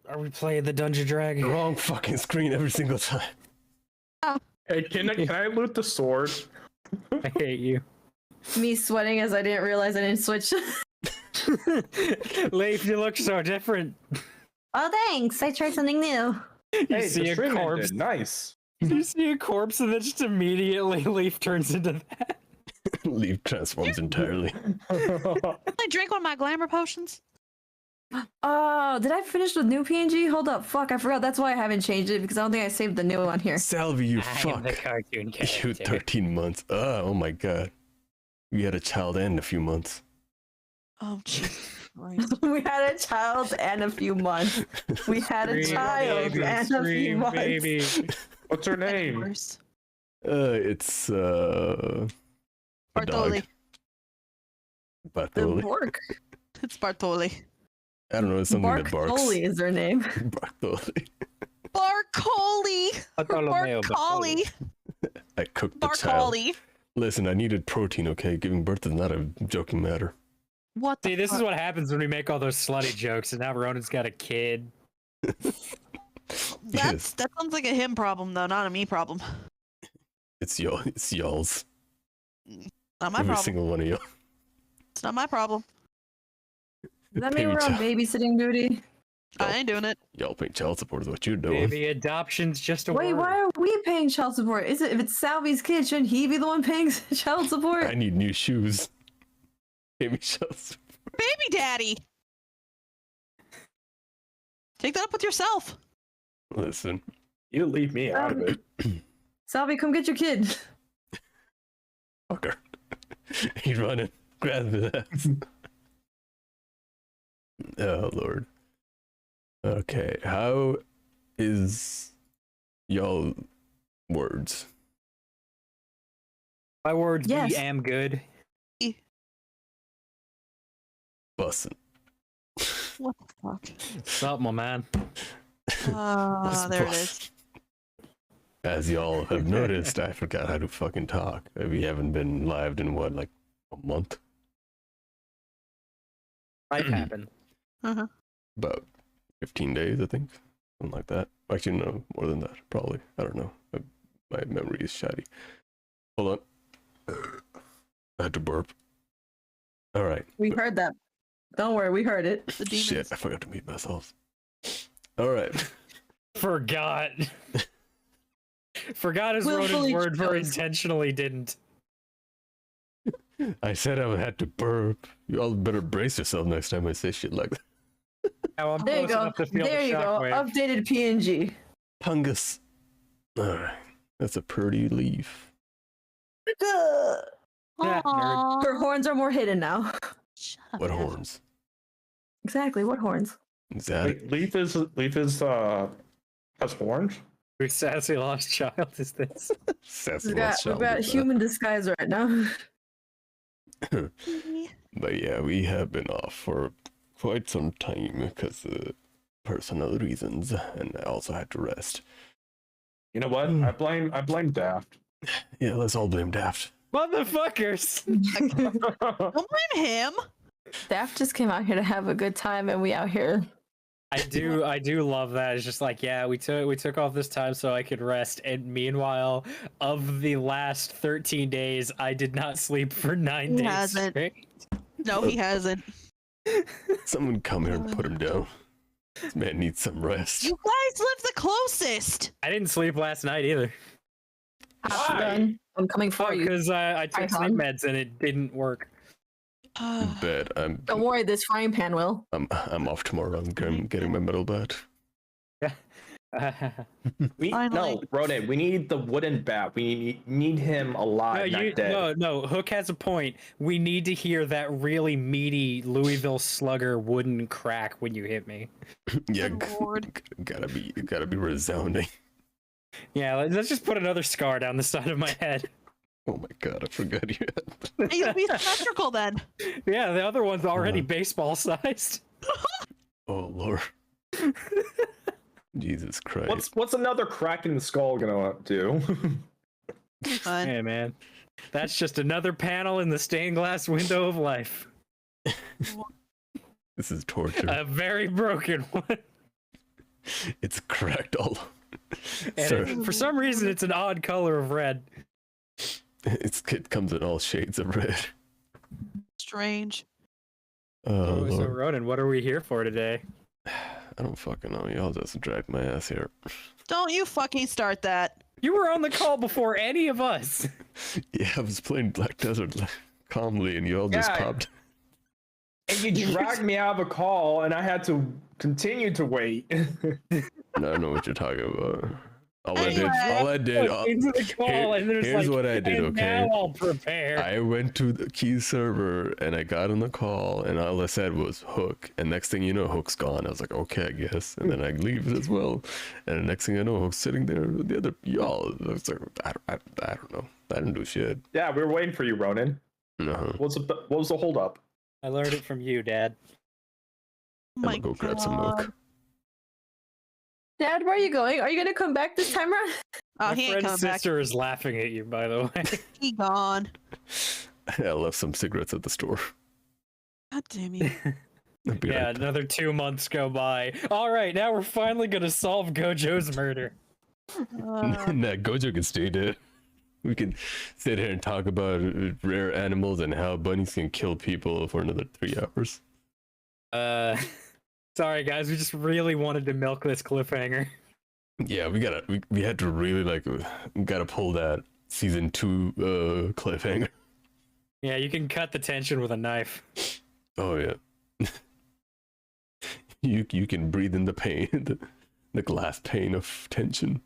Are we playing the Dungeon Dragon? Wrong fucking screen every single time. Hey, can I loot the sword? I hate you. Me sweating as I didn't realize I didn't switch. Leif, you look so different. Oh, thanks. I tried something new. You Hey, see the a stream corpse. ended. Nice. You see a corpse and then just immediately Leif turns into that. Leaf transforms entirely. I drank one of my glamour potions. Oh, did I finish with new PNG? Hold up. Fuck, I forgot. That's why I haven't changed it because I don't think I saved the new one here. Salvi, you I fuck. am the cartoon You character. 13 months. Oh my god. We had a child and a few months. Oh, Jesus Christ. We had a child and a few months. We had a Scream, child baby, and a few scream, months. baby. What's her That's name? worse. It's a Bartoli. dog. The Bartoli. Bork. It's Bartoli. I don't know, it's something that barks. Bartoli is their name. Bartoli. Barcoli! Bartolomeo Barcoli! I cooked the child. Barcoli! Listen, I needed protein, okay? Giving birth is not a joking matter. What the See, this is fuck? what happens when we make all those slutty jokes, and now Ronan's got a kid. Yes. That sounds like a him problem, though, not a me problem. It's y'all's. Not my Every problem. single one of y'all. It's not my problem. Does that mean Baby we're on child. babysitting duty? I ain't doing it. Y'all paying child support is what you're doing. Maybe adoption's just a Wait, word. why are we paying child support? Is it if it's Salvi's kid, shouldn't he be the one paying child support? I need new shoes. Baby child support. Baby daddy! Take that up with yourself. Listen. You leave me out of it. Salvi, come get your kid. Fucker. He's running. Grab his ass. Oh, Lord. Okay, how is y'all words? My words Yes. be am good. Bussin'. What the fuck? Something, my man. Ah, there it is. Bussin'. As y'all have noticed, I forgot how to fucking talk. We haven't been live in what, like a month? Life happened. Uh-huh. About 15 days, I think. Something like that. Actually, no, more than that, probably. I don't know. My memory is shoddy. Hold on. I had to burp. Alright. We heard that. Don't worry, we heard it. The demons. Shit, I forgot to mute myself. Alright. Forgot. Forgot his Willfully Ronan's word for chose. intentionally didn't. I said I had to burp. You all better brace yourself next time I say shit like that. Now I'm There you close go. enough to feel There the you go. shockwave. Updated PNG. Pungus. Alright. That's a pretty leaf. Yeah, nerd. Aw. Her horns are more hidden now. Shut up, What Ev. horns? Exactly, what horns? Is that it? Wait, Leaf is has horns. Whose sassy lost child is this? Sassy We've got, lost we've child got is that. human disguise right now. But yeah, we have been off for quite some time because of personal reasons, and I also had to rest. You know what? I blame Daft. Yeah, let's all blame Daft. Motherfuckers! Don't blame him. Daft just came out here to have a good time, and we out here. I do love that. It's just like, yeah, we took off this time so I could rest. And meanwhile, of the last 13 days, I did not sleep for 9 He days hasn't. straight. No, he hasn't. Someone come here and put him down. This man needs some rest. You guys live the closest. I didn't sleep last night either. Hop gun. I'm coming for you. Because I took sleep Icon. meds and it didn't work. Bed. Don't worry, this frying pan will. I'm off tomorrow. I'm getting my medal bat. Finally. No, Ronan, we need the wooden bat. We need him alive, not dead. no. Hook has a point. We need to hear that really meaty Louisville Slugger wooden crack when you hit me. Yeah, Good lord. gotta be resounding. Yeah, let's just put another scar down the side of my head. Oh my god, I forgot you had. He's be symmetrical then. Yeah, the other one's already baseball sized. Oh lord. Jesus Christ. What's another crack in the skull gonna do? Fine. Hey man, that's just another panel in the stained glass window of life. This is torture. A very broken one. It's cracked all. And Sir, for some reason, it's an odd color of red. it comes in all shades of red. Strange. Oh, So, Lord. Ronan, what are we here for today? I don't fucking know. Y'all just dragged my ass here. Don't you fucking start that. You were on the call before any of us. Yeah, I was playing Black Desert calmly, and y'all just Yeah. popped. And you dragged me out of a call, and I had to continue to wait. I don't know what you're talking about. All Anyway. I did. Into the call, and there's here's like, what I did, and okay? now I'll prepare. I went to the key server and I got on the call and all I said was Hook. And next thing you know, Hook's gone. I was like, okay, I guess. And then I leave as well. And the next thing I know, Hook's sitting there with the other y'all. I was like, I don't know. I didn't do shit. Yeah, we were waiting for you, Ronan. Uh-huh. What was the holdup? I learned it from you, Dad. I'm gonna go grab some milk. Dad, where are you going? Are you gonna come back this time around? Oh, My he ain't friend's coming back. sister is laughing at you, by the way. He gone. I left some cigarettes at the store. God damn you. I'll be Yeah, right back. another 2 months go by. All right, now we're finally gonna solve Gojo's murder. Uh, Nah, Gojo can stay dead. We can sit here and talk about rare animals and how bunnies can kill people for another 3 hours. Sorry guys, we just really wanted to milk this cliffhanger. Yeah, we had to really we gotta pull that season 2 cliffhanger. Yeah, you can cut the tension with a knife. Oh yeah. you can breathe in the pain, the glass pane of tension.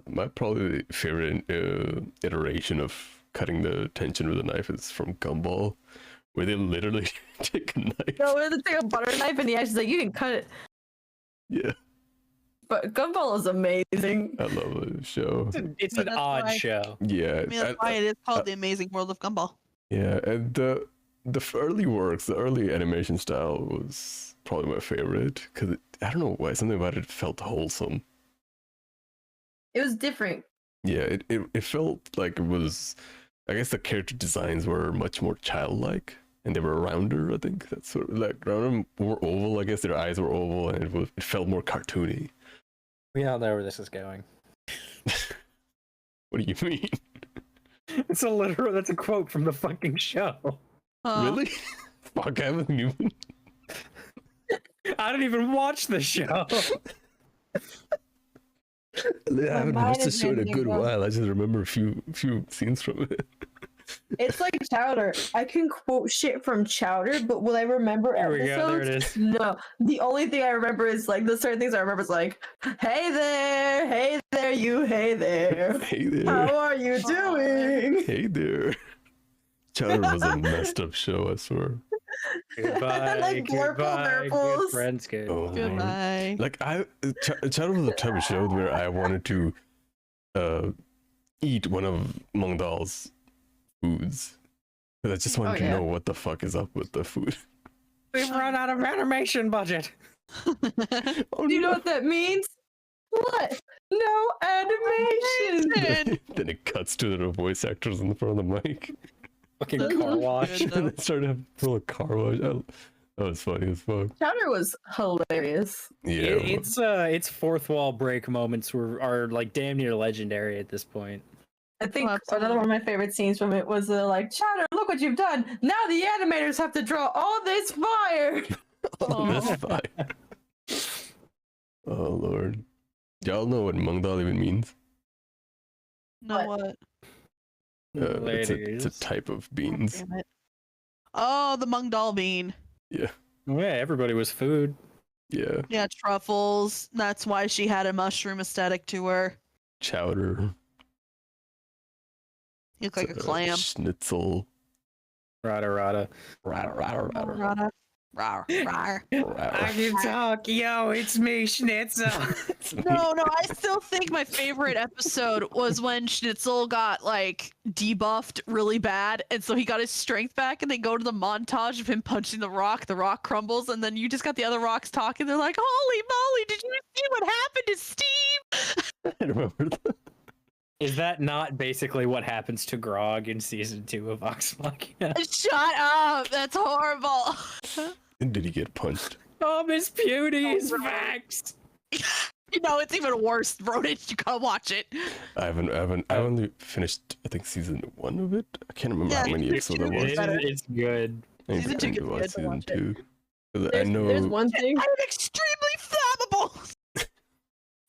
My probably favorite iteration of cutting the tension with a knife is from Gumball, where they literally take a knife. No, we had to take a butter knife, and he actually like, you can cut it. Yeah, But Gumball is amazing. I love the show. It's Yeah, an that's odd why- show. Yeah, I mean, that's why it is called The Amazing World of Gumball. yeah, and the early works, the early animation style was probably my favorite because I don't know why, something about it felt wholesome. It was different. Yeah, it felt like it was. I guess the character designs were much more childlike, and they were rounder. I think that's sort of like around more oval. I guess their eyes were oval, and it felt more cartoony. We all know where this is going. What do you mean? It's a literal. That's a quote from the fucking show. Really? Fuck, I haven't even. I don't even watch the show. I haven't mind watched the is show in a ending, good though. while. I just remember a few scenes from it. It's like Chowder. I can quote shit from Chowder, but will I remember There we episodes? go. There it is. No. The only thing I remember is like the certain things I remember is like, hey there, you, hey there. Hey there. How are you doing? Hey there. Chowder was a messed up show, I swear. Goodbye. Like blurple Goodbye. Good nurples. friends. Good. Oh, Goodbye. like Chowder was the type of show where I wanted to eat one of Mongdal's foods, because I just wanted to yeah. know what the fuck is up with the food. We've run out of animation budget. Oh, Do you know no. what that means? What? No animation. Then it cuts to the voice actors in front of the mic. Fucking That's car not wash. good. And they started having a little car wash. That was funny as fuck. Chowder was hilarious. Yeah, It's fourth wall break moments are like damn near legendary at this point. I think absolutely. another one of my favorite scenes from it was like, Chowder, look what you've done. Now the animators have to draw all this fire. oh, that's fine. Oh lord, y'all know what Mongdal even means? Know What? what? It's a Ladies. type of beans. Damn it. Oh, the Mungdal bean. Yeah, Oh, yeah, everybody was food. yeah. Yeah, truffles. That's why she had a mushroom aesthetic to her. Chowder. You look like a clam. Schnitzel. Rada rada. Rada, rada, rada, Rada. Rawr, rawr. rada. can talk. Yo, it's me, Schnitzel. No, I still think my favorite episode was when Schnitzel got like debuffed really bad, and so he got his strength back, and they go to the montage of him punching the rock crumbles, and then you just got the other rocks talking. They're like, holy moly, did you see what happened to Steve? I remember that. Is that not basically what happens to Grog in season 2 of Vox Machina? Shut up, that's horrible. And did he get punched? Oh, Miss Puny's Oh, no. facts. You know, it's even worse. Ronan, you gotta watch it. I only finished, I think, season 1 of it. I can't remember how Yeah, many episodes there was. It's good. I Season two need to gets watch good. season Watch it. 2. 'Cause I There's know. one thing. I'm extremely flammable.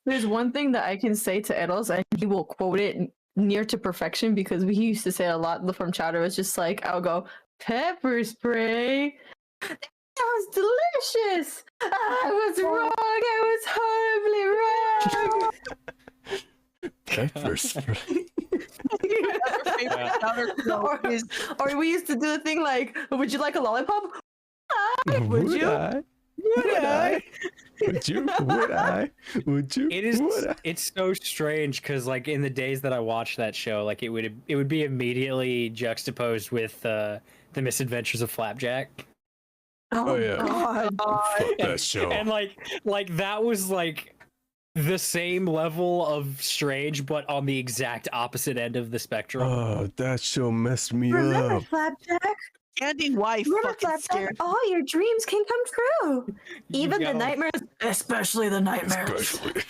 There's one thing that I can say to Eros, and he will quote it near to perfection because we used to say it a lot from chowder. It's just like I'll go pepper spray. That was delicious. I was wrong. I was horribly wrong. Pepper spray. Or we used to do the thing like, would you like a lollipop? Would you? Would I? Would you? Would I? Would you? It is. Would I? It's so strange because, like, in the days that I watched that show, like, it would be immediately juxtaposed with the Misadventures of Flapjack, Oh, yeah. God. Fuck that show. and like that was like the same level of strange, but on the exact opposite end of the spectrum. Oh, that show messed me Remember, up. Flapjack? Andy wife Remember, fucking Flapjack? scared. All your dreams can come true. Even You the got a- nightmares, especially the nightmares. Especially.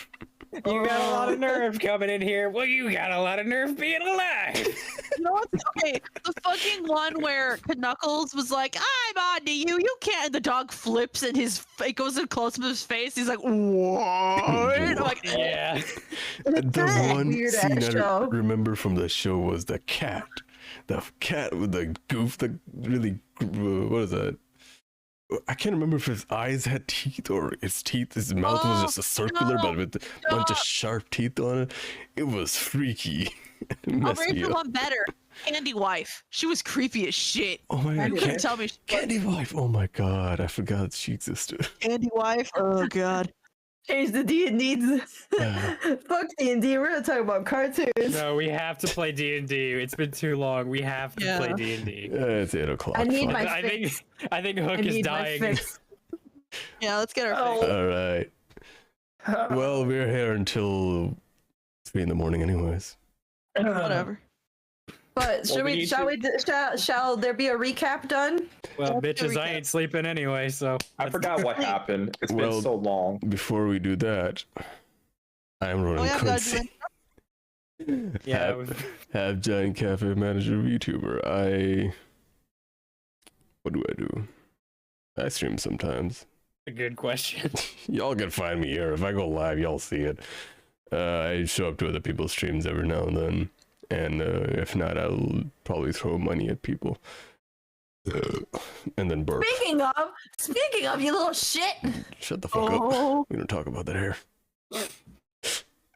You got a lot of nerve coming in here. Well, you got a lot of nerve being alive. You know what's okay? The fucking one where Knuckles was like, "I'm on to you. You can't." And the dog flips and it goes in close to his face. He's like, "What?" I'm like, Yeah. The one weird-ass scene I show. remember from the show was the cat. The cat with the goof, the really, what is that? I can't remember if his eyes had teeth or his mouth was just a circular, but with a bunch of sharp teeth on it. It was freaky. It I'll messed rate me the up. one better. Andy wife. She was creepy as shit. Oh my You god, couldn't tell me. Candy Wife. Oh my god, I forgot she existed. Andy wife. Oh god. Change the D&D. Fuck D&D. We're gonna talk about cartoons. No, we have to play D&D. It's been too long. We have to play D&D. It's 8 o'clock. I need fuck. my I think fix. Hook I is need my dying. fix. Yeah, let's get our Oh. fix. All right. Well, we're here until 3 in the morning, anyways. Whatever. But Well, we need shall there be a recap done? Well, Let's do bitches, I recap. ain't sleeping anyway, so I forgot what happened. It's Well, been so long. Before we do that, I'm Ronan Oh yeah, we gotta do Quincy. it. yeah. Have Giant Cafe Manager VTuber. What do? I stream sometimes. A good question. Y'all can find me here. If I go live, y'all see it. I show up to other people's streams every now and then. And if not, I'll probably throw money at people. And then burp. Speaking of, you little shit. Shut the fuck up. Oh, We don't talk about that here.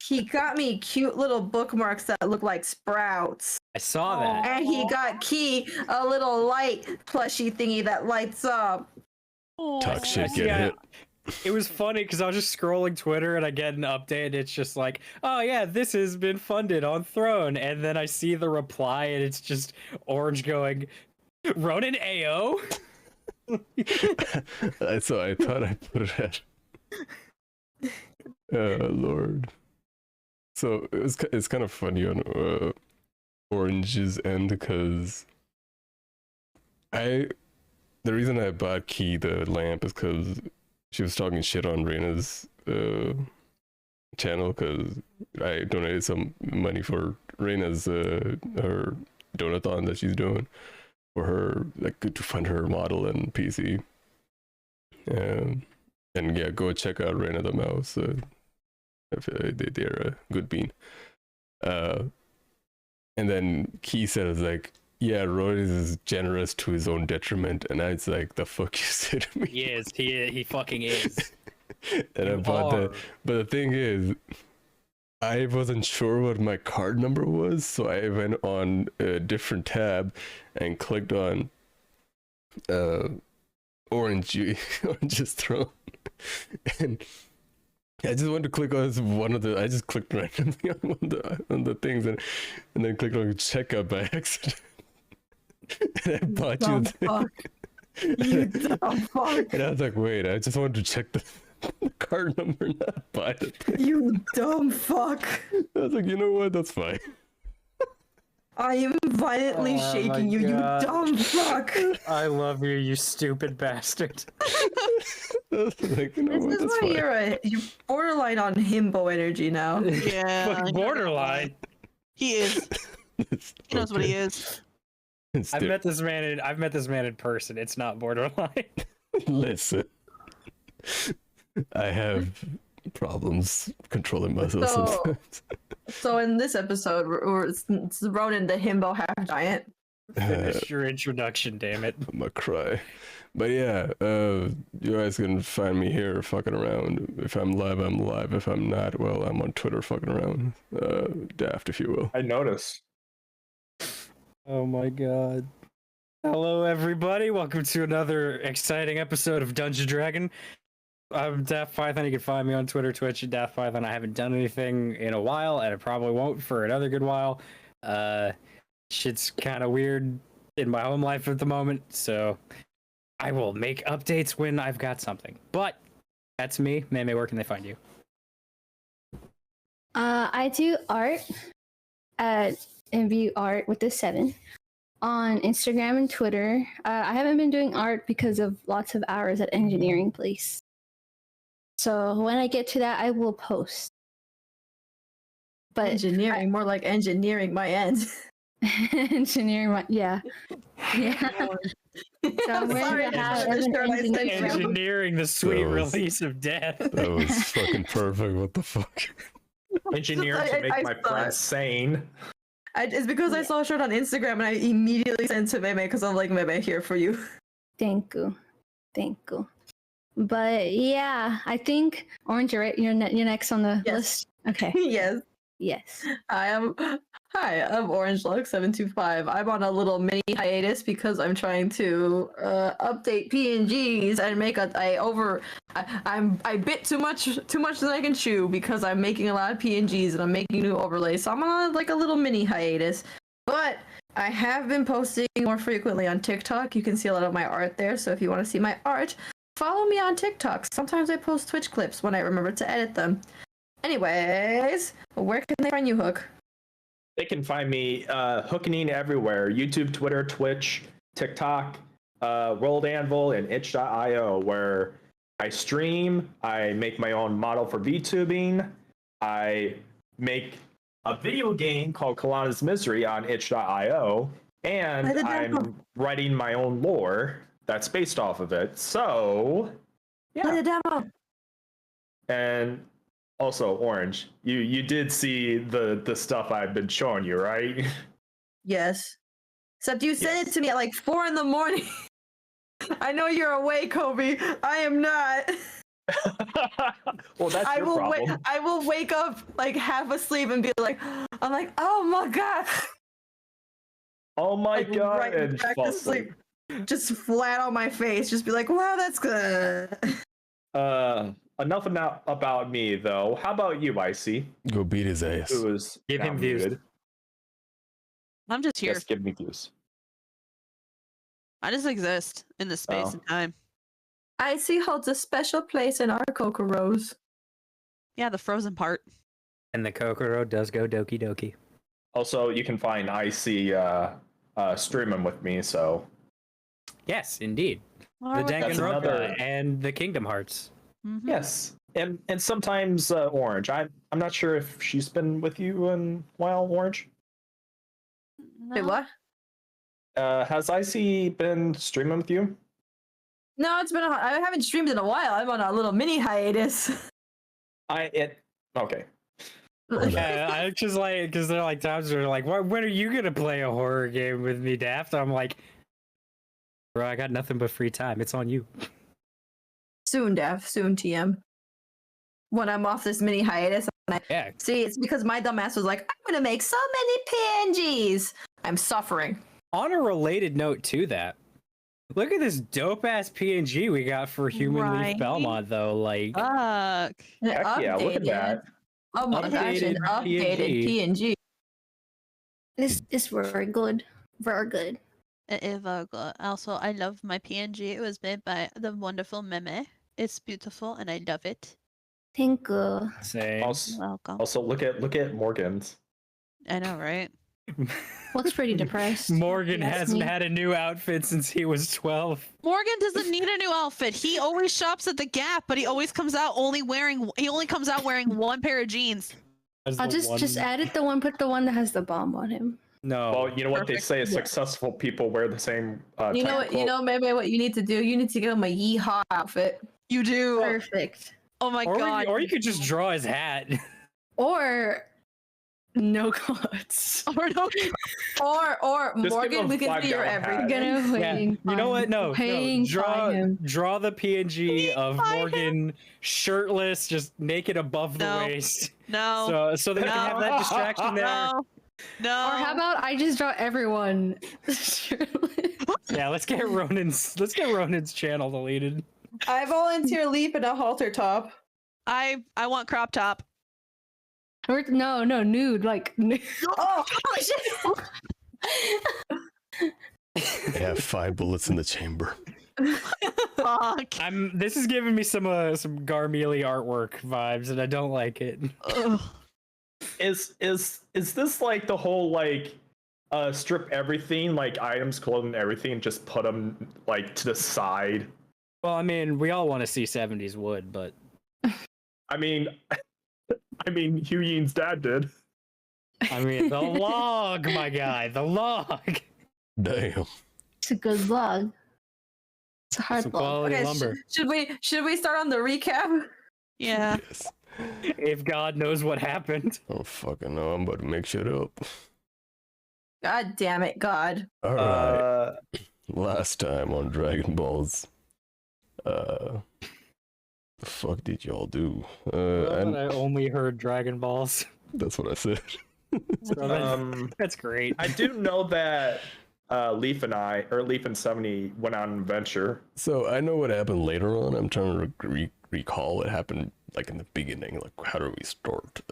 He got me cute little bookmarks that look like sprouts. I saw that. And he got Key a little light plushy thingy that lights up. Talk shit, get Yeah. hit. It was funny because I was just scrolling Twitter and I get an update and it's just like, oh yeah, this has been funded on Throne. And then I see the reply and it's just Orange going, Ronan AO? So I thought I put it at. Lord. So it's kind of funny on Orange's end because the reason I bought Key the lamp is because she was talking shit on Reina's channel because I donated some money for Reina's her donathon that she's doing for her, like, to fund her model and PC. And yeah, go check out Reina the Mouse. If, they're a good bean. And then Key says like, yeah, Roy is generous to his own detriment, and I was like, the fuck you said to me. He is. He fucking is. And I You bought that. are. But the thing is, I wasn't sure what my card number was, so I went on a different tab and clicked on Orange's Throne. And I just wanted to click on one of the. I just clicked randomly on the things and then clicked on checkout by accident. And I bought you dumb the thing. fuck. You dumb fuck. And I was like, wait, I just wanted to check the card number, not buy the thing. You dumb fuck. I was like, you know what? That's fine. I am violently Oh my shaking you, God. you dumb fuck. I love you, you stupid bastard. Like, you know This what, is that's why fine. you're borderline on himbo energy now. Yeah, Fuck, I'm not gonna borderline. lie. He is. It's He knows what he okay. is. It's I've met this man in person. It's not borderline. Listen, I have problems controlling myself So- sometimes. So in this episode, it's Ronan the himbo half giant. Finish your introduction, damn it. I'm gonna cry. But yeah, you guys can find me here fucking around. If I'm live, I'm live. If I'm not, well, I'm on Twitter fucking around. Daft, if you will. I noticed. Oh my god. Hello, everybody. Welcome to another exciting episode of Dungeon Dragon. I'm Daftpython. You can find me on Twitter, Twitch, at Daftpython. I haven't done anything in a while, and I probably won't for another good while. Shit's kind of weird in my home life at the moment, so I will make updates when I've got something. But that's me. Meimay, where can they find you? I do art at MVU Art with the 7 on Instagram and Twitter. I haven't been doing art because of lots of hours at engineering place. So when I get to that, I will post. But Engineering, more like engineering my end. engineering, yeah. So I'm wearing Sorry, the hat I as just an heard I said engineer. that. Engineering the sweet That was- release of death. That was fucking perfect. What the fuck? Engineering I- to make I my saw friends it. sane. It's because I saw a shirt on Instagram and I immediately sent it to Meimay because I'm like, Meimay, here for you. Thank you. Thank you. But yeah, I think Orange, you're next on the Yes. list. Okay. Yes. Yes. Hi, I'm Orange Luck 725. I'm on a little mini hiatus because I'm trying to update PNGs and make I bit too much than I can chew because I'm making a lot of PNGs and I'm making new overlays. So I'm on like a little mini hiatus. But I have been posting more frequently on TikTok. You can see a lot of my art there. So if you want to see my art, follow me on TikTok. Sometimes I post Twitch clips when I remember to edit them. Anyways, where can they find you, Hook? They can find me hooking everywhere: YouTube, Twitter, Twitch, TikTok, Rolled Anvil, and itch.io, where I stream. I make my own model for VTubing. I make a video game called Kalana's Misery on itch.io, and Play the demo. I'm writing my own lore that's based off of it. So, Play yeah. the demo. And also, Orange, you did see the stuff I've been showing you, right? Yes. Except you sent it to me at like 4 in the morning. I know you're awake, Kobe. I am not. Well, that's your problem. I will wake up like half asleep and be like, I'm like, oh my god. Oh my Like, god! right and back fall to sleep. Just flat on my face. Just be like, wow, that's good. Enough about me, though. How about you, Icy? Go beat his ass. Who is Give him now views. muted? I'm just here. Yes, give me views. I just exist in this space Oh. and time. Icy holds a special place in our Coca Rose. Yeah, the frozen part. And the Kokoro does go doki doki. Also, you can find Icy streaming with me, so Yes, indeed. Oh, The That's Danganronpa another- and the Kingdom Hearts. yes. And sometimes Orange. I'm not sure if she's been with you in a while, Orange. Wait, what? Has Icy been streaming with you? No, I haven't streamed in a while. I'm on a little mini hiatus. Okay. Yeah, I just like because they're like times where they're like, when are you gonna play a horror game with me, Daft? I'm like, bro, I got nothing but free time. It's on you. Soon, Dev. Soon, TM. When I'm off this mini hiatus, Yeah, see, it's because my dumbass was like, I'm gonna make so many PNGs. I'm suffering. on a related note to that, look at this dope ass PNG we got for Human Right. Leaf Belmont, though. Like, Fuck. Heck yeah, look at that. Oh my gosh, an Updated updated PNG. This is very good. Very good. It is very good. Also, I love my PNG. It was made by the wonderful Meimay. It's beautiful and I love it. Thank you. say, You're Also, welcome. look at Morgan's. I know, right? Looks pretty depressed. Morgan Yes, hasn't me. had a new outfit since he was 12. Morgan doesn't need a new outfit. He always shops at the Gap, but he always comes out only wearing one pair of jeans. As I'll the just one- edit the one, put the one that has the bomb on him. No. Well, you know what they Perfect. say: Yeah. successful people wear the same. You know what? You know, maybe what you need to do. You need to give him a yeehaw outfit. You do. Perfect. Oh my or, god. or you could just draw his hat. Or No gods. Or no. Or Just give Morgan, him we a can be your $5 hat. everything. gonna Yeah. wait. You know what? No. Draw Draw the PNG of Find him. Morgan shirtless, just naked above the No. waist. No. So that we can have that distraction there. No. No. Or how about I just draw everyone? Yeah, let's get Ronan's channel deleted. I volunteer Leif in a halter top. I want crop top. Or, no, nude. Like, nude. Oh, holy shit! I have 5 bullets in the chamber. Fuck. This is giving me some Garmelie artwork vibes, and I don't like it. Ugh. Is this like the whole like strip everything, like items, clothing, everything, and just put them like to the side? Well, I mean, we all want to see 70s wood, but I mean, HuiYing's dad did. I mean, the log, my guy, the log. Damn. It's a good vlog. It's a hard Some vlog. quality Okay, lumber. should we start on the recap? Yeah. Yes. If God knows what happened. Oh fucking no! I'm about to make shit up. God damn it, God. All right. Last time on Dragon Balls, the fuck did y'all do? And I only heard Dragon Balls. that's what I said. So that's great. I do know that Leif and 70 went on an adventure. So I know what happened later on. I'm trying to recall what happened like in the beginning. Like, how do we start?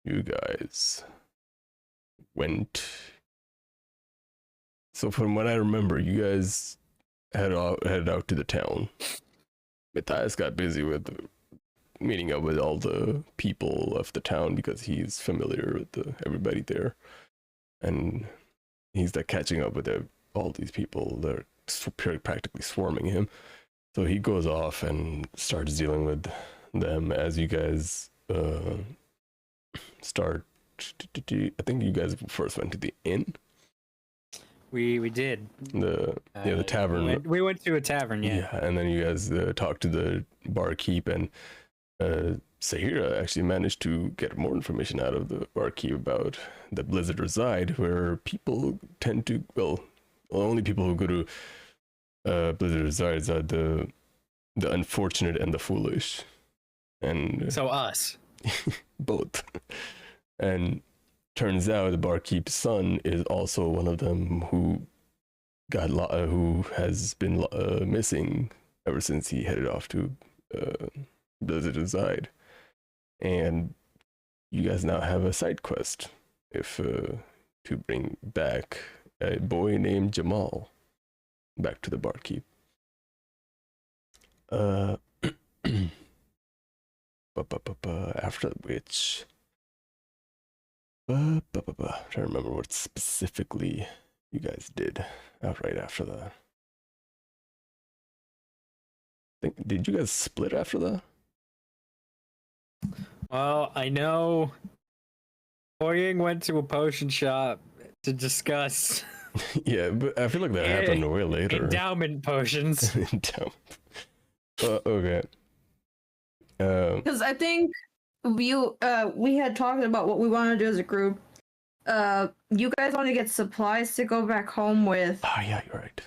You guys went. So from what I remember, you guys headed out to the town. Matthias got busy with meeting up with all the people of the town because he's familiar with everybody there, and he's like catching up with all these people that are practically swarming him. So he goes off and starts dealing with them as you guys start. I think you guys first went to the inn. We did. The tavern. We went to a tavern, yeah. And then you guys talked to the barkeep, and Sahirah actually managed to get more information out of the barkeep about the Blizzard Reside, where people tend to, well, only people who go to Blizzard Resides are the unfortunate and the foolish, and So us. both. And turns out the barkeep's son is also one of them who who has been missing ever since he headed off to Blizzard Reside. And you guys now have a side quest to bring back a boy named Jamal back to the barkeep. After which, trying to remember what specifically you guys did right after that. Did you guys split after that? Well, I know HuiYing went to a potion shop to discuss Yeah, but I feel like that happened way later. endowment potions. Okay. Because I think we had talked about what we want to do as a group. You guys want to get supplies to go back home with, Oh yeah, you're right.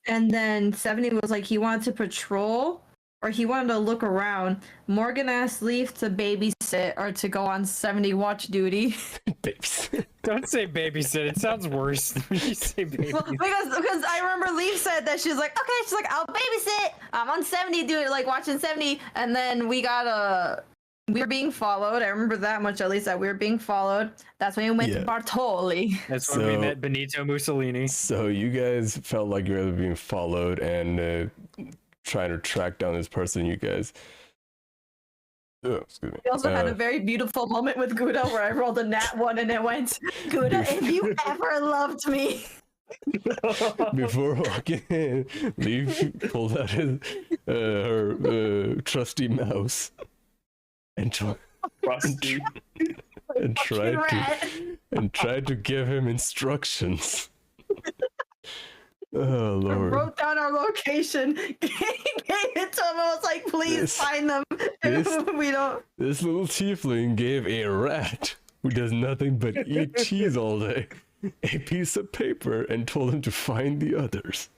and then 70 was like he wanted to patrol or he wanted to look around. Morgan asked Leif to babysit or to go on 70 watch duty. Babes. Don't say babysit. It sounds worse when you say baby. Well, because I remember Leif said that she's like, okay, she's like, I'll babysit. I'm on 70 duty, like watching 70, and then we were being followed. I remember that much at least, that we were being followed. That's when we went to Bartoli. That's when we So- met Benito Mussolini. So you guys felt like you were being followed and trying to track down this person. You guys Excuse me. We also had a very beautiful moment with Gouda where I rolled a nat 1 and it went, Gouda, if you ever loved me. Before walking in, Leif pulled out her trusty mouse and Rusty. and Fucking rat. tried to give him instructions. Oh I Lord! wrote down our location, gave it to him. I was like, please This- find them. this- We don't. This little tiefling gave a rat who does nothing but eat cheese all day a piece of paper and told him to find the others.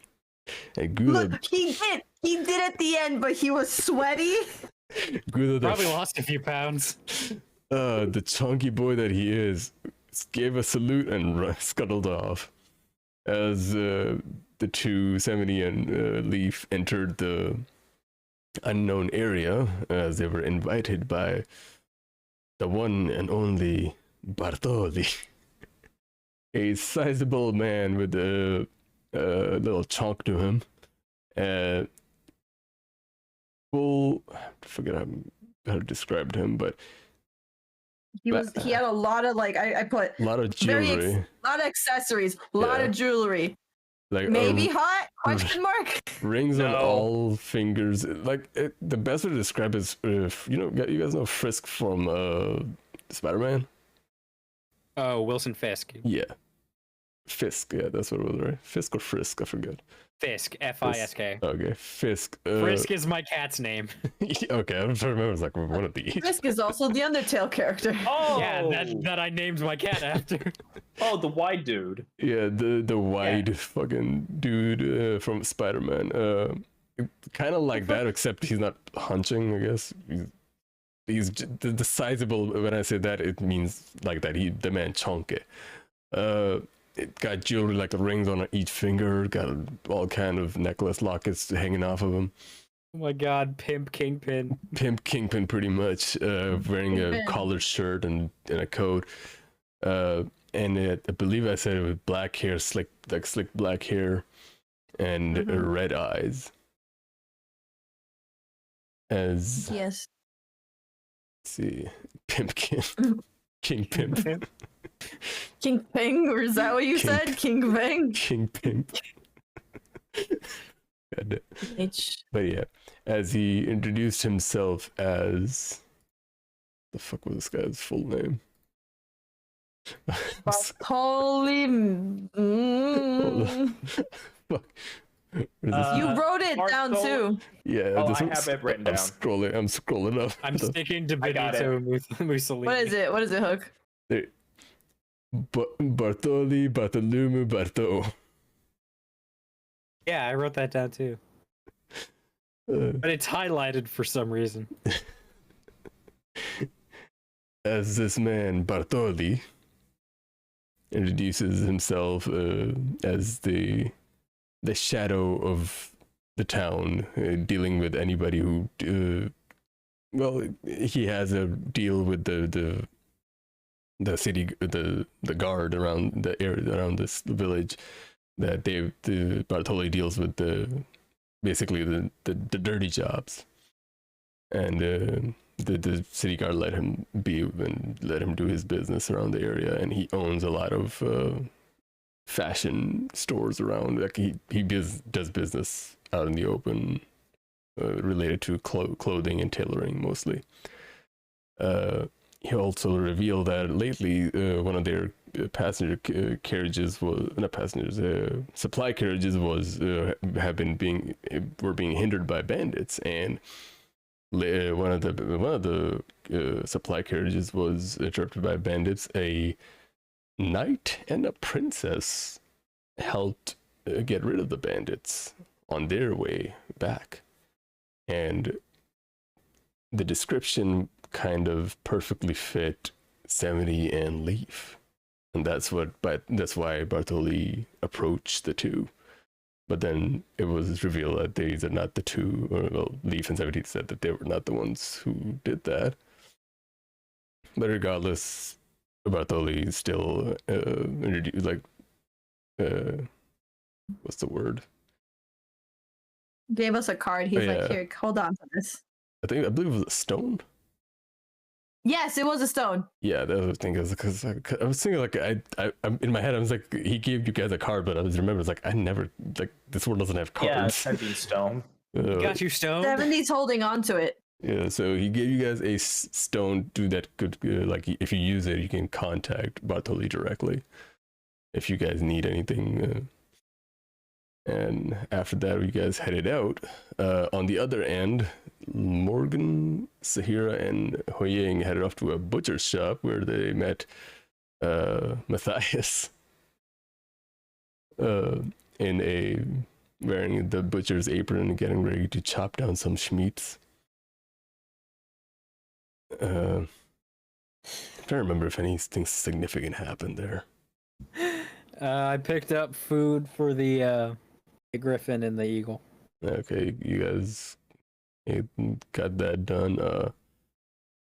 And Gouda, Look, he did. He did at the end, but he was sweaty. Gouda, Probably lost a few pounds. the chunky boy that he is, gave a salute and scuttled off. As the two, 70 and Leif, entered the unknown area, as they were invited by the one and only Bartoli, a sizable man with a little chunk to him. Full, I forget how to describe him, but He had a lot of like I put a lot of very jewelry. a lot of accessories, a lot Yeah. of jewelry. Like Maybe hot? Question mark. rings on No. all fingers. Like the best way to describe is if you guys know Frisk from Spider-Man. Oh, Wilson Fisk. Yeah, Fisk. Yeah, that's what it was, right? Fisk or Frisk, I forget. Fisk. Fisk. Okay, Fisk. Frisk is my cat's name. Okay, I'm trying to remember. It's like one of these. Risk is also the Undertale character. Oh, Yeah, that I named my cat after. oh, the wide dude. Yeah, the wide fucking dude from Spider-Man. Kind of like that, except he's not hunching. I guess the sizable. When I say that, it means like that. The man chunky. It got jewelry like rings on each finger. Got all kind of necklace lockets hanging off of him. Oh my god, Pimp Kingpin. Pimp Kingpin, pretty much. Wearing a Kingpin. collared shirt and a coat. And I believe I said it with black hair, slick black hair, and Mhm. red eyes. As Yes. let's see, Pimp King Pimp, King Ping, or is that what you King- said? King Ping? King Pimp. God, H. but yeah, as he introduced himself as the fuck was this guy's full name? Holy. Fuck. Where's this- You wrote it down Barthol- too. yeah, Oh, this I one's- have it written I'm down. scrolling up. I'm sticking to I got Benito Mussolini. What is it? What is it, Hook? Bartoli Bartolomeu Barto. Yeah, I wrote that down too. But it's highlighted for some reason. As this man Bartoli introduces himself as the shadow of the town, dealing with anybody who well, he has a deal with the city, the guard around the area around this village, that the Bartoli deals with basically the dirty jobs, and the city guard let him be and let him do his business around the area, and he owns a lot of fashion stores around. Like he does business out in the open, related to clothing and tailoring mostly. He also revealed that lately one of their passenger carriages was not passengers, supply carriages was were being hindered by bandits, and one of the supply carriages was interrupted by bandits. A knight and a princess helped get rid of the bandits on their way back, and the description kind of perfectly fit 70 and Leif, and that's why Bartoli approached the two. But then it was revealed that these are not the two, or well, Leif and 70 said that they were not the ones who did that. But regardless, Bartoli still introduced, like, what's the word? Gave us a card. He's Oh, like, yeah. here, hold on to this. I believe it was a stone. Yes, it was a stone. Yeah, that was the thing. Because I was thinking like I'm in my head. I was like, he gave you guys a card, but I was remember it's like I never like this world doesn't have Yeah, cards. 17 stone. Got you stoned. 70's holding on to it. Yeah, so he gave you guys a stone, dude. That could like if you use it, you can contact Bartoli directly if you guys need anything. And after that, you guys headed out. On the other end, Morgan, Sahirah, and HuiYing headed off to a butcher's shop where they met Matthias wearing the butcher's apron and getting ready to chop down some schmeats. I'm trying to remember if anything significant happened there. I picked up food for the griffin and the eagle. Okay, you guys got that done. I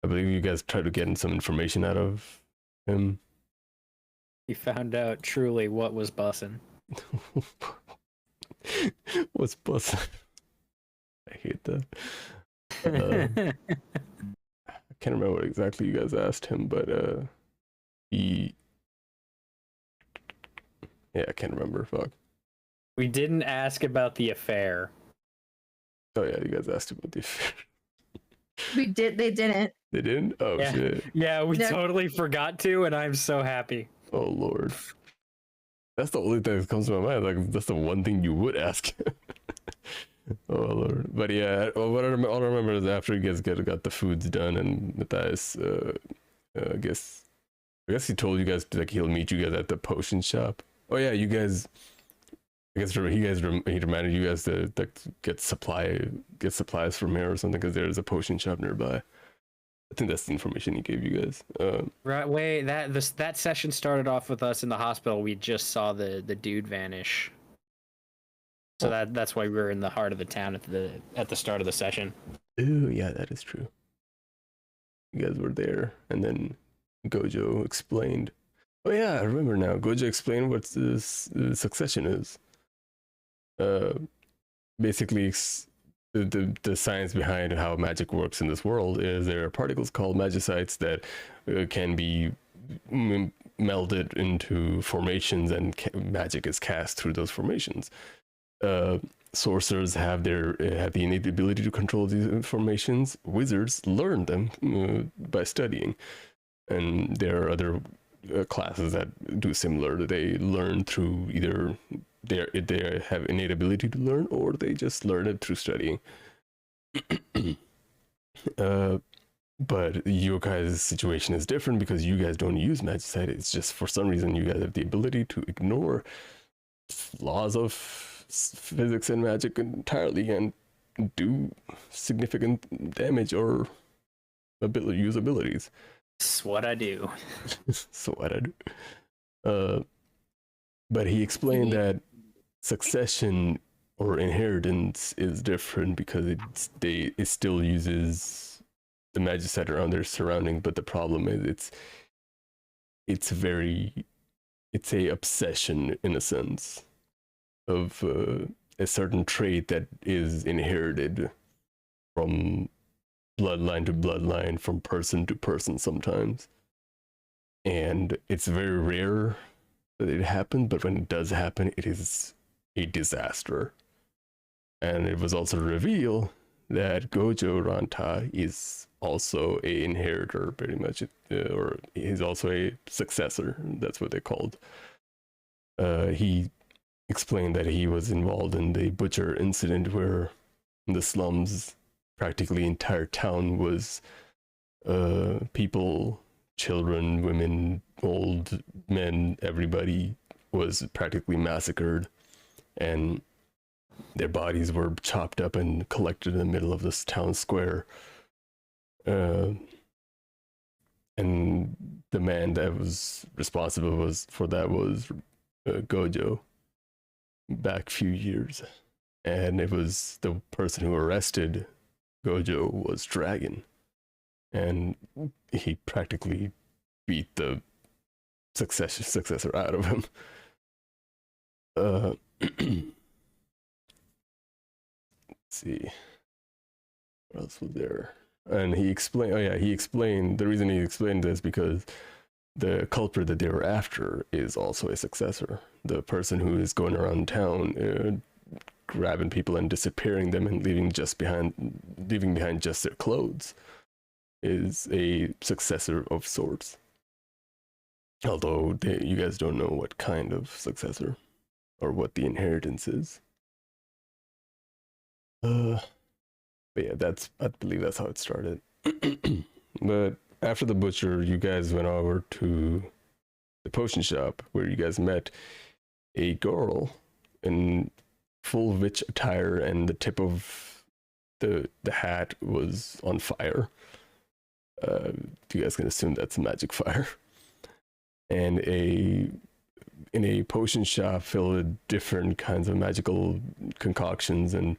believe you guys tried to get some information out of him. We found out truly what was bussin'. What's bussin'? I hate that. I can't remember what exactly you guys asked him, but yeah, I can't remember. Fuck. We didn't ask about the affair. Oh yeah, you guys asked about the affair. We did. They didn't. They didn't? Oh Yeah. shit. Yeah, we They're- totally forgot to, and I'm so happy. Oh lord. That's the only thing that comes to my mind. Like that's the one thing you would ask. Oh lord. But yeah, what all I remember is after you guys got the foods done, and Matthias, I guess he told you guys like he'll meet you guys at the potion shop. Oh yeah, you guys. I guess he reminded you guys to get supplies from here or something because there's a potion shop nearby. I think that's the information he gave you guys. Right. Wait. That session started off with us in the hospital. We just saw the dude vanish. So that's why we were in the heart of the town at the start of the session. Oh yeah, that is true. You guys were there, and then Gojo explained. Oh yeah, I remember now. Gojo explained what this succession is. Basically, the science behind how magic works in this world is there are particles called magicites that can be melded into formations, and magic is cast through those formations. Sorcerers have the innate ability to control these formations. Wizards learn them by studying, and there are other classes that do similar. They learn through either they have innate ability to learn, or they just learn it through studying. But your guys' situation is different because you guys don't use magicite. It's just for some reason you guys have the ability to ignore laws of physics and magic entirely and do significant damage or use abilities. That's what I do. So what I do. But he explained that succession or inheritance is different because it still uses the magicite around their surrounding, but the problem is it's a obsession in a sense of a certain trait that is inherited from bloodline to bloodline, from person to person sometimes, and it's very rare that it happens, but when it does happen, it is a disaster. And it was also revealed that Gojo Ranta is also a inheritor, pretty much, or he's also a successor. That's what they called. He explained that he was involved in the butcher incident where in the slums, practically entire town was people, children, women, old men, everybody was practically massacred, and their bodies were chopped up and collected in the middle of this town square. And the man that was responsible for that was Gojo back a few years, and it was the person who arrested Gojo was Dragon, and he practically beat the successor out of him. Let's see, what else was there? And he explained. Oh yeah, he explained the reason he explained this because the culprit that they were after is also a successor. The person who is going around town, grabbing people and disappearing them and leaving behind just their clothes, is a successor of sorts. Although you guys don't know what kind of successor or what the inheritance is. But yeah, I believe that's how it started. But after the butcher, you guys went over to the potion shop where you guys met a girl in full witch attire, and the tip of the hat was on fire. You guys can assume that's magic fire. And in a potion shop filled with different kinds of magical concoctions and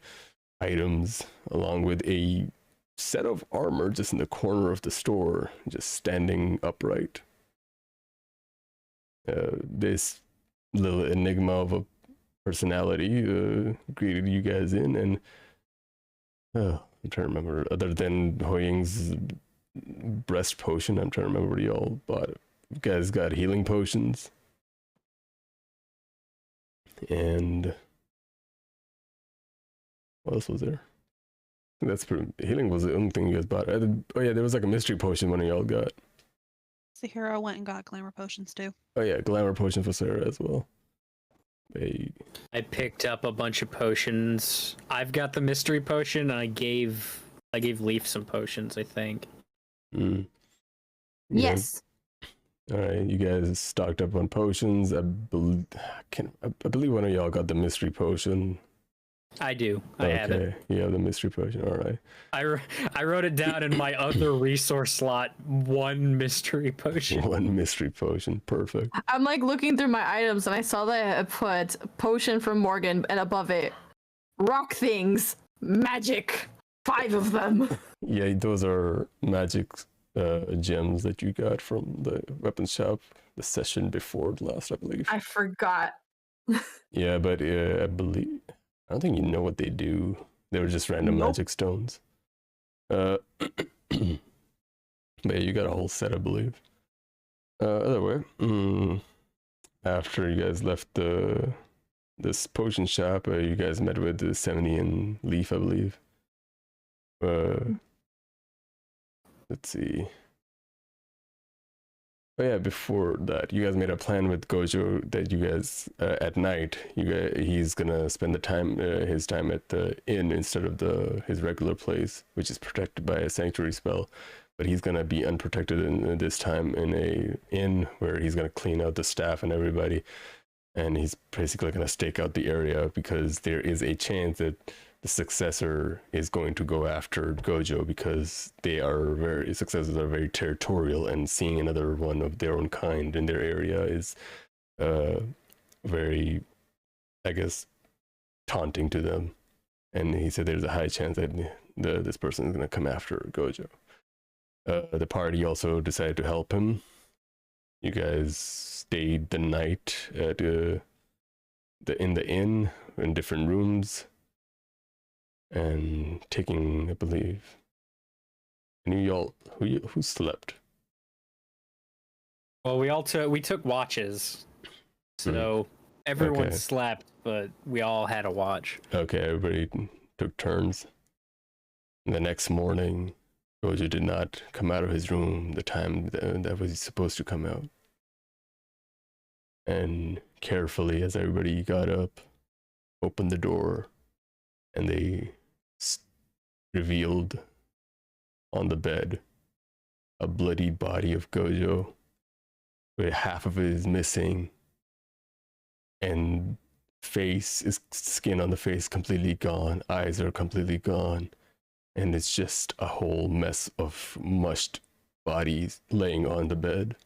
items, along with a set of armor just in the corner of the store, just standing upright. This little enigma of a personality greeted you guys in, and I'm trying to remember, other than HuiYing's breast potion, I'm trying to remember what y'all bought. You guys got healing potions, and what else was there? I think that's pretty. Healing was the only thing you guys bought. Oh yeah, there was like a mystery potion one of y'all got. Sahirah went and got glamour potions too. Oh yeah, glamour potion for Sahirah as well. I picked up a bunch of potions. I've got the mystery potion, and I gave Leif some potions, I think. Yes. All right, you guys stocked up on potions. I believe one of y'all got the mystery potion. I do. I have it. You have the mystery potion. All right. I wrote it down in my other resource slot. One mystery potion. One mystery potion. Perfect. I'm like looking through my items and I saw that I put potion from Morgan and above it, rock things, magic, 5 of them. Yeah, those are magic gems that you got from the weapons shop the session before the last, I believe. I forgot. Yeah, but I don't think you know what they do. They were just random magic stones. But yeah, you got a whole set, I believe. Other way, after you guys left this potion shop, you guys met with the 70 and Leif, I believe. Let's see. Oh yeah, before that, you guys made a plan with Gojo that you guys at night, he's gonna spend his time at the inn instead of his regular place, which is protected by a sanctuary spell. But he's gonna be unprotected in this time in a inn where he's gonna clean out the staff and everybody, and he's basically gonna stake out the area because there is a chance that the successor is going to go after Gojo because successors are very territorial, and seeing another one of their own kind in their area is very, I guess, taunting to them. And he said there's a high chance that this person is going to come after Gojo. The party also decided to help him. You guys stayed the night at in the inn in different rooms. And taking, I believe, who slept? Well, we took watches, so everyone slept, but we all had a watch. Okay, everybody took turns. And the next morning, Gojo did not come out of his room the time that was supposed to come out. And carefully, as everybody got up, opened the door, and they revealed on the bed a bloody body of Gojo, where half of it is missing, and skin on the face completely gone, eyes are completely gone, and it's just a whole mess of mushed bodies laying on the bed.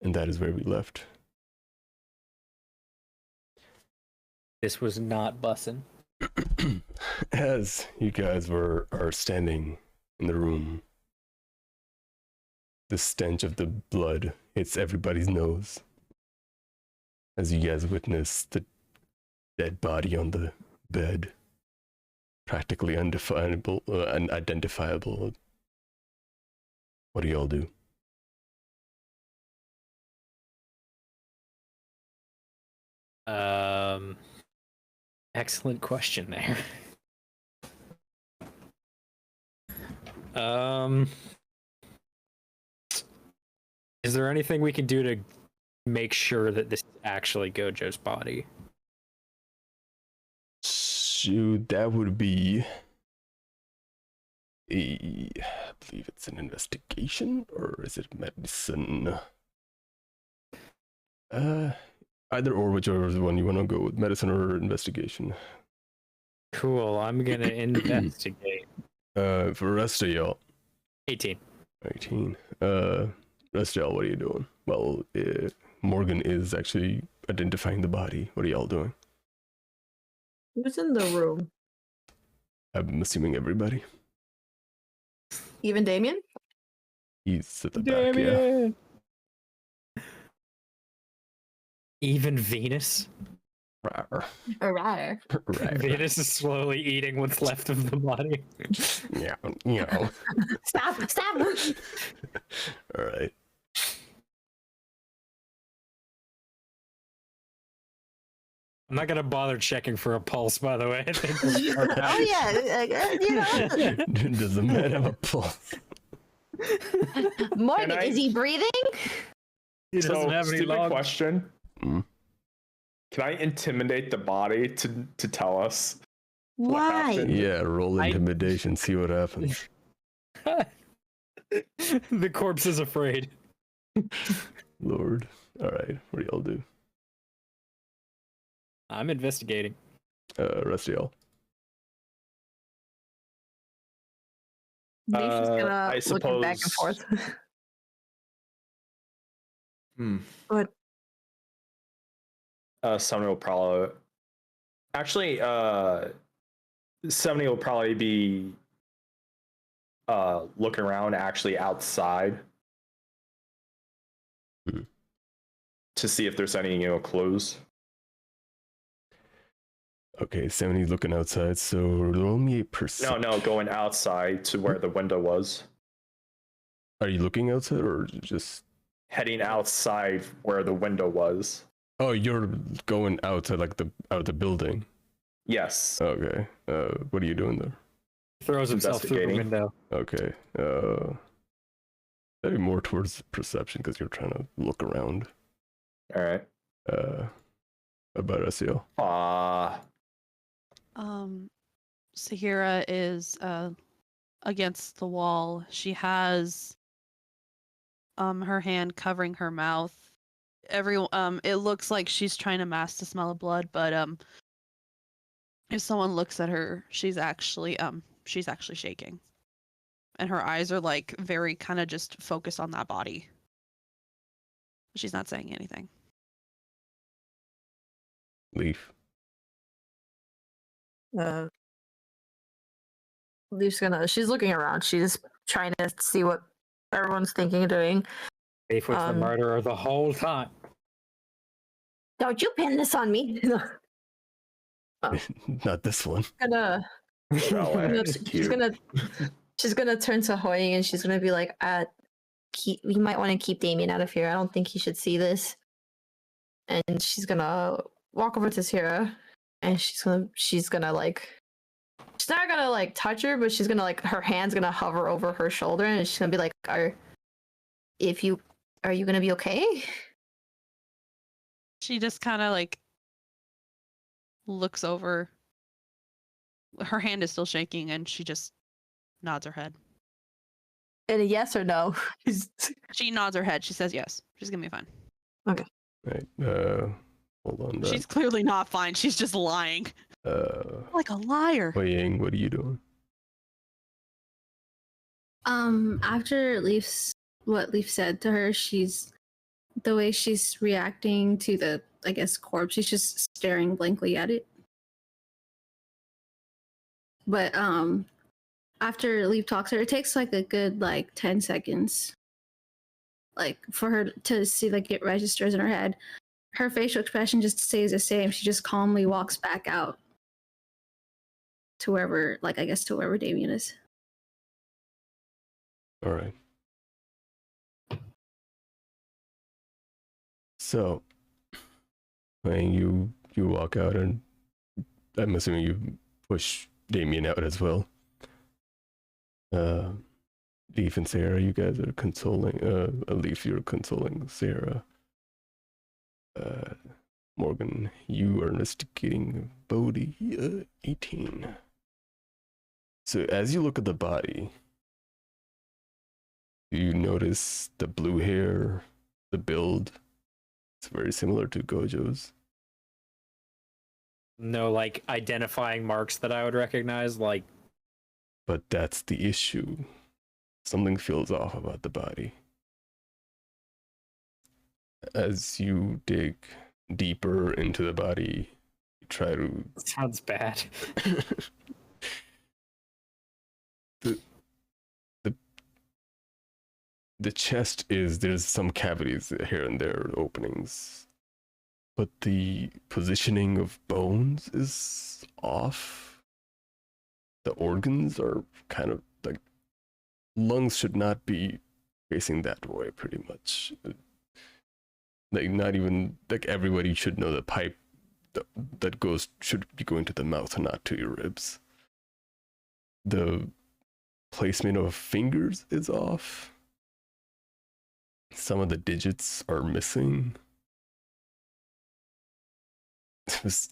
And that is where we left. This was not bussin'. As you guys are standing in the room, the stench of the blood hits everybody's nose as you guys witness the dead body on the bed, practically undefinable, unidentifiable. What do y'all do? Excellent question there. Is there anything we can do to make sure that this is actually Gojo's body? So that would be I believe it's an investigation, or is it medicine? Either or, whichever one you want to go with, medicine or investigation. Cool, I'm gonna investigate. For the rest of y'all, 18. 18. Rest of y'all, what are you doing? Well, Morgan is actually identifying the body. What are y'all doing? Who's in the room? I'm assuming everybody. Even Damien? He's at the back, yeah. Even Venus? Rawr. Alright. Right. Venus is slowly eating what's left of the body. Yeah, yeah. Stop! All right. I'm not gonna bother checking for a pulse, by the way. I think we'll start Oh out. yeah, Does the man have a pulse? Morgan, I- is he breathing? He doesn't So, have any stupid long. question. Mm. Can I intimidate the body to tell us? Why? happened? Yeah, roll intimidation, see what happens. The corpse is afraid. Lord. All right, what do y'all do? I'm investigating. Rest of y'all. Leif's just gonna I looking back and suppose- forth. But Sony will probably actually Sony will probably be looking around actually outside Hmm. to see if there's any clues. Okay, 70's looking outside, so roll me a percent. No, going outside to where the window was. Are you looking outside or just... Heading outside where the window was. Oh, you're going outside, like out the building. Yes. Okay. What are you doing there? He throws himself through the Investigating. window. Okay. Maybe more towards perception because you're trying to look around. All right. About SEO. Sahirah is against the wall. She has her hand covering her mouth. It looks like she's trying to mask the smell of blood, but if someone looks at her, she's actually shaking. And her eyes are like very kind of just focused on that body. She's not saying anything. Leif. She's looking around. She's trying to see what everyone's thinking of doing. Leif was the murderer the whole time. Don't you pin this on me. Not this one. She's gonna turn to HuiYing and she's gonna be like, we might want to keep Damien out of here. I don't think he should see this. And she's gonna walk over to Sahirah and she's gonna like, she's not gonna like touch her, but she's gonna like, her hand's gonna hover over her shoulder and she's gonna be like, are you gonna be okay? She just kind of like looks over. Her hand is still shaking and she just nods her head. And a yes or no? She nods her head. She says yes. She's gonna be fine. Okay. Right. Hold on. She's clearly not fine. She's just lying. Like a liar. HuiYing, what are you doing? After what Leif said to her, the way she's reacting to the, I guess, corpse, she's just staring blankly at it. But after Leif talks to her, it takes like a good 10 seconds, like for her to see it registers in her head. Her facial expression just stays the same. She just calmly walks back out. to wherever, like I guess to wherever Damien is. All right. So, when you walk out, and I'm assuming you push Damien out as well. Leif and Sahirah, you guys are consoling. Leif, you're consoling Sahirah. Morgan, you are investigating Bodhi, 18. So as you look at the body, you notice the blue hair, the build. It's very similar to Gojo's. No, like, identifying marks that I would recognize, like... But that's the issue. Something feels off about the body. As you dig deeper into the body, you try to... Sounds bad. The chest is, there's some cavities here and there, openings. But the positioning of bones is off. The organs are kind of like, lungs should not be facing that way, pretty much. Like, not even, like, everybody should know the pipe that goes, should be going to the mouth and not to your ribs. The placement of fingers is off. Some of the digits are missing. It was,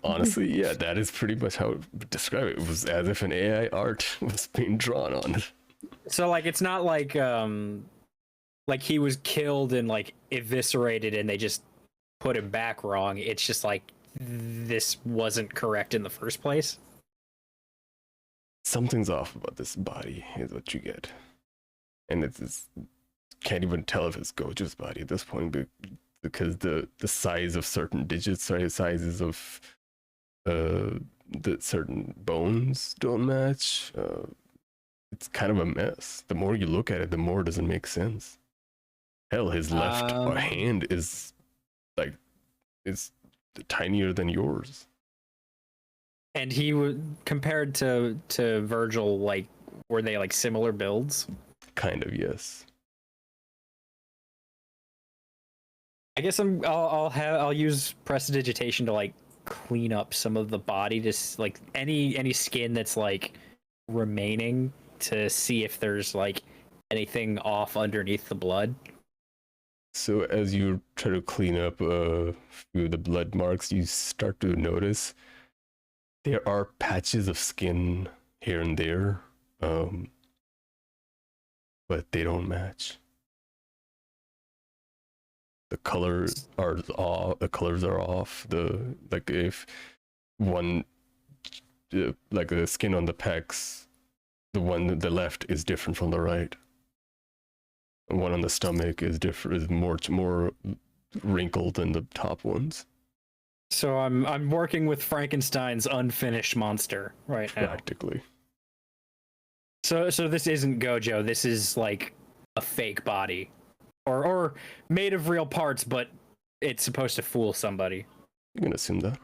honestly, yeah, that is pretty much how I would describe it. It was as if an AI art was being drawn on it. So, like, it's not like he was killed and, like, eviscerated and they just put him back wrong. It's just like, this wasn't correct in the first place. Something's off about this body is what you get. And it's can't even tell if it's Gojo's body at this point, because the size of certain digits, or sizes of the certain bones don't match. It's kind of a mess. The more you look at it, the more it doesn't make sense. Hell, his left hand is like, is tinier than yours. And he would, compared to Virgil, like, were they like similar builds? Kind of, yes. I guess I'll use prestidigitation to like clean up some of the body, to like any skin that's like remaining, to see if there's like anything off underneath the blood. So as you try to clean up a few of the blood marks, you start to notice there are patches of skin here and there, but they don't match. The colors are off. The colors are off. Like if one, like the skin on the pecs, the left is different from the right. And one on the stomach is different, is more wrinkled than the top ones. So I'm working with Frankenstein's unfinished monster right now. Practically. So this isn't Gojo. This is like a fake body, or made of real parts, but it's supposed to fool somebody. You can assume that.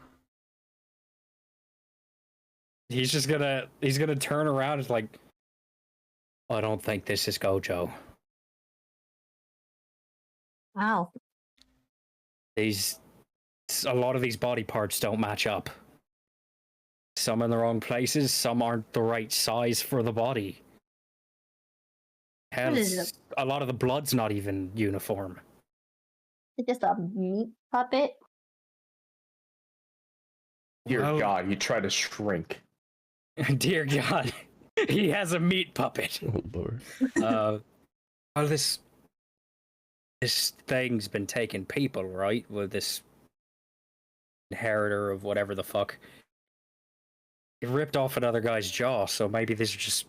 He's gonna turn around and like, I don't think this is Gojo. Wow. A lot of these body parts don't match up. Some in the wrong places, some aren't the right size for the body. Hell, a lot of the blood's not even uniform. It's just a meat puppet. Dear Well- God, he tried to shrink. Dear God, he has a meat puppet. Oh Lord. Well, this thing's been taking people, right? With this inheritor of whatever the fuck. It ripped off another guy's jaw, so maybe these are just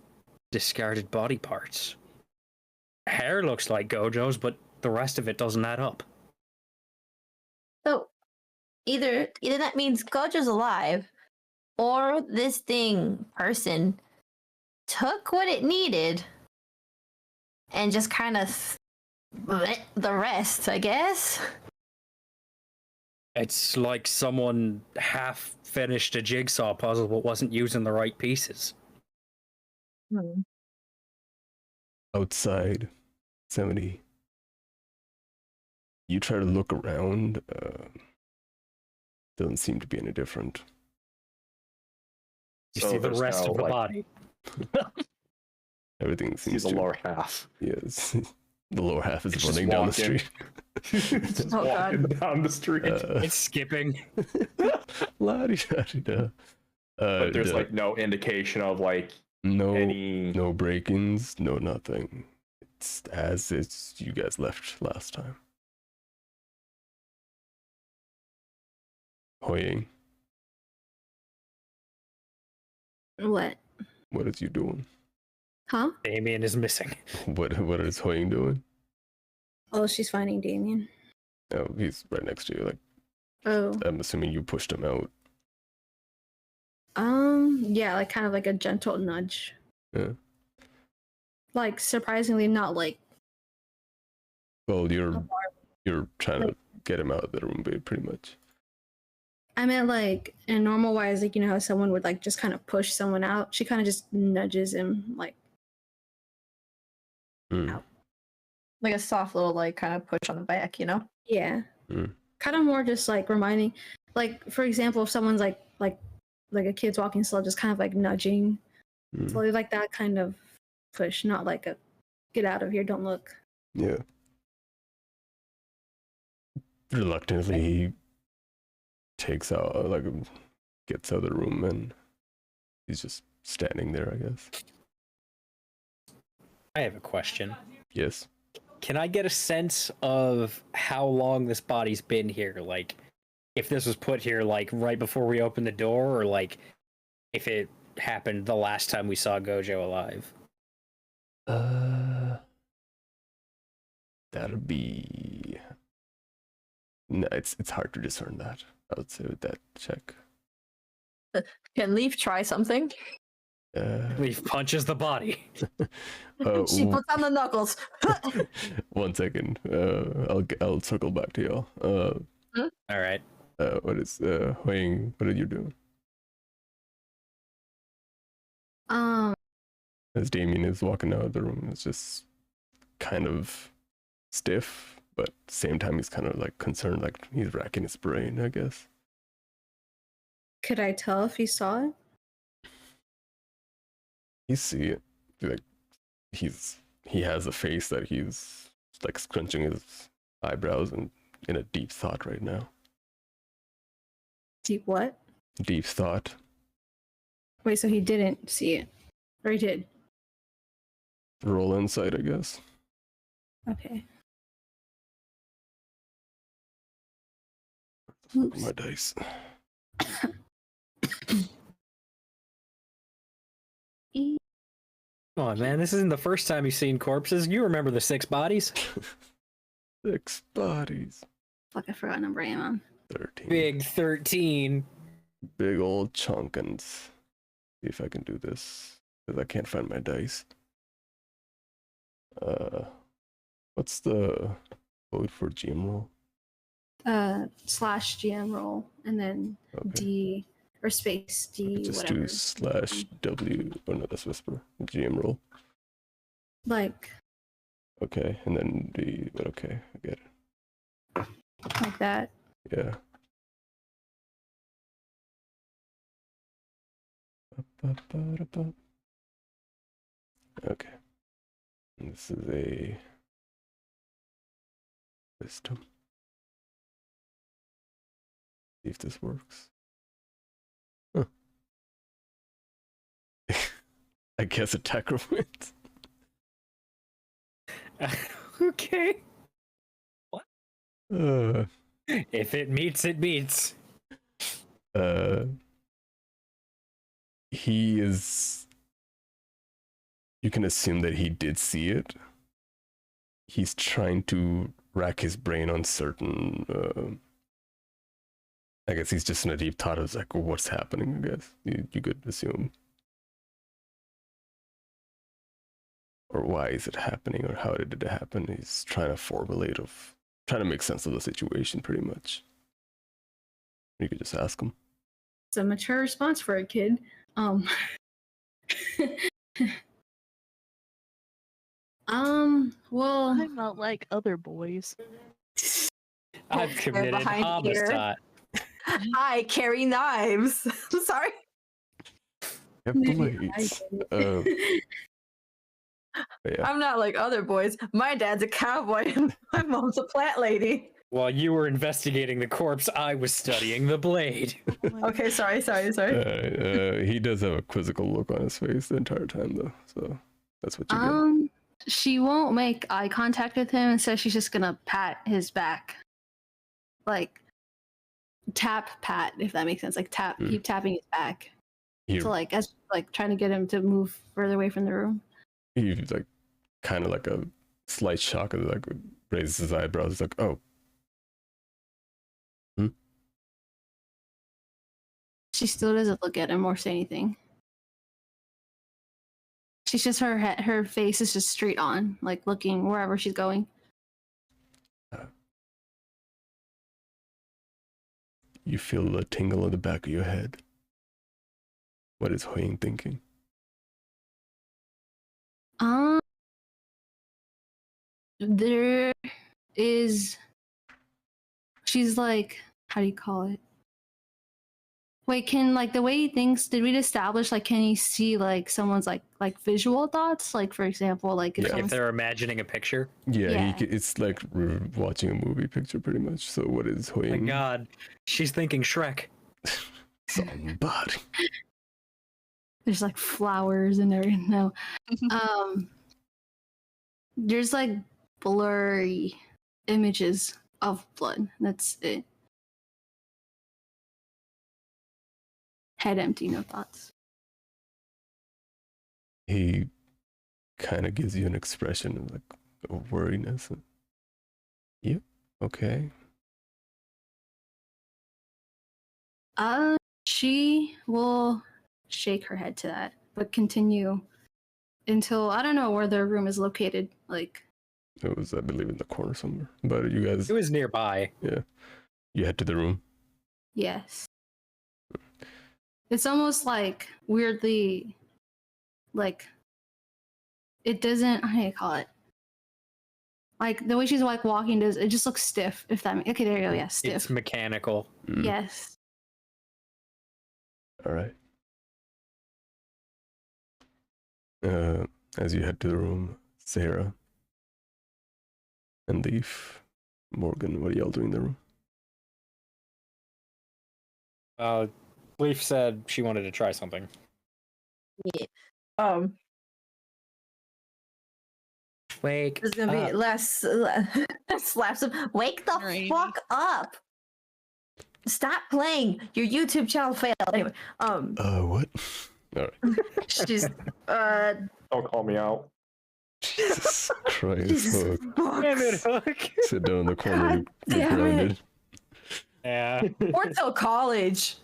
discarded body parts. Hair looks like Gojo's, but the rest of it doesn't add up. So either that means Gojo's alive, or this person took what it needed and just kind of the rest, I guess. It's like someone half finished a jigsaw puzzle but wasn't using the right pieces. Outside, 70. You try to look around, doesn't seem to be any different. You So see the there's rest no, of the like, body. Everything He's seems the to. lower half. Yes. The lower half is It's just running down the walking. street. Just Oh, walking God. down the street. It's skipping. La-di-da-di-da. But there's like no indication of like no any. no break-ins, no nothing. It's as it's you guys left last time. HuiYing, What? what is you doing? Huh? Damien is missing. What is HuiYing doing? Oh, she's finding Damien. Oh, he's right next to you. Like, Oh. I'm assuming you pushed him out. Yeah, like kind of like a gentle nudge. Yeah. Like surprisingly not like Well, you're trying to Like- get him out of the room, babe, pretty much. I meant like in normal wise, like you know how someone would like just kind of push someone out. She kind of just nudges him, like Mm. Like a soft little like kind of push on the back, you know? yeah, Mm. kind of more just like reminding, like for example, if someone's like a kid's walking slow, just kind of like nudging, Mm. slowly like that kind of push, not like a get out of here, don't look. Yeah. Reluctantly, he takes out, like, gets out of the room, and he's just standing there, I guess. I have a question. Yes. Can I get a sense of how long this body's been here? Like, if this was put here, like, right before we opened the door, or, like, if it happened the last time we saw Gojo alive? That'd be. No, it's hard to discern that. I would say with that check. Can Leif try something? Leif punches the body. She puts on the knuckles. 1 second. I'll circle back to y'all. All right. What is HuiYing? What are you doing? As Damien is walking out of the room, it's just kind of stiff, but at the same time he's kind of like concerned, like he's racking his brain, I guess. Could I tell if he saw it? You see it, like he has a face that he's like scrunching his eyebrows and in a deep thought right now. Deep what? Deep thought. Wait, so he didn't see it, or he did? Roll insight, I guess. Okay. My dice. Come on, man. This isn't the first time you've seen corpses. You remember the 6 bodies? 6 bodies. Fuck, I forgot what number I am on. 13. Big 13. Big old chunkins. See if I can do this, because I can't find my dice. What's the code for GM roll? Slash GM roll, and then Okay. D or space D, Just whatever. do slash W. Oh no, that's whisper. GM roll. Like Okay, and then the. But okay, I get it. like that. Yeah. Okay. And this is a wisdom. See if this works. Huh. I guess attacker wins. Okay. Uh, If it meets, it meets. he is. You can assume that he did see it. He's trying to rack his brain on certain. I guess he's just in a deep thought of like, what's happening. I guess you could assume, or why is it happening, or how did it happen? He's trying to formulate trying to make sense of the situation, pretty much. You could just ask him. It's a mature response for a kid. Well, I'm not like other boys. I've committed behind here. homicide. I carry knives. I'm sorry. Have blades. Yeah. I'm not like other boys. My dad's a cowboy and my mom's a plant lady. While you were investigating the corpse, I was studying the blade. Okay, sorry. He does have a quizzical look on his face the entire time, though. So that's what you get. She won't make eye contact with him, and so she's just gonna pat his back, like pat, if that makes sense. Like keep tapping his back. So like as like trying to get him to move further away from the room. He's like kind of like a slight shock, and like raises his eyebrows. He's like, "Oh." She still doesn't look at him or say anything. She's just her face is just straight on, like looking wherever she's going. You feel a tingle in the back of your head. What is HuiYing thinking? There is. She's like, how do you call it? Wait, can like the way he thinks? Did we establish like can he see like someone's like visual thoughts? Like for example, like If they're imagining a picture. Yeah. It's like watching a movie picture, pretty much. So what is HuiYing? Oh my God, she's thinking Shrek. Somebody. There's like flowers and everything. No, there's like blurry images of blood. That's it. Head empty, no thoughts. He kind of gives you an expression of like of worriness. Yep. Okay. She will shake her head to that, but continue until I don't know where their room is located. Like It was, I believe, in the corner somewhere. But you guys, It was nearby. yeah, you head to the room. yes. It's almost like weirdly, like it doesn't. How do you call it? Like the way she's like walking does it just looks stiff? If that okay, there you go. Yeah, stiff. It's mechanical. Yes. All right. As you head to the room, Sahirah and Leif, Morgan, what are y'all doing in the room? Leif said she wanted to try something. Yeah. Wake There's gonna be less slaps of wake the Rainy. fuck up. Stop playing. Your YouTube channel failed. Anyway, What? All right. she's Don't call me out. Jesus Christ, Jesus Hook. Damn it, fucks. Hook. Sit down in the corner. God You're damn it. grounded. Yeah. Or till college.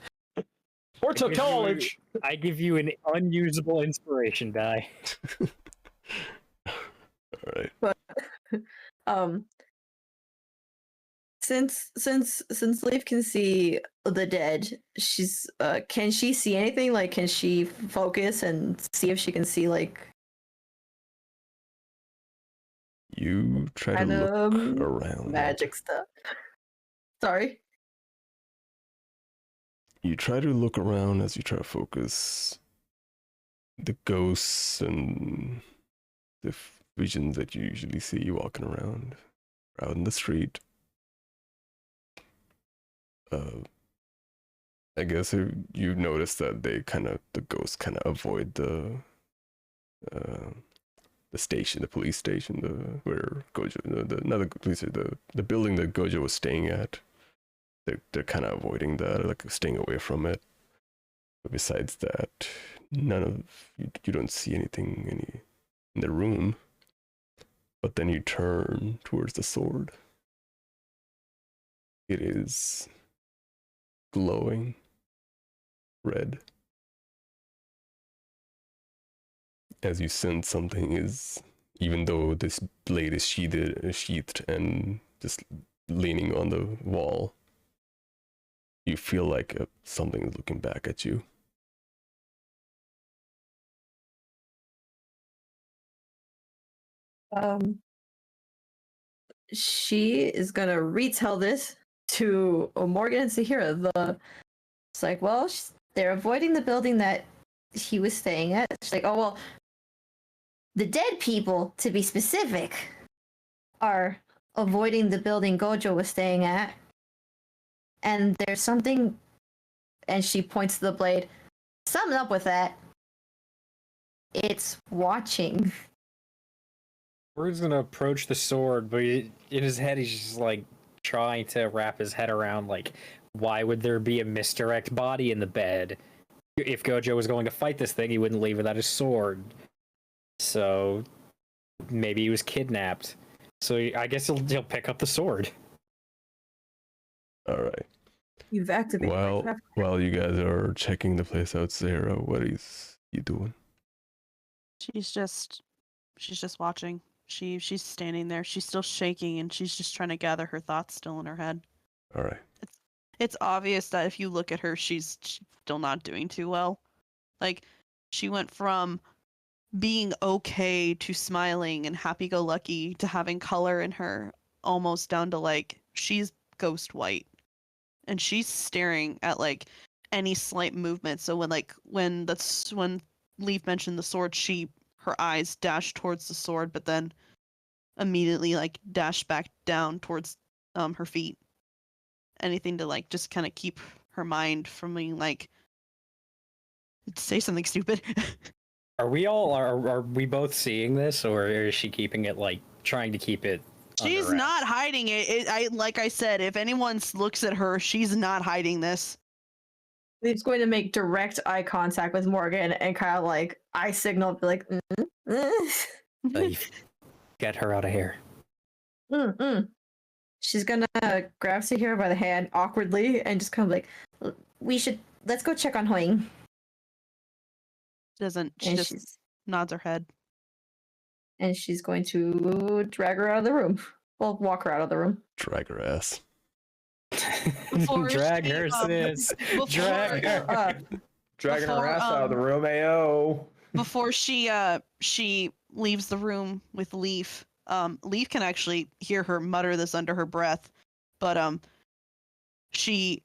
Or to college. I give you an unusable inspiration die. All right. Since Leif can see the dead, she's can she see anything? Like, can she focus and see if she can see like You try to kind look of around. magic stuff? Sorry. You try to look around as you try to focus the ghosts and the visions that you usually see walking around out in the street. I guess you notice that the ghosts kind of avoid the station, the police station, where Gojo, not the police, the building that Gojo was staying at. They're kind of avoiding that, like staying away from it. But besides that, you don't see anything in the room. But then you turn towards the sword. It is glowing red. As you sense something is, even though this blade is sheathed and just leaning on the wall, you feel like something is looking back at you. She is gonna retell this to Morgan and Sahirah. It's like, well, they're avoiding the building that he was staying at. She's like, oh well, the dead people, to be specific, are avoiding the building Gojo was staying at. And there's something, and she points to the blade. Something up with that. It's watching. Word's gonna approach the sword, but in his head he's just like trying to wrap his head around like, why would there be a misdirect body in the bed? If Gojo was going to fight this thing, he wouldn't leave without his sword. So maybe he was kidnapped. So I guess he'll pick up the sword. All right. You've activated. While you guys are checking the place out, Sahirah, what is you doing? She's just watching. She's standing there. She's still shaking, and she's just trying to gather her thoughts still in her head. All right. It's obvious that if you look at her, she's still not doing too well. Like, she went from being okay to smiling and happy-go-lucky to having color in her, almost down to like she's ghost white, and she's staring at like any slight movement. So when Leif mentioned the sword, her eyes dashed towards the sword, but then immediately like dashed back down towards her feet. Anything to like just kind of keep her mind from being like, say something stupid. Are we both seeing this, or is she keeping it like trying to keep it? She's not hiding it. Like I said, if anyone looks at her, she's not hiding this. He's going to make direct eye contact with Morgan and kind of like eye signal, be like, Leif, get her out of here. She's gonna grab Sahirah by the hand awkwardly and just kind of like, let's go check on HuiYing. She just nods her head. And she's going to drag her out of the room. Well, walk her out of the room. Drag her ass. Drag her, sis. Drag her. Dragging her ass out of the room, AO. Before she leaves the room with Leif, Leif can actually hear her mutter this under her breath, but she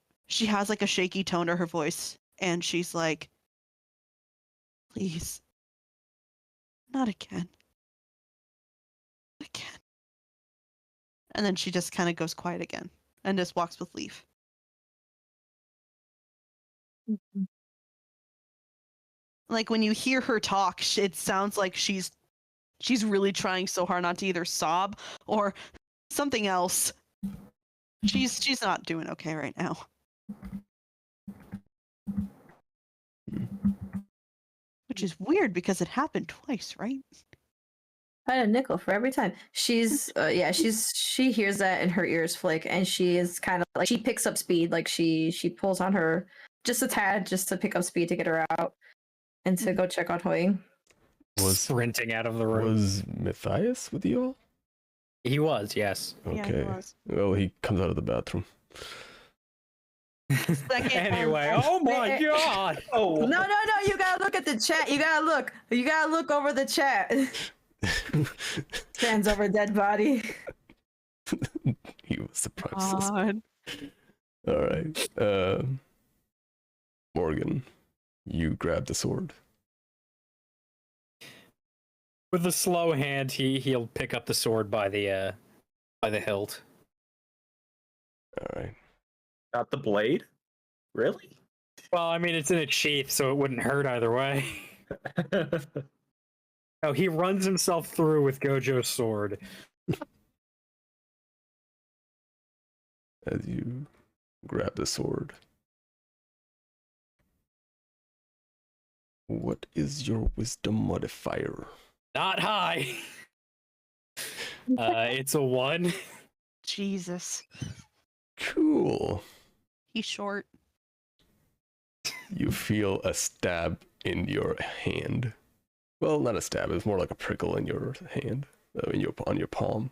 has like a shaky tone to her voice, and she's like, please, not again. Again. And then she just kind of goes quiet again and just walks with Leif. Mm-hmm. Like when you hear her talk, it sounds like she's really trying so hard not to either sob or something else. She's not doing okay right now. Which is weird because it happened twice, right? I had a nickel for every time. She hears that and her ears flick, and she is kind of like, she picks up speed, like she pulls on her just a tad just to pick up speed to get her out and to go check on HuiYing. Was sprinting out of the room. Was Matthias with you all? He was, yes. Okay. Yeah, he was. Well, he comes out of the bathroom. Anyway, oh my god! Oh No, you gotta look at the chat. You gotta look over the chat. Stands over a dead body. He was surprised. God. All right. Morgan, you grab the sword. With a slow hand, he'll pick up the sword by the hilt. All right. Not the blade? Really? Well, I mean, it's in its sheath, so it wouldn't hurt either way. Oh, he runs himself through with Gojo's sword. As you grab the sword, what is your wisdom modifier? Not high. It's a 1. Jesus. Cool. He's short. You feel a stab in your hand. Well, not a stab. It's more like a prickle in your hand, on your palm.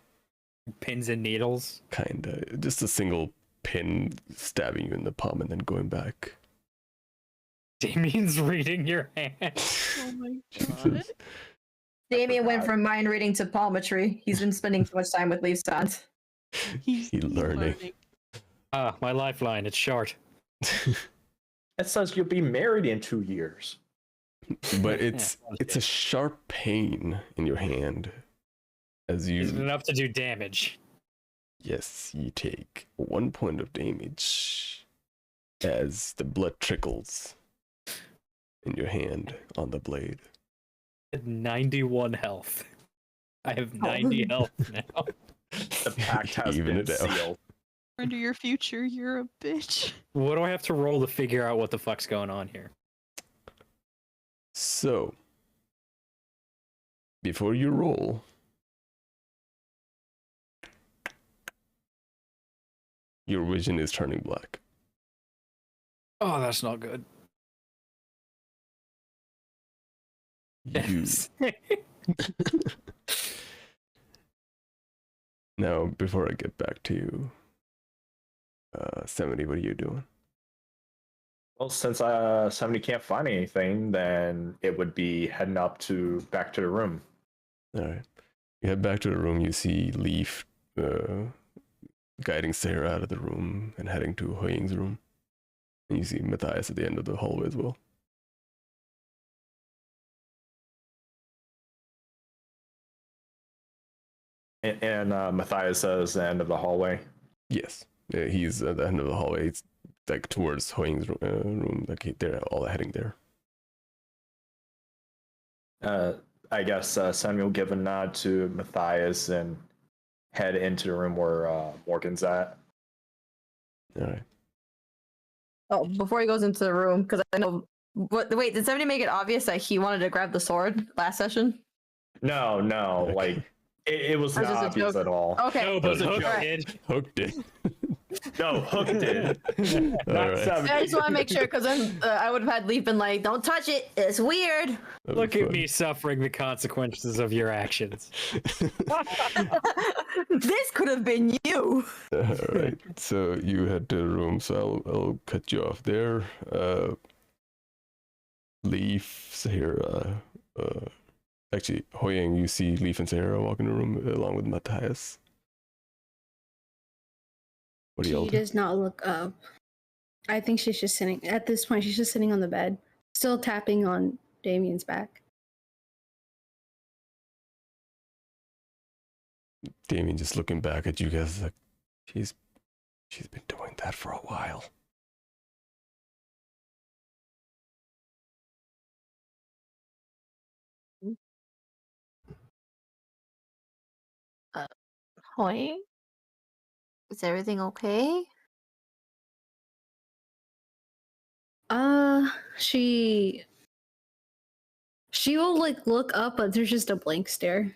Pins and needles. Kinda. Just a single pin stabbing you in the palm and then going back. Damien's reading your hand. Oh my god. Jesus. Damien went forgot. from mind reading to palmetry. He's been spending so much time with Leaf's sons. He's learning. Ah, my lifeline, it's short. It says you'll be married in 2 years. But it's a sharp pain in your hand as Is it you enough to do damage? yes, you take 1 point of damage as the blood trickles in your hand on the blade. At 91 health. I have 90 health now. The pact has Even been it out. sealed. Into your future, you're a bitch. What do I have to roll to figure out what the fuck's going on here? So, before you roll, your vision is turning black. Oh, that's not good. You now, before I get back to you, 70, what are you doing? Well, since 70 can't find anything, then it would be heading back to the room. All right, you head back to the room. You see Leif guiding Sahirah out of the room and heading to HuiYing's room, and you see Matthias at the end of the hallway as well. And Matthias is the end of the hallway. Yes, he's at the end of the hallway. It's like towards HuiYing's room. Like they're all heading there. I guess Samuel will give a nod to Matthias and head into the room where Morgan's at. All right. Oh, before he goes into the room, because I know. Wait, did somebody make it obvious that he wanted to grab the sword last session? No, Okay. like it was Or not just a obvious joke? at all. Okay. No, but Those are Hook jokes. did. Hooked it. No, Hook did. All Not right. 70. I just want to make sure, because then I would have had Leaf been like, "Don't touch it. It's weird." That'd Look be at me suffering the consequences of your actions. fun. This could have been you. All right. So you head to the room. So I'll cut you off there. Leif, Sahirah. Actually, HuiYing, you see Leif and Sahirah walk in the room along with Matthias. What do y'all She do? does not look up. I think she's just sitting, at this point, she's just sitting on the bed, still tapping on Damien's back. Damien just looking back at you guys like, she's been doing that for a while. Hoy? Is everything okay? She will like look up, but there's just a blank stare.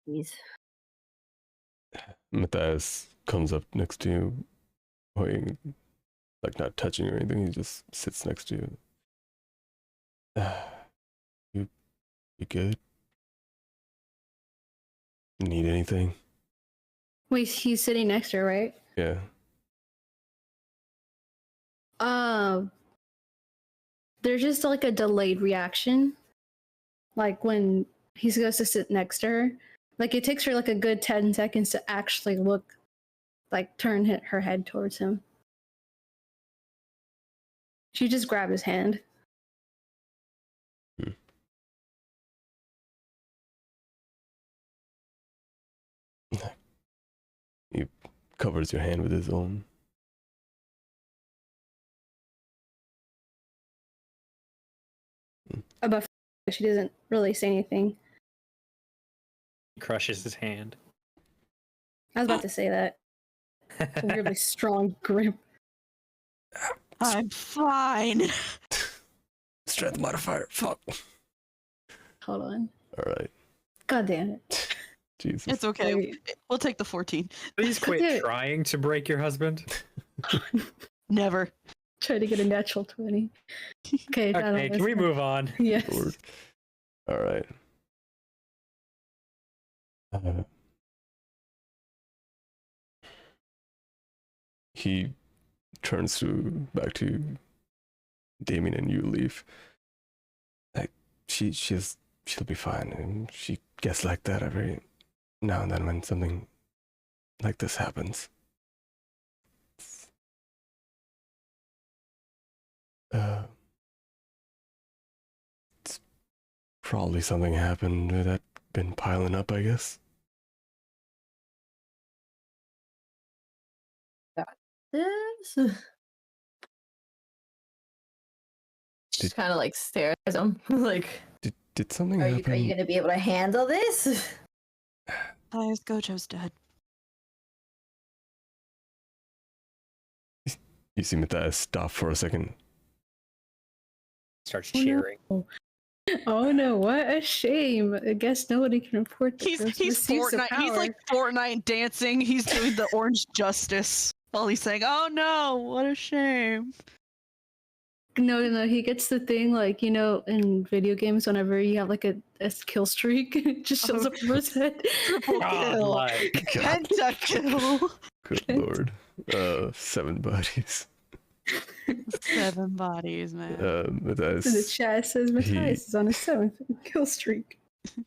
Jeez. Matthias comes up next to you, HuiYing, like not touching or anything. He just sits next to you. You good? Need anything? Wait, he's sitting next to her, right? Yeah. There's just like a delayed reaction. Like when he goes to sit next to her. Like it takes her like a good 10 seconds to actually look, like turn her head towards him. She just grabbed his hand. He covers your hand with his own. But she doesn't really say anything. He crushes his hand. I was about to say that. It's a weirdly strong grip. I'm fine. Strength modifier. Fuck. Hold on. All right. God damn it. Jesus. It's okay. Wait. We'll take the 14. Please quit Dude. trying to break your husband. Never. Try to get a natural 20. Okay, Okay, can we move on? Yes. Lord. All right. he turns back to Damien and you, Leif. Like she'll be fine, and she gets like that every now and then when something like this happens. It's probably something happened that been piling up, I guess. This. Just kind of like stares at him, like. Did something Are happen? you gonna be able to handle this? Guys, Gojo's dead. You see Matthias stop for a second. Starts Oh, no. cheering. Oh no, what a shame. I guess nobody can report the He's misuse of Fortnite. He's like Fortnite dancing. He's doing the orange justice while he's saying, "Oh no, what a shame." No, he gets the thing like, in video games, whenever you have like a kill streak, it just shows up over his head. Triple God, kill. like, Pentakill. Good lord. 7 bodies. 7 bodies, man. Matthias. In the chat says Matthias is on his 7th kill streak.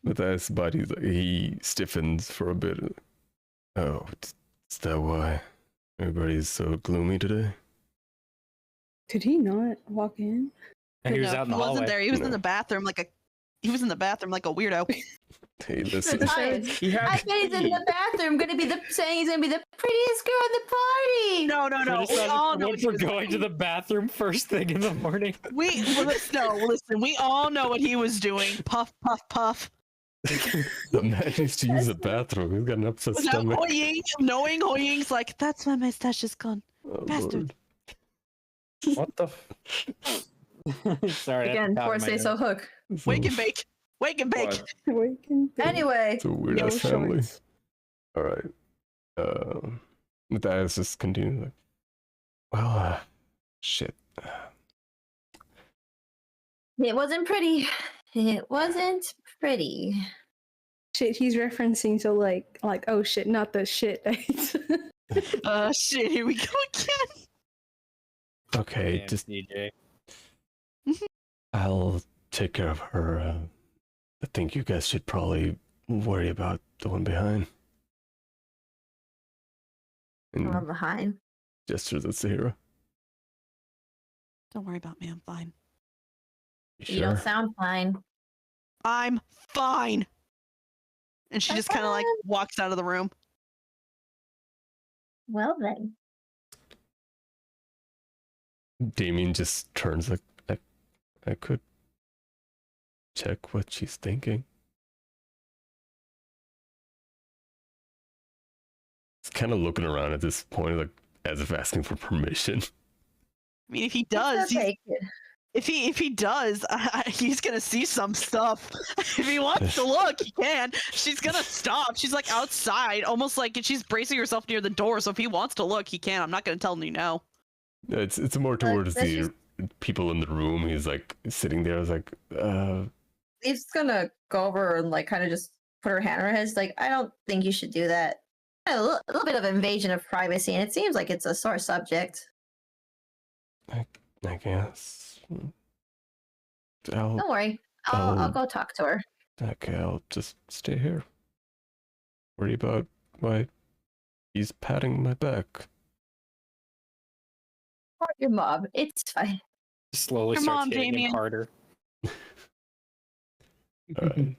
Matthias' body, he stiffens for a bit. Oh, is that why everybody's so gloomy today? Did he not walk in? he was No, out in the he wasn't hallway. there. He was in No. the bathroom like a weirdo. Hey, listen. I bet he's in the bathroom, saying he's gonna be the prettiest girl in the party. No. We all know what he We're was going to the bathroom first thing in the morning. Listen, we all know what he was doing. Puff, puff, puff. The man needs to use the bathroom. He's got an upset Without stomach. knowing HuiYing's like, that's why my stash is gone. Oh, Bastard. Lord. What the? Sorry. Again, that's or my say head. so hook. Wake and bake. Wake and bake. Anyway, It's a weird No ass family. shorts. Alright. Matthias just continues like, well, shit. it wasn't pretty. It wasn't pretty. Shit, he's referencing to like, oh shit, not the shit. Shit, here we go again. Okay, Damn, just DJ. I'll take care of her. I think you guys should probably worry about the one behind. And I'm behind. gestures at Sahirah. Don't worry about me, I'm fine. You You don't sure? sound fine. I'm fine. And she just kind of like walks out of the room. Well then. Damien just turns like, I could check what she's thinking. He's kind of looking around at this point, like as if asking for permission. I mean, if he does, It's okay, kid. if he does, he's gonna see some stuff. If he wants to look, he can. She's gonna stop. She's like outside, almost like she's bracing herself near the door. So if he wants to look, he can. I'm not gonna tell him no. It's more towards that's the people in the room. He's like sitting there. I was like, Leif's gonna go over and like kind of just put her hand on her head. She's like, I don't think you should do that. A little bit of invasion of privacy, and it seems like it's a sore subject. I guess. I'll Don't worry, I'll go talk to her. okay. I'll just stay here. Worry about why he's patting my back. Or your mom. It's fine. Slowly Your starts mom, hitting him Damien. harder. Alright.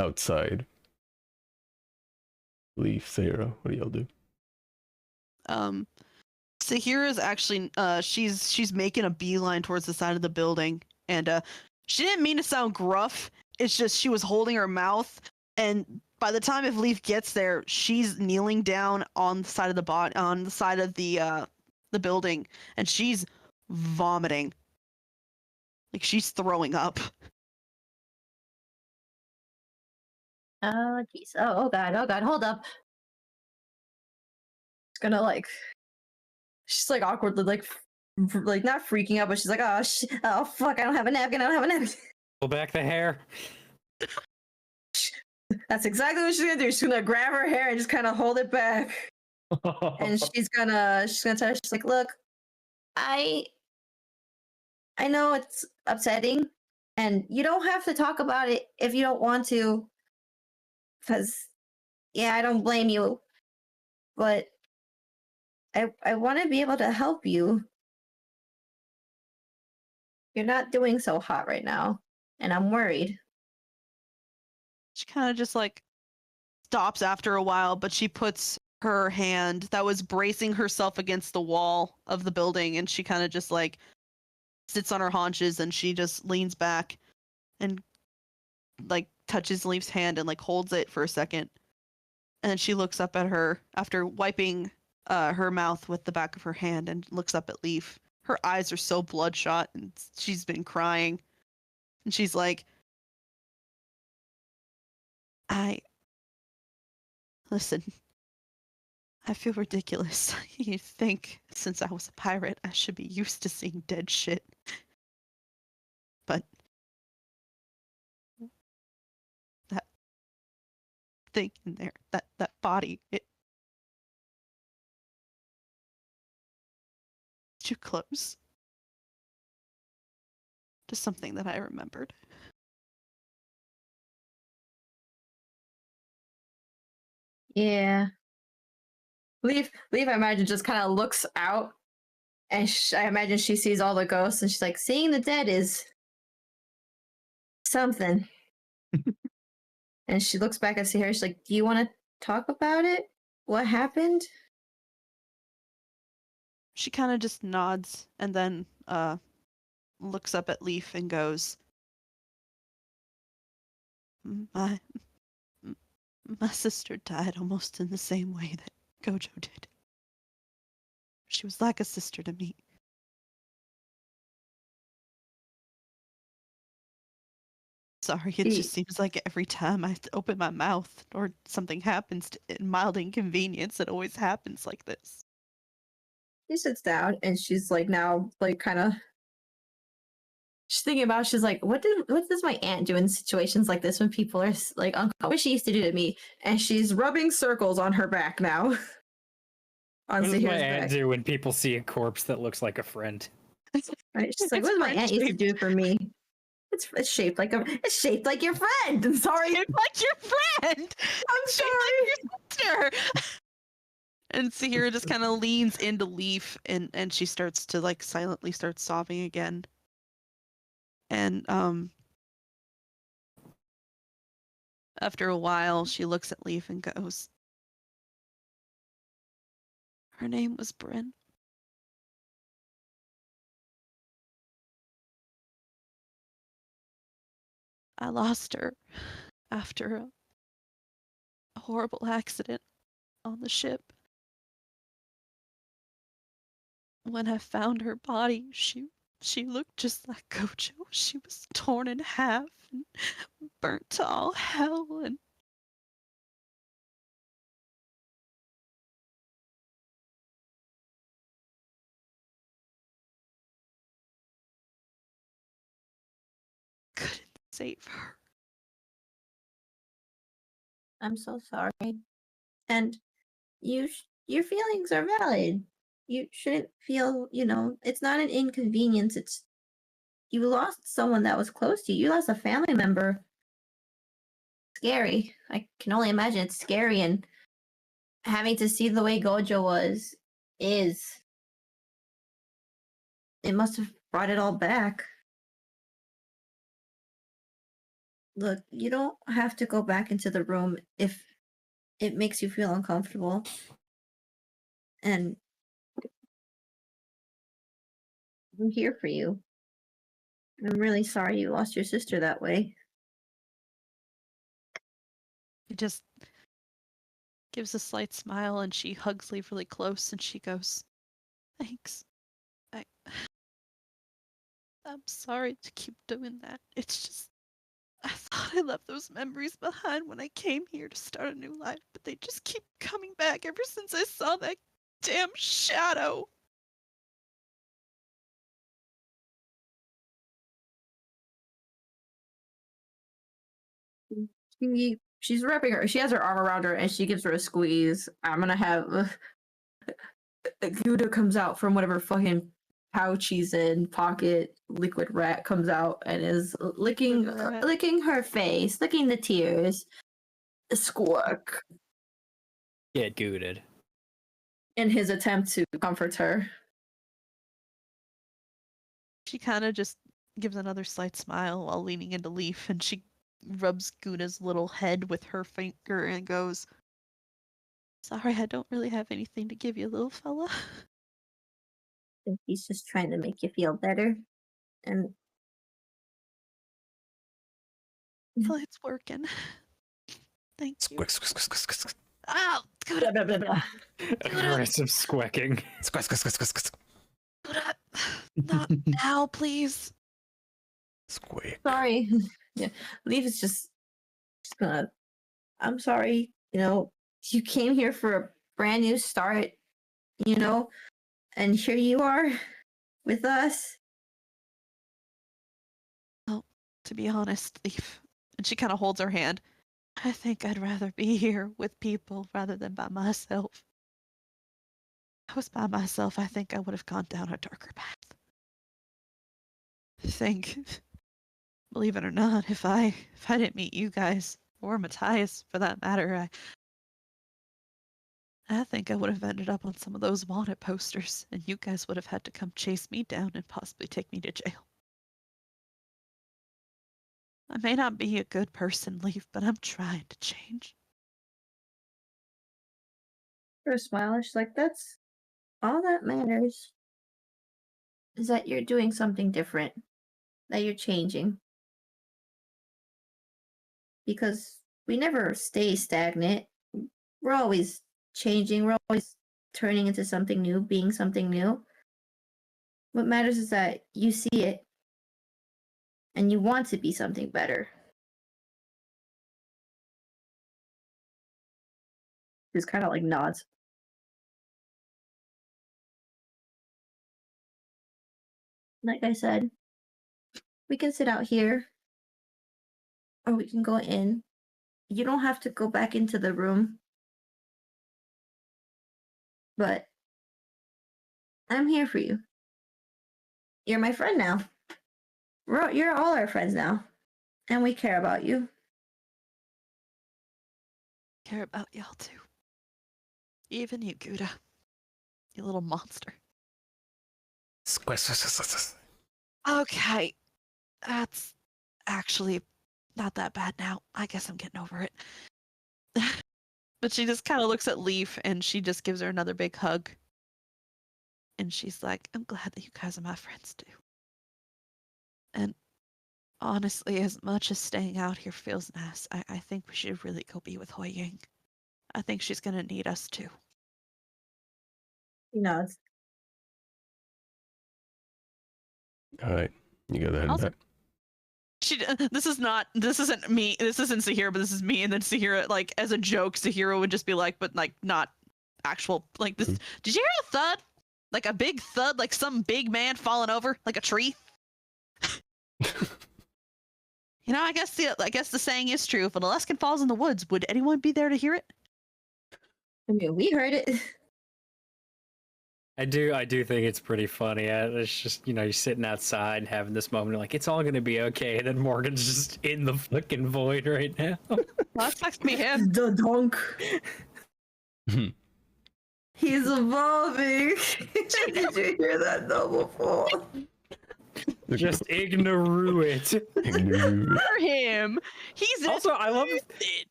Outside. Leif, Sahirah, what do y'all do? Sahirah's actually she's making a beeline towards the side of the building, and she didn't mean to sound gruff. It's just she was holding her mouth, and by the time if Leif gets there, she's kneeling down on the side of the building, and she's vomiting. Like she's throwing up. Oh jeez. Oh god. Oh god. Hold up. It's gonna like. She's like awkwardly like not freaking out, but she's like, oh fuck, I don't have a napkin. Pull back the hair. That's exactly what she's gonna do. She's gonna grab her hair and just kind of hold it back, and she's gonna tell her, she's like, "Look, I know it's upsetting, and you don't have to talk about it if you don't want to, because yeah, I don't blame you, but I want to be able to help you. You're not doing so hot right now, and I'm worried." She kind of just like stops after a while, but she puts her hand that was bracing herself against the wall of the building, and she kind of just like sits on her haunches, and she just leans back and like touches Leaf's hand and like holds it for a second, and then she looks up at her after wiping her mouth with the back of her hand and looks up at Leaf. Her eyes are so bloodshot, and she's been crying, and she's like, Listen, I feel ridiculous. You think since I was a pirate, I should be used to seeing dead shit. But that thing in there, that body, it's too close to something that I remembered. Yeah. Leaf, I imagine, just kind of looks out, and I imagine she sees all the ghosts, and she's like, "Seeing the dead is something." And she looks back at Sahirah. She's like, "Do you want to talk about it? What happened?" She kind of just nods and then looks up at Leaf and goes, My my sister died almost in the same way that Gojo did. She was like a sister to me. Sorry, it just seems like every time I open my mouth or something happens in mild inconvenience, it always happens like this. She sits down, and she's like, now, like, kind of. She's thinking about. She's like, what does my aunt do in situations like this when people are like uncomfortable? What she used to do to me, and she's rubbing circles on her back now. On What does my Sahir's aunt back. do when people see a corpse that looks like a friend? Right? She's like, what does my aunt used to do for me? It's shaped like your friend. I'm sorry. Shaped like your friend. I'm sorry. Like your sister. And Sahirah just kind of leans into Leaf, and she starts to like silently start sobbing again. And after a while, she looks at Leaf and goes, Her name was Bryn. I lost her after a horrible accident on the ship. When I found her body, she looked just like Gojo. She was torn in half and burnt to all hell, and couldn't save her. I'm so sorry. And your feelings are valid. You shouldn't feel, it's not an inconvenience. It's you lost someone that was close to you. You lost a family member. Scary. I can only imagine it's scary, and having to see the way Gojo is it must have brought it all back. Look, you don't have to go back into the room if it makes you feel uncomfortable. And I'm here for you. I'm really sorry you lost your sister that way. He just gives a slight smile, and she hugs Leaf really close, and she goes, Thanks. I'm sorry to keep doing that. It's just, I thought I left those memories behind when I came here to start a new life, but they just keep coming back ever since I saw that damn shadow. She she's wrapping her. She has her arm around her, and she gives her a squeeze. I'm gonna have Gouda comes out from whatever fucking pouch she's in, pocket. Liquid rat comes out and is licking her face, licking the tears. Squawk. Get gooted. In his attempt to comfort her. She kind of just gives another slight smile while leaning into Leif, and she rubs Guna's little head with her finger and goes, "Sorry, I don't really have anything to give you, little fella." I think he's just trying to make you feel better. And Well, it's working. Thank you. Squick, squick, squick, squick, squick. Ow! Guna, Blah, blah, blah. Aggressive squecking. Squick, squick, squick, squick, squick. Guna, not now, please. Squick. Sorry. Yeah. Leif is just gonna. I'm sorry. You know, you came here for a brand new start, you know, and here you are with us. To be honest, Leif, and she kind of holds her hand, I think I'd rather be here with people rather than by myself. If I was by myself, I think I would have gone down a darker path. I think, believe it or not, if I didn't meet you guys, or Matthias for that matter, I think I would have ended up on some of those wanted posters, and you guys would have had to come chase me down and possibly take me to jail. I may not be a good person, Leif, but I'm trying to change. for a smile, she's like, that's all that matters. Is that you're doing something different. That you're changing. Because we never stay stagnant. We're always changing. We're always turning into something new, being something new. What matters is that you see it and you want to be something better. Just kind of like nods. Like I said, we can sit out here or we can go in. You don't have to go back into the room. But I'm here for you. You're my friend now. You're all our friends now. And we care about you. Care about y'all too. Even you, Gouda. You little monster. Squish, squish, squish, squish. Okay. That's actually not that bad now. I guess I'm getting over it. But she just kind of looks at Leif and she just gives her another big hug. And she's like, I'm glad that you guys are my friends too. And honestly, as much as staying out here feels nice, I think we should really go be with HuiYing. I think she's gonna need us too. He nods. All right, you gotta head Also- back. This isn't me, this isn't Sahirah, but this is me, and then Sahirah, like, as a joke, Sahirah would just be like, but like, not actual, like, this, did you hear a thud? Like a big thud, like some big man falling over, like a tree? You know, I guess the saying is true. If an Alaskan falls in the woods, would anyone be there to hear it? I mean, we heard it. I do think it's pretty funny. It's just, you know, you're sitting outside and having this moment, like, it's all gonna be okay. And then Morgan's just in the fucking void right now. Well, that's next to be him. The donk. He's evolving. Did you hear that though before? Just ignore it. For him, he's Also, I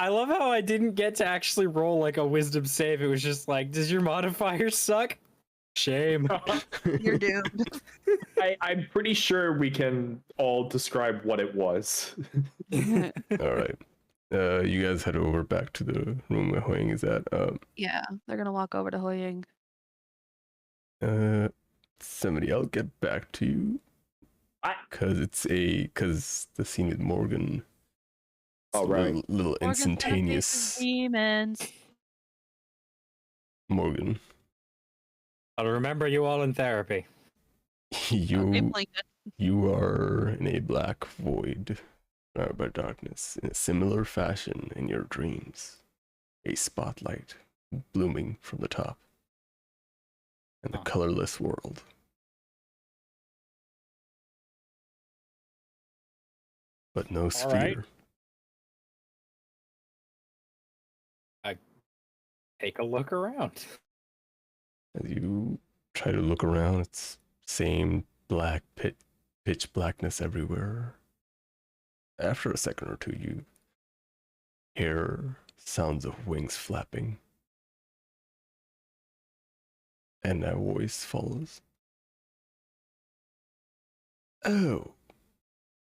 love how I didn't get to actually roll like a wisdom save. It was just like, does your modifier suck? Shame. You're doomed. I'm pretty sure we can all describe what it was. All right, you guys head over back to the room where HuiYing is at. Yeah, they're gonna walk over to HuiYing. Somebody, I'll get back to you. Because the scene with Morgan. Oh, it's right. a little instantaneous. Demons. Morgan, I'll remember you all in therapy. Okay, you Plankton. you are in a black void surrounded by darkness, in a similar fashion in your dreams. A spotlight blooming from the top. And the Huh. colorless world. But no sphere. right. Take a look around. As you try to look around, it's same black pitch blackness everywhere. After a second or two, you hear sounds of wings flapping. And a voice follows. Oh,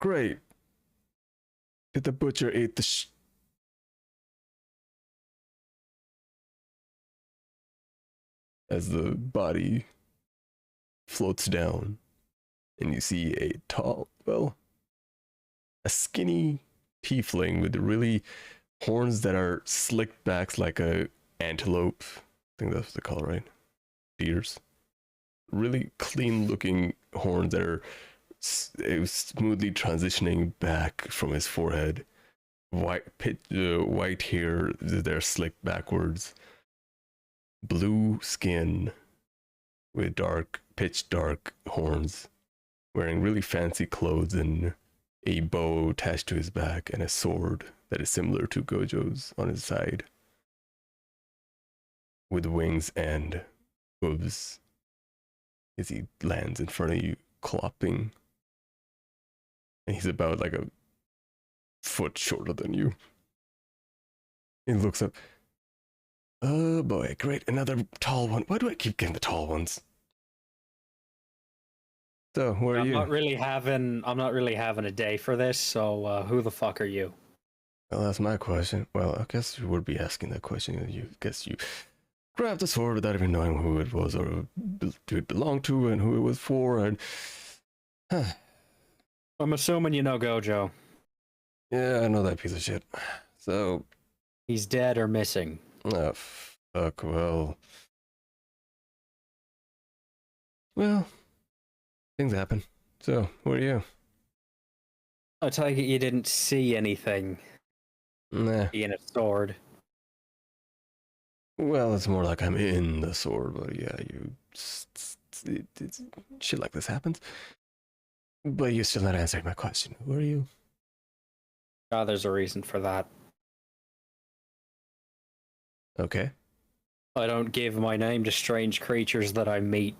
great. Did the butcher eat the As the body floats down, and you see a tall, well, a skinny tiefling with really horns that are slicked back like a antelope. I think that's the color, right? Deers. Really clean looking horns that are smoothly transitioning back from his forehead. White hair, they're slicked backwards. Blue skin with pitch dark horns. Wearing really fancy clothes and a bow attached to his back and a sword that is similar to Gojo's on his side. With wings and hooves. As he lands in front of you, clopping. And he's about like a foot shorter than you. He looks up. Oh boy, great, another tall one. Why do I keep getting the tall ones? So, where are I'm you? not really having a day for this, so who the fuck are you? Well, that's my question. Well, I guess you would be asking that question. You guess you grabbed the sword without even knowing who it was or who it belonged to and who it was for. And I'm assuming you know Gojo. yeah, I know that piece of shit. So He's dead or missing. oh, fuck. Well, things happen. So, who are you? I take it you didn't see anything Nah. being a sword. Well, it's more like I'm in the sword, but yeah, shit like this happens. But you're still not answering my question. Who are you? Oh, there's a reason for that. Okay. I don't give my name to strange creatures that I meet.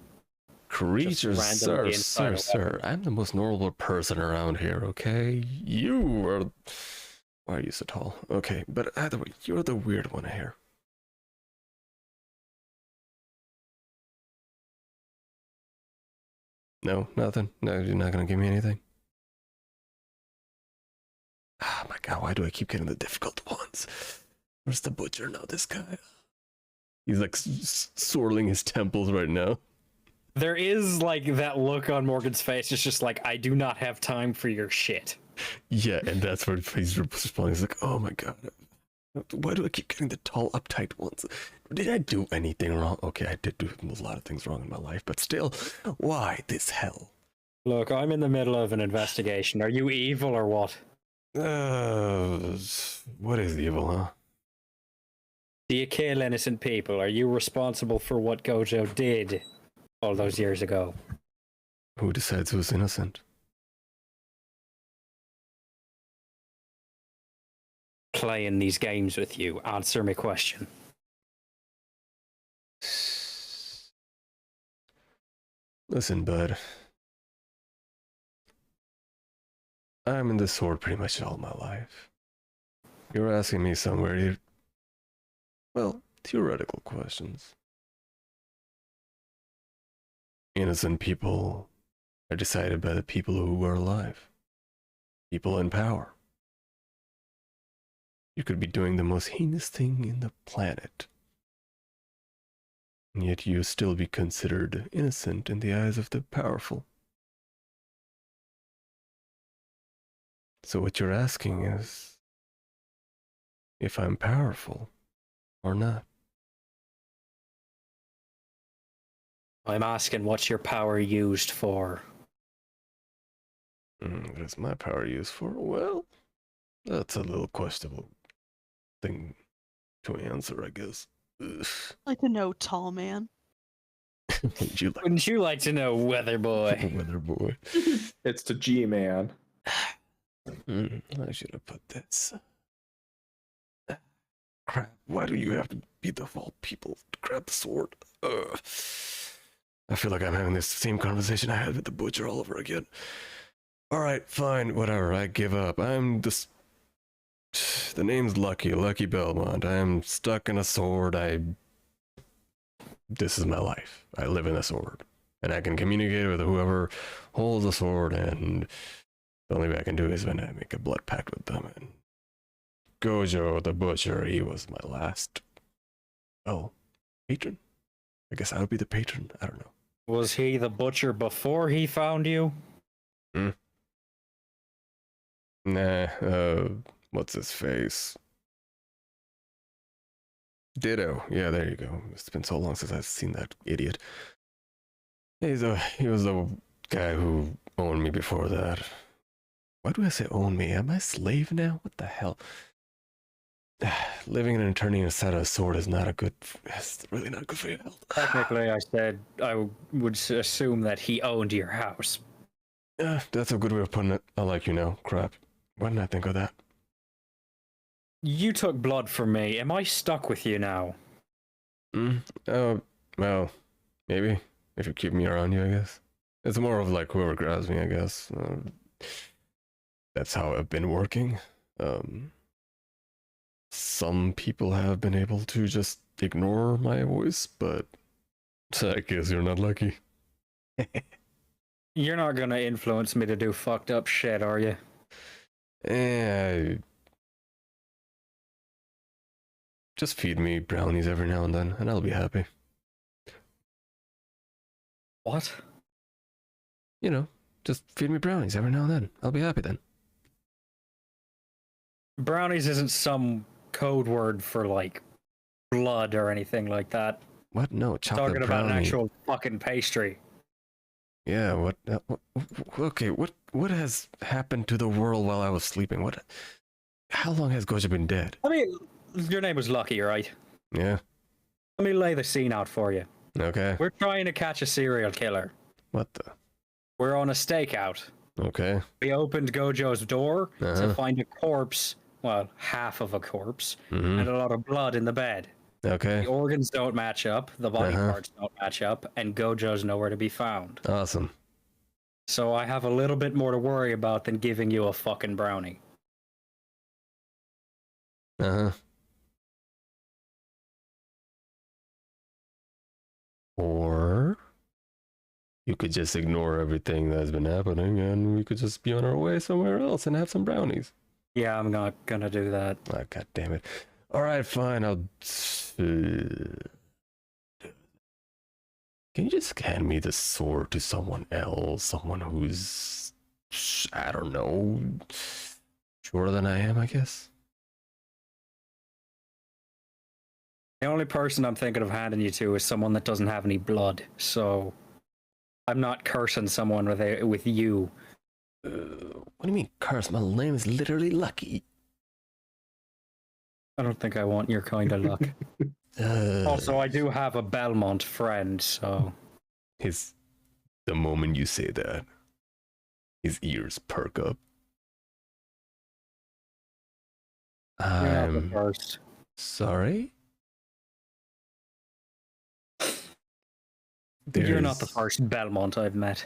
Creatures, randomly inside sir. I'm the most normal person around here, okay? You are... Why are you so tall? Okay, but either way, you're the weird one here. No, nothing? No, you're not gonna give me anything? Ah, my god, why do I keep getting the difficult ones? Where's the butcher now, this guy? He's like swirling his temples right now. There is like that look on Morgan's face. It's just like, I do not have time for your shit. Yeah, and that's where he's responding. He's like, oh my god, why do I keep getting the tall, uptight ones? Did I do anything wrong? Okay, I did do a lot of things wrong in my life, but still, why this hell? Look, I'm in the middle of an investigation. Are you evil or what? What is evil, huh? Do you kill innocent people? Are you responsible for what Gojo did all those years ago? Who decides who's innocent? Playing these games with you. Answer my question. Listen, bud. I'm in the sword pretty much all my life. You're asking me some very, well, theoretical questions. Innocent people are decided by the people who are alive. People in power. You could be doing the most heinous thing in the planet. And yet you still be considered innocent in the eyes of the powerful. So what you're asking is if I'm powerful or not. I'm asking what's your power used for? What is my power used for? Well, That's a little questionable thing to answer, I guess. Ugh. I'd like to know, tall man. Would you like Wouldn't you like to know, Weather Boy? Weather Boy? It's the G-Man. I should have put this. Crap, why do you have to be the fault people to grab the sword? I feel like I'm having this same conversation I had with the butcher all over again. Alright, fine, whatever, I give up. I'm just... The name's Lucky Belmont. I'm stuck in a sword. This is my life. I live in a sword. And I can communicate with whoever holds a sword, and the only way I can do is when I make a blood pact with them. And Gojo, the butcher, he was my last... patron? I guess I would be the patron. I don't know. Was he the butcher before he found you? Nah, what's his face? Ditto. Yeah, there you go. It's been so long since I've seen that idiot. He was the guy who owned me before that. Why do I say own me? Am I a slave now? What the hell? Living and turning inside a sword is not a good... It's really not good for your health. Technically, I said I would assume that he owned your house. That's a good way of putting it. I like you now. Crap. Why didn't I think of that? You took blood from me. Am I stuck with you now? Oh, well, maybe. If you keep me around you, I guess. It's more of like whoever grabs me, I guess. That's how I've been working. Some people have been able to just ignore my voice, but I guess you're not lucky. You're not gonna influence me to do fucked up shit, are you? Just feed me brownies every now and then, and I'll be happy. What? You know, just feed me brownies every now and then. I'll be happy then. Brownies isn't some code word for, like, blood or anything like that. What? No, chocolate Talking brownie. about an actual fucking pastry. Yeah, what okay, what has happened to the world while I was sleeping? How long has Gojo been dead? I mean, your name was Lucky, right? Yeah. Let me lay the scene out for you. Okay. We're trying to catch a serial killer. What the? We're on a stakeout. Okay. We opened Gojo's door Uh-huh. to find a corpse, well, half of a corpse, Mm-hmm. and a lot of blood in the bed. Okay. The organs don't match up, the body Uh-huh. parts don't match up, and Gojo's nowhere to be found. Awesome. So I have a little bit more to worry about than giving you a fucking brownie. Uh-huh. Or you could just ignore everything that's been happening and we could just be on our way somewhere else and have some brownies. Yeah, I'm not gonna do that. Oh, God damn it. All right, fine. Can you just hand me the sword to someone else? Someone who's, I don't know, shorter than I am, I guess? The only person I'm thinking of handing you to is someone that doesn't have any blood, so I'm not cursing someone with you. What do you mean, curse? My name is literally Lucky. I don't think I want your kind of luck. Also, I do have a Belmont friend, so... The moment you say that, his ears perk up. You're not the I'm first. sorry? You're not the first Belmont I've met.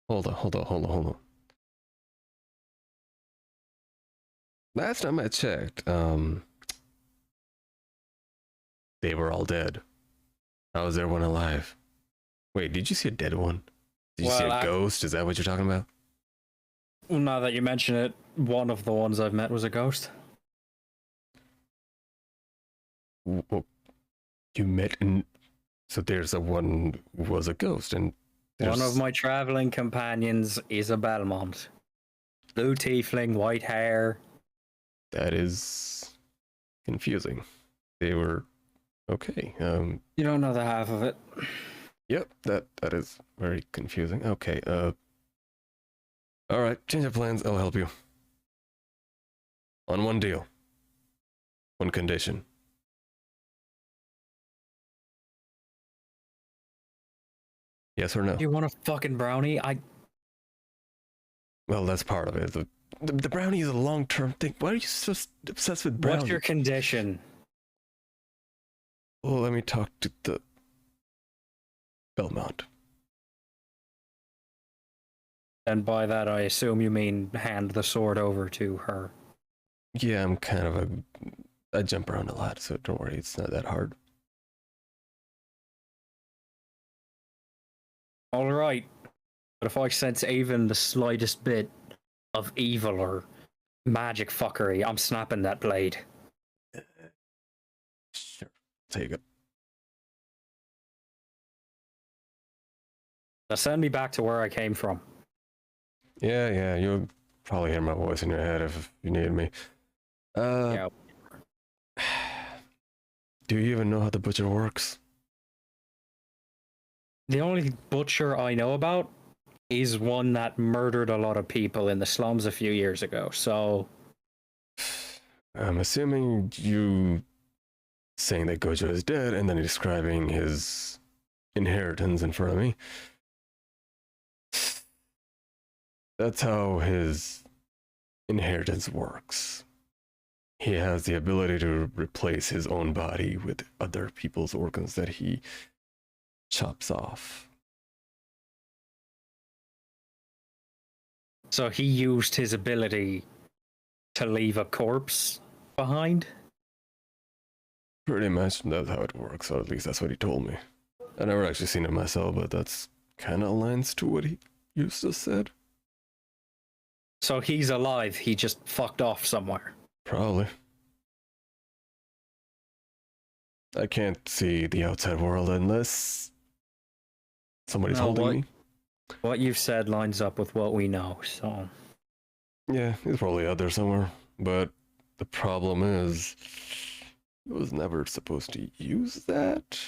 Hold on. Last time I checked, they were all dead. I was there one alive. Wait, did you see a dead one? Did you see a ghost? Is that what you're talking about? Well, now that you mention it, one of the ones I've met was a ghost. Well, you met in... So there's a one who was a ghost, and One of my traveling companions is a Belmont. Blue tiefling, white hair. That is confusing. They were okay. You don't know the half of it. Yep, that is very confusing. Okay, alright, change of plans, I'll help you. On one deal. One condition. Yes or no? Do you want a fucking brownie? Well, that's part of it. The brownie is a long-term thing. Why are you so obsessed with brownie? What's your condition? Well, let me talk to the Belmont. And by that, I assume you mean hand the sword over to her. Yeah, I'm kind of I jump around a lot, so don't worry, it's not that hard. All right. But if I sense even the slightest bit of evil or magic fuckery, I'm snapping that blade. Sure, take it. Now send me back to where I came from. Yeah, you'll probably hear my voice in your head if you need me. Yeah. Do you even know how the butcher works? The only butcher I know about is one that murdered a lot of people in the slums a few years ago, so... I'm assuming you saying that Gojo is dead and then describing his inheritance in front of me. That's how his inheritance works. He has the ability to replace his own body with other people's organs that he chops off. So he used his ability to leave a corpse behind? Pretty much, that's how it works, or at least that's what he told me. I never actually seen it myself, but that's kind of aligns to what he used to said. So he's alive, he just fucked off somewhere. Probably. I can't see the outside world unless somebody's holding me. What you've said lines up with what we know, so... Yeah, he's probably out there somewhere. But the problem is, he was never supposed to use that.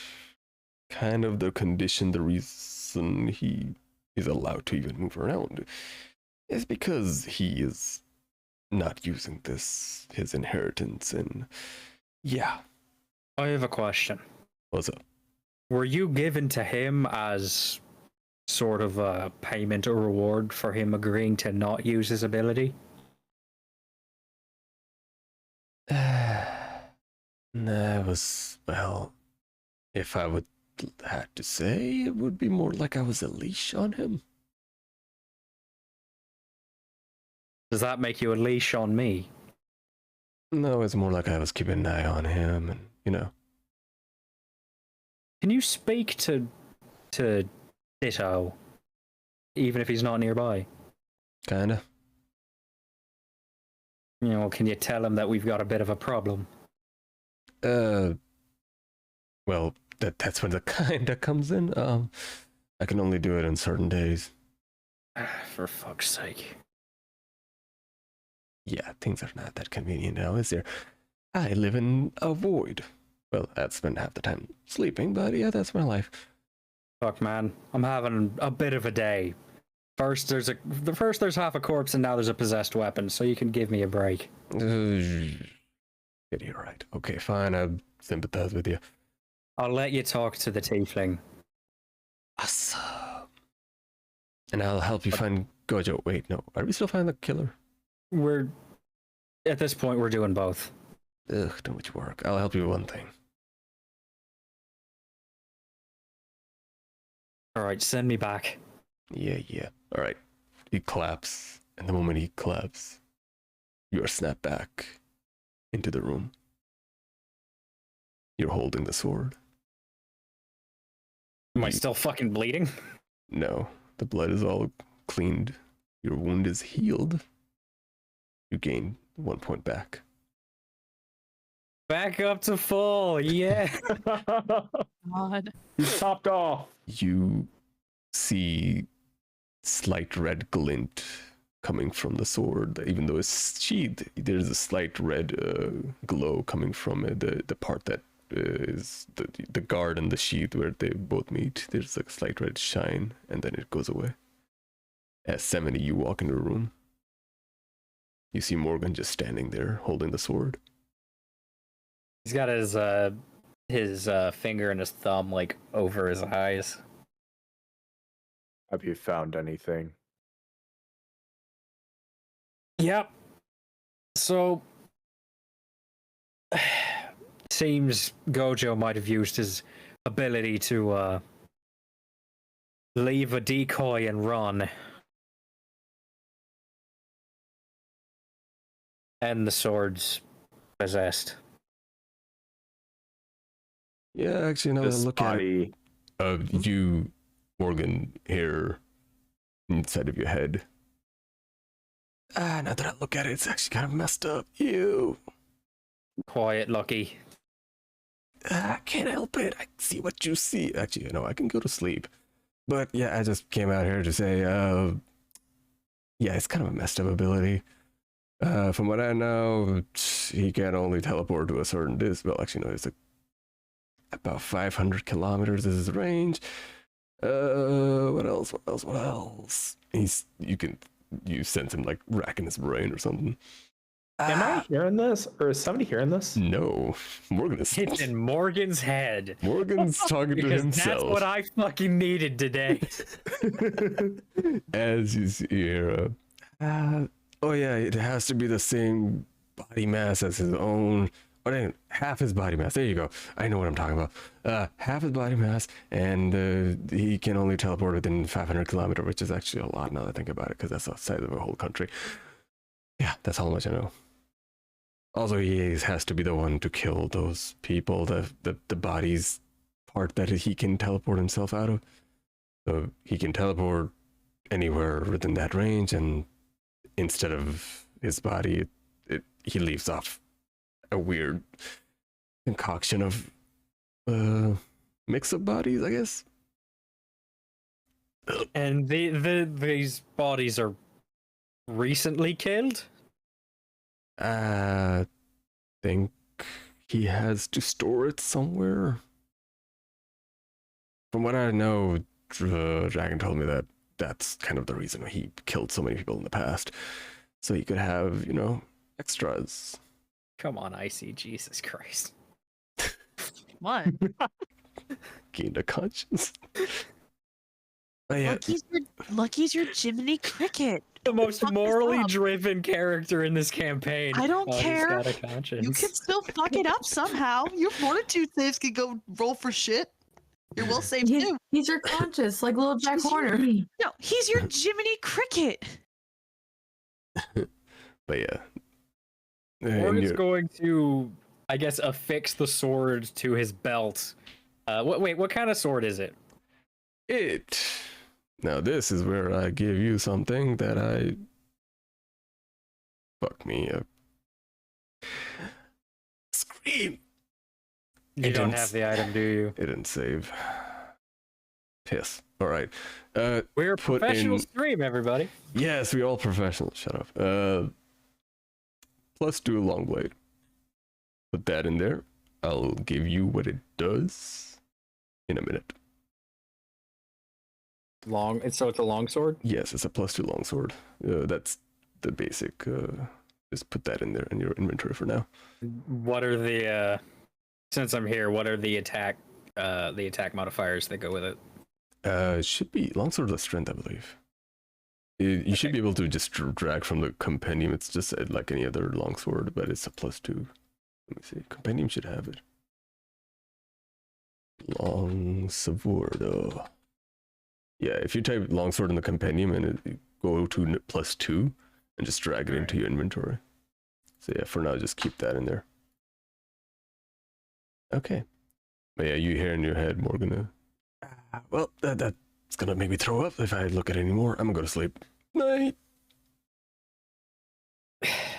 Kind of the condition, the reason he is allowed to even move around is because he is not using his inheritance, and yeah. I have a question. What's up? Were you given to him as sort of a payment or reward for him agreeing to not use his ability? That was, well, if I would had to say, it would be more like I was a leash on him. Does that make you a leash on me? No, it's more like I was keeping an eye on him, and you know. Can you speak to Ditto, even if he's not nearby? Kinda. You know, can you tell him that we've got a bit of a problem? Well, that's when the kinda comes in. I can only do it on certain days. For fuck's sake. Yeah, things are not that convenient now, is there? I live in a void. Well, I spend half the time sleeping, but yeah, that's my life. Fuck, man. I'm having a bit of a day. First there's half a corpse, and now there's a possessed weapon, so you can give me a break. You're right. Okay, fine, I sympathize with you. I'll let you talk to the tiefling. Awesome. And I'll help you find Gojo. Wait, no. Are we still finding the killer? At this point, we're doing both. Ugh, too much work. I'll help you with one thing. Alright, send me back. Yeah. Alright. He claps, and the moment he claps, you are snapped back into the room. You're holding the sword. Am I still fucking bleeding? No, the blood is all cleaned. Your wound is healed. You gain 1 point back. Back up to full, yeah. God. He's topped off. You see slight red glint coming from the sword. Even though it's sheathed, there's a slight red glow coming from it, the part that is the guard and the sheath where they both meet. There's like a slight red shine, and then it goes away. As 70, you walk into the room. You see Morgan just standing there, holding the sword. He's got his finger and his thumb like over his eyes. Have you found anything? Yep. So seems Gojo might have used his ability to leave a decoy and run. And the sword's possessed. Yeah, actually, now that I This look at body. it, you, Morgan, hair inside of your head. Now that I look at it, it's actually kind of messed up. Ew. Quiet, Lucky. I can't help it. I see what you see. Actually, you know, I can go to sleep. But yeah, I just came out here to say, yeah, it's kind of a messed up ability. From what I know, he can only teleport to a certain distance. Well, actually, no, it's like about 500 kilometers is his range. What else? What else? You sense him like racking his brain or something. Am I hearing this, or is somebody hearing this? No, Morgan is. It's in Morgan's head. Morgan's talking to Because himself. that's what I fucking needed today. As you see here, oh yeah, it has to be the same body mass as his own. Or no, half his body mass. There you go. I know what I'm talking about. Half his body mass, and he can only teleport within 500 kilometers, which is actually a lot now that I think about it, because that's outside of a whole country. Yeah, that's how much I know. Also, he has to be the one to kill those people, the body's part that he can teleport himself out of. So he can teleport anywhere within that range, and instead of his body, he leaves off a weird concoction of mix of bodies, I guess. And these bodies are recently killed? I think he has to store it somewhere. From what I know, Dragon told me that that's kind of the reason he killed so many people in the past. So he could have, you know, extras. Come on, Icy, Jesus Christ. What? Gained a conscience. But yeah, Lucky's your Jiminy Cricket. The most Fuck this morally up. driven character in this campaign. I don't Oh, he's care. got a conscience. You can still fuck it up somehow. Your fortitude saves can go roll for shit. Your will save too. He's your conscious, like little Jack He's your- Horner. No, he's your Jiminy Cricket. but yeah. Morgan's going to, I guess, affix the sword to his belt. Wait, what kind of sword is it? Now this is where I give you something that I... Fuck me up. Scream! You It don't didn't have the item, do you? It didn't save. Piss. Alright. We're a Put professional in- stream, everybody. Yes, we're all professionals. Shut up. +2 long blade. Put that in there. I'll give you what it does in a minute. So it's a long sword? Yes, it's a +2 longsword. That's the basic. Just put that in there in your inventory for now. What are the since I'm here, what are the attack modifiers that go with it? It should be longsword of strength, I believe. You should be able to just drag from the compendium. It's just like any other longsword, but it's a +2. Let me see. Compendium should have it. Longsword. Yeah, if you type longsword in the compendium and it go to +2 and just drag it into your inventory. So yeah, for now, just keep that in there. Okay. But yeah, you hear in your head, Morgan. Well, that's gonna make me throw up if I look at it anymore. I'm gonna go to sleep. Night.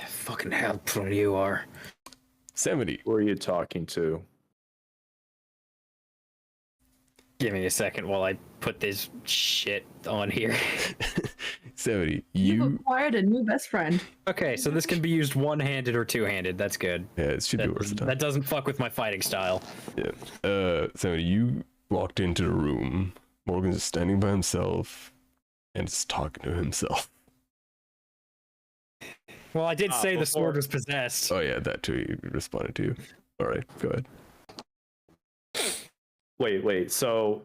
Fucking hell, you are. 70. Who are you talking to? Give me a second while I put this shit on here. 70, You've you acquired a new best friend. Okay, so this can be used one-handed or two-handed. That's good. yeah, it should be That, versatile. that doesn't fuck with my fighting style. Yeah. 70, you walked into the room. Morgan's just standing by himself and just talking to himself. Well, I did say the before- sword was possessed. Oh yeah, that too. He responded to you. All right, go ahead. Wait. So,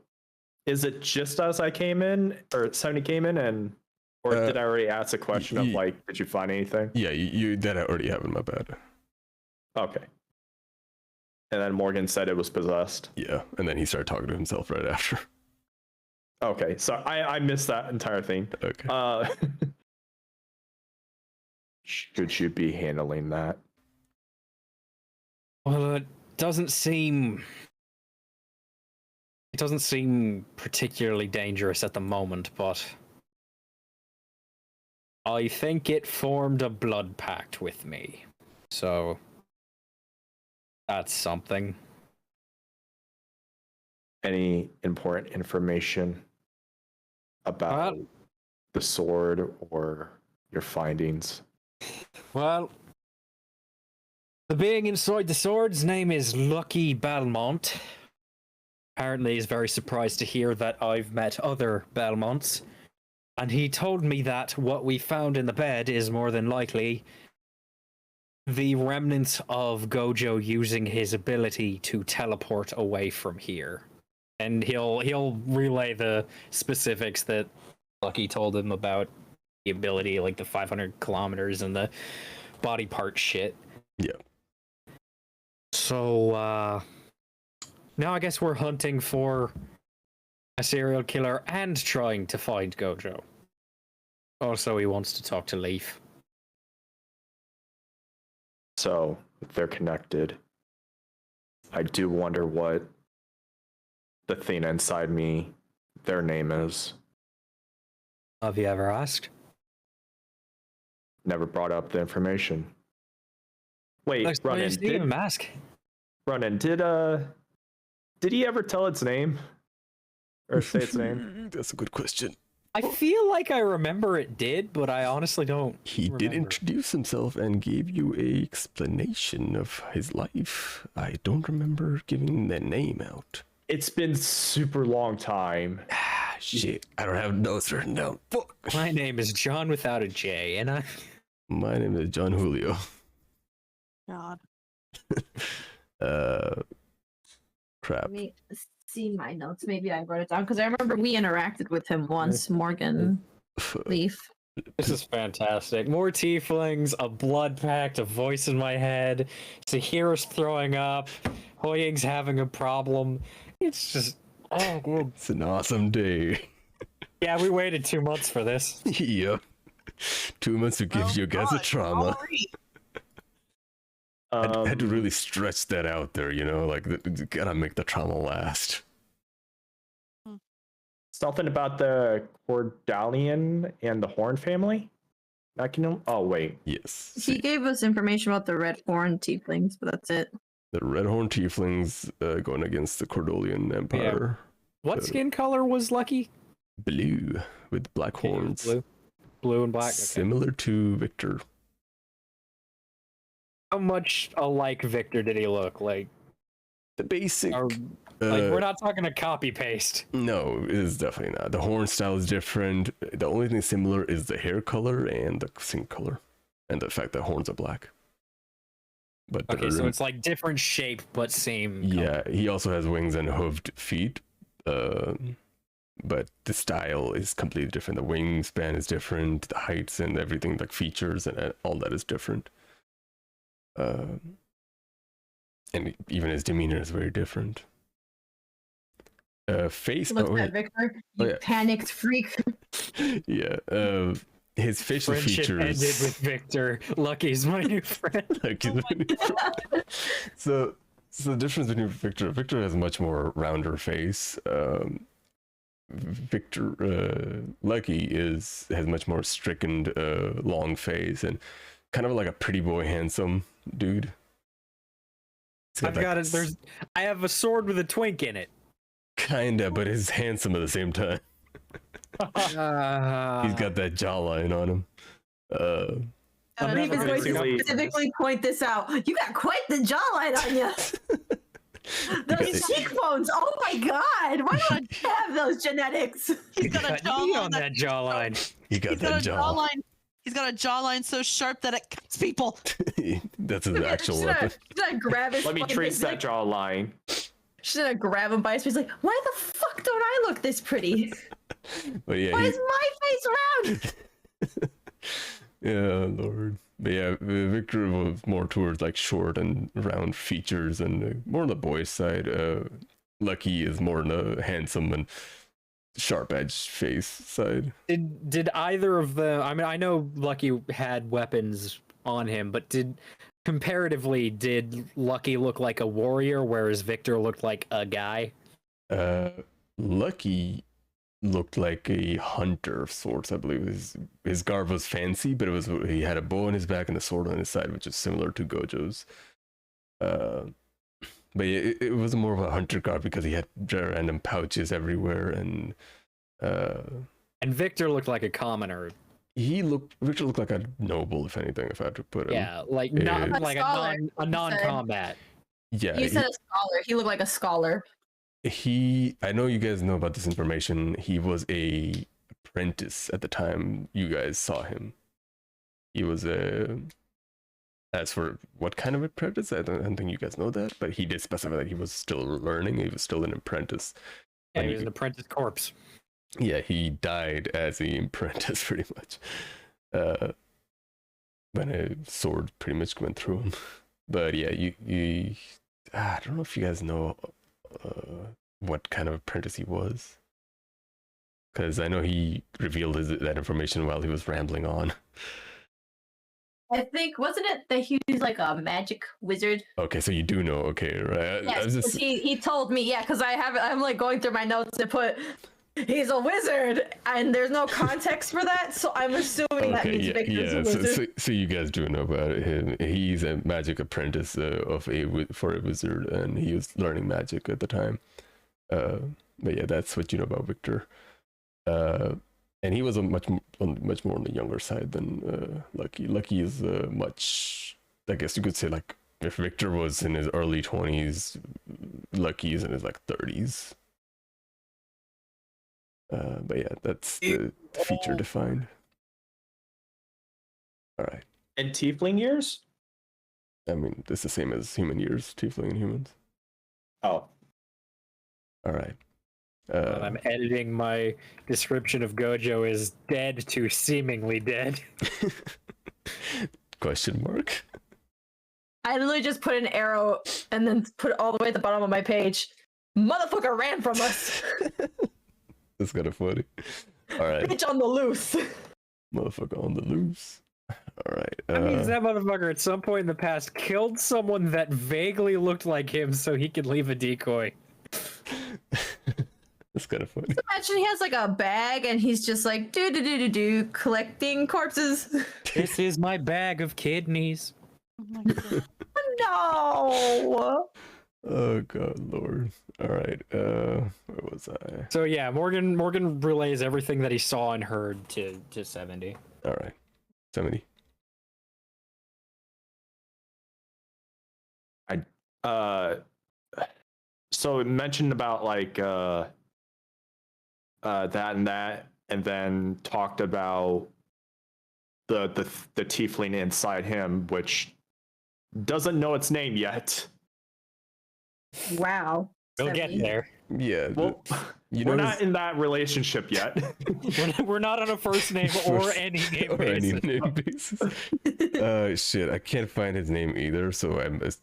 is it just as I came in, or 70 came in, or did I already ask a question of like, did you find anything? Yeah, you that I already have in my bed. Okay. And then Morgan said it was possessed. Yeah, and then he started talking to himself right after. Okay, so I missed that entire thing. Okay. Should you be handling that? Well, it doesn't seem particularly dangerous at the moment, but I think it formed a blood pact with me. So that's something. Any important information about the sword or your findings? Well, the being inside the sword's name is Lucky Belmont. Apparently he's very surprised to hear that I've met other Belmonts. And he told me that what we found in the bed is more than likely the remnants of Gojo using his ability to teleport away from here. And he'll relay the specifics that Lucky told him about the ability, like the 500 kilometers and the body part shit. Yeah. So, now I guess we're hunting for a serial killer and trying to find Gojo. Also, he wants to talk to Leif. So, if they're connected, I do wonder what the thing inside me, their name is. Have you ever asked? Never brought up the information. Wait, Ronan, Ronan, did he ever tell its name? Or say its name? That's a good question. I feel like I remember it did, but I honestly don't. He did introduce himself and gave you a explanation of his life. I don't remember giving the name out. It's been super long time. Shit, I don't have notes written down. Fuck. My name is John without a J, and My name is John Julio. God. Crap. Let me see my notes. Maybe I wrote it down because I remember we interacted with him once, Morgan, Leif. This is fantastic. More tieflings, a blood pact, a voice in my head. Sahirah's throwing up. HuiYing's having a problem. It's just, oh, good. It's an awesome day. Yeah, we waited 2 months for this. Yep. 2 months to give you guys a trauma. I had to really stretch that out there, you know, like, gotta make the trauma last. Something about the Cordalian and the Horn family? Oh, wait. Yes. He gave us information about the red horn tieflings, but that's it. The Red Horn Tieflings going against the Cordolian Empire. What skin color was Lucky? Blue with black horns. Blue and black. Okay. Similar to Victor. How much alike Victor did he look like? The basic. We're not talking a copy paste. No, it is definitely not. The horn style is different. The only thing similar is the hair color and the skin color, and the fact that horns are black. But okay, so it's like different shape but same. Yeah, he also has wings and hooved feet. But the style is completely different. The wingspan is different. The heights and everything, like features and all that, is different. And even his demeanor is very different. Face. Look at Victor, you panicked freak. Yeah. His facial Friendship features ended with Victor. Lucky's my new friend. Lucky's my new friend. So the difference between Victor has a much more rounder face. Lucky has much more stricken, long face and kind of like a pretty boy, handsome dude. I have a sword with a twink in it. Kinda, but he's handsome at the same time. He's got that jawline on him. I'm Leif is never going really to specifically point this out. You got quite the jawline on you. Those cheekbones. Oh my god. Why don't I have those genetics? He's got a cut me jawline on that jawline. He got He's got that a jaw. jawline. He's got a jawline so sharp that it cuts people. That's his actual weapon. She's gonna grab his Let me fucking trace that neck. jawline. She's gonna grab him by his face. Like, why the fuck don't I look this pretty? But yeah, Why he, is my face round? yeah, Lord. But yeah, Victor was more towards like short and round features and more on the boy's side. Lucky is more on the handsome and sharp edged face side. Did either of them? I mean, I know Lucky had weapons on him, but comparatively, did Lucky look like a warrior, whereas Victor looked like a guy? Lucky looked like a hunter of sorts, I believe. His garb was fancy, but he had a bow on his back and a sword on his side, which is similar to Gojo's. But yeah, it was more of a hunter garb because he had random pouches everywhere, and Victor looked like a commoner. Victor looked like a noble, if anything, if I had to put him. Yeah, like not Yeah. like Scholar, a non-combat. Yeah, You said a scholar. He looked like a scholar. I know you guys know about this information. He was a apprentice at the time you guys saw him. He was as for what kind of apprentice, I don't think you guys know that, but he did specify that he was still learning. He was still an apprentice. Yeah, when he was an apprentice corpse. Yeah, he died as an apprentice pretty much. When a sword pretty much went through him. But yeah, you I don't know if you guys know what kind of apprentice he was, because I know he revealed that information while he was rambling on. I think, wasn't it that he was like a magic wizard? Okay, so you do know. Okay, right. I Yes, was 'cause he told me. Yeah, because I'm like going through my notes to put he's a wizard, and there's no context for that, so I'm assuming that means Victor's a wizard. So you guys do know about him. He's a magic apprentice for a wizard, and he was learning magic at the time. But yeah, that's what you know about Victor. And he was much more on the younger side than Lucky. Lucky is much, I guess you could say, like if Victor was in his early 20s, Lucky is in his like 30s. But yeah, that's the feature defined. All right. In tiefling years? I mean, it's the same as human years, tiefling and humans. Oh. All right. I'm editing my description of Gojo as dead to seemingly dead. Question mark? I literally just put an arrow and then put it all the way at the bottom of my page. Motherfucker ran from us. That's kind of funny. All right. Bitch on the loose. Motherfucker on the loose. All right. That means that motherfucker at some point in the past killed someone that vaguely looked like him so he could leave a decoy. That's kind of funny. Imagine he has like a bag and he's just like do collecting corpses. This is my bag of kidneys. Oh my God. No. Oh god, Lord. All right. Where was I? So yeah, Morgan relays everything that he saw and heard to 70. All right. 70. So it mentioned about like that and then talked about the tiefling inside him, which doesn't know its name yet. Wow. We'll get 70. there. Yeah. Well, you we're know not in that relationship yet. We're not on a first name or any name or any basis. name basis. Shit, I can't find his name either, so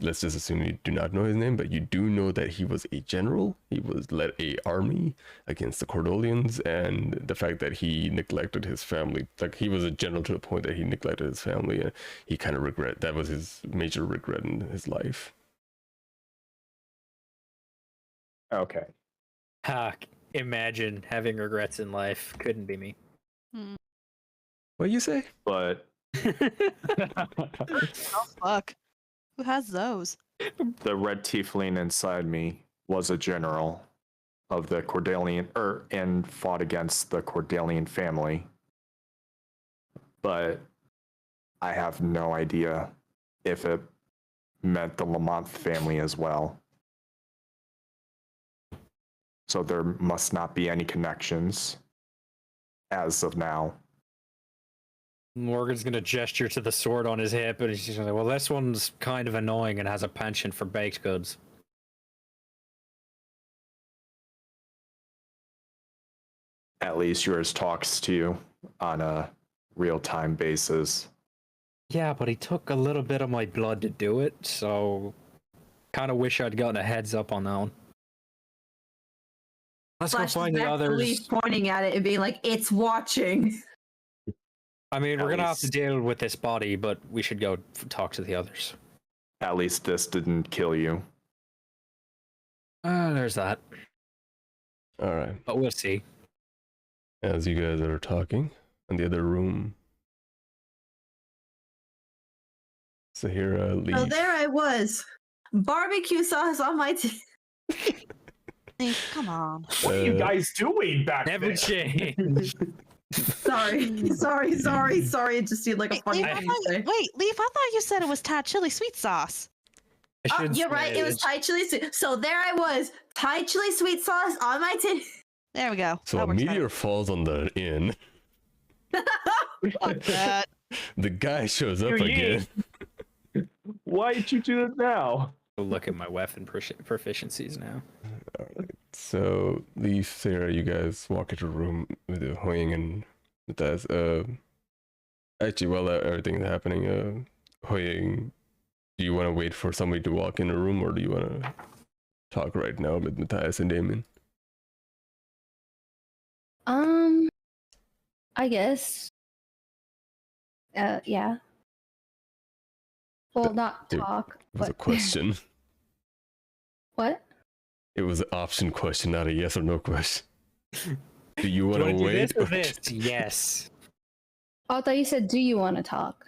let's just assume you do not know his name, but you do know that he was a general. He led a army against the Cordolians, and the fact that he neglected his family, like he was a general to the point that he neglected his family, and he kind of regret that was his major regret in his life. Okay. Imagine having regrets in life. Couldn't be me. What you say? But Oh fuck. Who has those? the red tiefling inside me was a general. of the Cordelian, and fought against the Cordelian family. But I have no idea if it meant the Lamont family as well. So there must not be any connections as of now. Morgan's gonna gesture to the sword on his hip, and he's just like, "Well, this one's kind of annoying and has a penchant for baked goods." At least yours talks to you on a real-time basis. Yeah, but he took a little bit of my blood to do it, so kind of wish I'd gotten a heads up on that one. Let's go Flashes find the back to others. Leif pointing at it and being like, "It's watching." I mean, we're At gonna have to least- deal with this body, but we should go talk to the others. At least this didn't kill you. There's that. All right. But we'll see. As you guys are talking in the other room, Sahirah leaves. So there I was, barbecue sauce on my Leif, come on. What are you guys doing back Never there? change. sorry. It just seemed like a Wait, funny Leif, I thing thought, to say. Leif, I thought you said it was Thai chili sweet sauce. I Oh, should you're right. say It was Thai chili. So there I was, Thai chili sweet sauce on my tin. There we go. So That a works meteor falls on the inn. better. Fuck that. The guy shows up Huiyin. again. Why did you do that now? look at my weapon proficiencies now. So Leif, Sarah, you guys walk into a room with the HuiYing and Matthias. Actually, while everything is happening, HuiYing, do you want to wait for somebody to walk in the room, or do you want to talk right now with Matthias and Damien? I guess. Yeah. Well, not it talk. It was a but... question. What? It was an option question, not a yes or no question. Do you want to Do wait? this or or- this? Yes. Oh, I thought you said, "Do you want to talk?"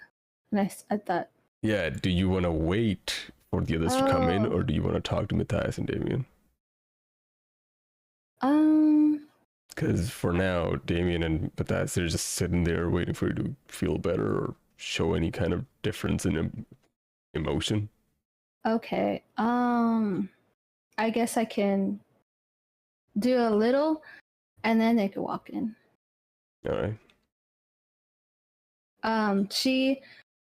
And I thought. Yeah, do you want to wait for the others to come in, Oh. or do you want to talk to Matthias and Damien? Because for now, Damien and Matthias are just sitting there waiting for you to feel better or show any kind of difference in emotion. Okay. I guess I can do a little, and then they can walk in. All right. She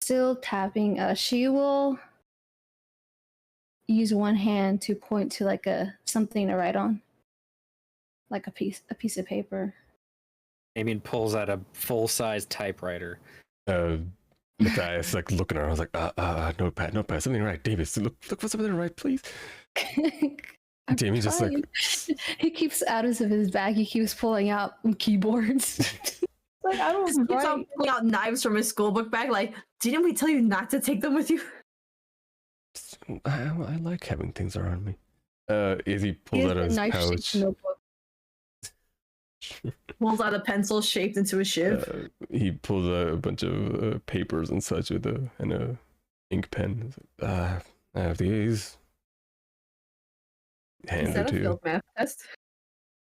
still tapping. She will use one hand to point to like something to write on, like a piece of paper. Damien pulls out a full-size typewriter. Matthias like looking around. I was like, notepad, something to write. David, look for something to write, please. I'm Damien's just like, trying. He keeps out of his bag. He keeps pulling out keyboards. Like, I Just don't keeps on write. pulling out knives from his school book bag. Like, didn't we tell you not to take them with you? I like having things around me. As he He pulls has out a his knife-shaped pouch, notebook. Pulls out a pencil shaped into a shiv. he pulls out a bunch of papers and such with a ink pen. He's like, I have these. Hands Is it that a to you. failed math test?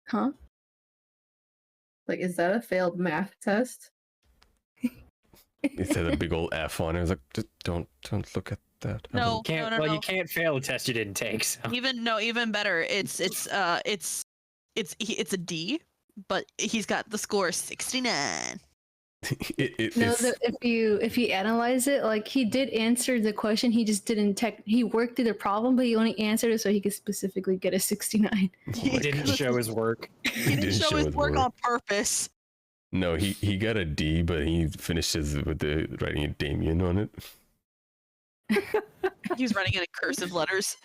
Huh? Like, is that a failed math test? It said a big old F on it. I was like, just don't look at that. I No. was Can't. no, well, no. you can't fail a test you didn't take. So. Even better. It's a D, but he's got the score 69. No, it's, if you analyze it, like he did answer the question, he just didn't he worked through the problem, but he only answered it so he could specifically get a 69. He didn't show his work. He didn't show his work on purpose. No, he got a D, but he finishes with the writing a Damien on it. He was writing it in cursive letters.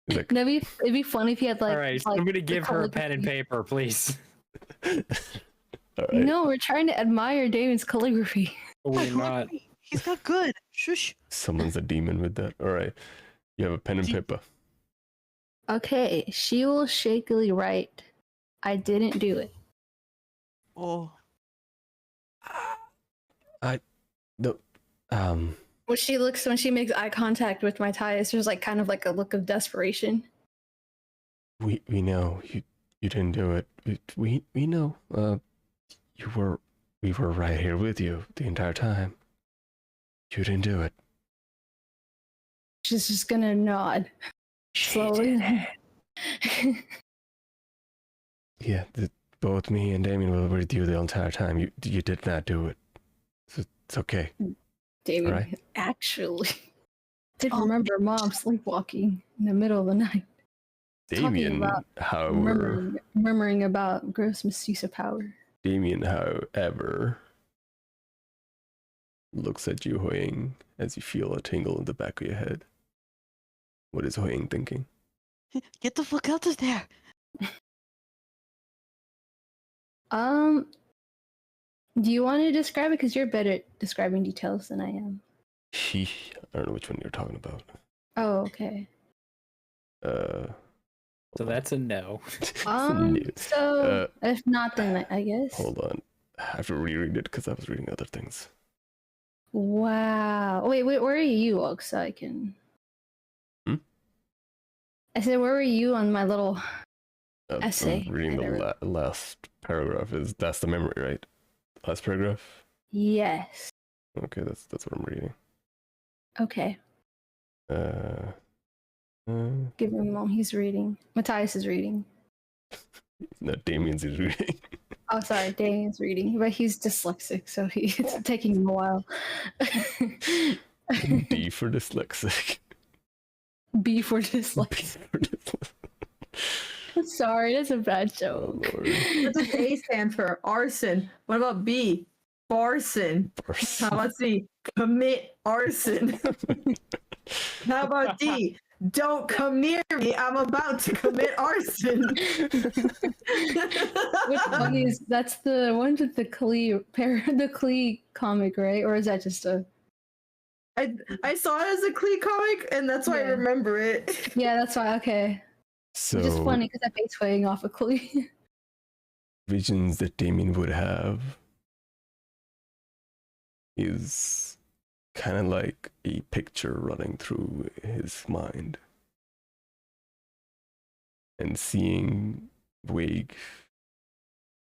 He's like, It'd be funny if he had like. All right, like, I'm gonna the give her a pen and calligraphy. paper, please. all right. No, we're trying to admire Damon's calligraphy. We're not. He's got good. Shush. Someone's a demon with that. All right. You have a pen and paper. Okay, she will shakily write, "I didn't do it." Oh. No. When she makes eye contact with Matthias, there's like kind of like a look of desperation. We know you didn't do it. We know. We were right here with you the entire time. You didn't do it. She's just gonna nod slowly. Yeah, both me and Damien were with you the entire time. You did not do it. It's okay. Damien Right. actually did remember Mom sleepwalking in the middle of the night. Damien, about however, murmuring about gross misuse of power. Damien, however, looks at you, HuiYing, as you feel a tingle in the back of your head. What is HuiYing thinking? Get the fuck out of there. Do you want to describe it? Because you're better at describing details than I am. I don't know which one you're talking about. Oh, okay. So that's a no. So if not, then I guess. Hold on. I have to reread it because I was reading other things. Wow. Wait, where are you, Og, so I can... I said, where were you on my little essay? I'm reading the last paragraph. That's the memory, right? Last paragraph? Yes. Okay, that's what I'm reading. Okay. Give him a moment. He's reading. Matthias is reading. No, Damien's is reading. Oh, sorry, Damien's reading, but he's dyslexic, so it's taking him a while. D for dyslexic. B for dyslexic. Sorry, that's a bad joke. Oh, What does A stand for? Arson. What about B? Barson. How about C? Commit arson. How about D? Don't come near me. I'm about to commit arson. Which one is that's the one with the Klee comic, right? Or is that just a? I saw it as a Klee comic, and that's why I remember it. Yeah, that's why. Okay. So It's just funny because that base weighing off of Klee. visions that Damien would have is kind of like a picture running through his mind and seeing vague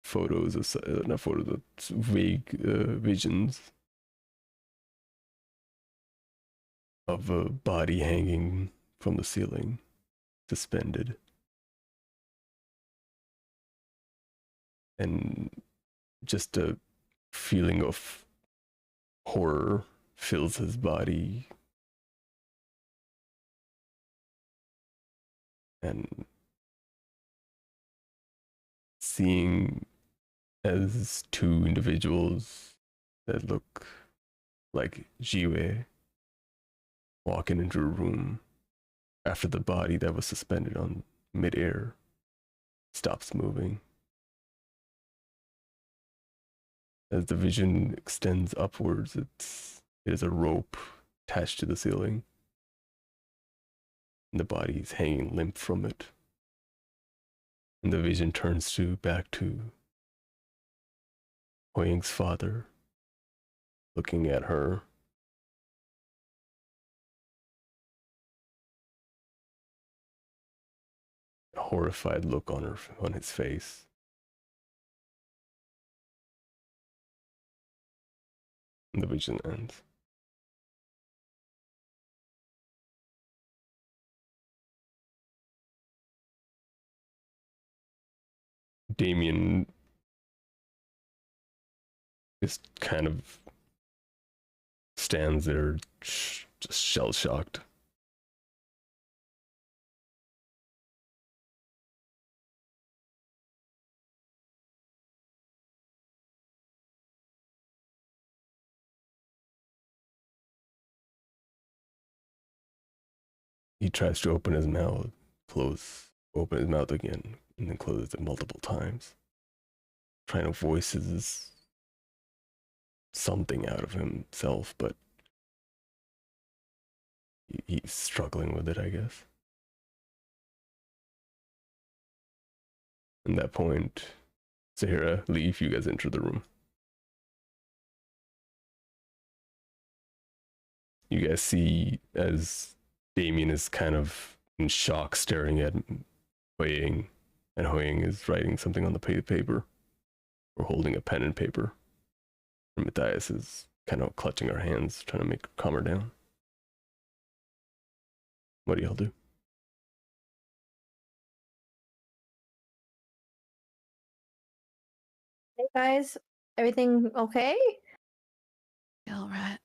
photos of not photos, but vague visions of a body hanging from the ceiling, suspended, and just a feeling of horror fills his body, and seeing as two individuals that look like Jiwe walking into a room after the body that was suspended on midair stops moving. As the vision extends upwards, it is a rope attached to the ceiling, and the body is hanging limp from it. And the vision turns back to HuiYing's father, looking at her. A horrified look on his face. And the vision ends. Damien just kind of stands there, just shell-shocked. He tries to open his mouth, open his mouth again, and then closes it multiple times, trying to voice something out of himself, but he's struggling with it, I guess. At that point, Sahirah, Leif, you guys enter the room. You guys see as Damien is kind of in shock, staring at HuiYing, and HuiYing is writing something on the paper, or holding a pen and paper. And Matthias is kind of clutching her hands, trying to make her calm her down. What do y'all do? Hey guys, everything okay? All right.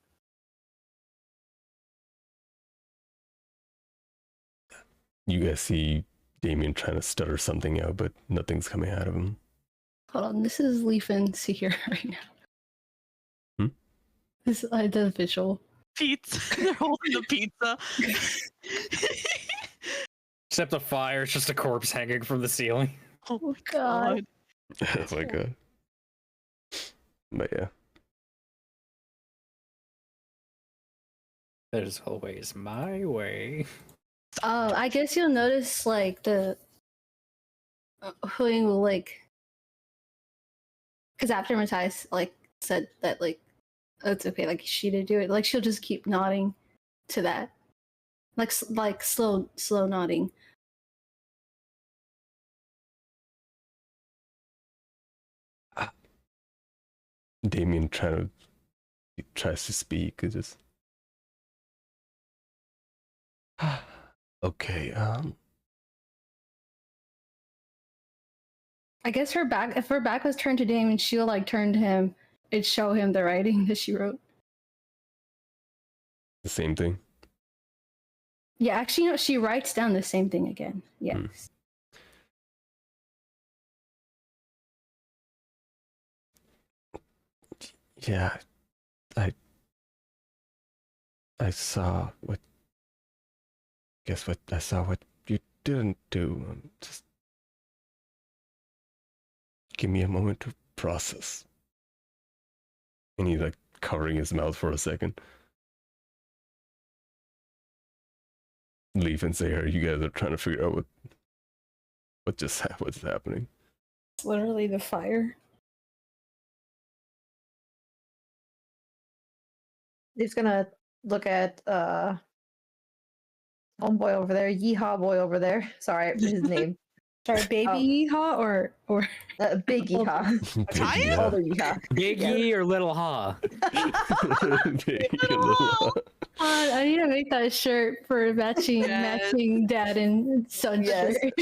You guys see Damien trying to stutter something out, but nothing's coming out of him. Hold on, this is Leif and Sahirah right now. Hmm? This is the visual. Pizza. They're holding the pizza. Except the fire, it's just a corpse hanging from the ceiling. Oh god. Oh my god. But yeah. There's always my way. I guess you'll notice like the HuiYing will like, because after Matthias like said that like, oh, it's okay, like she did do it, like she'll just keep nodding to that, like slow nodding. Damien tries to speak. It's just okay. I guess if her back was turned to Damien, she'll like turn to him and show him the writing that she wrote. The same thing. Yeah, actually, no, she writes down the same thing again. Yes. Yeah, I saw what. Guess what? I saw what you didn't do. Just give me a moment to process. And he's like covering his mouth for a second. Leif and Sahirah, you guys are trying to figure out what's happening. It's literally the fire. He's gonna look at homeboy over there, Yeehaw boy over there. Sorry, his name. Sorry, baby Yeehaw or Big Yeehaw. Matthias? Older Yeehaw. Big Yeah. E or Little Ha? I need to make that shirt for matching dad and son Yes. shirt.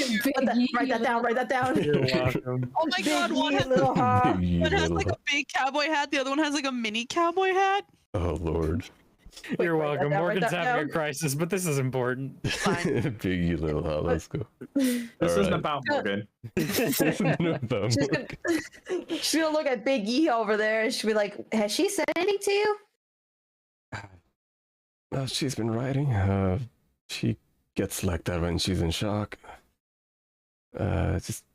Write that down. Write that down. You're welcome. Oh my Big god, one Yee, has, little Ha. one has like a big cowboy hat, the other one has like a mini cowboy hat. Oh Lord. You're write that welcome. down, write Morgan's that having a down. crisis, but this is important. Biggie little hot, let's go. This isn't Alright. about Morgan. No, about She's Morgan. she's gonna look at Big E over there and she'll be like, "Has she said anything to you?" She's been writing. She gets like that when she's in shock. Just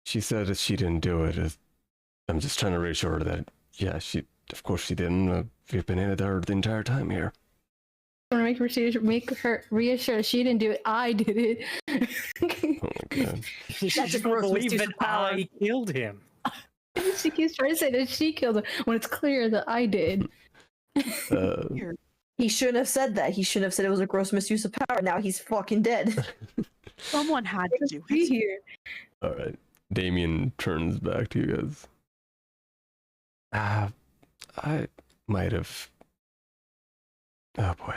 she said that she didn't do it. I'm just trying to reassure her that of course she didn't. We've been in it the entire time here. I want to make her reassure she didn't do it. I did it. Oh my god. She That's a just gross won't believe misuse that of power. I killed him. She keeps trying to say that she killed him when it's clear that I did. He shouldn't have said that. He shouldn't have said it was a gross misuse of power. Now he's fucking dead. Someone had to do Be it. here. All right. Damien turns back to you guys. I might have. Oh boy.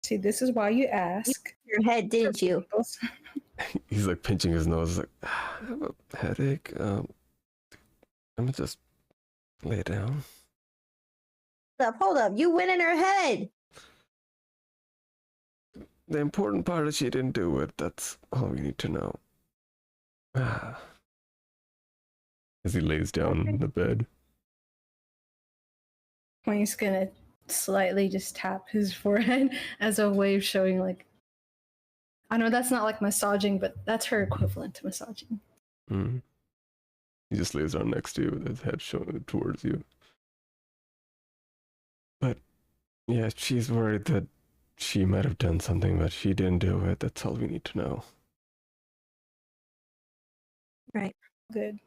See, this is why you ask. Your head, didn't you? He's like pinching his nose. Like, I have a headache. I'm gonna just lay down. Hold up. You went in her head. The important part is she didn't do it. That's all we need to know. As he lays down in the bed. He's gonna slightly just tap his forehead as a way of showing, like, I know that's not like massaging, but that's her equivalent to massaging. Mm. He just lays down next to you with his head shown towards you. But yeah, she's worried that she might have done something, but she didn't do it. That's all we need to know. Right. Good.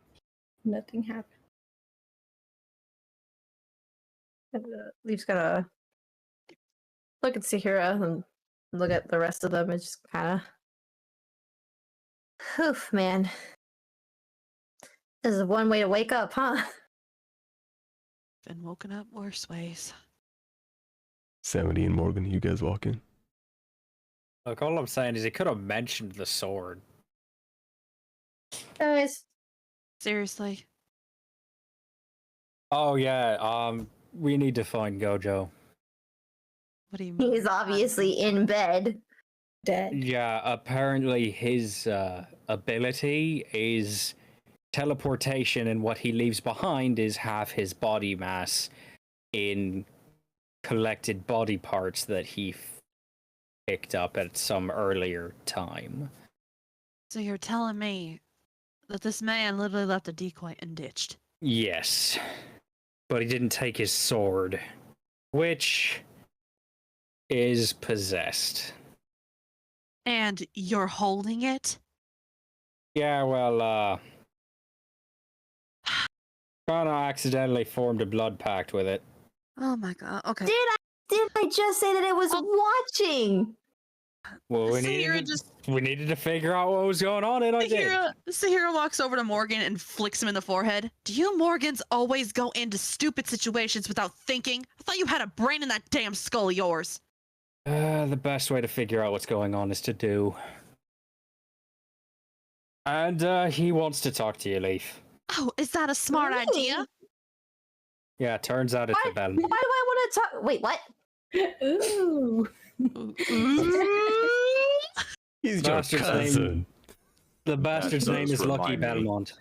Nothing happened. Leaf's gonna look at Sahirah and look at the rest of them and just kind of Oof, man. This is one way to wake up, huh? Been woken up worse ways. 70 and Morgan, you guys walk in. Look, all I'm saying is he could have mentioned the sword. Guys, Seriously. Oh yeah, we need to find Gojo. What do you mean? he's obviously in bed. Dead. Yeah, apparently his ability is teleportation, and what he leaves behind is half his body mass in collected body parts that he picked up at some earlier time. So you're telling me that this man literally left a decoy and ditched? Yes, but he didn't take his sword, which is possessed. And you're holding it? Yeah, well, kinda accidentally formed a blood pact with it. Oh my god. Okay. Did I just say that it was watching? Well, Sahirah we needed to figure out what was going on, and I did. Sahirah walks over to Morgan and flicks him in the forehead. Do you Morgans always go into stupid situations without thinking? I thought you had a brain in that damn skull of yours. The best way to figure out what's going on is to do. And he wants to talk to you, Leif. Oh, is that a smart idea? Yeah, turns out it's a Why bell. do I want to talk? Wait, what? Ooh. He's your Bastard's cousin. The bastard's That name does is Lucky remind me. Belmont.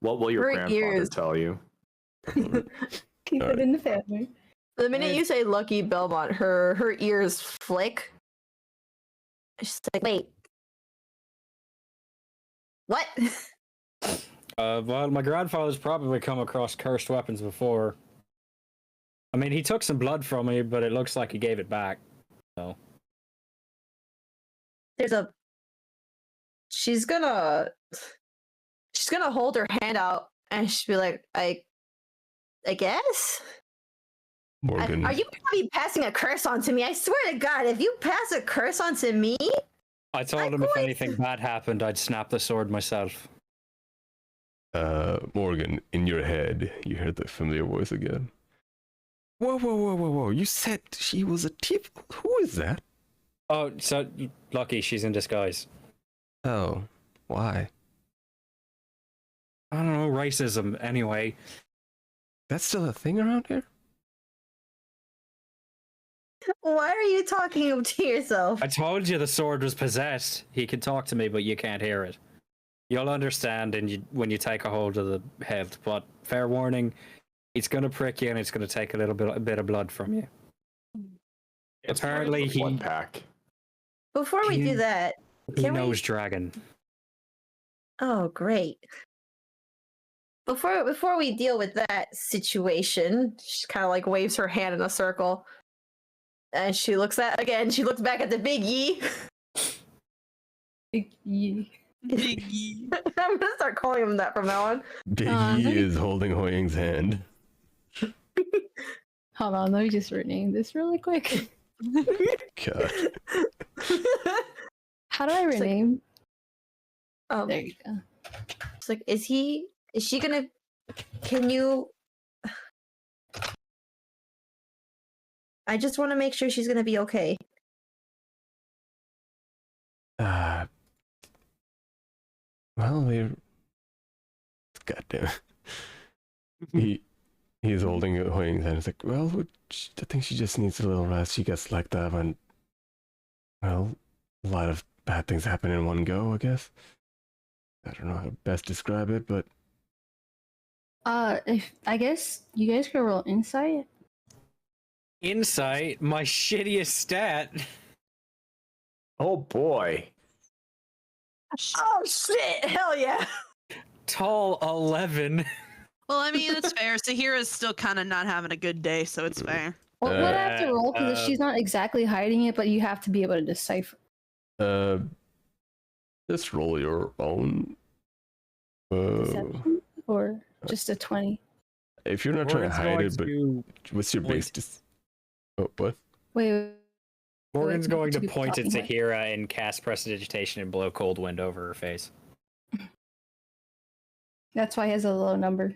What will your For grandfather years. tell you? Keep it in the family. The minute you say Lucky Belmont, her ears flick. She's like, wait. What? Well, my grandfather's probably come across cursed weapons before. I mean, he took some blood from me, but it looks like he gave it back. So. There's a. She's gonna hold her hand out and she'll be like, I guess? Morgan. Are you gonna be passing a curse on to me? I swear to God, if you pass a curse on to me, I told him if anything bad happened, I'd snap the sword myself. Morgan, in your head, you heard the familiar voice again. Whoa. You said she was a thief? Who is that? Oh, so lucky she's in disguise. Oh, why? I don't know, racism, anyway. That's still a thing around here? why are you talking to yourself? I told you the sword was possessed. He can talk to me, but you can't hear it. You'll understand when you take a hold of the hilt, but fair warning, it's going to prick you and it's going to take a bit of blood from you. It's Apparently part of the blood he- pack. Before we do that, He Can we- knows dragon. oh great. Before we deal with that situation, she kind of like waves her hand in a circle, and she looks back at the big Yi. Biggie. I'm gonna start calling him that from now on. Big let E me- is holding HuiYing's hand. Hold on, let me just rename this really quick. God. How do I It's like- rename? Um, There you go. it's like, is she gonna? Can you? I just want to make sure she's gonna be okay. Well, we're... God damn it. He's holding HuiYing's hand. He's like, well, I think she just needs a little rest. She gets like that when, well, a lot of bad things happen in one go, I guess. I don't know how to best describe it, but If I guess you guys could roll insight. Insight, my shittiest stat. Oh boy. Oh shit! Hell yeah! Tall 11. Well, I mean, it's fair. Sahira's still kind of not having a good day, so it's fair. Well, what I have to roll because she's not exactly hiding it, but you have to be able to decipher. just roll your own. Deception or just a 20. If you're not trying to Morgan's hide going it, but to- what's your base? point. Just what? Wait. Morgan's Wait, going to to be point at talking about- Sahirah and cast prestidigitation and blow cold wind over her face. That's why he has a low number.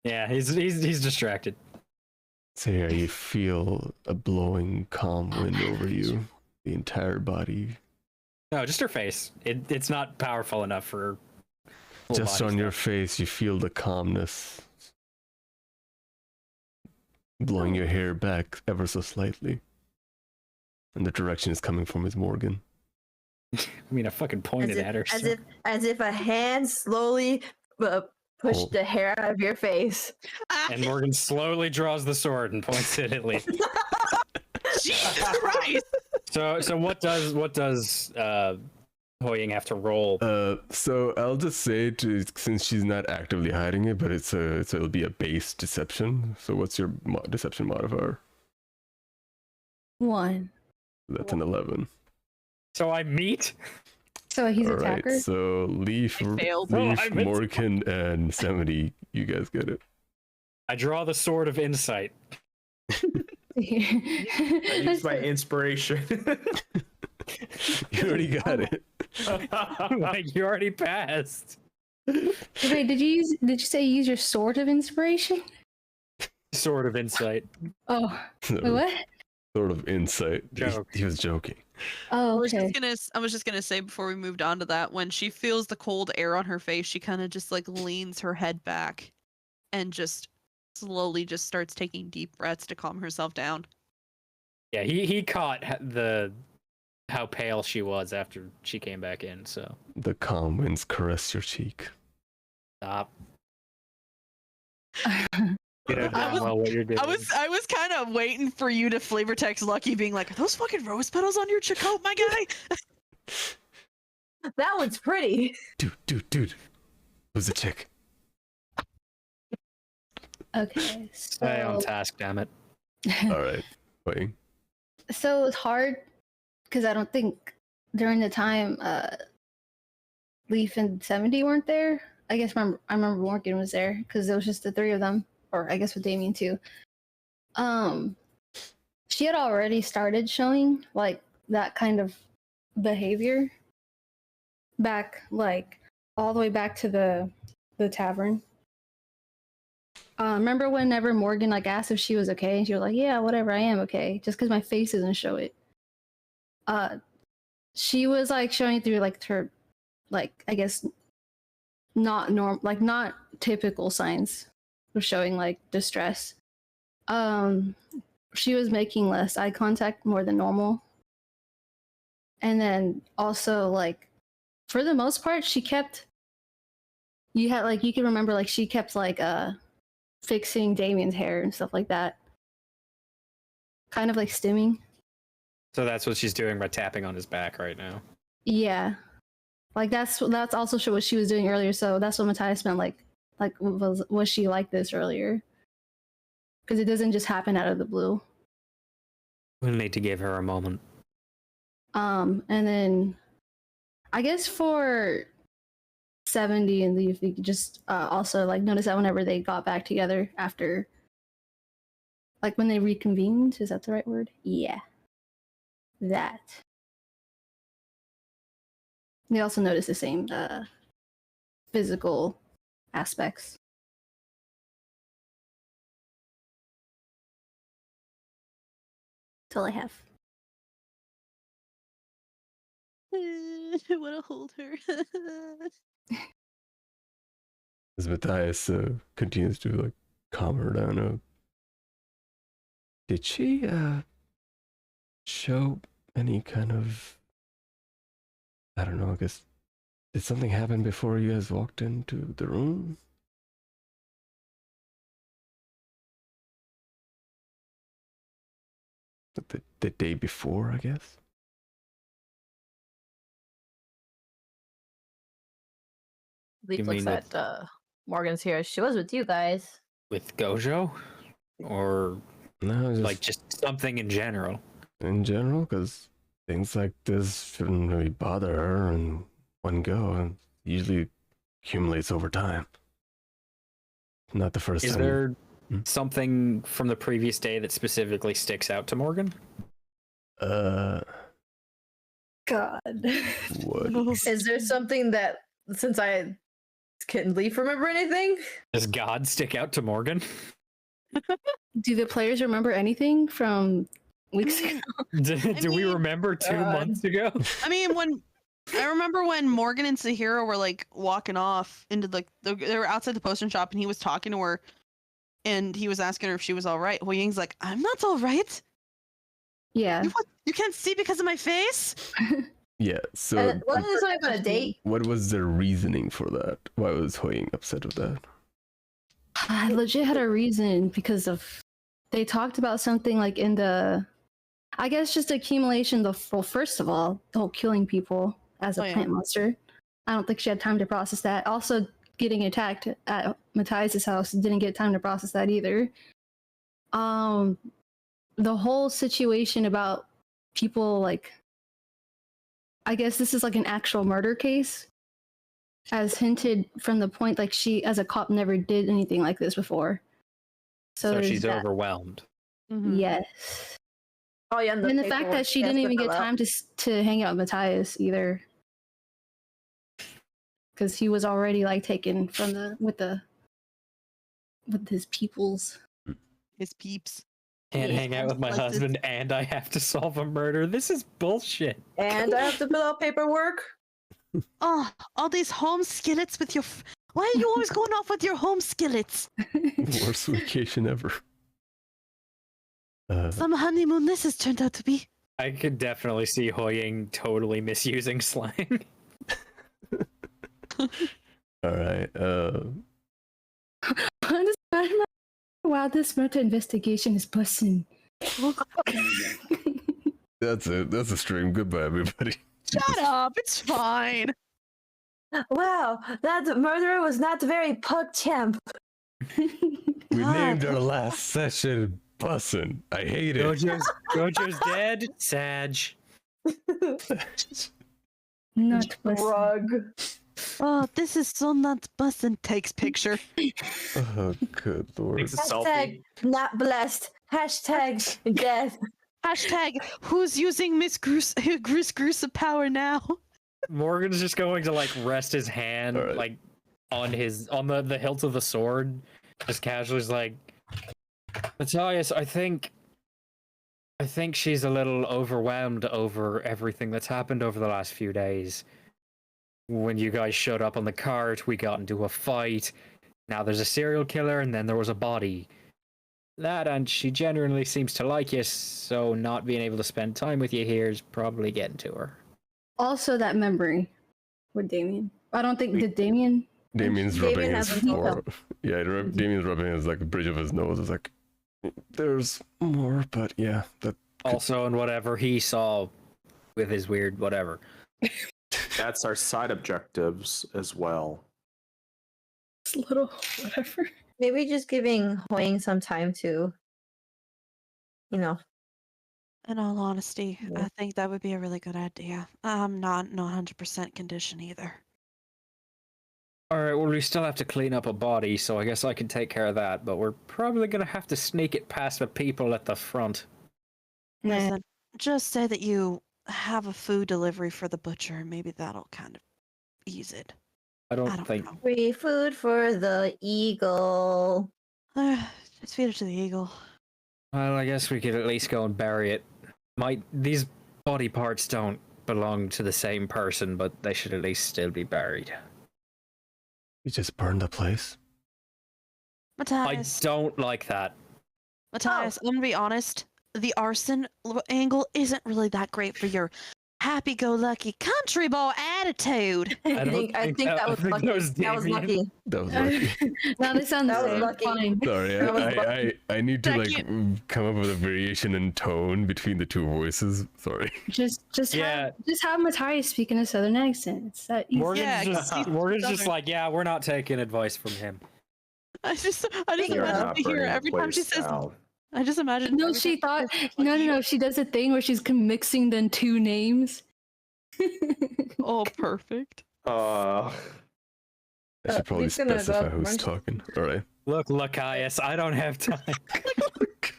Yeah, he's distracted. Sahirah, you feel a blowing calm wind over you. The entire body. No, just her face. It's not powerful enough for her full Just body on your stuff. face, you feel the calmness. Blowing your hair back ever so slightly. And the direction is coming from is Morgan. I mean, I fucking pointed at her. so- As if a hand slowly pushed Oh. the hair out of your face. And Morgan slowly draws the sword and points it at Leif. Jesus Christ! So what does HuiYing have to roll? So I'll just say since she's not actively hiding it, but it'll be a base deception. So what's your deception modifier? 1. That's an 11. So I meet. So he's All right. attacker. So Leif, I failed. No, Leif, I meant- Morgan, and 70. You guys get it. I draw the sword of insight. I use my inspiration. You already got it. Like you already passed. Wait, did you say you use your sword of inspiration? Sword of insight. Oh, wait, what? Sort of insight. Joke. He was joking. Oh, I was okay. just gonna say before we moved on to that, when she feels the cold air on her face, she kind of just like leans her head back and just slowly just starts taking deep breaths to calm herself down. Yeah, he caught how pale she was after she came back in. So The calm winds caress your cheek. stop. You know damn well what you're doing. I was kind of waiting for you to flavor text Lucky, being like, "Are those fucking rose petals on your coat, my guy?" That one's pretty. Dude. Who's the chick? Okay, Stay on so task, damn it. All right. Waiting. so it's hard because I don't think during the time Leif and 70 weren't there. I guess I remember Morgan was there because it was just the three of them, or I guess with Damien too. She had already started showing like that kind of behavior back, like all the way back to the tavern. Remember whenever Morgan like asked if she was okay, and she was like, "Yeah, whatever, I am okay," just because my face doesn't show it. She was like showing through like her, like I guess not typical signs of showing like distress. She was making less eye contact more than normal, and then also like for the most part she kept. You can remember like she kept like fixing Damien's hair and stuff like that, kind of like stimming. So that's what she's doing by tapping on his back right now. Yeah, like that's also what she was doing earlier. So that's what Matthias meant. Like was she like this earlier? Because it doesn't just happen out of the blue. We'll need to give her a moment. And then I guess for 70 and Leif, you could just also like notice that whenever they got back together after, like when they reconvened, is that the right word? Yeah, that. They also notice the same physical aspects. That's all I have. I want to hold her. As Matthias continues to like calm her down. Did she show any kind of, I don't know, I guess, did something happen before you guys walked into the room? The day before, I guess? Leif You looks mean at Morgan's here. She was with you guys. With Gojo? Or No, just like just something in general? in general, because things like this shouldn't really bother her in one go, and usually accumulates over time. Not the first Is time. there Hmm? something from the previous day that specifically sticks out to Morgan? Uh, God. what? Is there something that, since I Can Leif remember anything? Does God stick out to Morgan? Do the players remember anything from weeks ago? Do we remember 2 months ago? I mean, I remember when Morgan and Sahirah were like walking off into they were outside the potion shop and he was talking to her and he was asking her if she was all right. HuiYing's like, I'm not all right. Yeah. You can't see because of my face? Yeah, so Wasn't this talking about a date? what was their reasoning for that? Why was HuiYing upset with that? I legit had a reason because of they talked about something like in the, I guess just accumulation. Well, first of all, the whole killing people as a plant monster. I don't think she had time to process that. Also, getting attacked at Matthias's house didn't get time to process that either. The whole situation about people like, I guess this is like an actual murder case, as hinted from the point like she as a cop never did anything like this before. So she's that. Overwhelmed. Mm-hmm. Yes. Oh yeah, And the fact that she didn't even get time to hang out with Matthias either, because he was already like taken from with his peoples. His peeps. Can't hang out with my husband and I have to solve a murder. This is bullshit. And I have to fill out paperwork. Oh, all these home skillets with your. Why are you always going off with your home skillets? Worst vacation ever. Some honeymoon this has turned out to be. I could definitely see HuiYing totally misusing slang. Alright, Wow, this murder investigation is busting. that's it. That's a stream. Goodbye, everybody. Shut up! It's fine. Wow, that murderer was not very PogChamp. We named our last session Bussin'. I hate it. Jojo's dead. Sag. Not busting. Rug. Oh, this is so not bussin'. Takes picture. Oh, good lord. Takes a Hashtag not blessed. Hashtag death. Hashtag who's using Miss Grusa power now? Morgan's just going to like rest his hand like on the hilt of the sword, just casually like, Matthias, I think she's a little overwhelmed over everything that's happened over the last few days. When you guys showed up on the cart, we got into a fight. Now there's a serial killer, and then there was a body. That, and she genuinely seems to like you, so not being able to spend time with you here is probably getting to her. Also, that memory with Damien. I don't think did Damien. Damien's rubbing his hasn't forehead. Yeah, Damien's rubbing his like bridge of his nose. It's like there's more, but yeah, that Also, in whatever he saw with his weird whatever. That's our side objectives as well. It's a little whatever. Maybe just giving HuiYing some time to, In all honesty, Yeah. I think that would be a really good idea. I'm not 100% condition either. Alright, well, we still have to clean up a body, so I guess I can take care of that, but we're probably gonna have to sneak it past the people at the front. Nah. Listen, just say that you have a food delivery for the butcher. Maybe that'll kind of ease it. I I don't don't think. know. free food for the eagle. Just feed it to the eagle. Well, I guess we could at least go and bury it. These body parts don't belong to the same person, but they should at least still be buried. you just burned the place. Matthias, I don't like that. Matthias, I'm gonna be honest. The arson angle isn't really that great for your happy-go-lucky country boy attitude. I think that was lucky. That was Damien. lucky. That was lucky. No, they sound the That was same. lucky. Fine. Sorry, That was I need to like Second. come up with a variation in tone between the two voices. Sorry. Just have Matthias speak in a southern accent. It's that easy. Yeah, 'cause he's Morgan's just Southern. like, yeah, we're not taking advice from him. I just You're imagine not to hear burning the every time she place says. down. I just imagine. No, every she time thought. says, No. She does a thing where she's mixing the two names. Oh, perfect. I should probably he's gonna go specify up who's front. talking. All right. Look, Lachias, I don't have time.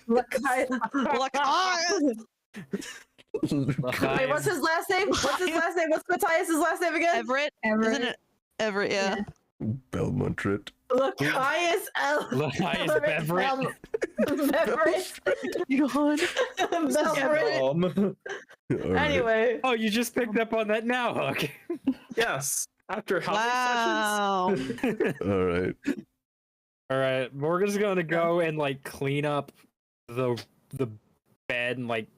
Like, ah! Wait, what's his last name? What's Matthias's last name again? Everett, Everett. isn't it? Everett, yeah. Belmontrit. Look, highest Highest Beverett. Beverett. God. Beverett. All right. Anyway, Oh, you just picked up on that now, Hook. Yes. After how Wow. many sessions? All right. All right, Morgan's gonna go and like clean up the bed and like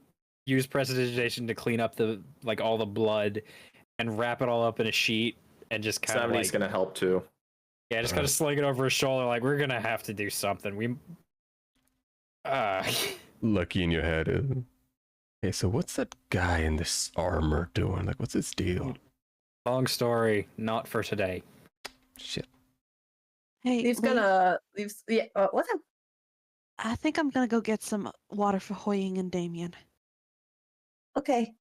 use prestidigitation to clean up the like all the blood and wrap it all up in a sheet and just kind of 70's like gonna help too. yeah, just kind of sling it over his shoulder. Like we're gonna have to do something. We Lucky in your head. Hey, so what's that guy in this armor doing? Like, what's his deal? long story, not for today. Shit. Hey, Leaf's Leif, gonna. Leaf's yeah. What's up? I think I'm gonna go get some water for HuiYing and Damien. Okay.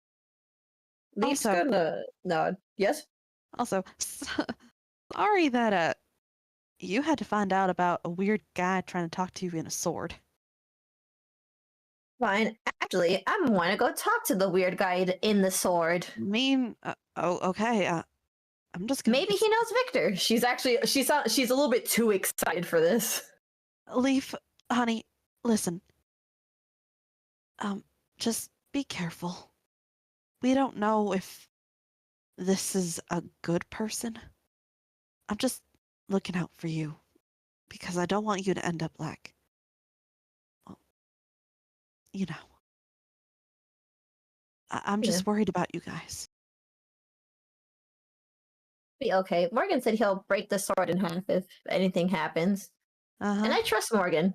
Leaf's Also- gonna nod. Yes. Also, sorry that you had to find out about a weird guy trying to talk to you in a sword. Fine. Actually, I want to go talk to the weird guy in the sword. I mean, okay. I'm just gonna Maybe he knows Victor. She's a little bit too excited for this. Leif, honey, listen. Just be careful. We don't know if this is a good person. I'm just looking out for you because I don't want you to end up like, well, you know. I'm just worried about you guys. Be okay. Morgan said he'll break the sword in half if anything happens, Uh-huh. and I trust Morgan.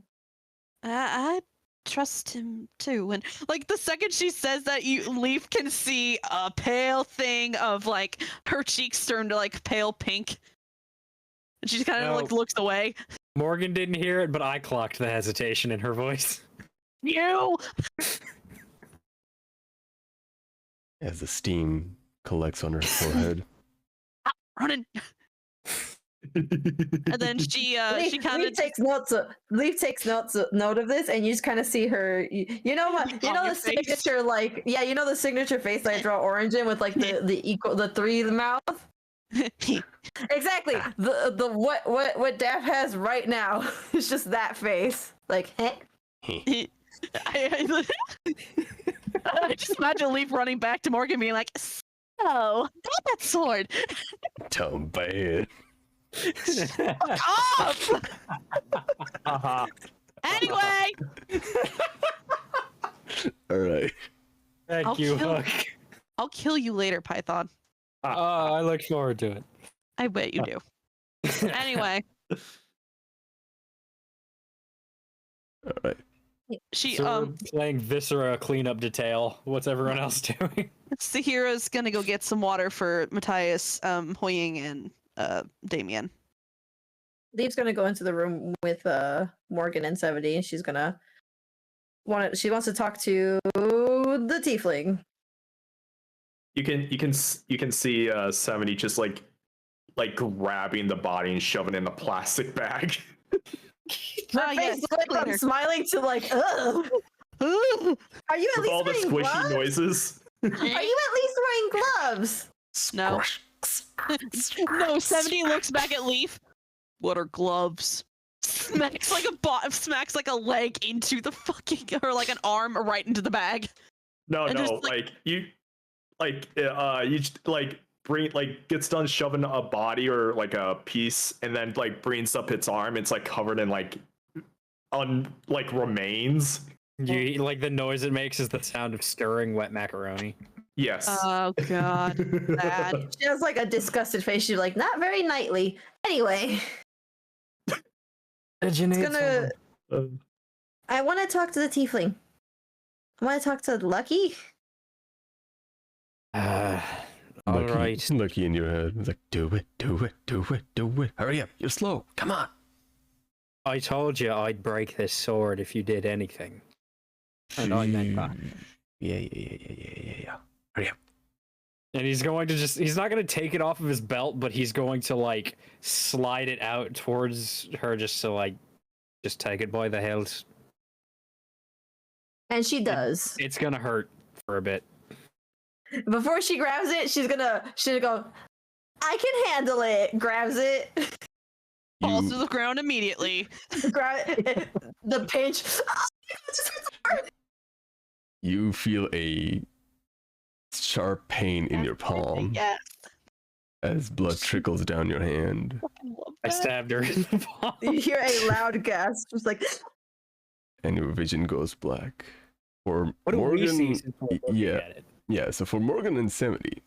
I trust him too. And like the second she says that, Leif can see a pale thing of like her cheeks turn to like pale pink, and she kind of No. like looks away. Morgan didn't hear it, but I clocked the hesitation in her voice. You. As the steam collects on her forehead. Running. And then she kind of Leaf takes notes. Leaf takes note of this, and you just kind of see her. You know what? You On know your the face. signature, like you know the signature face I draw orange in with like the three mouth. Exactly. The what Daff has right now is just that face. Like, I just imagine Leif running back to Morgan being like, "So, got that sword? Tell bad. Up!" Anyway, All right. Thank I'll you, kill- Hook. I'll kill you later, Python. Oh, I look forward to it. I bet you do. Anyway, All right. she So we're playing Viscera cleanup detail. What's everyone else doing? Sahira's gonna go get some water for Matthias, HuiYing, and Damien. Leaf's gonna go into the room with Morgan and 70. She's gonna she wants to talk to the tiefling. You can see 70 just like grabbing the body and shoving it in a plastic bag. Her Ah, face yes, looks like later. I'm smiling to like, ugh. Are you at With all the least wearing squishy gloves? noises. Are you at least wearing gloves? No. Squash. No, 70 looks back at Leaf. What are gloves? Smacks like a leg into the fucking, or like an arm right into the bag. No, And no, just, like you just bring gets done shoving a body or like a piece, and then like brings up its arm. It's like covered in remains. You like the noise it makes is the sound of stirring wet macaroni. Yes. Oh god, bad. She has like a disgusted face. She's like, not very knightly. Anyway, Did you it's gonna. I want to talk to the tiefling. I want to talk to Lucky. All Lucky, right. Lucky in your head. It's like, do it, do it, do it, do it. Hurry up. You're slow. Come on. I told you I'd break this sword if you did anything. And I meant that. Yeah. Hurry up. And he's going to he's not going to take it off of his belt, but he's going to like slide it out towards her just to just take it by the hilt. And she does. It's going to hurt for a bit. Before she grabs it, she's gonna go, I can handle it. Grabs it. Falls to You the ground immediately. The pinch. you feel a sharp pain in your palm Yes. as blood trickles down your hand, I stabbed her in the palm. You hear a loud gasp, just like. and your vision goes black. For What do we see Morgan, since we're looking yeah, at it? yeah. So for Morgan and Semity,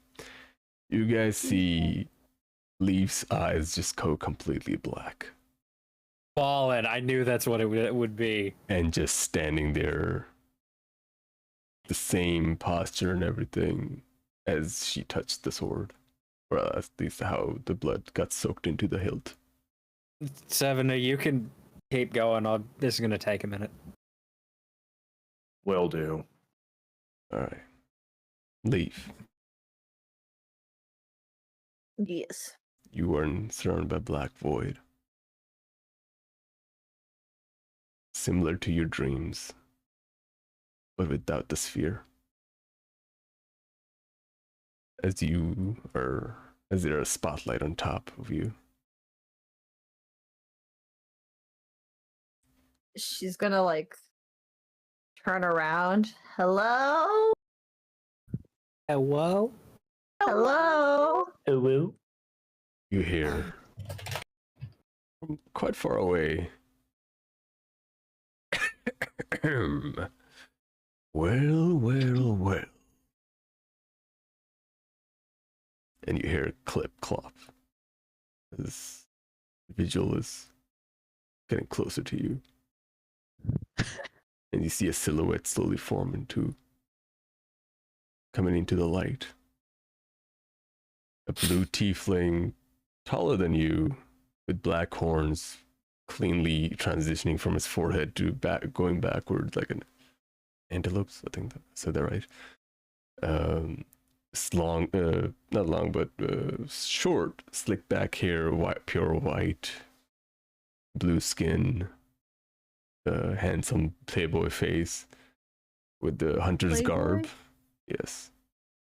you guys see Leif's eyes just go completely black, Fallen. I knew that's what it would be. and just standing there, the same posture and everything as she touched the sword, or at least how the blood got soaked into the hilt. Seven, you can keep going. This is gonna take a minute. Will do. All right, Leif, Yes. you are surrounded by black void, similar to your dreams, but without the sphere. As there a spotlight on top of you. She's gonna like turn around. Hello? Hello? Hello? Hello. You hear from quite far away. Well, well, well. And you hear a clip clop as Vigil is getting closer to you. And you see a silhouette slowly coming into the light. A blue tiefling, taller than you, with black horns, cleanly transitioning from his forehead to going backward like an antelope's. I think I said that right. Long, not long, but short, slick back hair, white, pure white, blue skin, handsome playboy face with the hunter's Playboy? garb. Yes,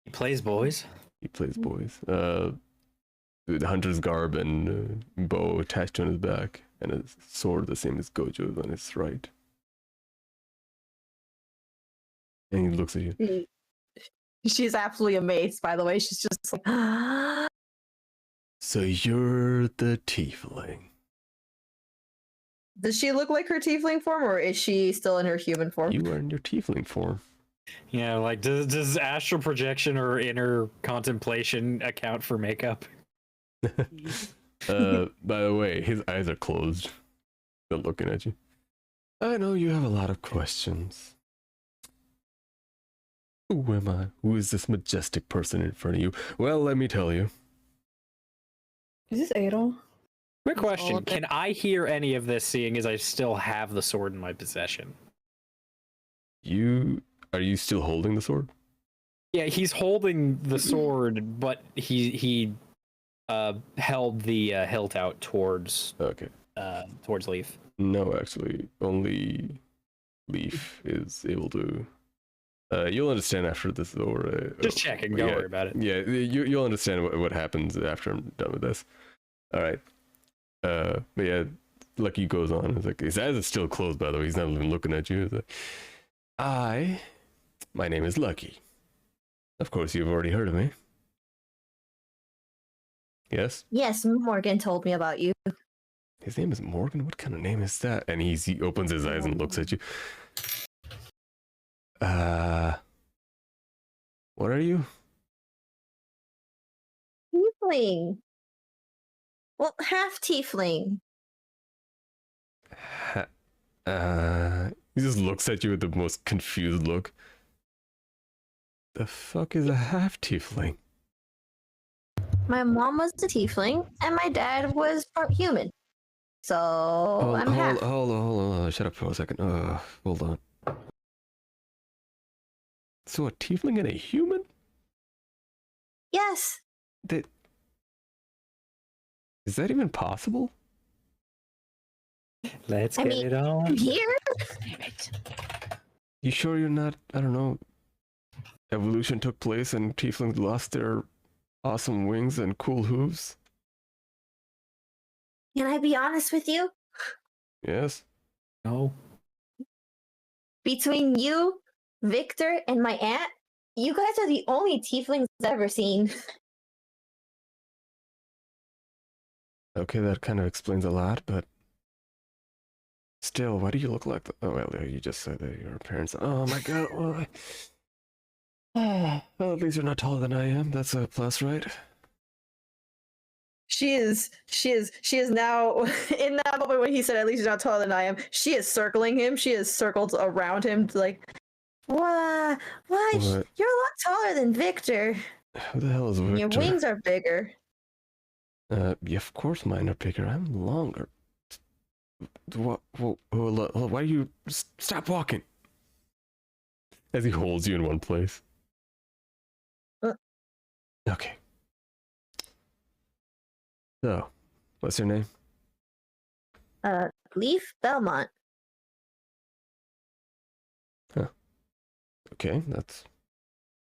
He plays boys. he plays boys. With the hunter's garb and bow attached on his back, and a sword the same as Gojo's on his right. And he looks at you. She's absolutely amazed, by the way. She's just like, So you're the tiefling. does she look like her tiefling form, or is she still in her human form? You are in your tiefling form. Yeah, like does astral projection or inner contemplation account for makeup? By the way, his eyes are closed. They're looking at you. I know you have a lot of questions. Who am I? Who is this majestic person in front of you? Well, let me tell you. Is this Adel? Quick question: of it. can I hear any of this, seeing as I still have the sword in my possession? Are you still holding the sword? Yeah, he's holding the sword, but he held the hilt out towards Okay. Leif. No, actually, only Leif is able to. You'll understand after this is over. Just checking. Don't worry about it. Yeah, you'll understand what happens after I'm done with this. All right. But yeah, Lucky goes on. It's like his eyes are still closed. By the way, he's not even looking at you. It's like, my name is Lucky. Of course, you've already heard of me. Yes. Yes, Morgan told me about you. His name is Morgan. What kind of name is that? And he opens his eyes and looks at you. What are you? Tiefling. Well, half tiefling. He just looks at you with the most confused look. The fuck is a half tiefling? My mom was a tiefling, and my dad was part human. So I'm half. Hold on. Shut up for a second. Hold on. So a tiefling and a human? Yes. Is that even possible? Let's I get mean, it on. Here? You sure you're not, I don't know, evolution took place and tieflings lost their awesome wings and cool hooves? Can I be honest with you? Yes. No. Between you, Victor, and my aunt, you guys are the only tieflings I've ever seen. Okay, that kind of explains a lot, but still, why do you look like that? Oh, well, you just said that your parents. Oh my god. Well, well, at least you're not taller than I am. That's a plus, right? She is now in that moment when he said, "At least you're not taller than I am." She is circling him. She is circled around him, like, Why? What? You're a lot taller than Victor. Who the hell is Victor? your wings are bigger. Yeah, of course mine are bigger. I'm longer. What? Why do you stop walking? As he holds you in one place. Okay. So, what's your name? Leif Belmont. Okay, that's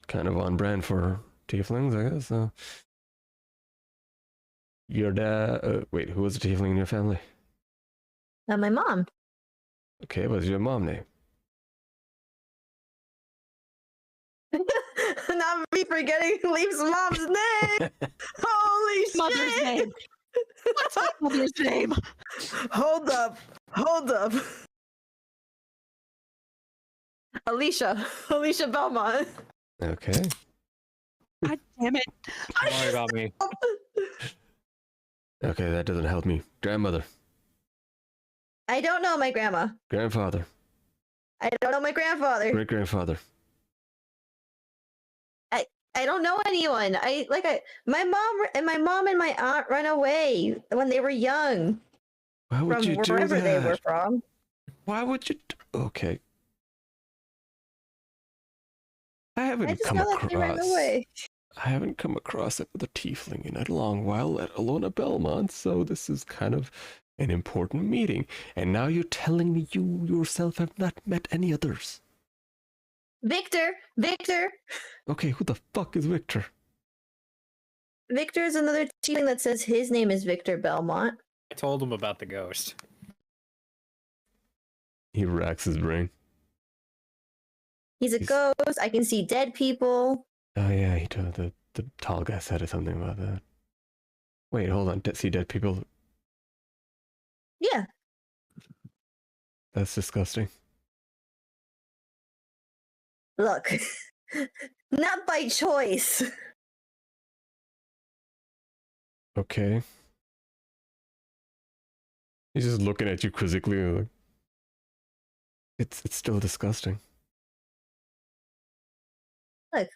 kind of on brand for tieflings, I guess. Your dad. Wait, who was a tiefling in your family? My mom. Okay, what's your mom name? Not me forgetting Leif's mom's name. Holy Mother's shit! name. What's my mother's name? Hold up. Alicia Belmont. Okay. God damn it. Don't worry about me. Okay, that doesn't help me. Grandmother. I don't know my grandma. Grandfather. I don't know my grandfather. Great grandfather. I don't know anyone. My mom and my aunt ran away when they were young Why would from you do wherever they were that? from. Why would you? Okay. I I haven't just come know that they ran across. away. I haven't come across another tiefling in a long while, let alone a Belmont. So this is kind of an important meeting. And now you're telling me you yourself have not met any others. Victor. Okay, who the fuck is Victor? Victor is another tiefling that says his name is Victor Belmont. I told him about the ghost. He racks his brain. He's a ghost. I can see dead people. Oh yeah, he told the tall guy said something about that. Wait, hold on. See dead people? Yeah. That's disgusting. Look. Not by choice. Okay. He's just looking at you quizzically. Like, it's still disgusting. Look.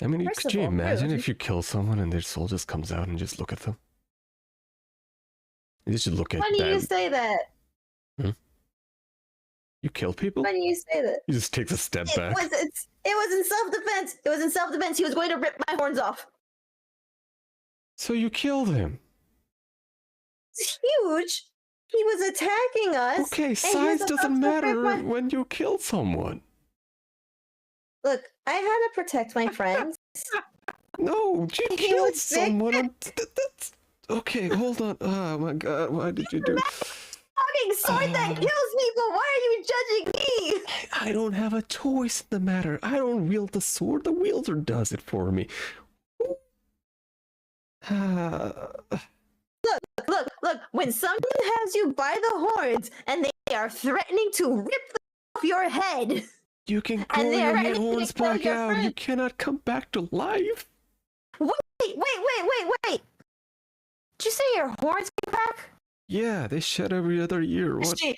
I mean, First could of you all, imagine really? if you kill someone and their soul just comes out and just look at them? You should look at Why do you that. say that? You kill people? Why do you say that? He just takes a step It back. was in self-defense. It was in self-defense. He was going to rip my horns off. So you killed him. It's huge. He was attacking us. Okay, and he size was doesn't about to rip matter my- when you kill someone. Look, I had to protect my friends. No, you He killed was big. someone. That's... Okay, hold on. Oh my god, why did you do... Fucking sword that kills people. Why are you judging me? I don't have a choice in the matter. I don't wield the sword. The wielder does it for me. Look. When someone has you by the horns and they are threatening to rip off your head, You can grow they your are head ready to horns kill back your out. You friend. cannot come back to life. wait. Did you say your horns came back? Yeah, they shed every other year. What? She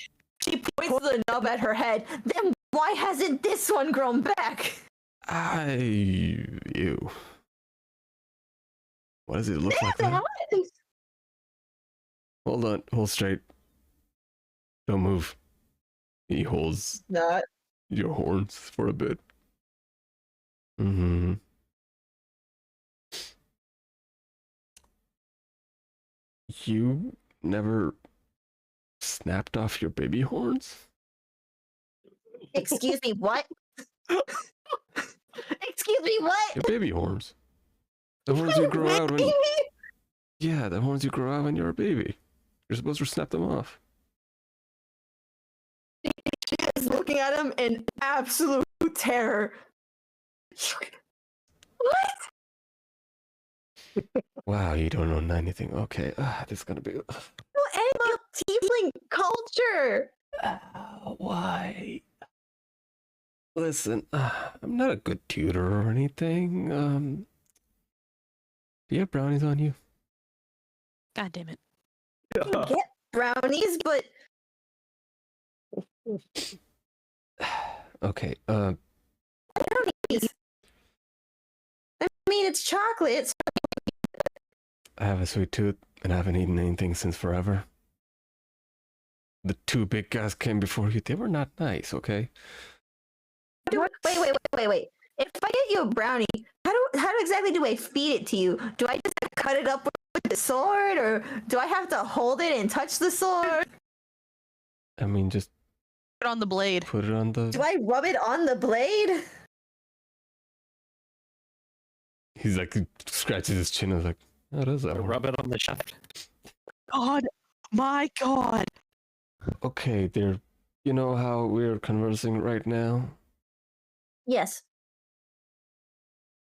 points the nub at her head. Then why hasn't this one grown back? Ew. What does it look like? That? Hold on, hold straight. Don't move. He holds Not. your horns for a bit. Mm-hmm. You never snapped off your baby horns? Excuse me, what? Excuse me, what? Your baby horns. The horns you grow out when... Yeah, the horns you grow out when you're a baby. You're supposed to snap them off. She is looking at him in absolute terror. What? Wow, you don't know anything. Okay, this is gonna be. No, animal tiefling culture. Why? Listen, I'm not a good tutor or anything. Do you have brownies on you? God damn it. You get brownies, but Okay, brownies. I mean, it's chocolate. I have a sweet tooth and I haven't eaten anything since forever. The two big guys came before you. They were not nice, okay? Wait. If I get you a brownie, how exactly do I feed it to you? Do I just cut it up with the sword, or do I have to hold it and touch the sword? I mean, just Put it on the blade. put it on the. Do I rub it on the blade? He's like, he scratches his chin and is like, how does that work? Rub it on the shaft. God, my God. Okay, there. You know how we're conversing right now? Yes.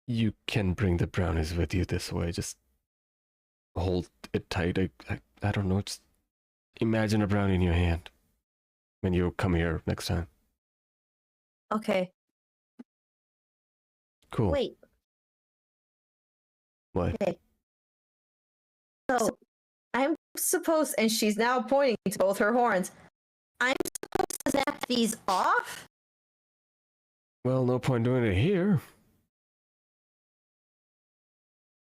You can bring the brownies with you this way. Just hold it tight. I don't know. Just imagine a brownie in your hand when you come here next time. Okay. Cool. Wait. What? Okay. So I'm supposed, and she's now pointing to both her horns. I'm supposed to snap these off? Well, no point doing it here.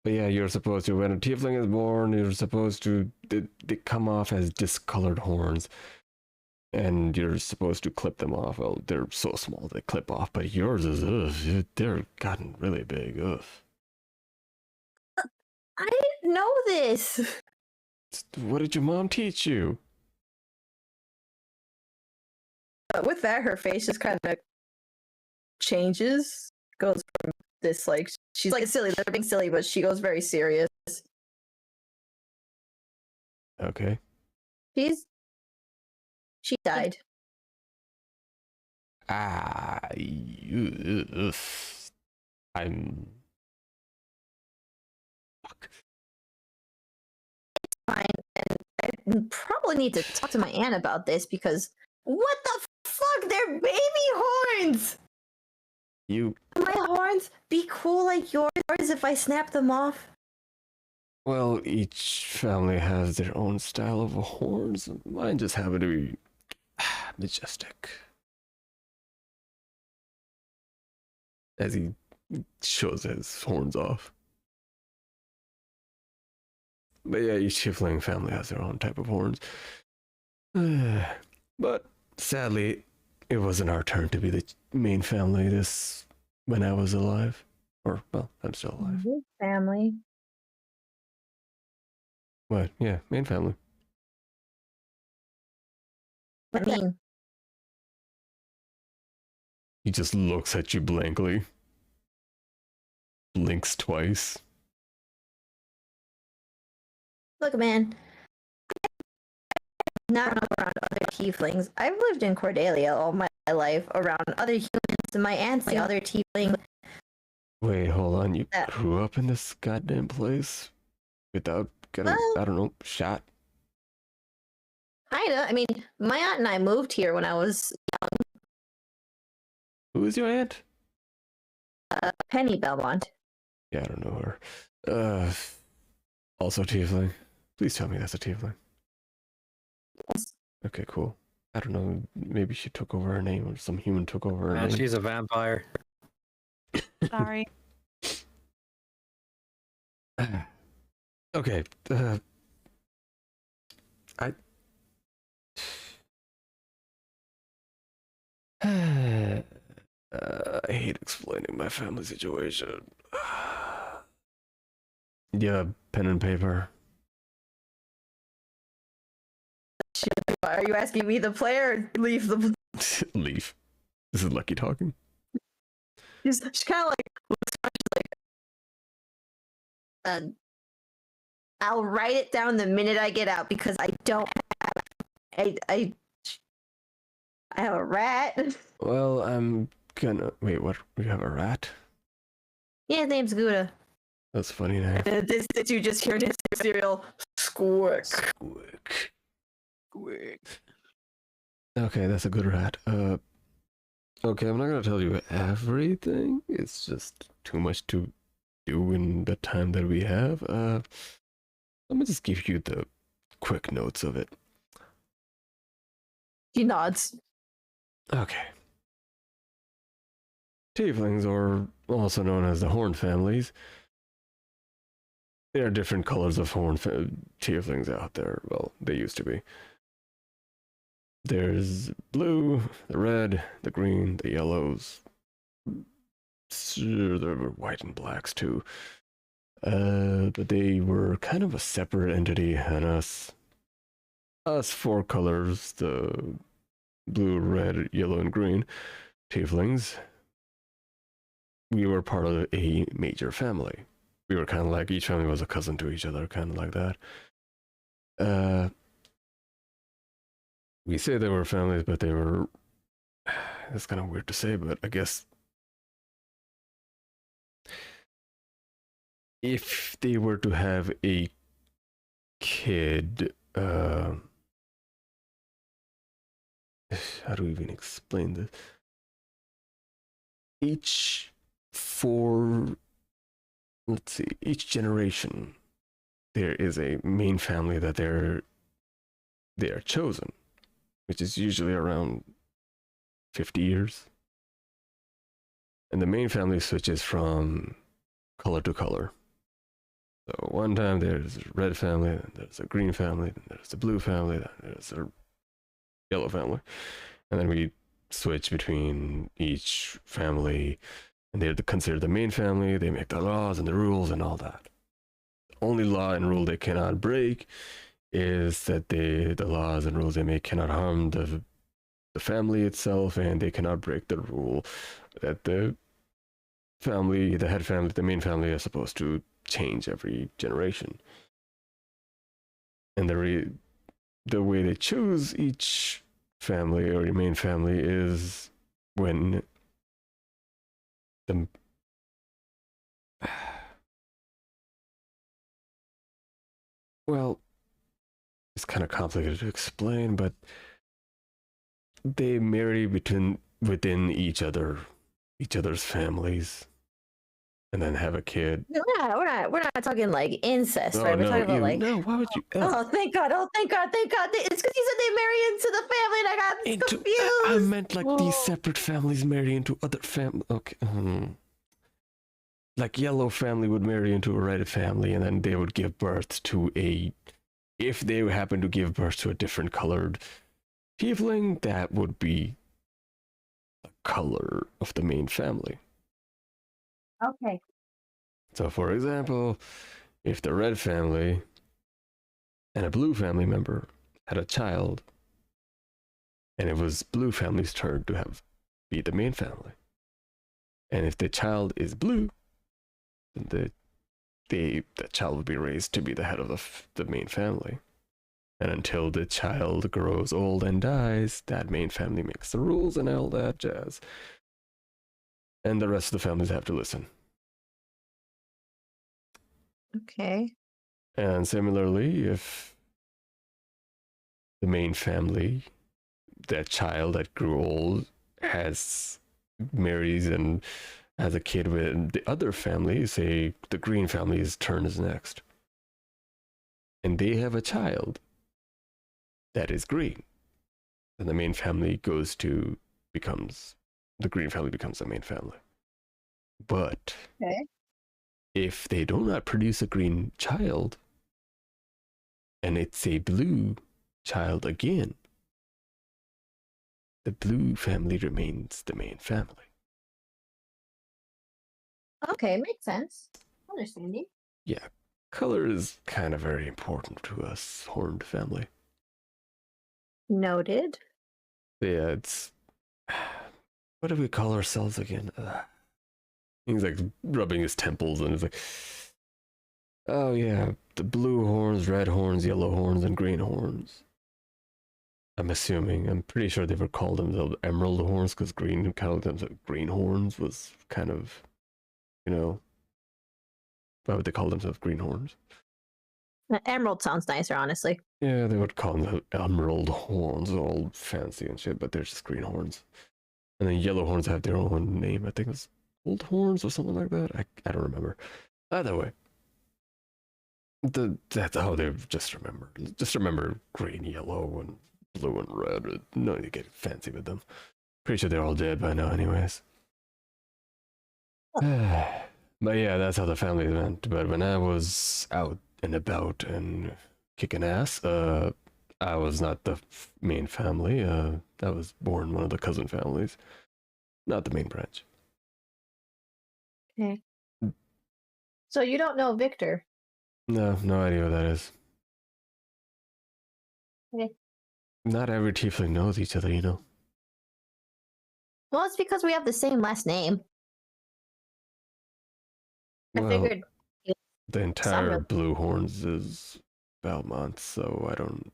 But yeah, you're supposed to. When a tiefling is born, you're supposed to. They come off as discolored horns. And you're supposed to clip them off. Well, they're so small they clip off, but yours is, they're gotten really big. Ugh. I didn't know this. What did your mom teach you? With that, her face just kind of changes. Goes from this, like, she's like silly, they're being silly, but she goes very serious. Okay. She died. I'm. Fuck. Fine, and I probably need to talk to my aunt about this because what the fuck? They're baby horns! You. Will my horns be cool like yours if I snap them off? Well, each family has their own style of horns. Mine just happen to be majestic. As he shows his horns off. But yeah, each tiefling family has their own type of horns. But sadly, it wasn't our turn to be the main family when I was alive. Or, well, I'm still alive. Family. What? Yeah, main family. I mean, He just looks at you blankly. Blinks twice. look, man. Not around other tieflings. I've lived in Cordelia all my life around other humans, and my aunt's the other tiefling. Wait, hold on. You grew up in this goddamn place without getting, I don't know, shot? Kinda. I mean, my aunt and I moved here when I was Who is your aunt? Penny Belmont. Yeah, I don't know her. Also tiefling. Please tell me that's a tiefling. Okay, cool. I don't know. Maybe she took over her name, or some human took over her name. She's a vampire. Sorry. Okay. I hate explaining my family situation. Yeah, pen and paper. Are you asking me the player or Leif the? Leaf. This is Lucky talking. She's kind of like, I'll write it down the minute I get out because I don't have I have a rat. Well, I'm gonna wait. What? We have a rat? Yeah, his name's Gouda. That's a funny name. This that you just heard his cereal squirk. Squick. Squick. Okay, that's a good rat. Okay, I'm not gonna tell you everything. It's just too much to do in the time that we have. Let me just give you the quick notes of it. He nods. Okay. Tieflings, or also known as the horned families, there are different colors of tieflings out there. Well, they used to be. There's blue, the red, the green, the yellows. Sure, there were white and blacks too. But they were kind of a separate entity, and us four colors, the blue, red, yellow, and green tieflings, we were part of a major family. We were kind of like, each family was a cousin to each other, kind of like that. We say they were families, but they were, it's kind of weird to say, but I guess if they were to have a kid, how do we even explain this? Each generation, there is a main family that they are chosen, which is usually around 50 years. And the main family switches from color to color. So one time there's a red family, then there's a green family, then there's a blue family, then there's a yellow family. And then we switch between each family, and they're considered the main family. They make the laws and the rules and all that. The only law and rule they cannot break is that the laws and rules they make cannot harm the family itself, and they cannot break the rule that the family, the head family, the main family, is supposed to change every generation. And the way they choose each family or your main family is when the well, it's kind of complicated to explain, but they marry within each other's families, and then have a kid. No, we're not talking like incest, Oh, right? We're no, talking about like. no, why would you? Oh, thank God! Oh, thank God! Thank God! It's because you said they marry into the family, and I got confused. I meant like these separate families marry into other families. Okay. Like yellow family would marry into a red family, and then they would give birth to if they happen to give birth to a different colored tiefling, that would be the color of the main family. Okay. So, for example, if the red family and a blue family member had a child, and it was blue family's turn to be the main family, and if the child is blue, then the child would be raised to be the head of the main family. And until the child grows old and dies, that main family makes the rules and all that jazz. And the rest of the families have to listen. Okay. And similarly, if the main family, that child that grew old, marries and has a kid with the other family, say the green family's turn is next, and they have a child that is green, then the main family becomes the green family becomes the main family. But if they do not produce a green child, and it's a blue child again, the blue family remains the main family. Okay, makes sense. Understanding. Yeah, color is kind of very important to us, horned family. Noted. Yeah, it's... What do we call ourselves again? He's like rubbing his temples and it's like... Oh yeah, the blue horns, red horns, yellow horns, and green horns. I'm assuming. I'm pretty sure they were called themselves emerald horns because green called themselves green horns was kind of, you know, why would they call themselves green horns? Emerald sounds nicer, honestly. Yeah, they would call them emerald horns, all fancy and shit, but they're just green horns. And then yellow horns have their own name. I think it was gold horns or something like that. I don't remember. Either way, that's how they just remember. Just remember green, yellow, and blue and red. No need to get fancy with them. Pretty sure they're all dead by now, anyways. But yeah, that's how the family went. But when I was out and about and kicking ass, I was not the main family. I was born one of the cousin families, not the main branch. Okay. So you don't know Victor? No idea what that is. Okay. Not every tiefling knows each other, you know. Well, it's because we have the same last name. I Well, figured. the entire Some- Blue Horns is Belmont, so I don't.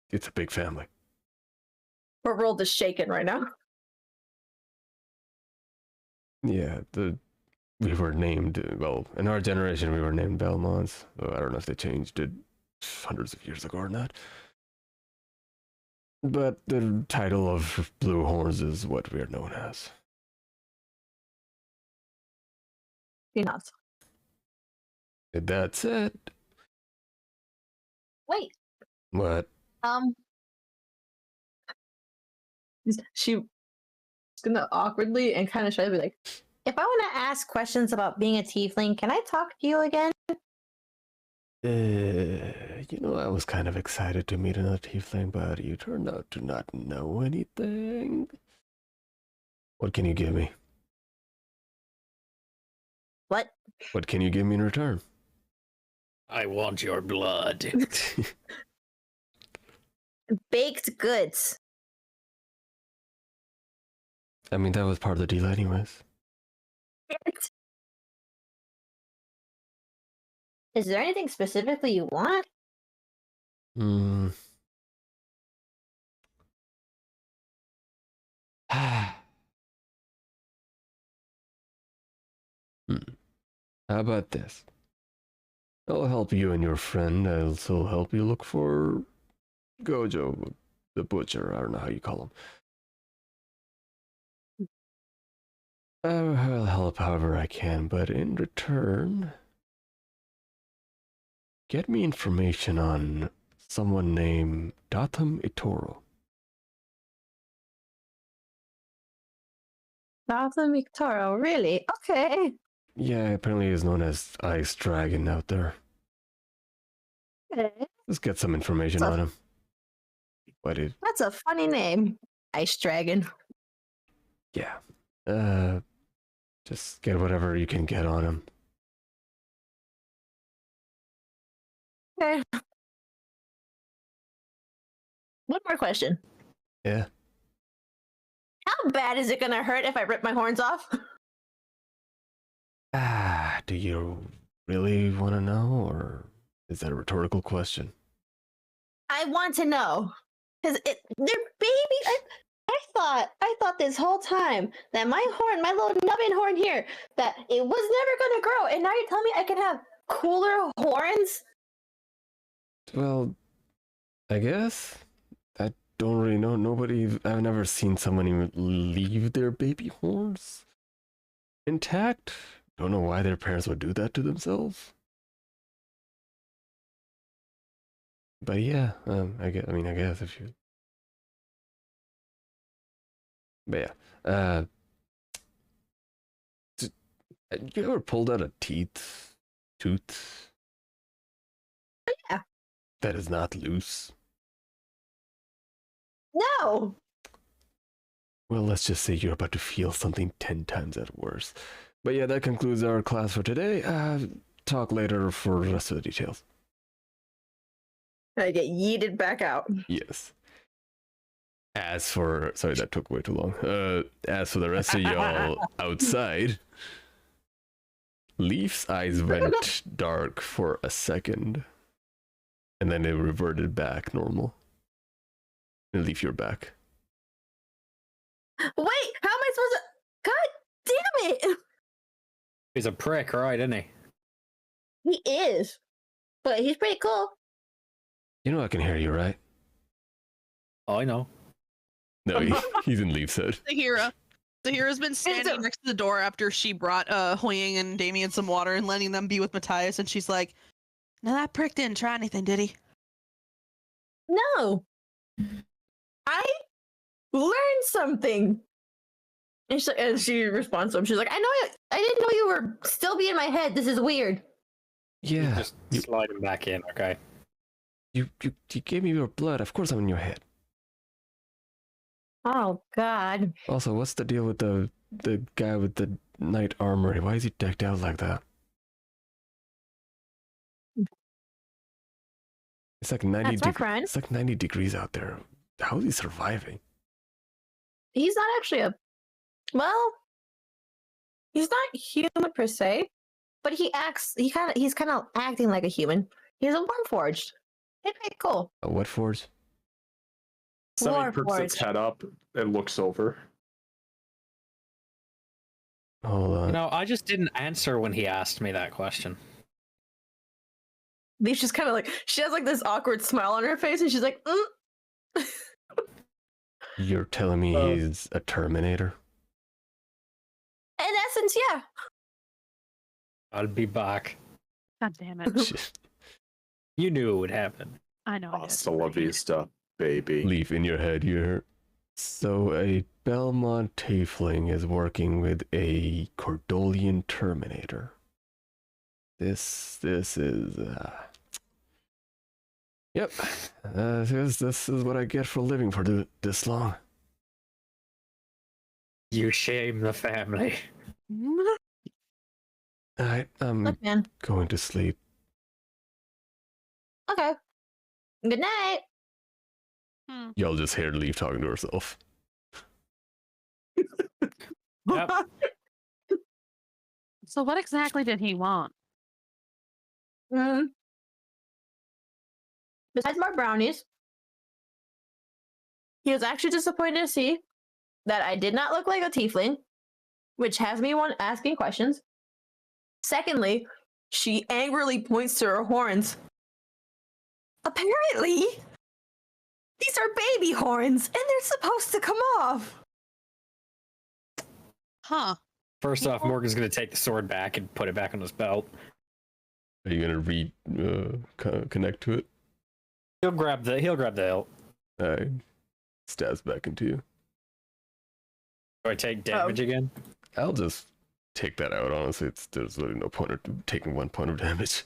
It's a big family. Our world is shaken right now. Yeah, we were named, well, in our generation we were named Belmonts. So I don't know if they changed it hundreds of years ago or not. But the title of Blue Horns is what we're known as. You're not. That's it. Wait. What? She's gonna awkwardly and kind of shy be like, If I want to ask questions about being a tiefling, can I talk to you again? You know, I was kind of excited to meet another tiefling, but you turned out to not know anything. What can you give me? What? What can you give me in return? I want your blood. Baked goods. I mean, that was part of the deal anyways. Is there anything specifically you want? Hmm. How about this? I'll help you and your friend. I'll also help you look for Gojo, the butcher. I don't know how you call him. I'll help however I can, but in return, get me information on someone named Datham Itoro. Gotham Victoria, really? Okay. Yeah, apparently he's known as Ice Dragon out there. Okay. Let's get some information So- on him. What is? That's a funny name. Ice Dragon. Yeah. Just get whatever you can get on him. Okay. One more question. Yeah. How bad is it gonna hurt if I rip my horns off? Do you really want to know, or is that a rhetorical question? I want to know. Cause they're baby. I thought this whole time that my horn, my little nubbin horn here, that it was never gonna grow, and now you're telling me I can have cooler horns? Well, I guess I don't really know. I've never seen someone even leave their baby horns intact. Don't know why their parents would do that to themselves. But yeah, I guess if you. But yeah, you ever pulled out a tooth? Yeah. That is not loose. No. Well, let's just say you're about to feel something 10 times that worse. But yeah, that concludes our class for today. Talk later for the rest of the details. I get yeeted back out. Yes. Sorry, that took way too long. As for the rest of y'all outside, Leaf's eyes went dark for a second, and then they reverted back normal. And Leaf, you're back. Wait, how am I supposed to? God damn it! He's a prick, right, isn't he? He is, but he's pretty cool. You know I can hear you, right? Oh, I know. No, he's in Leaf's head. Sahirah's been standing next to the door after she brought HuiYing and Damien some water and letting them be with Matthias, and she's like, "Now that prick didn't try anything, did he?" No, I learned something. And she responds to him. She's like, I didn't know you were still be in my head. This is weird. Yeah. Just slide him back in, okay? You gave me your blood. Of course I'm in your head. Oh God. Also, what's the deal with the guy with the knight armor? Why is he decked out like that? It's like 90 That's my friend. It's like 90 degrees out there. How is he surviving? He's not actually he's not human per se, but he's kind of acting like a human. He's a Warforged. It's pretty cool. What forge? Sunny perks its head up and looks over. Hold on. No, I just didn't answer when he asked me that question. Leif's just kind of like, she has like this awkward smile on her face, and she's like, You're telling me he's a Terminator? In essence, yeah. I'll be back. God damn it! You knew it would happen. I know. Hasta la vista, baby. Leaf in your head, you're... So a Belmont Tiefling is working with a Cordolian Terminator. This is... Yep. This is what I get for living for this long. You shame the family. Alright, I'm Look, man. going to sleep. Okay. Good night. Y'all just heard Leaf talking to herself. Yep. So what exactly did he want? Besides more brownies, he was actually disappointed to see that I did not look like a tiefling, which has me asking questions. Secondly, she angrily points to her horns. Apparently, these are baby horns, and they're supposed to come off. Huh? First off, Morgan's gonna take the sword back and put it back on his belt. Are you gonna connect to it? He'll grab the hilt. Stabs back into you. Do I take damage again? I'll just take that out, honestly. There's really no point of taking 1 point of damage.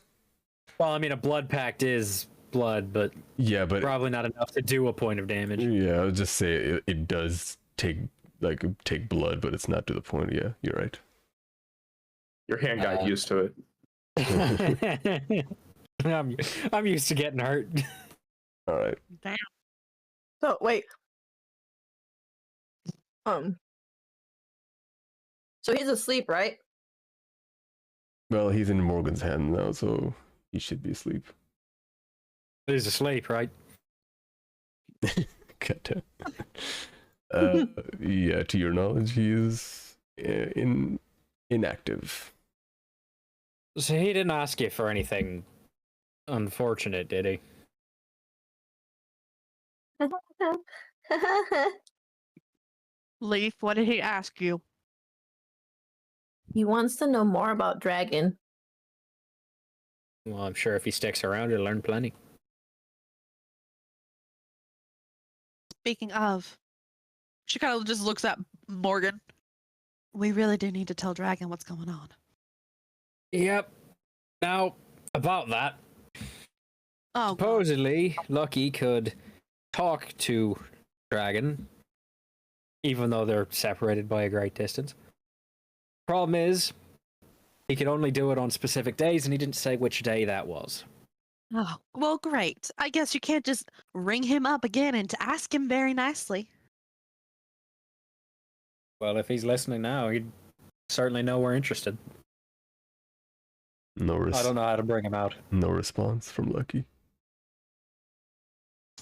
Well, I mean, a blood pact is blood, but yeah, but probably not enough to do a point of damage. Yeah, I would just say it does take blood, but it's not to the point. Yeah, you're right. Your hand got used to it. I'm used to getting hurt. All right. Damn. so wait. So he's asleep, right? Well, he's in Morgan's hand now, so he should be asleep. He's asleep, right? God damn. Yeah, to your knowledge, he is inactive. So he didn't ask you for anything unfortunate, did he? Leif, what did he ask you? He wants to know more about Dragon. Well, I'm sure if he sticks around, he'll learn plenty. Speaking of, she kind of just looks at Morgan. We really do need to tell Dragon what's going on. Yep. Now, about that, Oh, supposedly, Lucky could talk to Dragon, even though they're separated by a great distance. Problem is, he could only do it on specific days, and he didn't say which day that was. Oh, well, great. I guess you can't just ring him up again and to ask him very nicely. Well, if he's listening now, he'd certainly know we're interested. I don't know how to bring him out. No response from Lucky.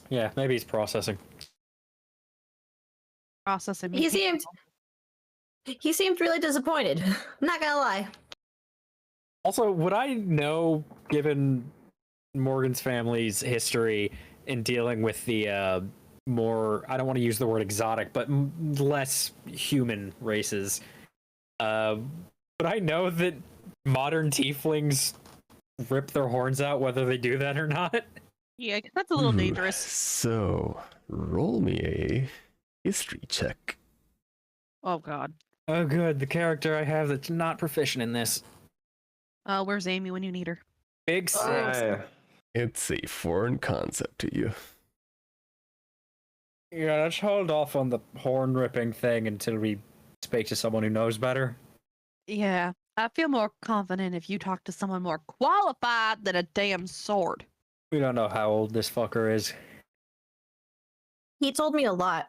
Yeah, maybe he's processing. Processing. He seemed really disappointed. I'm not gonna lie. Also, would I know, given Morgan's family's history in dealing with the more, I don't want to use the word exotic, but less human races, would I know that modern tieflings rip their horns out whether they do that or not? Yeah, that's a little dangerous. So, roll me a history check. Oh god. Oh good, the character I have that's not proficient in this. Where's Amy when you need her? Big six. It's a foreign concept to you. Yeah, let's hold off on the horn ripping thing until we speak to someone who knows better. Yeah, I feel more confident if you talk to someone more qualified than a damn sword. We don't know how old this fucker is. He told me a lot.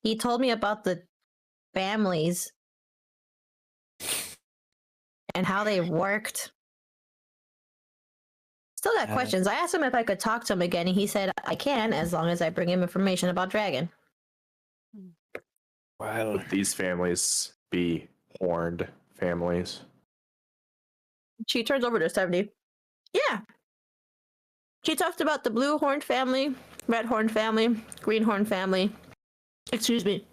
He told me about the families and how they worked. Still got questions. I asked him if I could talk to him again, and he said I can as long as I bring him information about Dragon. Well, Would these families be horned families? She turns over to 70. Yeah. She talked about the blue horned family, red horned family, green horned family. Excuse me.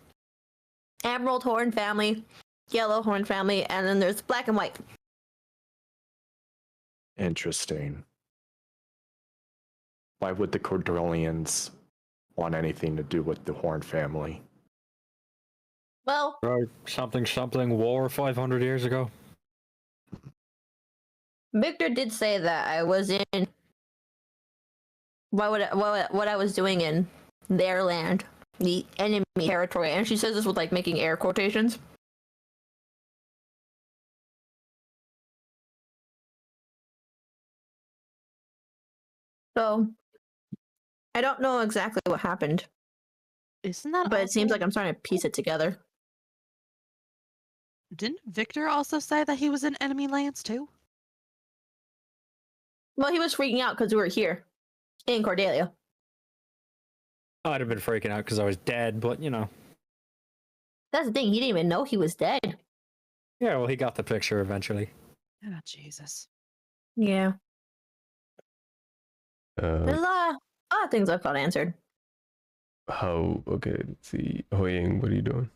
Emerald horned family, yellow horned family, and then there's black and white. Interesting. Why would the Cordolians want anything to do with the Horn family? Well, something war 500 years ago. Victor did say that I was in what I was doing in their land, the enemy territory, and she says this with like making air quotations. So I don't know exactly what happened, Isn't that? but it seems also- like I'm starting to piece it together. Didn't Victor also say that he was in enemy lands too? Well, he was freaking out because we were here in Cordelia. I'd have been freaking out because I was dead, but you know. That's the thing. He didn't even know he was dead. Yeah, well, he got the picture eventually. Oh, Jesus. Yeah. There's a lot of things I thought answered. Okay, let's see. HuiYing, what are you doing?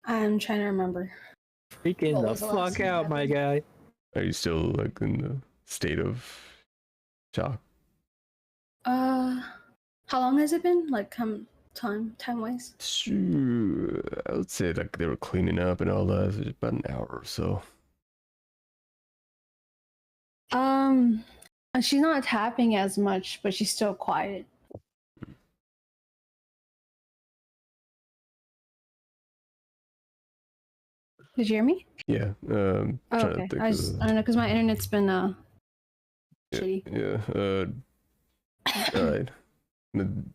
I'm trying to remember. Freaking What the was the last fuck thing that out, my happened? guy. Are you still like in the state of shock? How long has it been? Like, time wise? Sure. I would say like they were cleaning up and all that. So about an hour or so. She's not tapping as much, but she's still quiet. Did you hear me? Yeah. Oh, Trying okay. to think I of don't know because my internet's been shitty. Yeah. All right.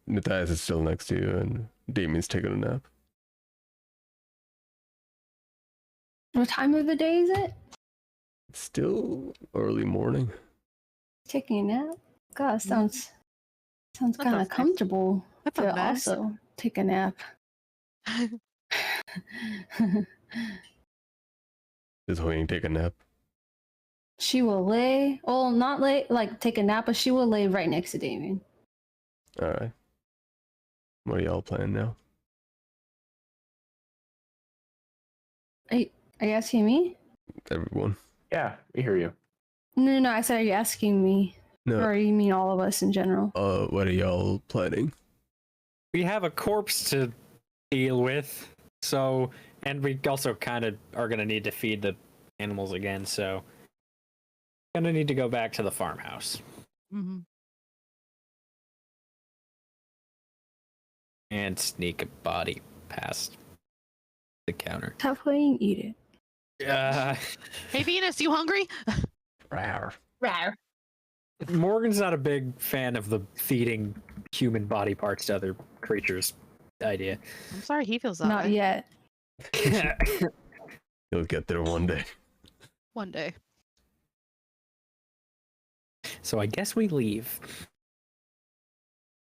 Matthias is still next to you, and Damien's taking a nap. What time of the day is it? It's still early morning. Taking a nap? God, sounds That's kind a- of comfortable That's a to mess. also take a nap. Does HuiYing take a nap? She will lay, well, not lay, like take a nap, but she will lay right next to Damien. All right. What are y'all playing now? Are you asking me? Everyone? Yeah, we hear you. No, I said, are you asking me? No. Or you mean all of us in general? What are y'all planning? We have a corpse to deal with, so, and we also kind of are going to need to feed the animals again, so going to need to go back to the farmhouse Mm-hmm. and sneak a body past the counter. Have HuiYing eat it. Hey, Venus, you hungry? Rawr. Rawr. Morgan's not a big fan of the feeding human body parts to other creatures idea. I'm sorry he feels that Not way. yet. You'll get there one day. One day. So I guess we leave.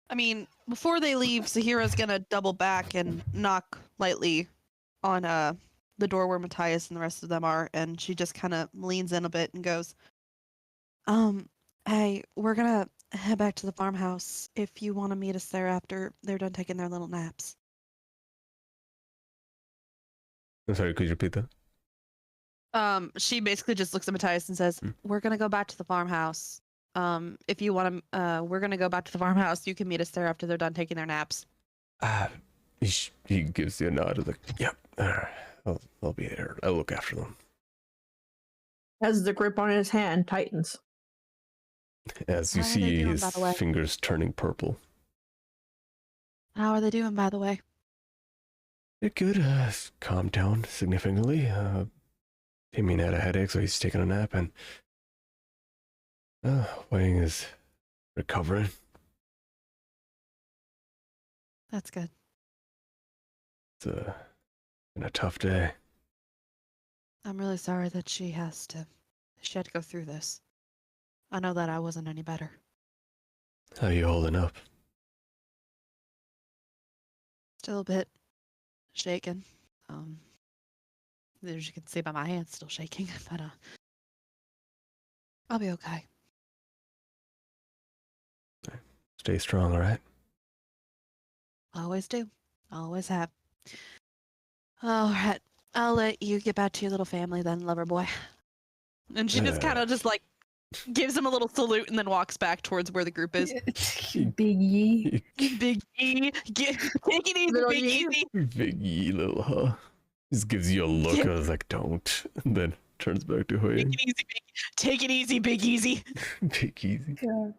I mean, before they leave, Sahira's gonna double back and knock lightly on the door where Matthias and the rest of them are, and she just kind of leans in a bit and goes, hey, we're gonna head back to the farmhouse if you want to meet us there after they're done taking their little naps. I'm sorry, could you repeat that? She basically just looks at Matthias and says, we're gonna go back to the farmhouse. If you want to, we're gonna go back to the farmhouse. You can meet us there after they're done taking their naps. He gives you a nod. Like, yep, I'll be there. I'll look after them. As the grip on his hand tightens. As you How are they see doing, his by the way? fingers turning purple. How are they doing, by the way? They're good. Calmed down significantly. Damien had a headache, so he's taking a nap, and HuiYing is recovering. That's good. It's been a tough day. I'm really sorry that she had to go through this. I know that I wasn't any better. How you holding up? Still a bit shaken. As you can see by my hands still shaking, but I'll be okay. Stay strong, all right? Always do. Always have. All right. I'll let you get back to your little family then, lover boy. And she just kind of just like gives him a little salute and then walks back towards where the group is. Big Yee. Big E. Take it easy, Little Big Yee. Easy. Big E, little just gives you a look. I was like, don't. And then turns back to HuiYing. Take it easy, Big Easy. Big easy. Yeah. And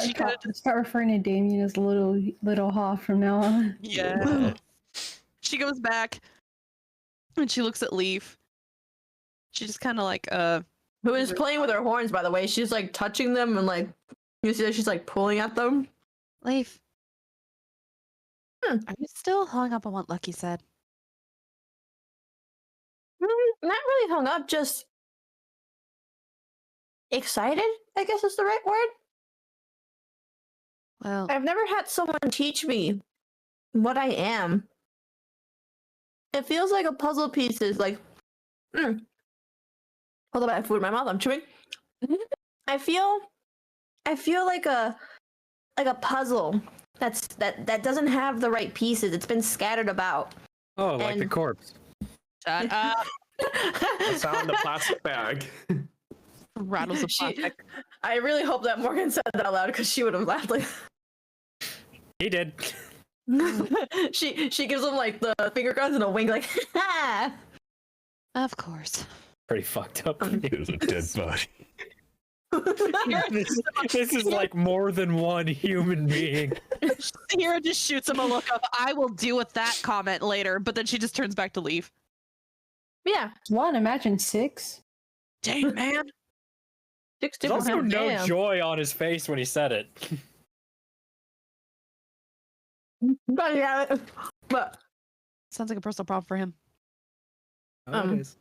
Start, she kind of start referring to Damien as little Ha from now on. yeah. Wow. She goes back and she looks at Leif. She just kind of like Who is playing with her horns, by the way. She's like touching them and like you see that she's like pulling at them. Leif. Hmm. Are you still hung up on what Lucky said? Not really hung up, just excited, I guess is the right word. Well, I've never had someone teach me what I am. It feels like a puzzle piece is like, hold on, I have food in my mouth. I'm chewing. I feel like a puzzle that doesn't have the right pieces. It's been scattered about. Oh, like the And- corpse. shut up. I found the plastic bag. Rattles the She- plastic. I really hope that Morgan said that out loud because she would have laughed like. He did. she gives him like the finger guns and a wink like. Ha! Of course. Pretty fucked up. There's a dead body. this is like more than one human being. Sahirah just shoots him a look of, I will deal with that comment later, but then she just turns back to leave. Yeah, One, imagine 6. Dang, man. six There's different also hands. no Damn. joy on his face when he said it. But yeah, but Sounds like a personal problem for him. Um, it is.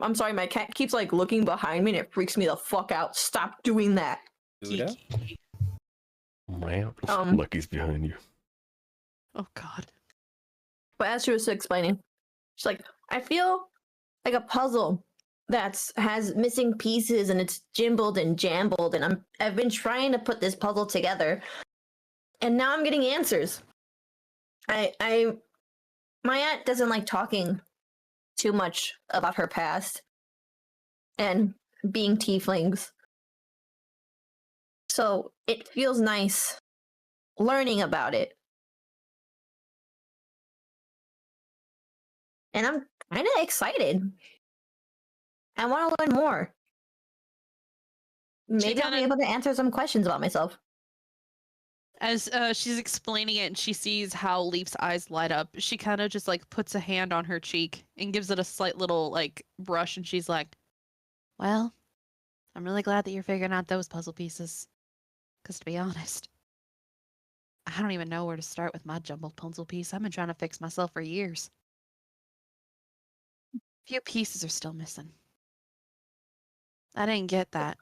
I'm sorry, my cat keeps like looking behind me and it freaks me the fuck out. Stop doing that. Buddha? Wow. Um, Lucky's behind you. Oh, God. But as she was explaining, she's like, I feel like a puzzle that's has missing pieces and it's jimbled and jambled, and I've been trying to put this puzzle together, and now I'm getting answers. My aunt doesn't like talking too much about her past and being tieflings. So it feels nice learning about it. And I'm kind of excited. I want to learn more. Maybe I'll be able to answer some questions about myself. As she's explaining it and she sees how Leaf's eyes light up, she kind of just like puts a hand on her cheek and gives it a slight little like brush, and she's like, well, I'm really glad that you're figuring out those puzzle pieces. Because to be honest, I don't even know where to start with my jumbled puzzle piece. I've been trying to fix myself for years. A few pieces are still missing. I didn't get that.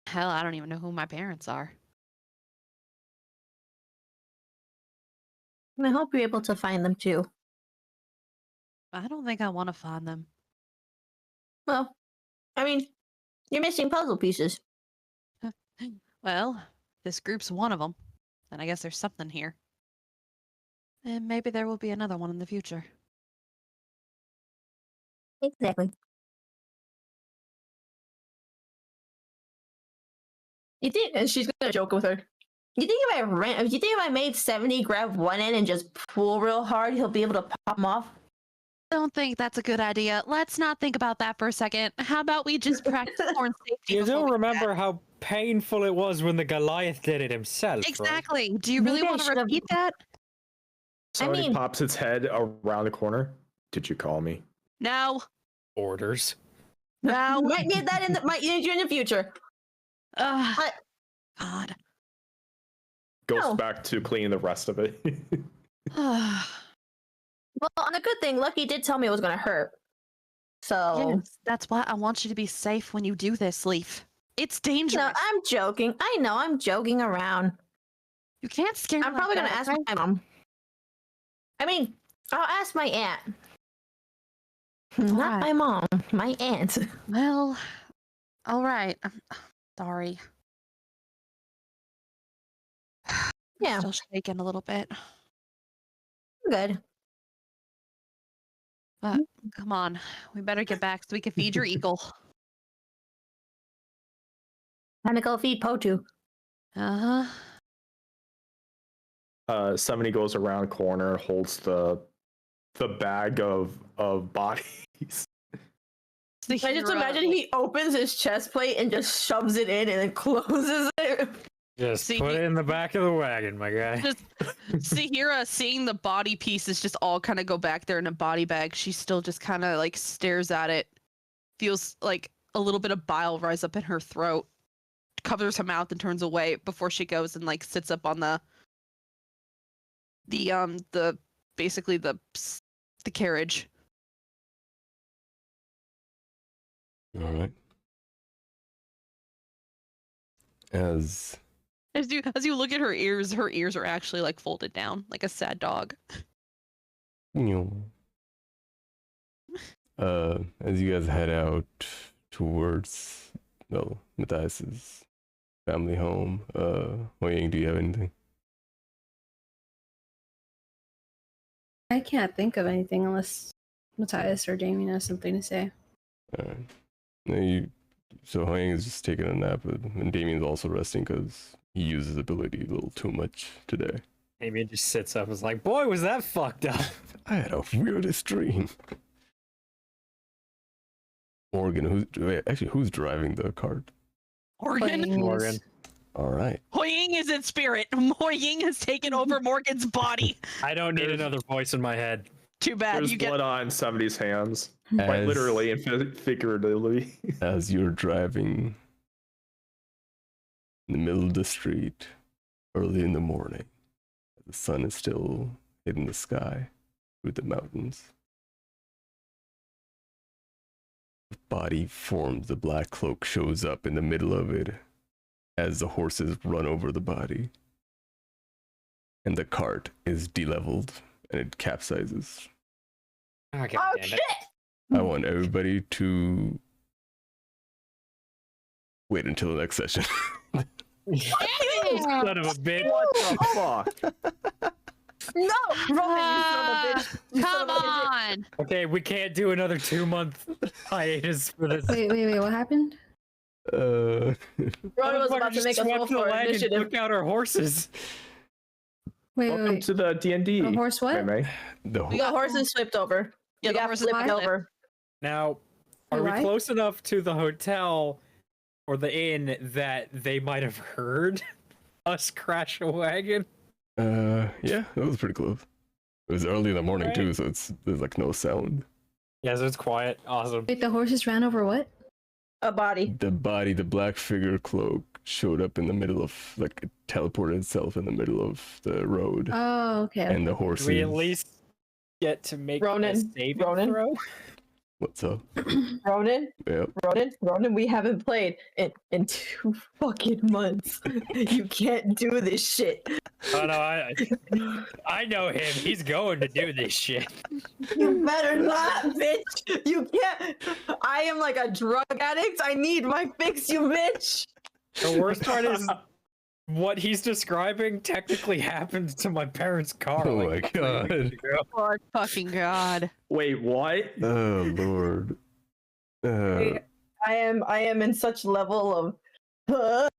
Hell, I don't even know who my parents are. I hope you're able to find them too. I don't think I want to find them. Well, I mean, you're missing puzzle pieces. Well, this group's one of them. Then I guess there's something here. And maybe there will be another one in the future. Exactly. You think? And she's gonna joke with her. You think if I made 70 grab one end and just pull real hard, he'll be able to pop them off? Don't think that's a good idea. Let's not think about that for a second. How about we just practice horn safety? You before don't we do remember that? how painful it was when the Goliath did it himself, right? Exactly. Do you really Maybe I want to should've- repeat that? Somebody mean- pops its head around the corner. Did you call me? No. Orders. No. Might need that might need you in the future. Ugh. What? God. Goes No. back to cleaning the rest of it. Well, on a good thing, Lucky did tell me it was gonna hurt. So Yes, that's why I want you to be safe when you do this, Leif. It's dangerous. no, I'm joking. I know I'm joking around. You can't scare me I'm like probably gonna that, ask okay? my mom. I mean, I'll ask my aunt. Not Alright. my mom, my aunt. Well, all right. I'm sorry. Yeah. Still shaking a little bit. Good. But come on, we better get back so we can feed your eagle. Time to go feed Potu. Uh huh. Somebody goes around corner, holds the bag of bodies. I just imagine he opens his chest plate and just shoves it in and then closes it. Just See, put it in the back of the wagon, my guy. Just Sahirah, seeing the body pieces just all kind of go back there in a body bag, she still just kind of like stares at it, feels like a little bit of bile rise up in her throat, covers her mouth and turns away before she goes and like sits up on the basically the carriage. All right. As As you look at her ears are actually like folded down like a sad dog. you know, as you guys head out towards Matthias's family home, HuiYing, do you have anything? I can't think of anything unless Matthias or Damien has something to say. All right. No, so HuiYing is just taking a nap, and Damien's also resting because he used his ability a little too much today. Damien just sits up and is like, boy, was that fucked up. I had a weirdest dream. Morgan, who's driving the cart? Morgan? HuiYing Morgan. is- All right. HuiYing is in spirit. HuiYing has taken over Morgan's body. I don't need another voice in my head. Too bad. There's You get blood on somebody's hands, quite As- literally and figuratively. As you're driving in the middle of the street early in the morning, the sun is still hitting the sky through the mountains. The body forms, the black cloak shows up in the middle of it as the horses run over the body. And the cart is de-leveled and it capsizes. Oh, Oh God damn shit! it. I want everybody to wait until the next session. Son of a bitch. What the fuck? No, Roman, you son of a bitch! You son Come of a bitch. on. Okay, we can't do another 2-month hiatus for this. Wait, what happened? Roman was Motherfucker about to just make us roll swept the for wagon, initiative. took out our horses. Welcome to the D&D. A horse what? Meimay. The We got horses flipped over. Yeah, we the got horses flipped flipped. over. Now, are we Why? close enough to the hotel or the inn that they might have heard us crash a wagon? yeah, that was pretty close. It was early in the morning Right. too, so there's like no sound. Yeah, so it's quiet. Awesome. Wait, the horses ran over what? A body. The body, the black figure cloak, showed up in the middle of, like, it teleported itself in the middle of the road, Oh, okay. and the Do horses. we at least get to make a Ronan, saving Ronan. throw? What's up? Ronan, Yep. Ronan, we haven't played in 2 fucking months. You can't do this shit. Oh no, I know him. He's going to do this shit. You better not, bitch. You can't. I am like a drug addict. I need my fix, you bitch. The worst part is what he's describing technically happened to my parents' car. Oh like, my 3 God. weeks ago. Oh fucking god. Wait, what? Oh Lord. I am in such level of.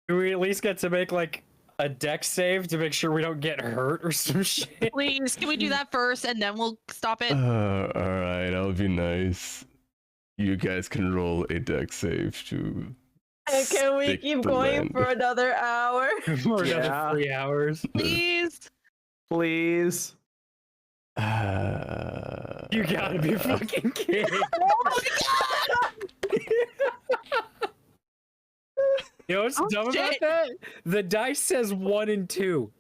Do we at least get to make like a deck save to make sure we don't get hurt or some shit? Please, can we do that first and then we'll stop it? All right, I'll be nice. You guys can roll a deck save to. And can we stick keep the going land. for another hour? For Yeah. another 3 hours. Please. Please. You gotta be fucking kidding. You know what's dumb about shit. that? The dice says 1 and 2.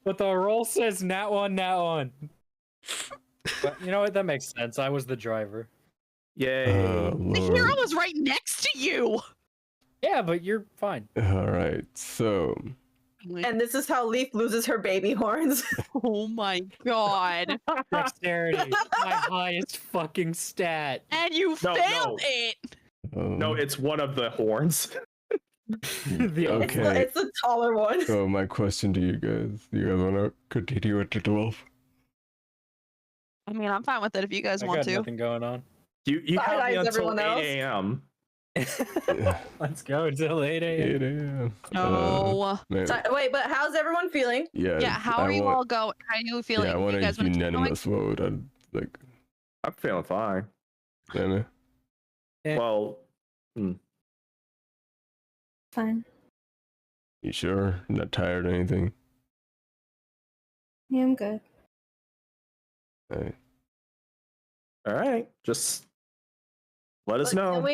But the roll says nat 1, nat 1. But you know what? That makes sense. I was the driver. Yay. The Lord. hero was right next to you. Yeah, but you're fine. All right, so And this is how Leif loses her baby horns. Oh my god. Dexterity, my highest fucking stat. And you No, failed no. it. No, it's one of the horns. The okay. It's a taller one. So my question to you guys: do you guys want to continue at the 12? I mean, I'm fine with it if you guys I want got to. nothing going on. You have me Sidelines until everyone 8 else. a.m. Let's go until 8 a.m. 8 a.m. No. Man, Wait, but how's everyone feeling? yeah. Yeah, how I are you want- all going? How are you feeling? Yeah, I want you a guys wanna keep going? unanimous vote. I'd like. I'm feeling fine. Anna? Yeah. Well, Fine. You sure? You're not tired or anything? Yeah, I'm good. Alright. all right. Just let us Like, know.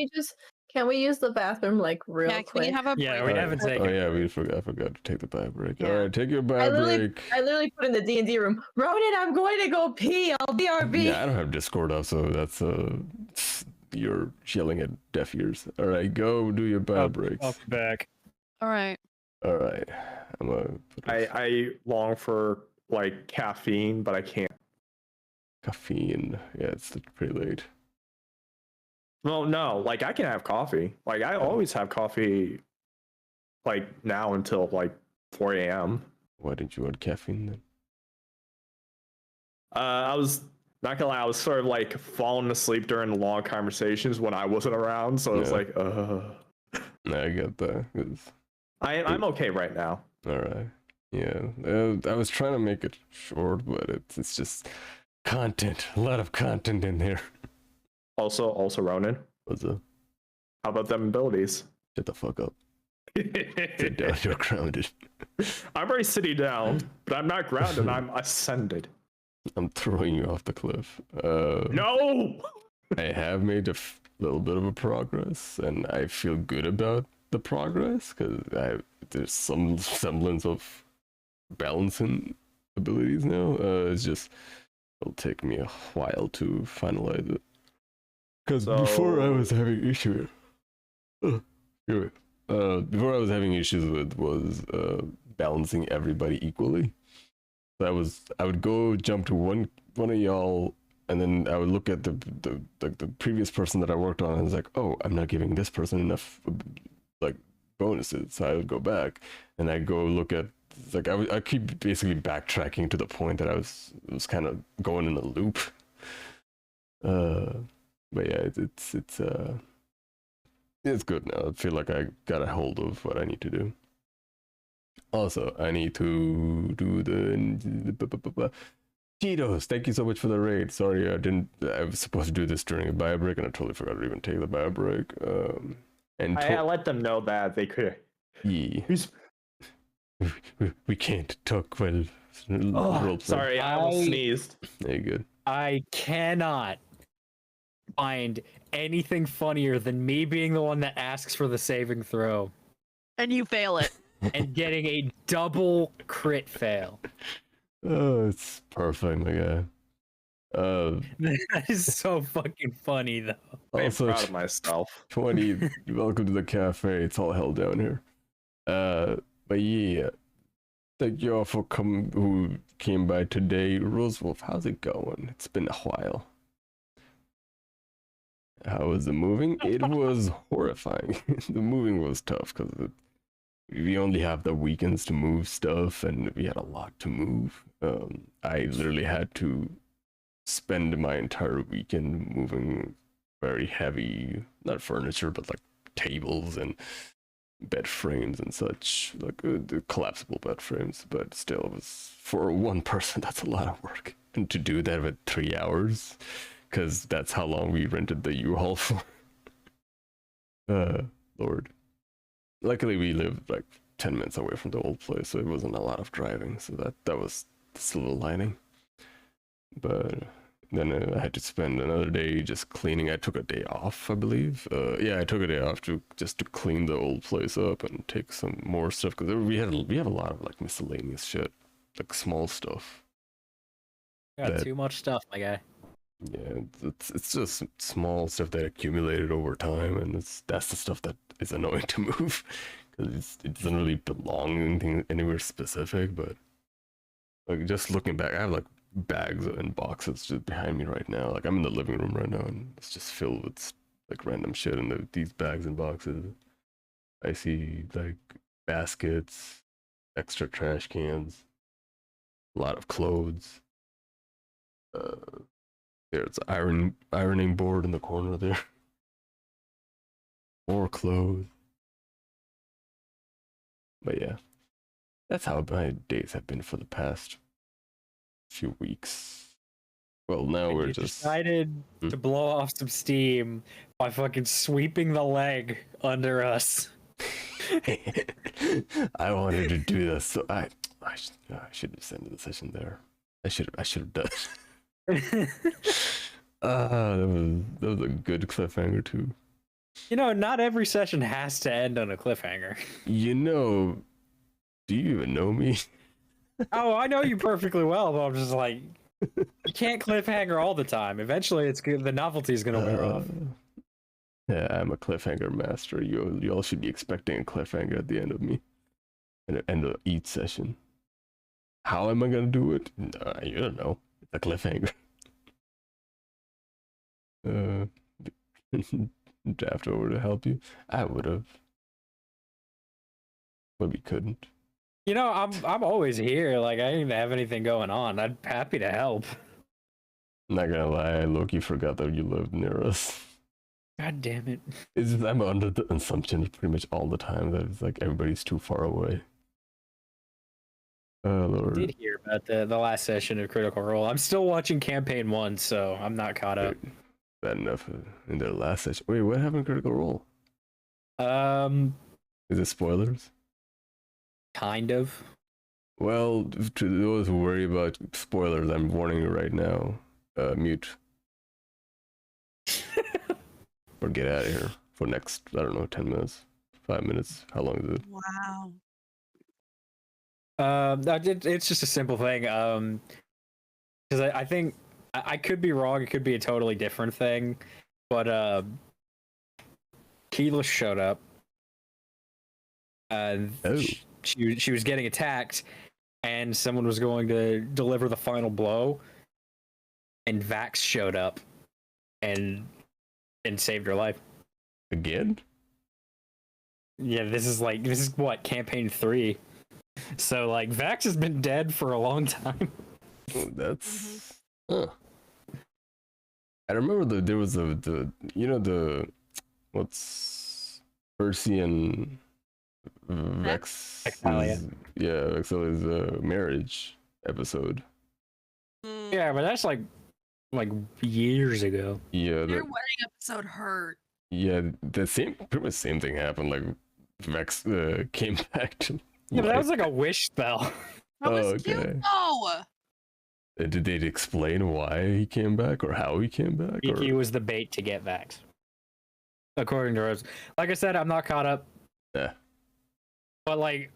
Can we use the bathroom like real Yeah, can quick? we have a Yeah, break? we haven't taken. Oh yeah, I forgot to take the bio break. Yeah. All right, take your bio I literally, break. I literally put in the D&D room. Ronan, I'm going to go pee. I'll BRB. Yeah, I don't have Discord up, so that's you're yelling at deaf ears. All right, go do your bio breaks. I'll be back. All right. All right, I'm gonna put this I long for like caffeine, but I can't. caffeine. Yeah, it's pretty late. Well, no, like I can have coffee. Like I always have coffee, like now until like 4 a.m. Why didn't you want caffeine then? I was not gonna lie, I was sort of like falling asleep during the long conversations when I wasn't around, so it's Yeah. like, I get that. 'Cause- I'm okay right now. all right. Yeah, I was trying to make it short, but it's just content. A lot of content in there. Also, Ronan, What's up? how about them abilities? Shut the fuck up. Sit down. You're grounded. I'm already sitting down, but I'm not grounded. I'm ascended. I'm throwing you off the cliff. No. I have made little bit of a progress, and I feel good about the progress because there's some semblance of balancing abilities now. It's just it'll take me a while to finalize it. Because before I was having issue. Before I was having issues with was balancing everybody equally. So I would go jump to one of y'all, and then I would look at the previous person that I worked on, and I was like, oh, I'm not giving this person enough like bonuses. So I would go back, and I go look at like I keep basically backtracking to the point that I was kind of going in a loop. But yeah, it's good now. I feel like I got a hold of what I need to do. Also, I need to do the Cheetos. Thank you so much for the raid. Sorry, I was supposed to do this during a bio break, and I totally forgot to even take the bio break. And I let them know that they could. yeah. We can't talk while Oh, role play. sorry, I almost sneezed. There you go. I cannot find anything funnier than me being the one that asks for the saving throw And you fail it. and getting a double crit fail. Oh, it's perfect, my guy. That is so fucking funny, though. I'm Also, proud of myself. 20, welcome to the cafe. It's all hell down here. But yeah, thank you all for who came by today. Rosewolf, how's it going? It's been a while. How was the moving? It was horrifying. The moving was tough because we only have the weekends to move stuff, and we had a lot to move. I literally had to spend my entire weekend moving very heavy, not furniture, but like tables and bed frames and such, like the collapsible bed frames. But still, it was, for one person, that's a lot of work. And to do that with 3 hours, because that's how long we rented the U-Haul for. Lord. Luckily, we lived like 10 minutes away from the old place, so it wasn't a lot of driving. So that was the silver lining. But then I had to spend another day just cleaning. I took a day off, I believe. Yeah, I took a day off to clean the old place up and take some more stuff, because we have a lot of like miscellaneous shit, like small stuff. Got too much stuff, my guy. Yeah, it's just small stuff that accumulated over time, and that's the stuff that is annoying to move, because it doesn't really belong anything anywhere specific. But like, just looking back, I have like bags and boxes just behind me right now. Like, I'm in the living room right now, and it's just filled with like random shit in these bags and boxes. I see like baskets, extra trash cans, a lot of clothes. There's an ironing board in the corner there. More clothes. But yeah, that's how my days have been for the past few weeks. Well, now we're just decided to blow off some steam by fucking sweeping the leg under us. I wanted to do this, so I should have ended the session there. I should have done it. That was a good cliffhanger too. You know, not every session has to end on a cliffhanger. You know, do you even know me? Oh, I know you perfectly well, but I'm just like, you can't cliffhanger all the time. Eventually, it's good. The novelty is gonna wear off. Yeah, I'm a cliffhanger master. You all should be expecting a cliffhanger at the end of me, at the end of each session. How am I gonna do it? You don't know. It's a cliffhanger. Draft over to help you. I would have, but we couldn't. You know, I'm always here. Like, I didn't have anything going on. I'm happy to help. Not gonna lie, Loki forgot that you lived near us. God damn it. I'm under the assumption pretty much all the time that it's like everybody's too far away. Oh Lord. I did hear about the last session of Critical Role. I'm still watching Campaign 1, so I'm not caught up. Bad enough in their last session. Wait, what happened in Critical Role? Is it spoilers? Kind of. Well, to those who worry about spoilers, I'm warning you right now. Mute. Or get out of here for next, I don't know, 10 minutes, 5 minutes. How long is it? Wow. It's just a simple thing. Because I think I could be wrong. It could be a totally different thing, but Keyless showed up. She was getting attacked, and someone was going to deliver the final blow, and Vax showed up, and saved her life. Again? Yeah, this is what, campaign 3. So like Vax has been dead for a long time. That's I remember there was what's Percy and Vex, Vexalia's marriage episode. Yeah, but that's like years ago. Yeah, Your wedding episode hurt. Yeah, pretty much same thing happened. Like Vex came back to. Yeah, but that was like a wish spell. That was cute though. Did they explain why he came back or how he came back? Or... He was the bait to get Vax. According to Rose. Like I said, I'm not caught up. Yeah. But like,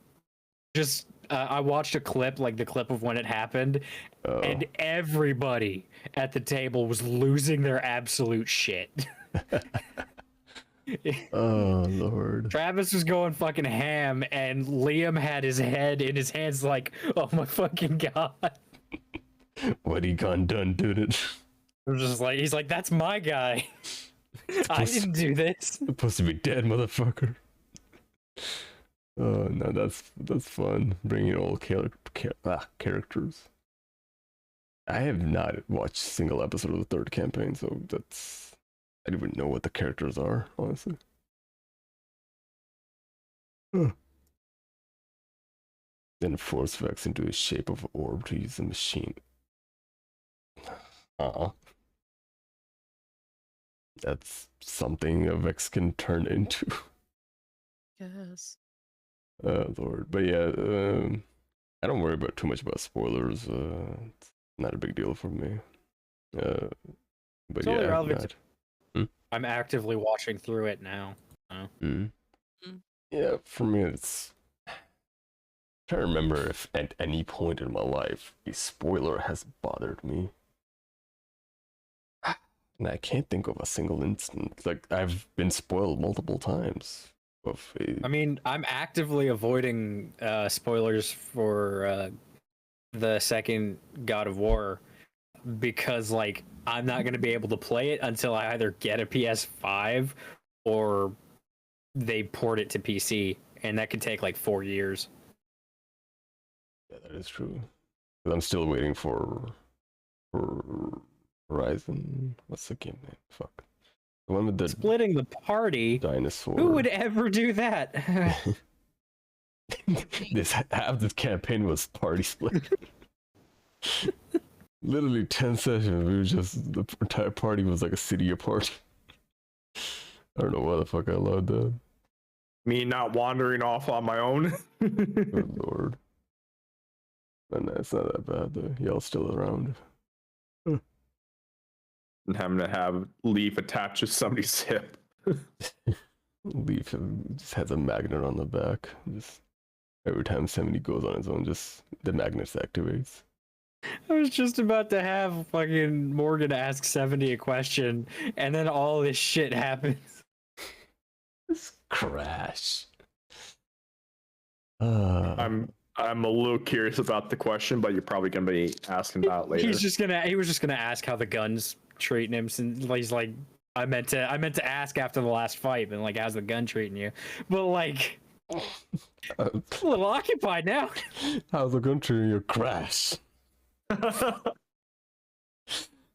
just I watched a clip, like the clip of when it happened, and everybody at the table was losing their absolute shit. Oh Lord. Travis was going fucking ham, and Liam had his head in his hands, like, oh my fucking god. What he gone done, dude? It was just like, he's like, that's my guy. I didn't do this. Supposed to be dead, motherfucker. Oh no, that's fun. Bringing all characters. I have not watched a single episode of the third campaign, so I don't even know what the characters are, honestly. Then force Vex into the shape of an orb to use the machine. That's something a Vex can turn into. Yes. Lord. But yeah, I don't worry about too much about spoilers. It's not a big deal for me. But it's yeah, only relevant. I'm actively watching through it now. Yeah, for me, it's. I'm trying to remember if at any point in my life a spoiler has bothered me. And I can't think of a single instance. Like, I've been spoiled multiple times. I mean, I'm actively avoiding spoilers for the second God of War because, like, I'm not going to be able to play it until I either get a PS5 or they port it to PC, and that could take like 4 years. Yeah, that is true. But I'm still waiting for Horizon. What's the game name? Fuck. The one with the splitting the party. Dinosaur. Who would ever do that? Half this campaign was party split. Literally 10 sessions. We were just the entire party was like a city apart. I don't know why the fuck I allowed that. Me not wandering off on my own. Good lord. No, it's not that bad though. Y'all still around. And having to have Leif attached to somebody's hip. Leif just has a magnet on the back. Just every time somebody goes on his own, just the magnet activates. I was just about to have fucking Morgan ask 70 a question, and then all this shit happens. This crash. I'm a little curious about the question, but you're probably gonna be asking about it later. He was just gonna ask how the gun's treating him, since he's like, I meant to ask after the last fight, and like, how's the gun treating you? But like, a little occupied now. How's the gun treating you? Crash.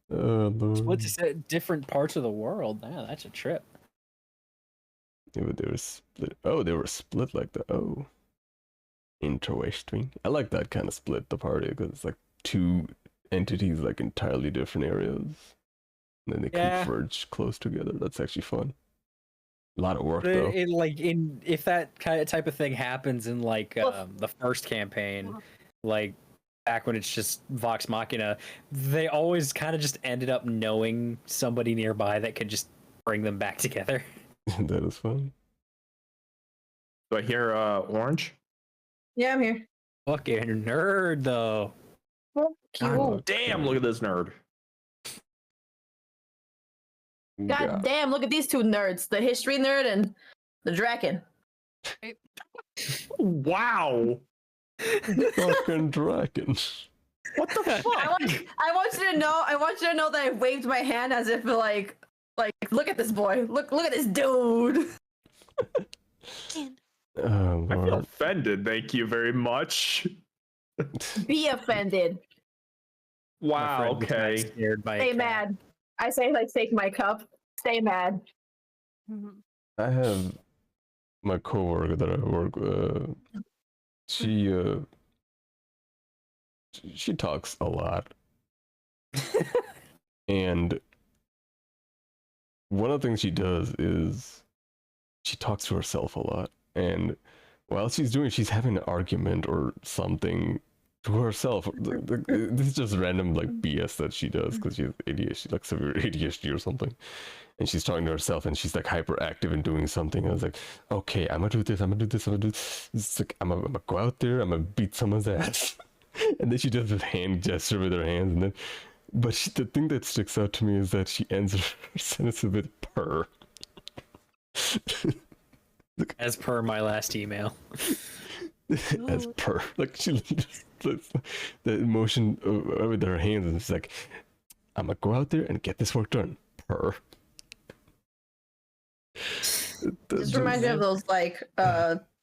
What's different parts of the world? Yeah, that's a trip. Yeah, but they were split. Oh, they were split like that. Oh, interesting. I like that kind of split the party because it's like two entities, like entirely different areas, and then they converge close together. That's actually fun. A lot of work though. If that kind of type of thing happens in like the first campaign, like back when it's just Vox Machina, they always kind of just ended up knowing somebody nearby that could just bring them back together. That is fun. Do I hear Orange? Yeah, I'm here. Fucking nerd though. God damn, look at this nerd. God damn, look at these two nerds. The history nerd and the Draken. Wow. Fucking Draken. What the fuck? I want you to know that I waved my hand as if like look at this boy. Look at this dude. Oh, I feel offended, thank you very much. Be offended. Wow, okay. Stay mad. I say like take my cup. Stay mad. I have my coworker that I work with. She talks a lot. And one of the things she does is she talks to herself a lot. And while she's having an argument or something, to herself. This is just random like BS that she does because she's ADHD, like severe ADHD or something. And she's talking to herself, and she's like hyperactive and doing something. I was like, okay, I'm gonna do this. I'm gonna do this. I'm gonna do this. It's like I'm gonna go out there. I'm gonna beat someone's ass. And then she does this hand gesture with her hands, and then. But the thing that sticks out to me is that she ends her sentence with "per." As per my last email. As per, like she does the emotion with her hands, and it's like, I'm gonna go out there and get this work done. Per. This reminds me of those like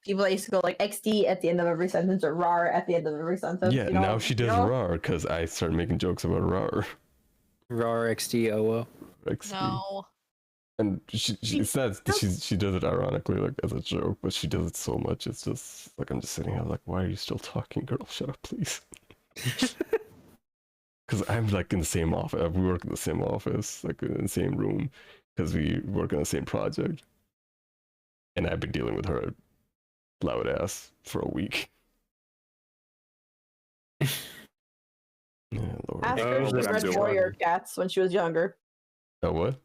people that used to go like XD at the end of every sentence or RAR at the end of every sentence. Yeah, you know? now she does RAR because I started making jokes about RAR. RAR XD XD. No. And it's not she does it ironically, like as a joke, but she does it so much. It's just like I'm just sitting here like, why are you still talking, girl? Shut up, please. Because I'm like in the same office. We work in the same office, like in the same room, because we work on the same project. And I've been dealing with her loud ass for a week. Yeah, Lord. Ask her if she what I'm read doing. Warrior Cats when she was younger. Oh, what?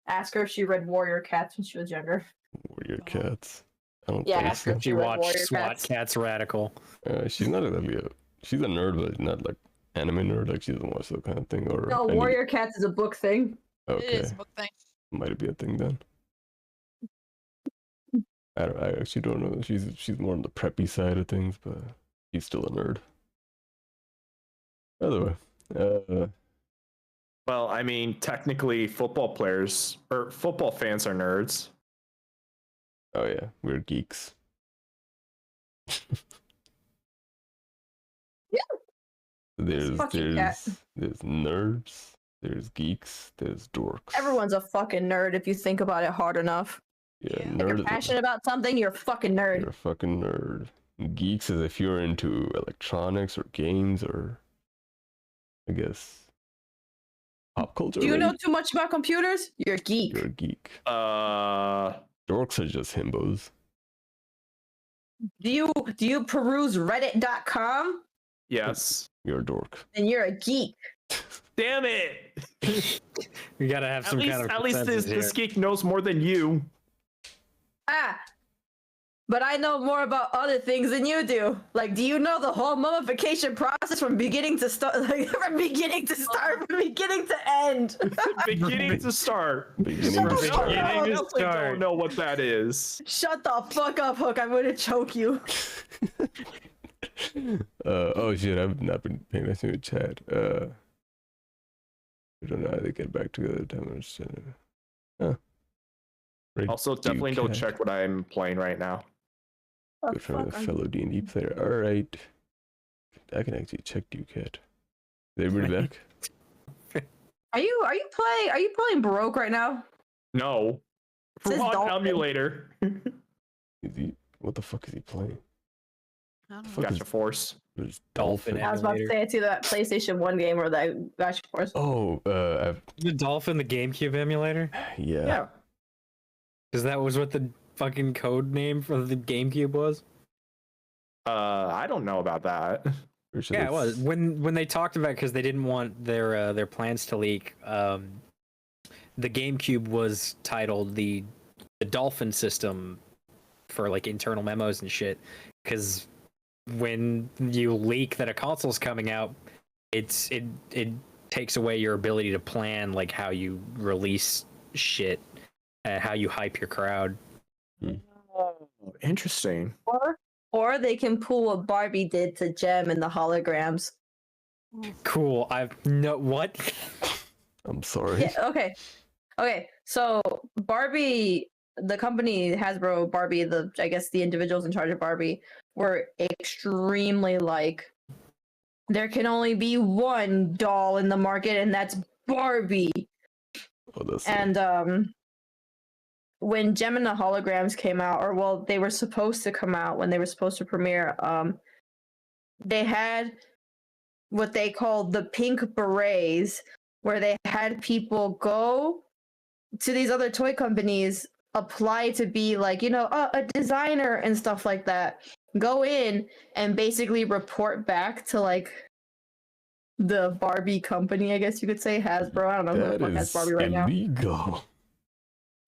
Ask her if she read Warrior Cats when she was younger. Warrior Cats. I don't Yeah, think ask her so. if She read watched Warrior SWAT Cats. Cats Radical. She's not exactly she's a nerd, but not like anime nerd. Like she doesn't watch that kind of thing. Or No, Warrior Cats is a book thing. Okay, It is a book thing. might be a thing then. I actually don't know. She's more on the preppy side of things, but she's still a nerd. By the way, Well, I mean, technically, football players or football fans are nerds. oh yeah, we're geeks. Yeah. There's Fuck you, Kat. there's nerds, there's geeks, there's dorks. Everyone's a fucking nerd if you think about it hard enough. Yeah, Yeah. If nerd you're is passionate about something, you're a fucking nerd. you're a fucking nerd. Geeks is if you're into electronics or games or, I guess, pop culture. Do you know maybe? too much about computers? You're a geek. You're a geek. Uh, Dorks are just himbos. Do you peruse reddit.com? yes. You're a dork. Then you're a geek. Damn it! We gotta have some kind of At least consensus this here. geek knows more than you. Ah. But I know more about other things than you do. Like, do you know the whole mummification process from beginning to start? Like, from beginning to end. Beginning to start. Beginning to No, start. I Beginning to definitely start. don't know what that is. Shut the fuck up, Hook. I'm gonna choke you. Oh shit, I've not been paying attention to chat. I don't know how they get back together. Huh. Right, Also, definitely go cat. check what I'm playing right now. Good from a fellow D&D player. All right, I can actually check Ducat. Is everybody back? Are you playing Baroque right now? No. Says From Dolphin. emulator. Is he? What the fuck is he playing? I don't know. Fuck is Gotcha Force. there's Dolphin Dolphin? I was about to say it's either that PlayStation 1 game or that Gacha Force. Oh, The Dolphin, the GameCube emulator? yeah. Yeah. Because that was what the fucking code name for the GameCube was? I don't know about that. Pretty sure Yeah, it was. that's- When they talked about, because they didn't want their plans to leak, the GameCube was titled the Dolphin system for like internal memos and shit. Because when you leak that a console's coming out, it takes away your ability to plan like how you release shit, how you hype your crowd. Oh, interesting. Or they can pull what Barbie did to Gem in the holograms. Cool. What? I'm sorry. Yeah, okay. So Barbie, the company Hasbro, Barbie, I guess the individuals in charge of Barbie were extremely like, there can only be one doll in the market, and that's Barbie. Oh, that's And when Gem and the Holograms came out, or well, they were supposed to come out when they were supposed to premiere, they had what they called the pink berets, where they had people go to these other toy companies apply to be like, you know, a designer and stuff like that, go in and basically report back to like the Barbie company, I guess you could say, Hasbro. I don't know who the That fuck has is Barbie right now. illegal.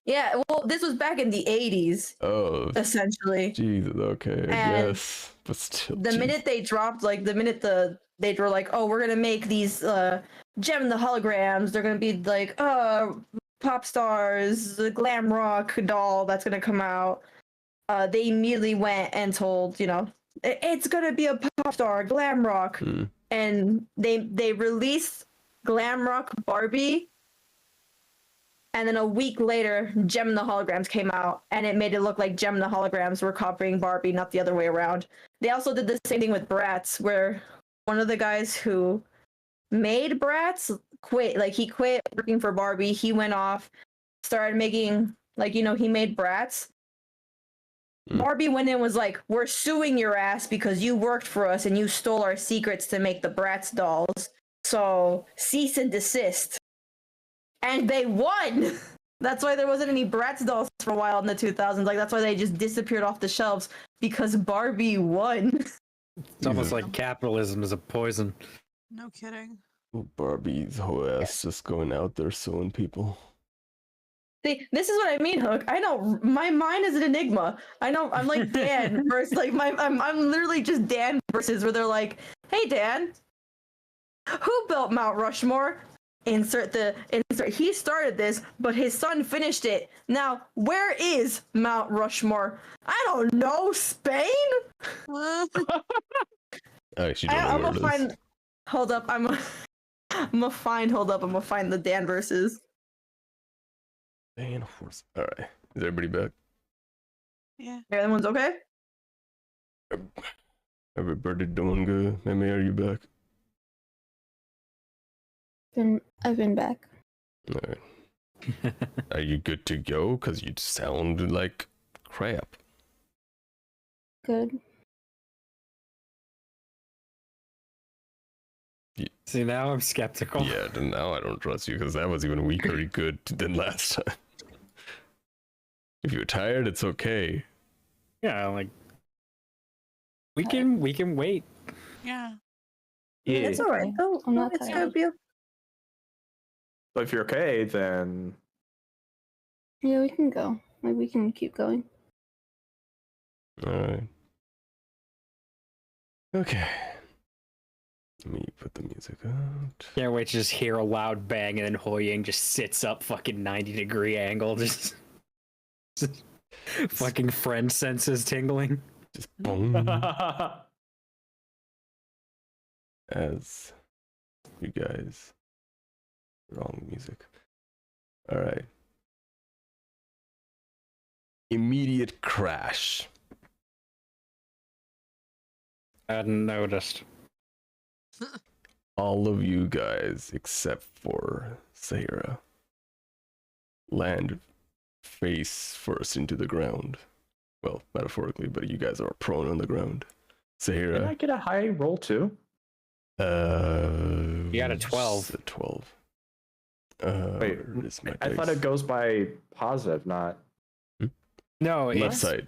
Yeah, well, this was back in the 80s, Oh, essentially. Jesus. Okay, I And guess, but still. The minute they dropped, like, they were like, oh, we're gonna make these Gem the holograms. They're gonna be like, pop stars, the glam rock doll that's gonna come out. They immediately went and told, you know, it's gonna be a pop star, glam rock, and they released glam rock Barbie. And then a week later, Gem and the Holograms came out, and it made it look like Gem and the Holograms were copying Barbie, not the other way around. They also did the same thing with Bratz, where one of the guys who made Bratz quit. Like, he quit working for Barbie. He went off, started making, like, you know, he made Bratz. Barbie went in and was like, we're suing your ass because you worked for us and you stole our secrets to make the Bratz dolls. So, cease and desist. And they won! That's why there wasn't any Bratz dolls for a while in the 2000s. Like, that's why they just disappeared off the shelves, because Barbie won. It's almost like capitalism is a poison. No kidding. Barbie's whole ass just going out there suing people. See, this is what I mean, Hook. I know my mind is an enigma. I know I'm like Dan versus like I'm literally just Dan versus where they're like, hey Dan, who built Mount Rushmore? Insert. He started this, but his son finished it. Now, where is Mount Rushmore? I don't know. Spain? I actually don't know where it is. Find. Hold up. I'm gonna find. Hold up. I'm gonna find the Dan versus. Dan horse. All right. Is everybody back? Yeah. Everyone's okay? Everybody doing good? Meimay, are you back? I've been back. All right. Are you good to go? Because you sound like crap. Good. See, now I'm skeptical. Yeah, then now I don't trust you because that was even weaker good than last time. If you're tired, it's okay. Yeah, like we can wait. Yeah. Yeah. It's all right. Oh, I'm not it's tired. good. So if you're okay, then Yeah, we can go. Like, we can keep going. All right. Okay. Let me put the music out. Can't wait to just hear a loud bang and then HuiYing just sits up fucking 90-degree angle, just fucking friend senses tingling. Just boom. As you guys. Wrong music. All right. Immediate crash. I hadn't noticed. All of you guys, except for Sahirah, land face first into the ground. Well, metaphorically, but you guys are prone on the ground. can I Sahirah. get a high roll too? You got a 12. A 12. Wait, where is my I thought dice? it goes by positive, not. No, Left it's, side.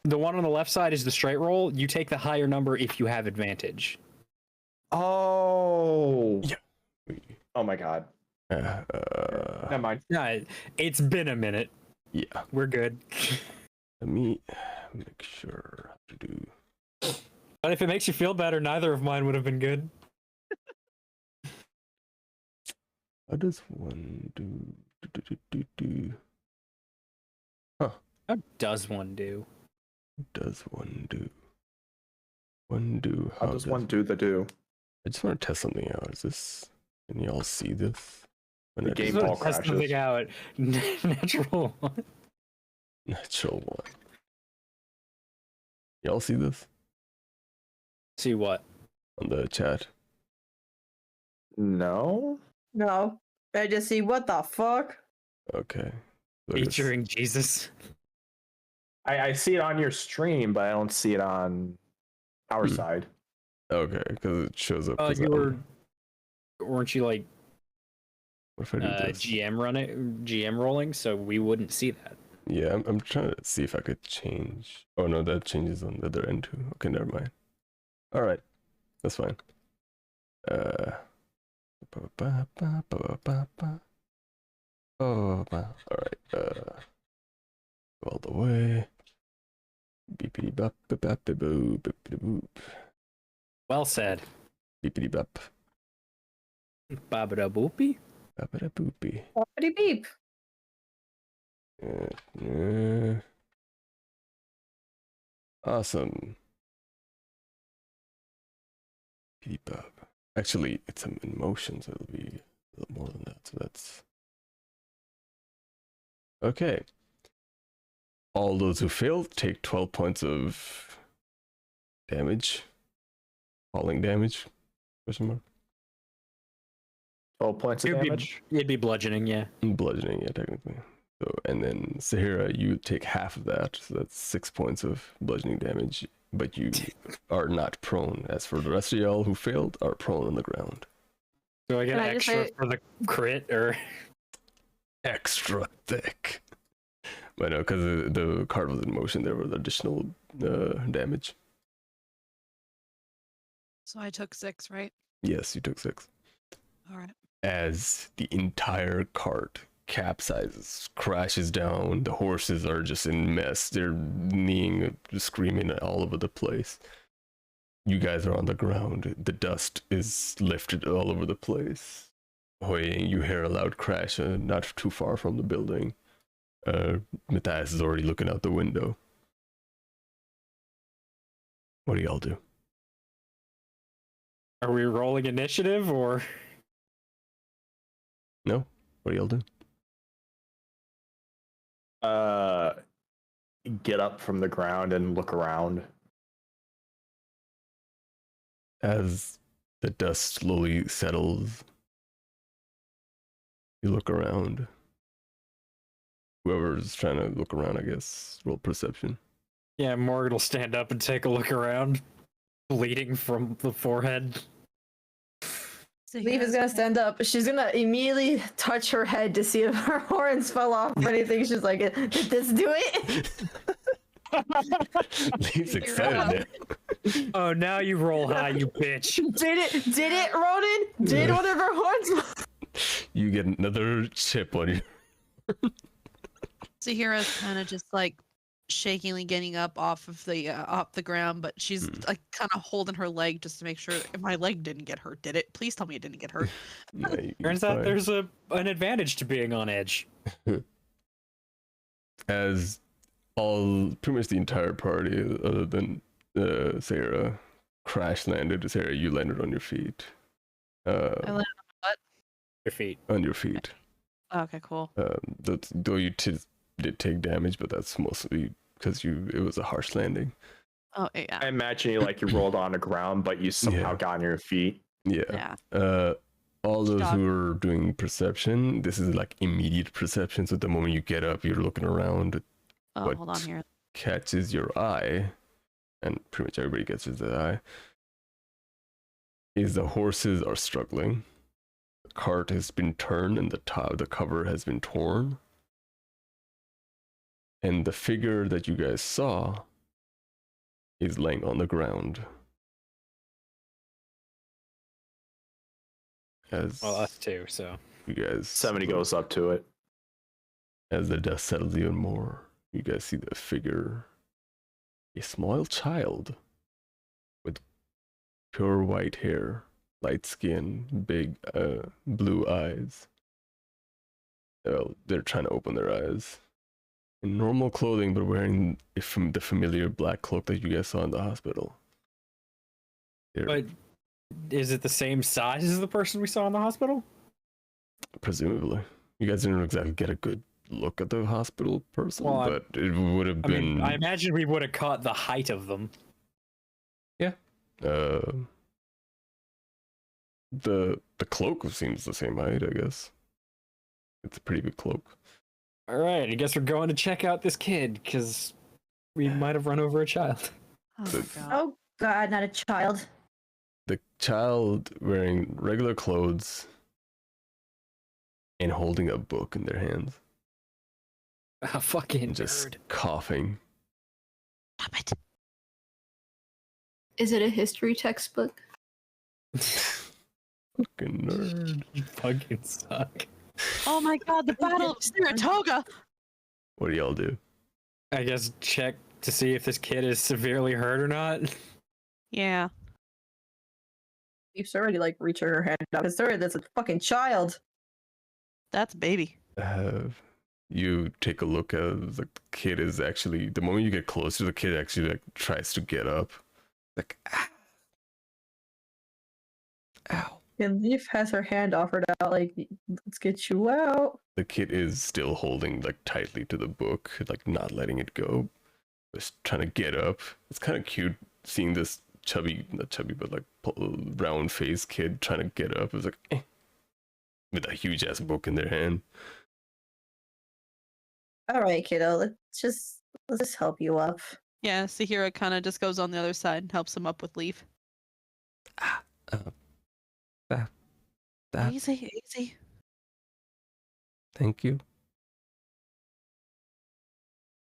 the one on the left side is the straight roll. You take the higher number if you have advantage. Oh. Yeah. Oh my god. Never mind. Yeah, it's been a minute. Yeah. We're good. Let me make sure to do. But if it makes you feel better, neither of mine would have been good. How does one do? How does one do? What does one do? One do. How does one do the do? I just want to test something out. Is this? Can y'all see this? When The I game do ball this? Test something out. Natural one. Natural one. Y'all see this See what? on the chat? No. No, I just see what the fuck. Okay. So I guess- Featuring Jesus. I see it on your stream, but I don't see it on our side. Okay, because it shows up. 'cause Weren't you like what if I do this? GM rolling? So we wouldn't see that. Yeah, I'm trying to see if I could change. Oh no, that changes on the other end too. Okay, never mind. All right, that's fine. All right. Go all the way. Beepity bop bop bop boop beepity boop. Well said. Beepity bop. Babada boopy. Babada boopy. Pretty beep. Awesome. Beep bop. Actually, it's in motion, so it'll be a little more than that. So that's okay. All those who failed take 12 points of damage. Falling damage. Question mark. 12 points of damage. It'd be bludgeoning, yeah. Bludgeoning, yeah, technically. So, and then Sahirah, you take half of that, so that's 6 points of bludgeoning damage, but you are not prone. As for the rest of y'all who failed, are prone on the ground. So I get Can I just extra say- for the crit, or Extra thick. But no, because the card was in motion, there was additional damage. So I took 6, right? Yes, you took 6. All right. As the entire cart capsizes, crashes down, the horses are just in mess. They're kneeing, screaming all over the place. You guys are on the ground. The dust is lifted all over the place. HuiYing, you hear a loud crash not too far from the building. Matthias is already looking out the window. What do y'all do? are we rolling initiative, or? No? What do y'all do? Get up from the ground and look around. As the dust slowly settles, you look around. Whoever's trying to look around, I guess, roll perception. Yeah, Morgan will stand up and take a look around, bleeding from the forehead. Leif is gonna stand up. She's gonna immediately touch her head to see if her horns fell off or anything. She's like, "Did this do it?" Leif's excited now. Oh, now you roll high, you bitch. Did it, Ronan? Did one of her horns? You get another chip on you. Sahira's kind of just like shakingly getting up off the ground, but she's like kind of holding her leg just to make sure if my leg didn't get hurt. Did it? Please tell me it didn't get hurt. Yeah, Turns out there's an advantage to being on edge. As pretty much the entire party, other than Sahirah, crash landed. Sahirah, you landed on your feet. I landed on my butt. Your feet. On your feet. Okay, cool. Though you did take damage, but that's mostly because it was a harsh landing. Oh yeah. I imagine you rolled on the ground, but you somehow got on your feet. Yeah. Yeah. All those who are doing perception, this is like immediate perception. So the moment you get up, you're looking around. Oh, What? hold on here. Catches your eye, and pretty much everybody catches the eye, is the horses are struggling. The cart has been turned and the cover has been torn. And the figure that you guys saw is laying on the ground. As Well, us too, so. you guys, Somebody goes up to it. as the dust settles even more, you guys see the figure, a small child with pure white hair, light skin, big blue eyes. They're trying to open their eyes. In normal clothing, but wearing the familiar black cloak that you guys saw in the hospital. But is it the same size as the person we saw in the hospital? Presumably. You guys didn't exactly get a good look at the hospital person, Well, but it would have I been... mean, I imagine we would have caught the height of them. The cloak seems the same height, I guess. It's a pretty big cloak. All right, I guess we're going to check out this kid because we might have run over a child. Oh my god. Oh God, not a child. The child wearing regular clothes and holding a book in their hands. A fucking just nerd. coughing. Stop it. Is it a history textbook? Fucking nerd. You fucking suck. Oh my god, the Battle of Saratoga! What do y'all do? I guess check to see if this kid is severely hurt or not. Yeah. Leif's already like reaching her hand out. Sorry, that's a fucking child. That's a baby. You take a look at the kid is actually, the moment you get closer, the kid actually like tries to get up. Like, ah. Ow. And Leif has her hand offered out, like, let's get you out. The kid is still holding like tightly to the book, like not letting it go. Just trying to get up. It's kind of cute seeing this not chubby, but like round faced kid trying to get up. It was like, eh, with a huge ass book in their hand. All right, kiddo, let's just help you up. Yeah, Sahirah kind of just goes on the other side and helps him up with Leif. That, Easy, easy. thank you.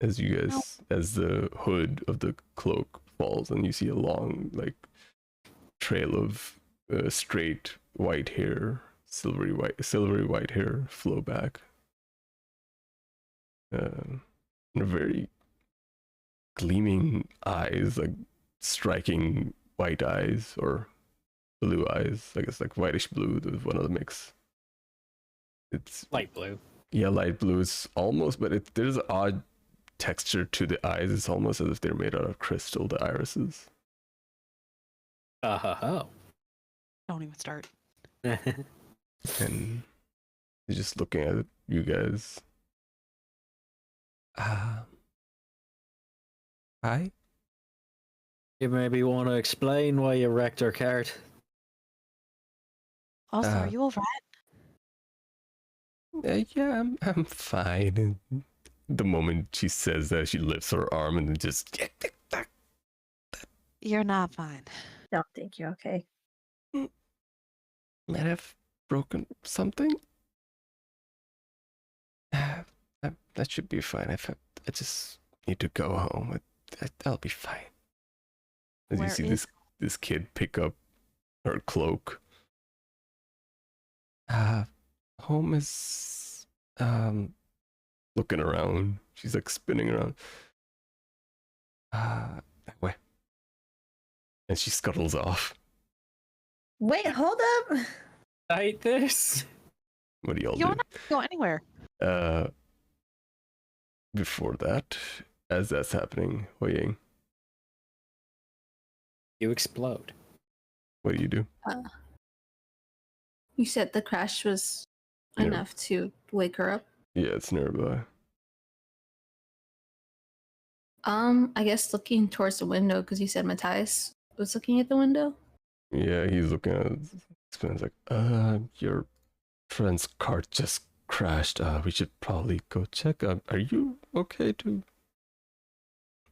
As you guys, as the hood of the cloak falls, and you see a long, like, trail of straight white hair, silvery white hair flow back. And very gleaming eyes, like striking white eyes or blue eyes. I guess like whitish blue. There's one of the mix. It's Light blue. yeah, light blue. It's almost, but there's an odd texture to the eyes. It's almost as if they're made out of crystal. The irises. Oh. Don't even start. And he's just looking at you guys. Hi. You maybe want to explain why you wrecked our cart. Also, are you alright? Yeah, I'm fine. And the moment she says that, she lifts her arm and then just. You're not fine. Don't think you're okay. Might have broken something. That should be fine. I just need to go home. I'll be fine. As you see this kid pick up her cloak. Home is looking around. She's like spinning around. That way. And she scuttles off. Wait, hold up. Fight this. What do y'all You do? don't have to go anywhere. Before that, as that's happening, HuiYing, You explode. what do you do? You said the crash was enough to wake her up. Yeah, it's nearby. I guess looking towards the window because you said Matthias was looking at the window. Yeah, he's looking at it. It's like, your friend's cart just crashed. We should probably go check. Are you okay too?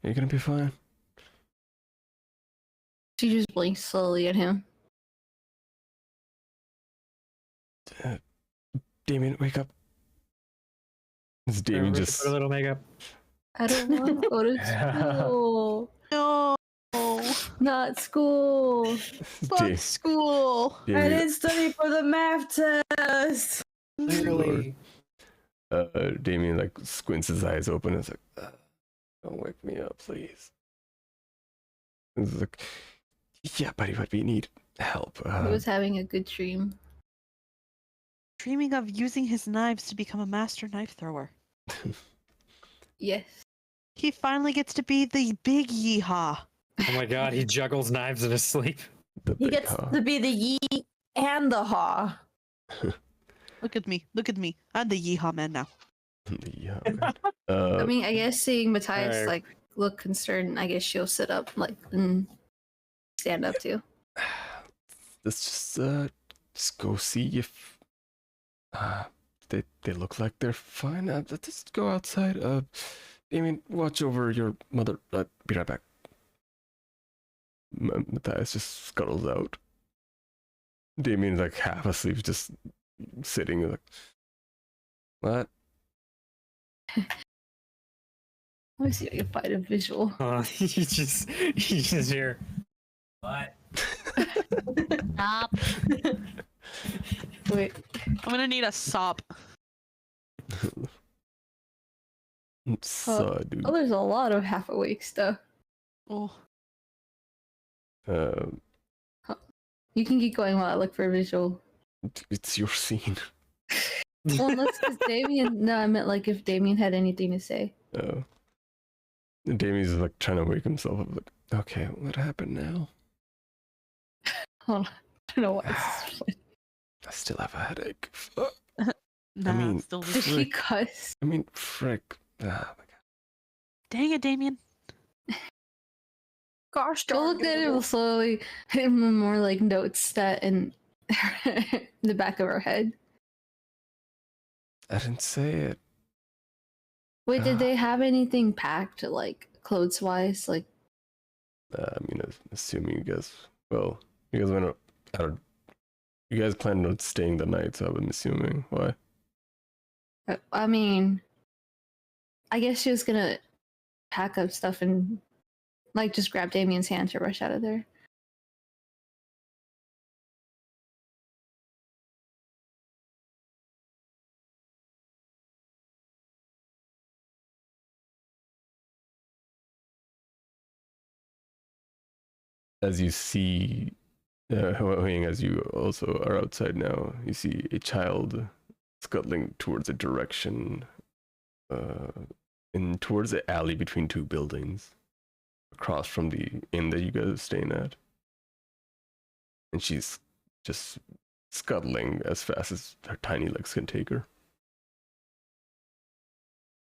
Are you gonna be fine? She just blinks slowly at him. Damien, wake up. It's Damien Remember to just. put a little makeup. I don't want to go to school. No. Not school. Fuck school. I didn't study for the math test. Literally. Damien like squints his eyes open and is like, don't wake me up, please. And it's like, yeah, buddy, but we need help. He was having a good dream. Dreaming of using his knives to become a master knife thrower. Yes. He finally gets to be the big yeehaw. Oh my god, he juggles knives in his sleep. He gets to be the yee and the haw. Look at me. Look at me. I'm the yeehaw man now. Yeah. I mean, I guess seeing Matthias Alright. like look concerned, I guess she'll sit up like and stand up too. Let's just go see if they look like they're fine. Let's just go outside. Damien, watch over your mother. Be right back. Matthias just scuttles out. Damien's like half asleep, just sitting like, what? Let me see if I can find a visual. You just hear. What? Stop. Wait. I'm gonna need a sop. So, dude. Oh, there's a lot of half awake stuff. Oh. You can keep going while I look for a visual. It's your scene. Well, unless it's Damien. No, I meant like if Damien had anything to say. Damien's like trying to wake himself up. Like, okay, what happened now? Hold on. I don't know what. I still have a headache. Nah, mean, still Did she Frick. cuss? I mean, frick. Ah, my God. Dang it, Damien. Gosh She'll darn look at it slowly, him more like notes that in the back of her head. I didn't say it. Wait, did Ah. they have anything packed, like clothes wise? Like, I mean, assuming you guys, well, you guys went out. You guys planned on staying the night, so I'm assuming. Why? I mean, I guess she was gonna pack up stuff and like just grab Damien's hand to rush out of there. As you see, HuiYing, as you also are outside now, you see a child scuttling towards a direction, towards the alley between two buildings, across from the inn that you guys are staying at. And she's just scuttling as fast as her tiny legs can take her.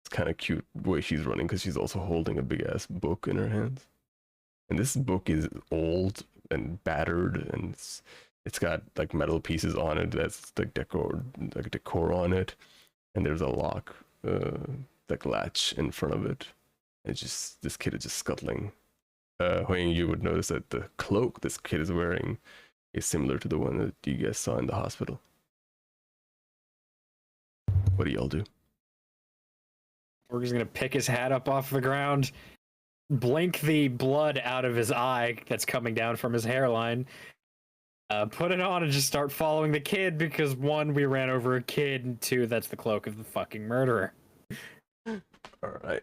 It's kind of cute the way she's running because she's also holding a big ass book in her hands. And this book is old and battered, and it's got like metal pieces on it that's like decor on it, and there's a lock, like latch in front of it. It's just, this kid is just scuttling. When you would notice that the cloak this kid is wearing is similar to the one that you guys saw in the hospital. What do y'all do? We're just gonna pick his hat up off the ground, blink the blood out of his eye that's coming down from his hairline, put it on and just start following the kid because one, we ran over a kid, and two, that's the cloak of the fucking murderer. All right.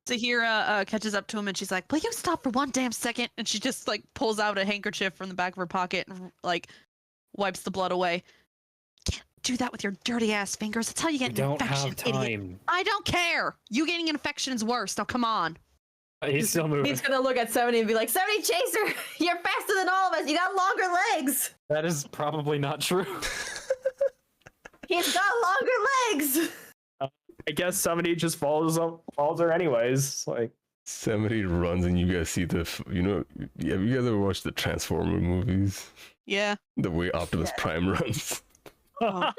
Sahirah catches up to him and she's like, "Will you stop for one damn second?" And she just like pulls out a handkerchief from the back of her pocket and like wipes the blood away. Can't do that with your dirty ass fingers. That's how you We get an don't infection, have time. idiot. I don't care. You getting an infection is worse. Now come on. He's still moving. He's gonna look at 70 and be like, 70 Chaser, you're faster than all of us. You got longer legs. That is probably not true. He's got longer legs. I guess somebody just follows her anyways. Like, 70 runs and you guys see have you guys ever watched the Transformer movies? Yeah. The way Optimus Prime runs. For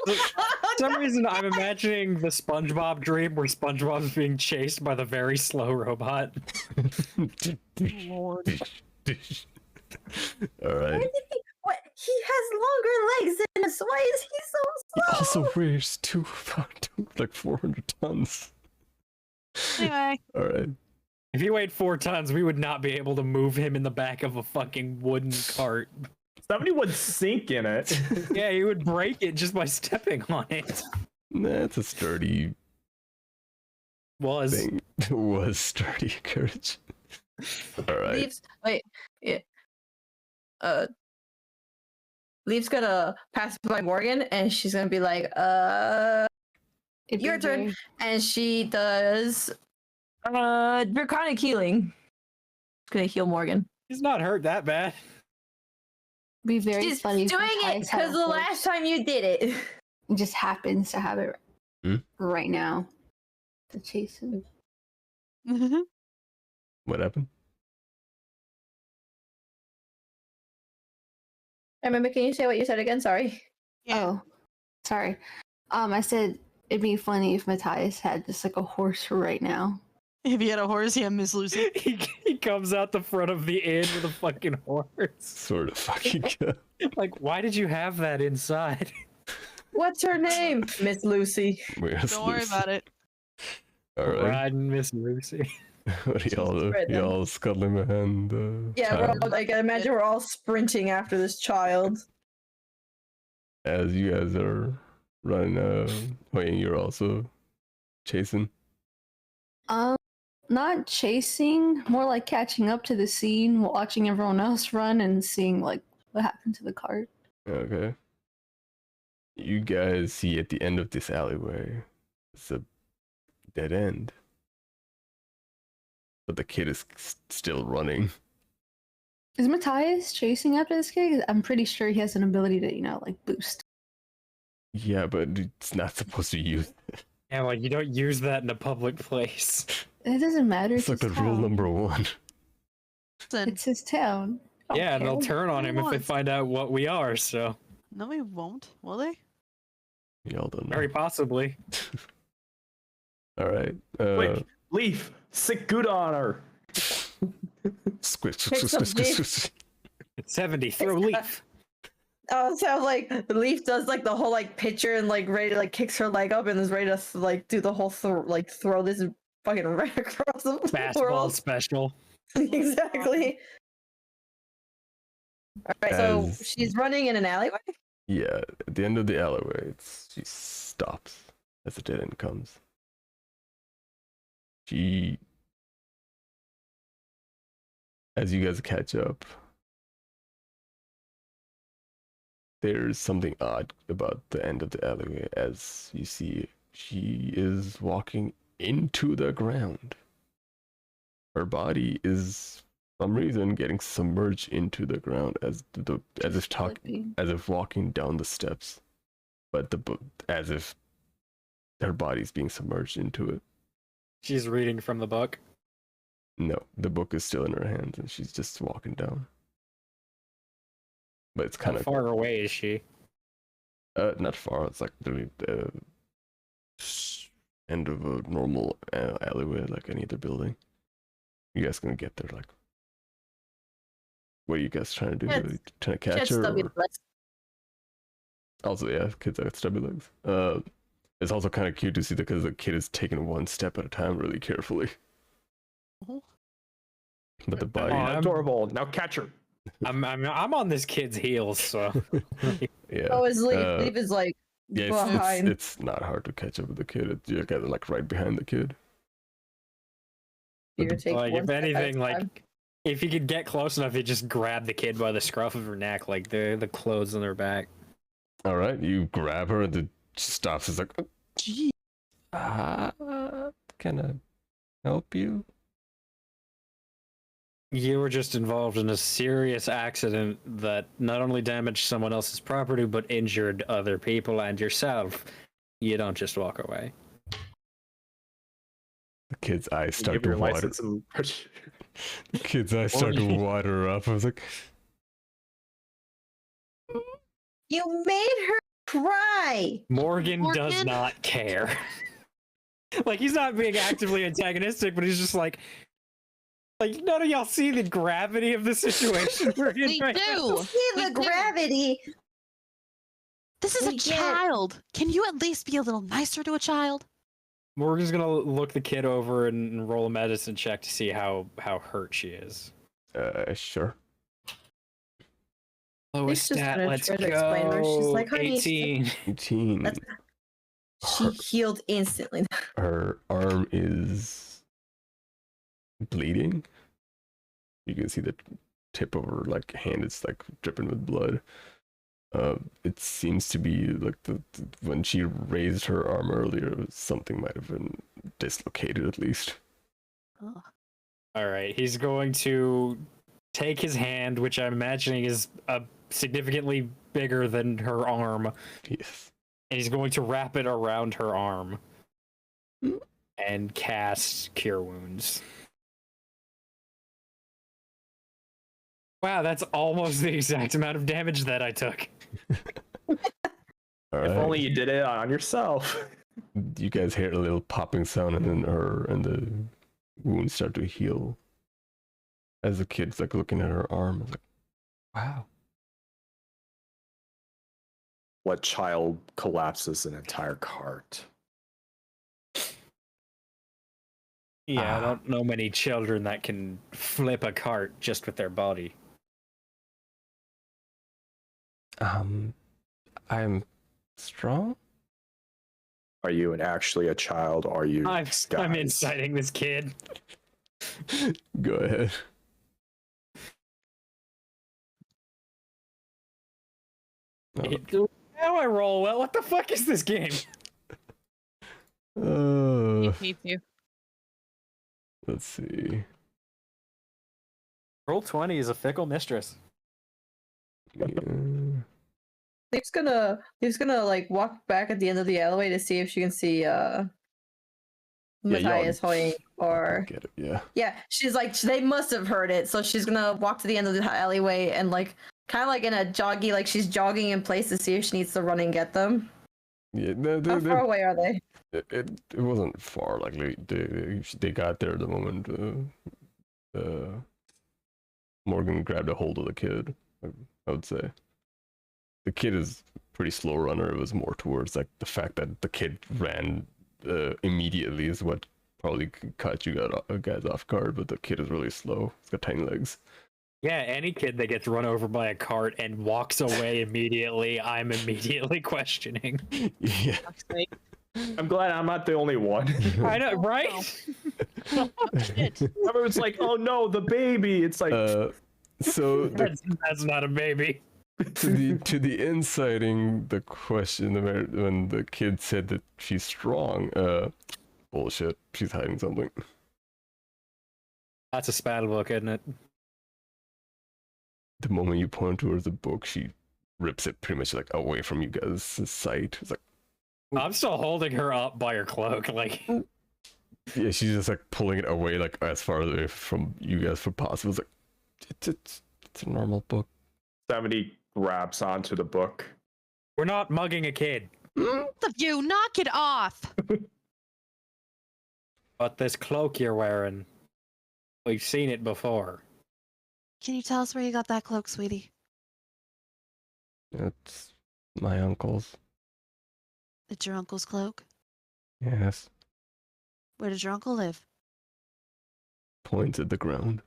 some reason, I'm imagining the SpongeBob dream where SpongeBob's being chased by the very slow robot. Lord. All right. What? He has longer legs than us. Why is he so He slow? also weighs like 400 tons. Anyway. All right. If he weighed 4 tons, we would not be able to move him in the back of a fucking wooden cart. somebody would sink in it. Yeah, he would break it just by stepping on it. That's a sturdy Was. thing. It was sturdy courage. All right. Leaves. Wait. Yeah. Leaves gonna pass by Morgan, and she's gonna be like, It'd your be turn. very- And she does, draconic healing. It's gonna heal Morgan. He's not hurt that bad. Be very She's funny. if doing it Matthias had because a the horse last time you did it. and just happens to have it right now to chase him. What happened? Remember, can you say what you said again? Sorry. Yeah. Oh, sorry. I said it'd be funny if Matthias had just like a horse right now. If he had a horse, yeah, Miss Lucy. He comes out the front of the inn with a fucking horse. Sort of fucking good. Like, why did you have that inside? What's her name? Miss Lucy. Don't worry about it. All right. Riding Miss Lucy. What are y'all do? Spread them. Y'all scuttling behind the Yeah, we're child? all, I can imagine we're all sprinting after this child. As you guys are running, HuiYing, you're also chasing. Not chasing, more like catching up to the scene, watching everyone else run and seeing like what happened to the cart. Okay. You guys see at the end of this alleyway, it's a dead end. But the kid is still running. Is Matthias chasing after this kid? 'Cause I'm pretty sure he has an ability to, like boost. Yeah, but it's not supposed to use. Yeah, like you don't use that in a public place. It doesn't matter. It's like the his rule town. number 1. Listen, It's his town. I don't Yeah, and they'll care. turn on him if they wants. find out what we are, so no, we won't, will they? Y'all don't know. very possibly. All right. Quick, Leif, sick Gouda on her. Squish, Pick squish, some squish, leaf. squish. 70, throw Leaf. Oh, so like Leaf does like the whole like picture and like ready to like kicks her leg up and is ready to like do the whole throw this fucking right across the Fastball world. special. Exactly. All right, so As- she's running in an alleyway. Yeah, at the end of the alleyway, she stops as the dead end comes. As you guys catch up, there's something odd about the end of the alleyway. As you see, she is walking into the ground. Her body is, for some reason, getting submerged into the ground as if walking down the steps, but as if her body's being submerged into it. She's reading from the book. No, the book is still in her hands, and she's just walking down. But it's kind How of far away is she? not far. It's like the end of a normal alleyway, like any other building. You guys gonna get there? Like, what are you guys trying to do? Yeah, Are you trying to She catch has her? stubby Or... legs. Also, yeah, kids got stubby legs. It's also kind of cute to see that because the kid is taking one step at a time, really carefully. Oh. But the body, I'm- Adorable. Now catch her. I'm on this kid's heels, so yeah. Oh, is Leaf is like Yeah, behind. it's not hard to catch up with the kid. You're kind of like right behind the kid. You're gonna take like one if step at a anything, time. like if you could get close enough, you just grab the kid by the scruff of her neck, like the clothes on her back. All right, you grab her, and then she stops. It's like, Gee. can I help you? You were just involved in a serious accident that not only damaged someone else's property, but injured other people and yourself. You don't just walk away. The kid's eyes start Give to your water. license some. The kid's eyes start to water up. I was like, You made her cry. Morgan does Morgan? not care. Like he's not being actively antagonistic, but he's just like none of y'all see the gravity of the situation we're in We right now. do. See We the do. gravity. This is a We get- child. Can you at least be a little nicer to a child? Morgan's gonna look the kid over and roll a medicine check to see how hurt she is. sure. Lowest just stat, gonna let's try to explain where she's go. like, honey, 18. 18. That's- She healed instantly. Her arm is bleeding. You can see the tip of her like hand is like dripping with blood. It seems to be like when she raised her arm earlier, something might have been dislocated at least. Ugh. All right, he's going to take his hand, which I'm imagining is significantly bigger than her arm, Yes. and he's going to wrap it around her arm Hmm. and cast Cure Wounds. Wow, that's almost the exact amount of damage that I took. All If right. only you did it on yourself. You guys hear a little popping sound, and then the wounds start to heal. As the kid's like looking at her arm, it's like, wow. What child collapses an entire cart? Yeah, I don't know many children that can flip a cart just with their body. I'm strong. Are you actually a child? Are you? I'm guys? inciting this kid. Go ahead. How do I roll well? What the fuck is this game? Me too. Let's see. Roll 20 is a fickle mistress. Yeah. Leif's gonna like walk back at the end of the alleyway to see if she can see Matthias HuiYing or Get it? Yeah. yeah. She's like they must have heard it, so she's gonna walk to the end of the alleyway and like kind of like in a joggy, like she's jogging in place to see if she needs to run and get them. Yeah. How far away are they? It wasn't far. Like they got there the moment Morgan grabbed a hold of the kid. I would say the kid is pretty slow runner. It was more towards like the fact that the kid ran immediately is what probably caught you guys off guard. But the kid is really slow. He's got tiny legs. Yeah, any kid that gets run over by a cart and walks away immediately, I'm immediately questioning. Yeah. I'm glad I'm not the only one. I know, right? Everyone's like, "Oh no, the baby!" It's like, so that's not a baby. to the inciting the question when the kid said that she's strong. Bullshit. She's hiding something. That's a spell book, isn't it? The moment you point towards the book, she rips it pretty much like away from you guys' sight. It's like, I'm still holding her up by her cloak, like. yeah, she's just like pulling it away, like as far away from you guys as possible. It's like, it's a normal book. 70 grabs onto the book. We're not mugging a kid. Both of you, knock it off! But this cloak you're wearing, we've seen it before. Can you tell us where you got that cloak, sweetie? It's my uncle's. It's your uncle's cloak? Yes. Where does your uncle live? Points at the ground.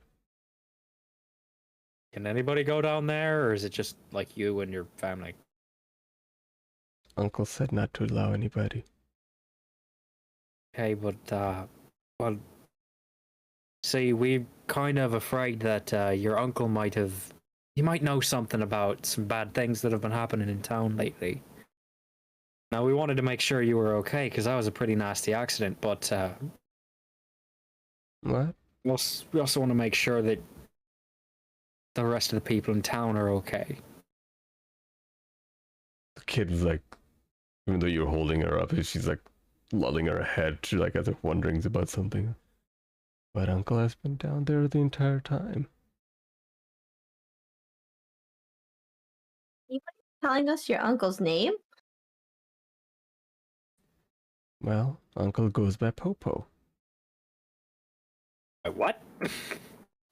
Can anybody go down there, or is it just like you and your family? Uncle said not to allow anybody. Okay, but well, see, we're kind of afraid that your uncle might know something about some bad things that have been happening in town lately. Now, we wanted to make sure you were okay, because that was a pretty nasty accident, but What? we also want to make sure that the rest of the people in town are okay. The kid is like, even though you're holding her up, she's like lulling her head, like as if wondering about something. But Uncle has been down there the entire time. Telling us your uncle's name? Well, Uncle goes by Popo. What?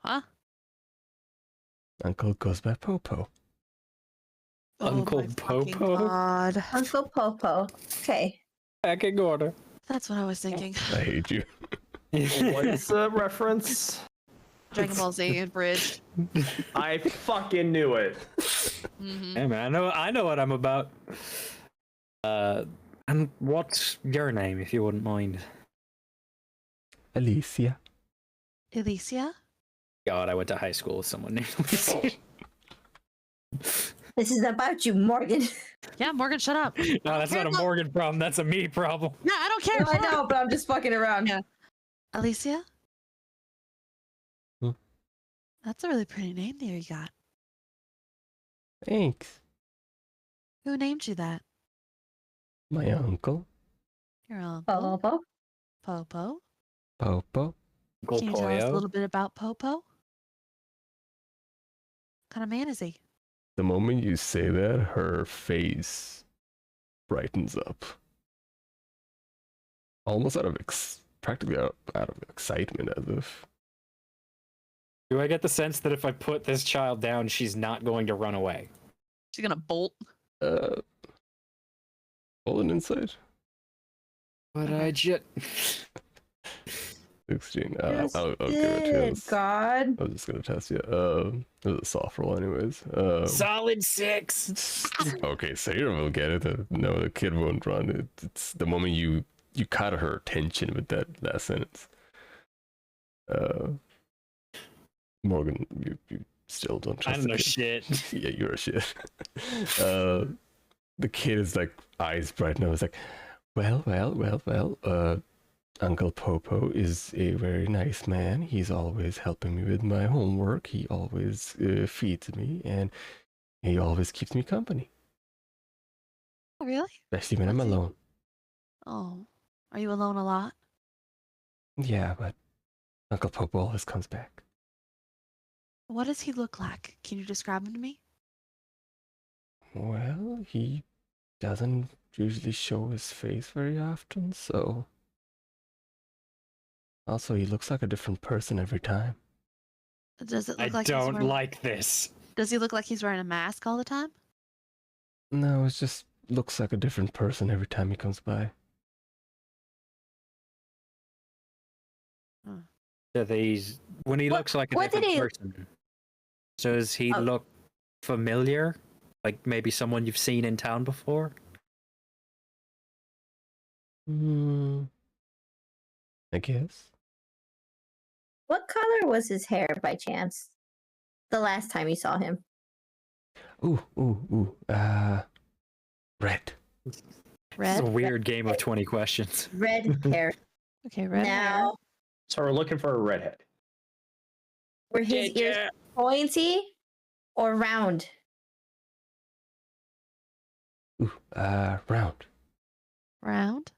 Huh? Uncle goes by Popo. Uncle my fucking Popo? God. Uncle Popo. Okay. Back in order. That's what I was thinking. I hate you. What's the reference? Dragon Ball Z and Bridge. I fucking knew it. Mm-hmm. Hey man, I know what I'm about. And what's your name, if you wouldn't mind? Alicia. Alicia? God, I went to high school with someone named Alicia. This is about you, Morgan. Yeah, Morgan, shut up. No, that's not a Morgan problem. That's a me problem. Yeah, I don't care. I know, but I'm just fucking around. Yeah. Alicia? Hmm? That's a really pretty name there you got. Thanks. Who named you that? My uncle. Your uncle? Popo. Popo? Popo. Uncle Can you tell us a Pollo. little bit about Popo? What kind of man is he? The moment you say that, her face brightens up. Almost out of practically out of excitement, as if. Do I get the sense that if I put this child down, she's not going to run away? She's gonna bolt. Roll an insight. But I just... 16. Yes, I'll give it to you. God. I was just gonna test you. It was a soft roll, anyways. Solid 6. Okay, Sahirah will get it. No, the kid won't run. It's the moment you caught her attention with that last sentence. Morgan, you still don't trust I don't the know kid. shit. Yeah, you're a shit. The kid is like eyes bright now. It's like, well. Uncle Popo is a very nice man. He's always helping me with my homework. He always feeds me, and he always keeps me company, Oh, really? especially when I'm What's he- alone. Oh, are you alone a lot? Yeah, but Uncle Popo always comes back. What does he look like? Can you describe him to me? Well, he doesn't usually show his face very often, so... Also, he looks like a different person every time. Does it I look like don't wearing... like this. Does he look like he's wearing a mask all the time? No, it just looks like a different person every time he comes by. So these when he looks like a what did different he- person. So does he Oh. look familiar? Like maybe someone you've seen in town before? I guess. What color was his hair by chance? The last time you saw him. Red. This is Red? a weird game of 20 questions. Red hair. Okay, red hair. Now, So we're looking for a redhead. were his ears pointy or round? Round. Round?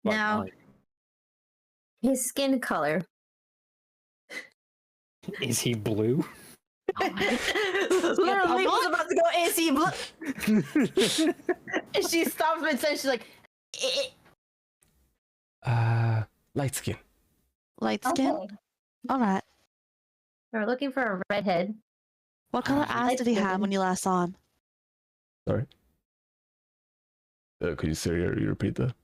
Now, his skin color. Is he blue? Literally was about to go AC blue. And she stops mid sentence. She's like, Light skin. Light skin? Okay. Alright. We're looking for a redhead. What color eyes did he have when you last saw him? Sorry. Could you, Sahirah, you repeat that?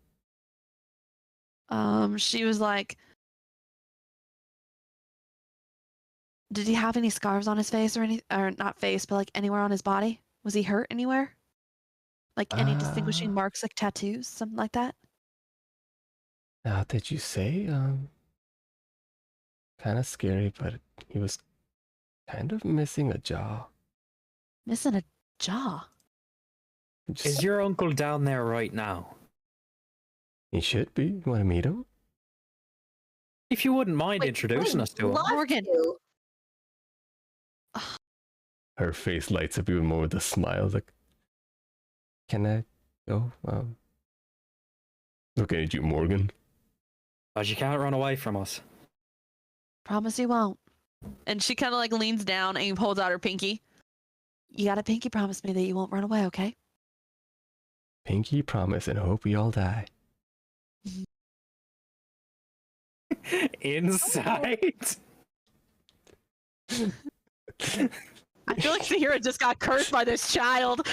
She was like, did he have any scars on his face or any, or not face, but like anywhere on his body? Was he hurt anywhere? Like any distinguishing marks, like tattoos, something like that? Now that you say, kind of scary, but he was kind of missing a jaw. Missing a jaw. Is your uncle down there right now? He should be. You want to meet him? If you wouldn't mind introducing us to him. Love Morgan. to. Her face lights up even more with a smile. Like, can I go? Looking at you, Morgan. But you can't run away from us. Promise you won't. And she kind of like leans down and holds out her pinky. You got a pinky promise me that you won't run away, okay? Pinky promise and hope we all die. Insight? I feel like Sahirah just got cursed by this child.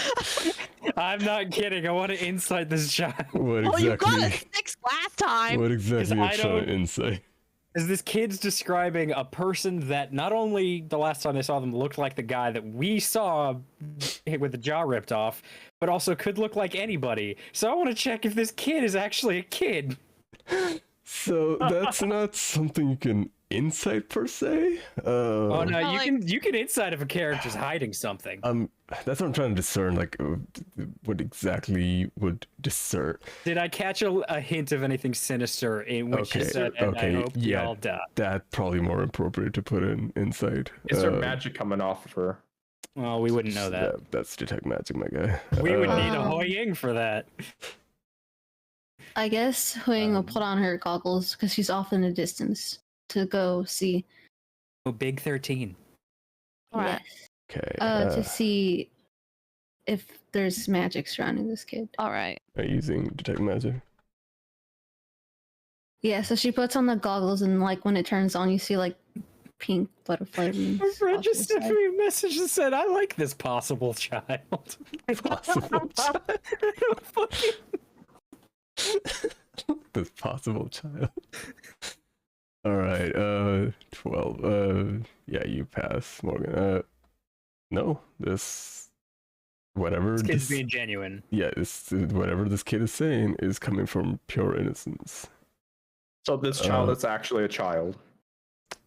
I'm not kidding. I want to insight this child. What Oh, you got a exactly? 6 last time. What exactly I are you trying don't- to insight? Is this kid's describing a person that not only the last time I saw them looked like the guy that we saw with the jaw ripped off, but also could look like anybody. So I want to check if this kid is actually a kid. So that's not something you can insight per se. Oh no, Well, you can insight if a character's hiding something. That's what I'm trying to discern. Like, what exactly would discern? Did I catch a hint of anything sinister in what she Okay, said? And okay, I hope we yeah. all die. That probably more appropriate to put in insight. Is there magic coming off of her? Well, we wouldn't know that. That's detect magic, my guy. We would need a Um, HuiYing for that. I guess HuiYing will put on her goggles because she's off in the distance to go see. Oh, big 13. Alright. Okay. To see if there's magic surrounding this kid. Alright. Are you using detect magic? Yeah, so she puts on the goggles and like when it turns on, you see like pink butterfly wings. My friend off just to the sent side. me a message and said, I like this possible child. Possible child. Fucking- This possible child. All right. 12. Yeah, you pass, Morgan. No, this whatever This kid's this being genuine. yeah, this whatever this kid is saying is coming from pure innocence. So this child Uh, is actually a child.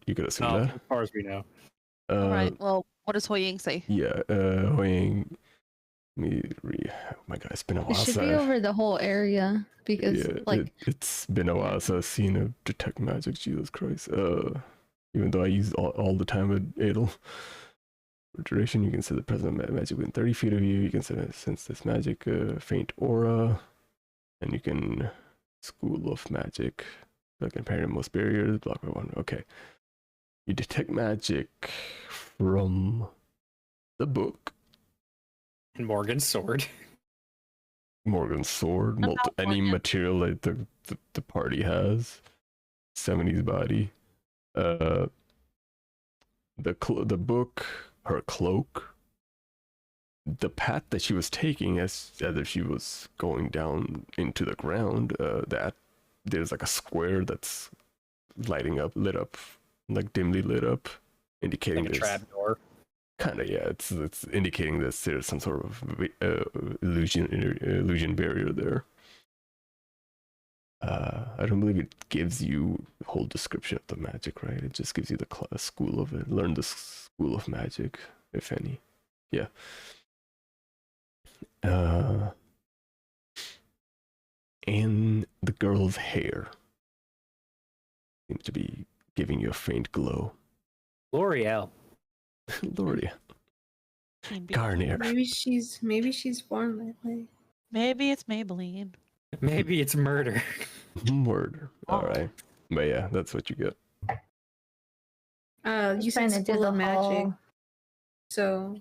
You could assume No, that. as far as we know. All right. Well, what does HuiYing say? Yeah. HuiYing. Oh my God, it's been a It while. should since be over the whole area because, Yeah, like, it's been a while since I've seen a detect magic. Jesus Christ. Even though I use all the time with Adel. For duration, you can set the present magic within 30 feet of you. You can sense this magic faint aura, and you can school of magic. That can parry most barriers. Block by one. Okay. You detect magic from the book. And Morgan's sword. Morgan's sword. Any Morgan. material that the party has. 70s body. The book, her cloak, the path that she was taking as if she was going down into the ground, that there's like a square that's lit up, like dimly lit up, indicating Like a there's trap door. kind of, yeah, it's indicating that there's some sort of illusion barrier there. I don't believe it gives you the whole description of the magic, right? It just gives you the school of it. Learn the school of magic, if any. Yeah. And the girl's hair seems to be giving you a faint glow. L'Oreal. Lordy. Garnier. Maybe she's born that way. Maybe it's Maybelline. Maybe it's murder. Murder. All right. But yeah, that's what you get. You said Trying to do school the of magic. whole- So,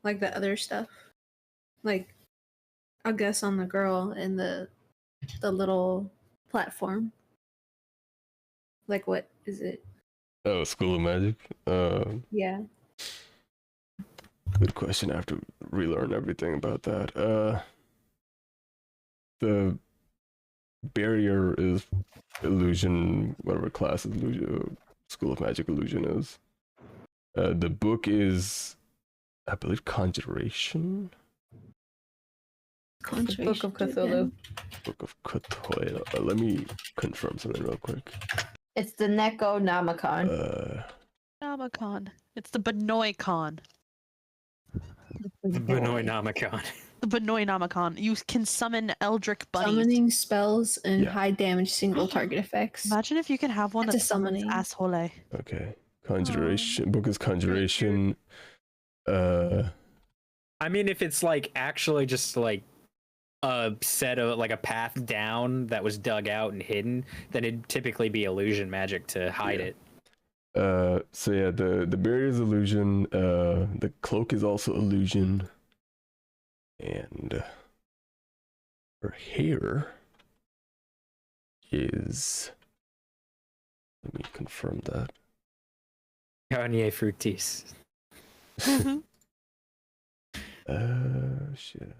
like the other stuff, like I'll guess on the girl and the little platform. Like, what is it? Oh, School of Magic. Yeah. Good question. I have to relearn everything about that. The barrier is illusion, whatever class of illusion, School of Magic illusion is. The book is, I believe, Conjuration. Book of Cthulhu. Book of Cthulhu. Let me confirm something real quick. It's the Necronomicon. Nomicon. It's the Benoicon. The Benoinomicon. The Benoinomicon. You can summon Eldritch bunnies. Summoning spells and Yeah. high damage single target effects. Imagine if you can have one It's a that summons summoning. asshole. Okay. Conjuration. Book is Conjuration. I mean, if it's like actually just like a set of like a path down that was dug out and hidden, then it'd typically be illusion magic to hide Yeah. it. So yeah, the barrier is illusion. The cloak is also illusion. And her hair is, let me confirm that. Garnier Fructis. Shit.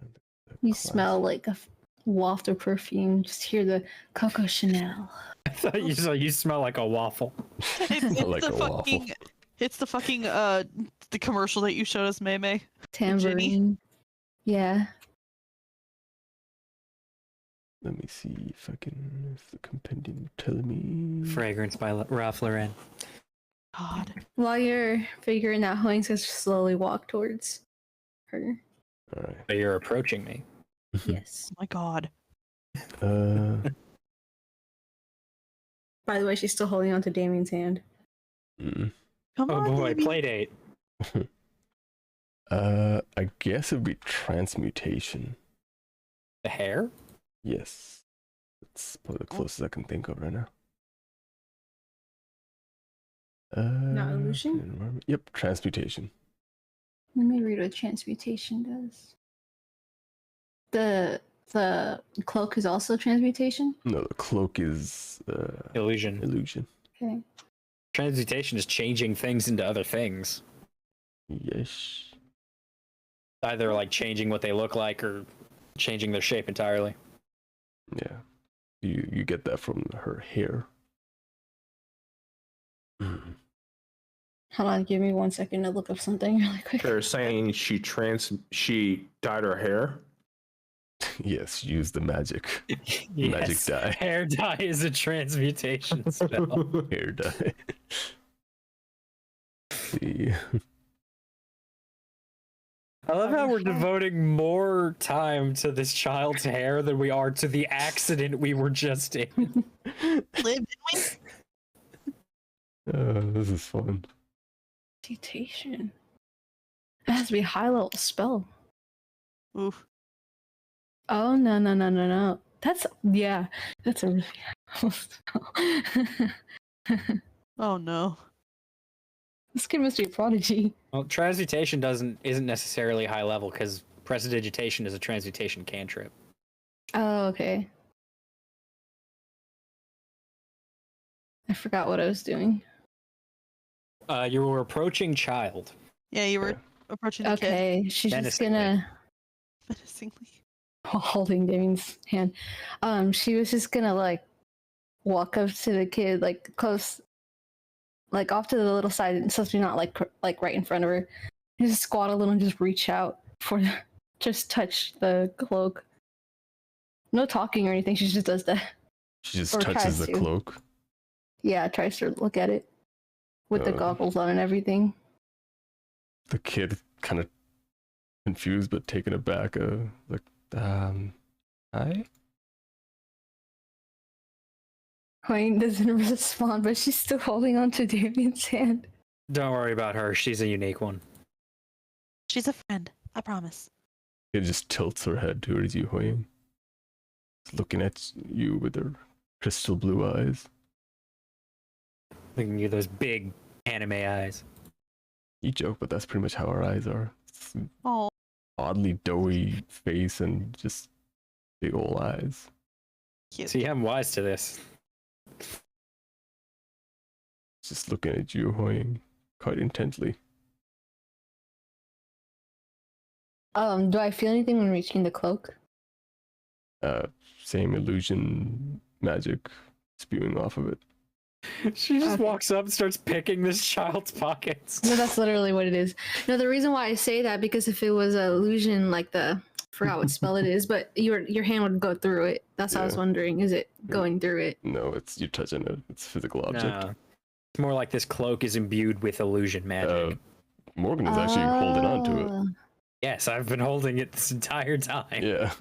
You smell like a waft of perfume. Just hear the Coco Chanel. I thought you said you smell like a waffle. It's Like the a waffle. fucking. It's the fucking the commercial that you showed us, Meimay. Tambourine. Yeah. Let me see if the compendium will tell me. Fragrance by Ralph Lauren. God. While you're figuring out HuiYing says slowly walk towards her. All right. So you're approaching me. Yes. Oh my god. By the way, she's still holding on to Damien's hand. Mm. Come Oh on, boy, baby. play date. I guess it'd be transmutation. The hair? Yes. That's probably the closest I can think of right now. Not illusion? Yep, transmutation. Let me read what transmutation does. The cloak is also transmutation? No, the cloak is Illusion. illusion. Okay. Transmutation is changing things into other things. Yes. Either like changing what they look like or changing their shape entirely. Yeah. You get that from her hair. Hold on, give me 1 second to look up something really quick. They're saying she dyed her hair. Yes, use the magic Yes, dye. hair dye is a transmutation spell. Hair dye. See. I love how we're devoting more time to this child's hair than we are to the accident we were just in. Live, didn't we? This is fun. Mutation. It has to be a high level spell. Oof. Oh no. That's a really high level spell. Oh no. This kid must be a prodigy. Well, transmutation isn't necessarily high level because prestidigitation is a transmutation cantrip. Oh, okay. I forgot what I was doing. You were approaching child. Yeah, you were approaching the kid Okay, she's just gonna menacingly. holding Damien's hand. She was just gonna like walk up to the kid, like close, like off to the little side, and supposed to be not like right in front of her. And just squat a little and just reach out for, just touch the cloak. No talking or anything. She just does that. She just Or touches tries the to. cloak. Yeah, tries to look at it with the goggles on and everything. The kid kind of confused but taken aback. Like, hi? Queen doesn't respond, but she's still holding on to Damien's hand. Don't worry about her. She's a unique one. She's a friend, I promise. It just tilts her head towards you, HuiYing. Looking at you with her crystal blue eyes. Looking at those big anime eyes. You joke, but that's pretty much how our eyes are. It's Oh, oddly doughy face and just big old eyes. cute. See, I'm wise to this. Just looking at you, HuiYing, quite intently. Do I feel anything when reaching the cloak? Same illusion magic spewing off of it. She just Okay. walks up and starts picking this child's pockets. No, that's literally what it is. No, the reason why I say that, because if it was an illusion, like I forgot what spell it is, but your hand would go through it. That's what I was Yeah. wondering. Is it going through it? No, you're touching it. It's a physical object. No. It's more like this cloak is imbued with illusion magic. Morgan is actually holding on to it. Uh, Yes, I've been holding it this entire time. Yeah.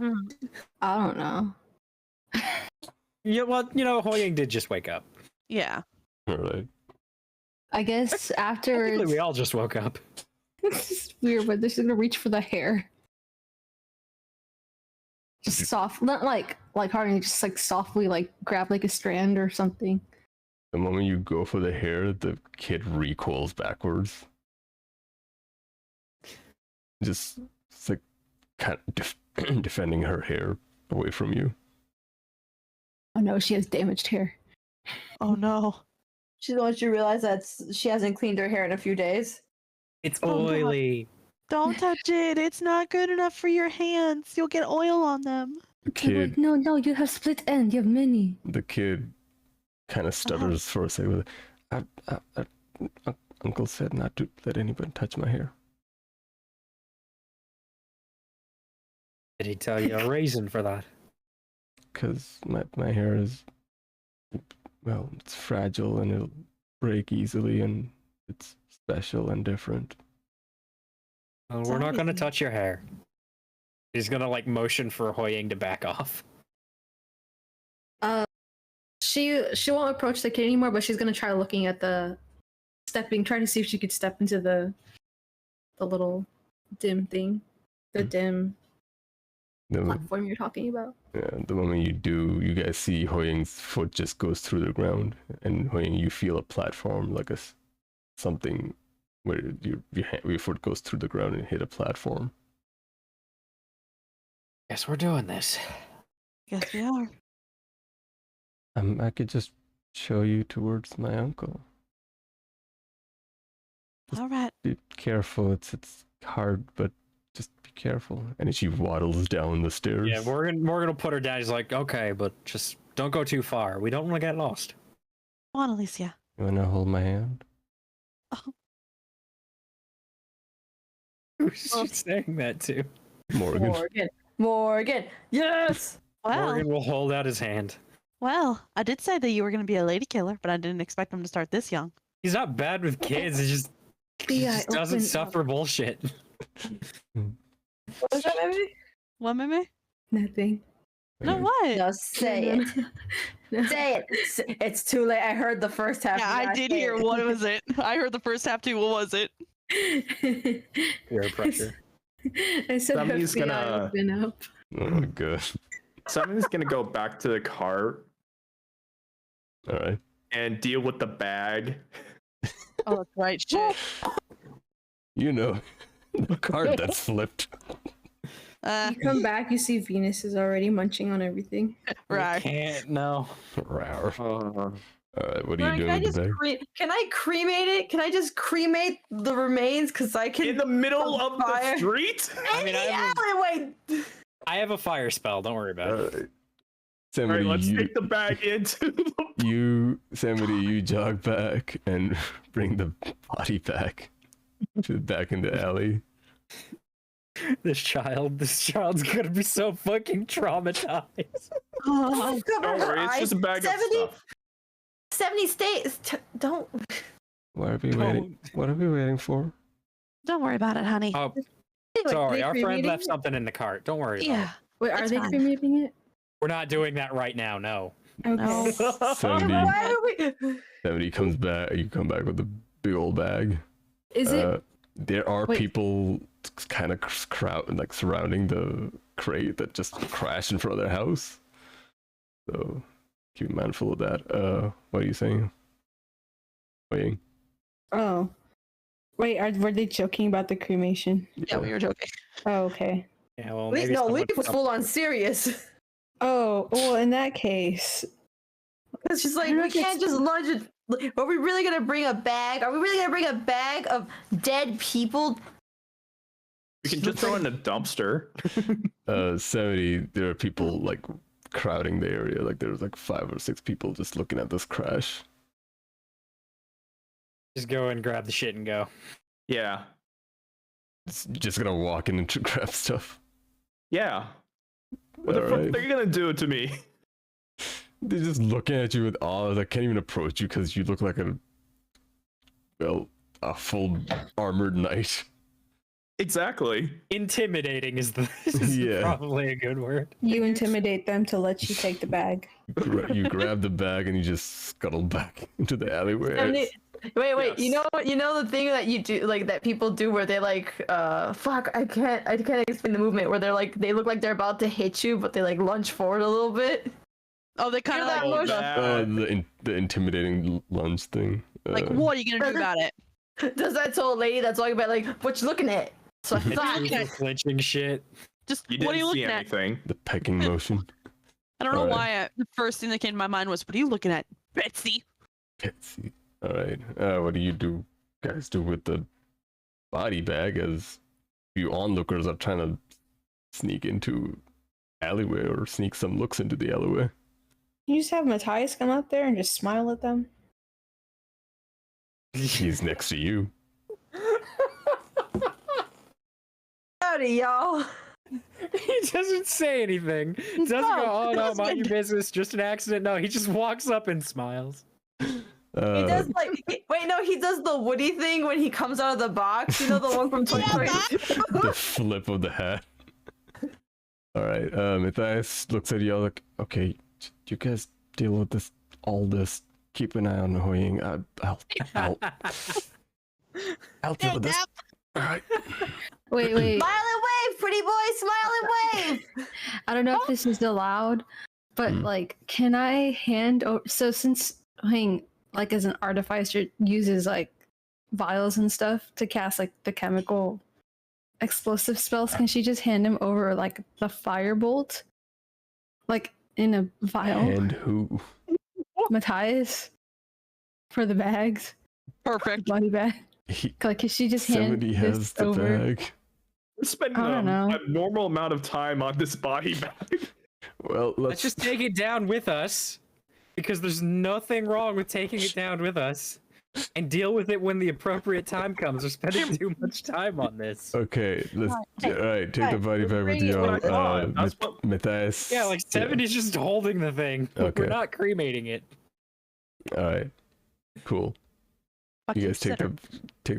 I don't know. Yeah, well, HuiYing did just wake up. Yeah. All right. I guess Technically, afterwards, we all just woke up. it's just weird, but they're just gonna reach for the hair. Just soft, not like hard, just like softly, like grab like a strand or something. The moment you go for the hair, the kid recoils backwards. Just it's like kind of defending her hair away from you. Oh no, she has damaged hair. Oh no. She wants you to realize that she hasn't cleaned her hair in a few days. It's Oh, God. oily. Don't touch it. It's not good enough for your hands. You'll get oil on them. The Okay, wait, kid, no, you have split end. You have many. the kid, kind of stutters for a second. Uncle said not to let anyone touch my hair. Did he tell you a reason for that? Because my hair is, well, it's fragile and it'll break easily, and it's special and different. Well, we're not going to Obviously. touch your hair. He's going to motion for HuiYing to back off. She won't approach the kid anymore, but she's gonna try looking at trying to see if she could step into the little dim thing, the dim The, platform you're talking about. yeah, the moment you do, you guys see HuiYing's foot just goes through the ground, and HuiYing, you feel a platform, like something where your foot goes through the ground and hit a platform. Guess we're doing this. Yes, we are. I could just show you towards my uncle. All right. Be careful. It's hard, but just be careful. And then she waddles down the stairs. Yeah, Morgan will put her down. He's like, okay, but just don't go too far. We don't want to get lost. Come on, Alicia. You wanna hold my hand? Who's she saying that to? Morgan. Morgan. Yes. Well, Morgan will hold out his hand. well, I did say that you were going to be a lady killer, but I didn't expect him to start this young. He's not bad with kids. He just doesn't suffer bullshit. What was that, baby? What, Meimay? Nothing. No, what? No, say it. Say it. It's too late. I heard the first half. Yeah, I did hear. What was it? I heard the first half too. What was it? Peer pressure. I said Somebody's FBI gonna- been up. Oh my god. Someone's gonna go back to the car Alright. and deal with the bag. Oh, that's right. Shit. You know, the card that's flipped. You come back, you see Venus is already munching on everything. Right. Can't, no. Rawr. Alright, what are Ryan, you can I doing with just the bag? can I cremate it? Can I just cremate the remains? Because I can. In the middle of the Fire. street? I mean, I have a fire spell. Don't worry about it. Alright. Alright, Somebody, let's take the bag into the... you jog back and bring the body back back in the alley. This child's gonna be so fucking traumatized. Oh, Don't worry, it's just a bag of 70 stuff. 70 states. Don't. What are we waiting? What are we waiting for? don't worry about it, honey. Oh, Wait, sorry, they our friend cremating left it? something in the cart. Don't worry about Yeah. it. Wait, are It's they fine. cremating it? We're not doing that right now, no. Okay. No. 70, Why are we? 70 comes back. You come back with a big old bag. Is it? There are Wait. people kind of crowd like surrounding the crate that just crashed in front of their house. So keep mindful of that. What are you saying? HuiYing? Oh. Wait, were they joking about the cremation? Yeah, we were joking. Oh, okay. Yeah, well, Leif, maybe no, someone Leif was full on serious. Oh, well, in that case, It's just like I don't we think can't just lunge it. Are we really gonna bring a bag? Are we really gonna bring a bag of dead people? We can just throw it in a dumpster. 70, there are people like crowding the area. Like there's like 5 or 6 people just looking at this crash. Just go and grab the shit and go. Yeah. It's just gonna walk in and grab stuff. Yeah. What the fuck Alright. are you gonna do to me? They're just looking at you with awe. They can't even approach you because you look like a full armored knight. Exactly. Intimidating is Yeah. probably a good word. you intimidate them to let you take the bag. You grab the bag and you just scuttle back into the alleyway. Wait, Yes. you know the thing that you do, like that people do, where they like, fuck, I can't explain the movement where they're like, they look like they're about to hit you, but they like lunge forward a little bit. Oh, they kind of You're like, that Oh, Bad. the intimidating lunge thing. what are you gonna do about it? Does that to a lady that's talking about like, what you looking at? So I It's thought, super flinching shit. Just You what are didn't you see looking at? anything. the pecking motion. I don't know Alright. why. The first thing that came to my mind was, "What are you looking at, Betsy?" Betsy. All right. What do you guys do with the body bag as you onlookers are trying to sneak into alleyway or sneak some looks into the alleyway? You just have Matthias come out there and just smile at them. He's next to you. howdy, y'all. He doesn't say anything. Doesn't go, oh no, mind your business, just an accident. No, he just walks up and smiles. He does like, wait, no, he does the Woody thing when he comes out of the box. You know the one from Toy Story. The flip of the hat. All right. Matthias looks at you all like, okay, you guys deal with all this. Keep an eye on HuiYing. I'll deal with this. All right. Wait. Smile and wave, pretty boy, smile and wave. I don't know if this is allowed, but like, can I hand over? So since HuiYing, like as an artificer, uses like vials and stuff to cast like the chemical explosive spells, can she just hand him over like the firebolt, like in a vial? And who? Matthias for the bags, Perfect. body bag. Like, can she just hand Somebody has this the over? bag. We're spending I don't know. a normal amount of time on this body bag. Well, Let's just take it down with us. because there's nothing wrong with taking it down with us and deal with it when the appropriate time comes. We're spending too much time on this. Okay, let's. Alright, take the body bag with bringing you. it on. That's what- Matthias. Yeah, like 70's just holding the thing. Okay. We're not cremating it. Alright, cool. You guys take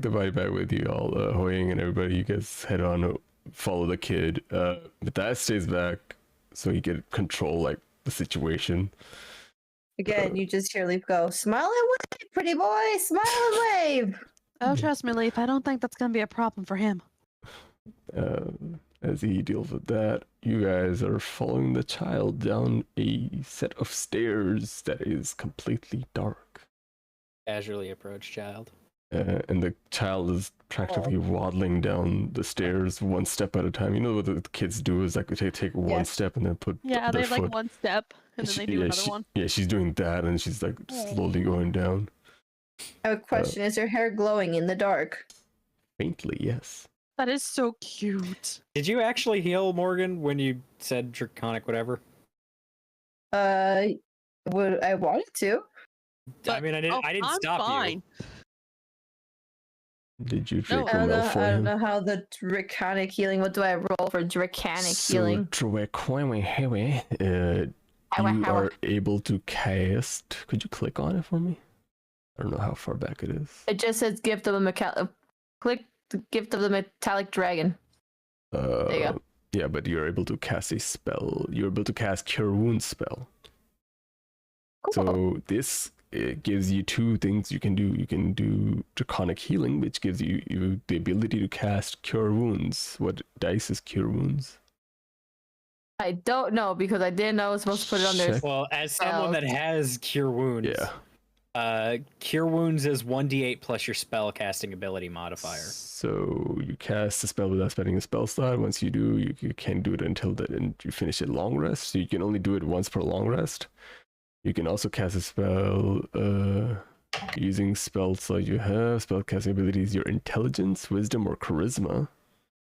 the body bag with you, all HuiYing and everybody. You guys head on, follow the kid. Matthias stays back so he can control like the situation. Again, you just hear Leif go, smile and wave, pretty boy, smile and wave. Oh, trust me, Leif. I don't think that's gonna be a problem for him. As he deals with that, you guys are following the child down a set of stairs that is completely dark. Casually approach child. And the child is practically waddling down the stairs one step at a time. You know what the kids do is like they take one step and then put Yeah, their they have foot. like one step and then they do another one. Yeah, she's doing that and she's like slowly going down. I have a question. Is her hair glowing in the dark? Faintly, yes. That is so cute. Did you actually heal Morgan when you said draconic whatever? I wanted to. I mean, I didn't stop fine. you. Did you No, drink I a don't know. milk for I don't him? know how the draconic healing. What do I roll for draconic healing? You are able to cast. Could you click on it for me? I don't know how far back it is. It just says gift of a click the gift of the metallic dragon. There you go. Yeah, but you're able to cast a spell. You're able to cast Cure Wounds spell. Cool. So this it gives you two things you can do. You can do Draconic Healing, which gives you the ability to cast Cure Wounds. What dice is Cure Wounds? I don't know because I didn't know I was supposed to put it on there. Check. Well, as someone that has Cure Wounds, Cure Wounds is 1d8 plus your spell casting ability modifier. So you cast a spell without spending a spell slot. Once you do, you can't do it until you finish a long rest. So you can only do it once per long rest. You can also cast a spell using spell slot you have. Spell casting abilities, your intelligence, wisdom, or charisma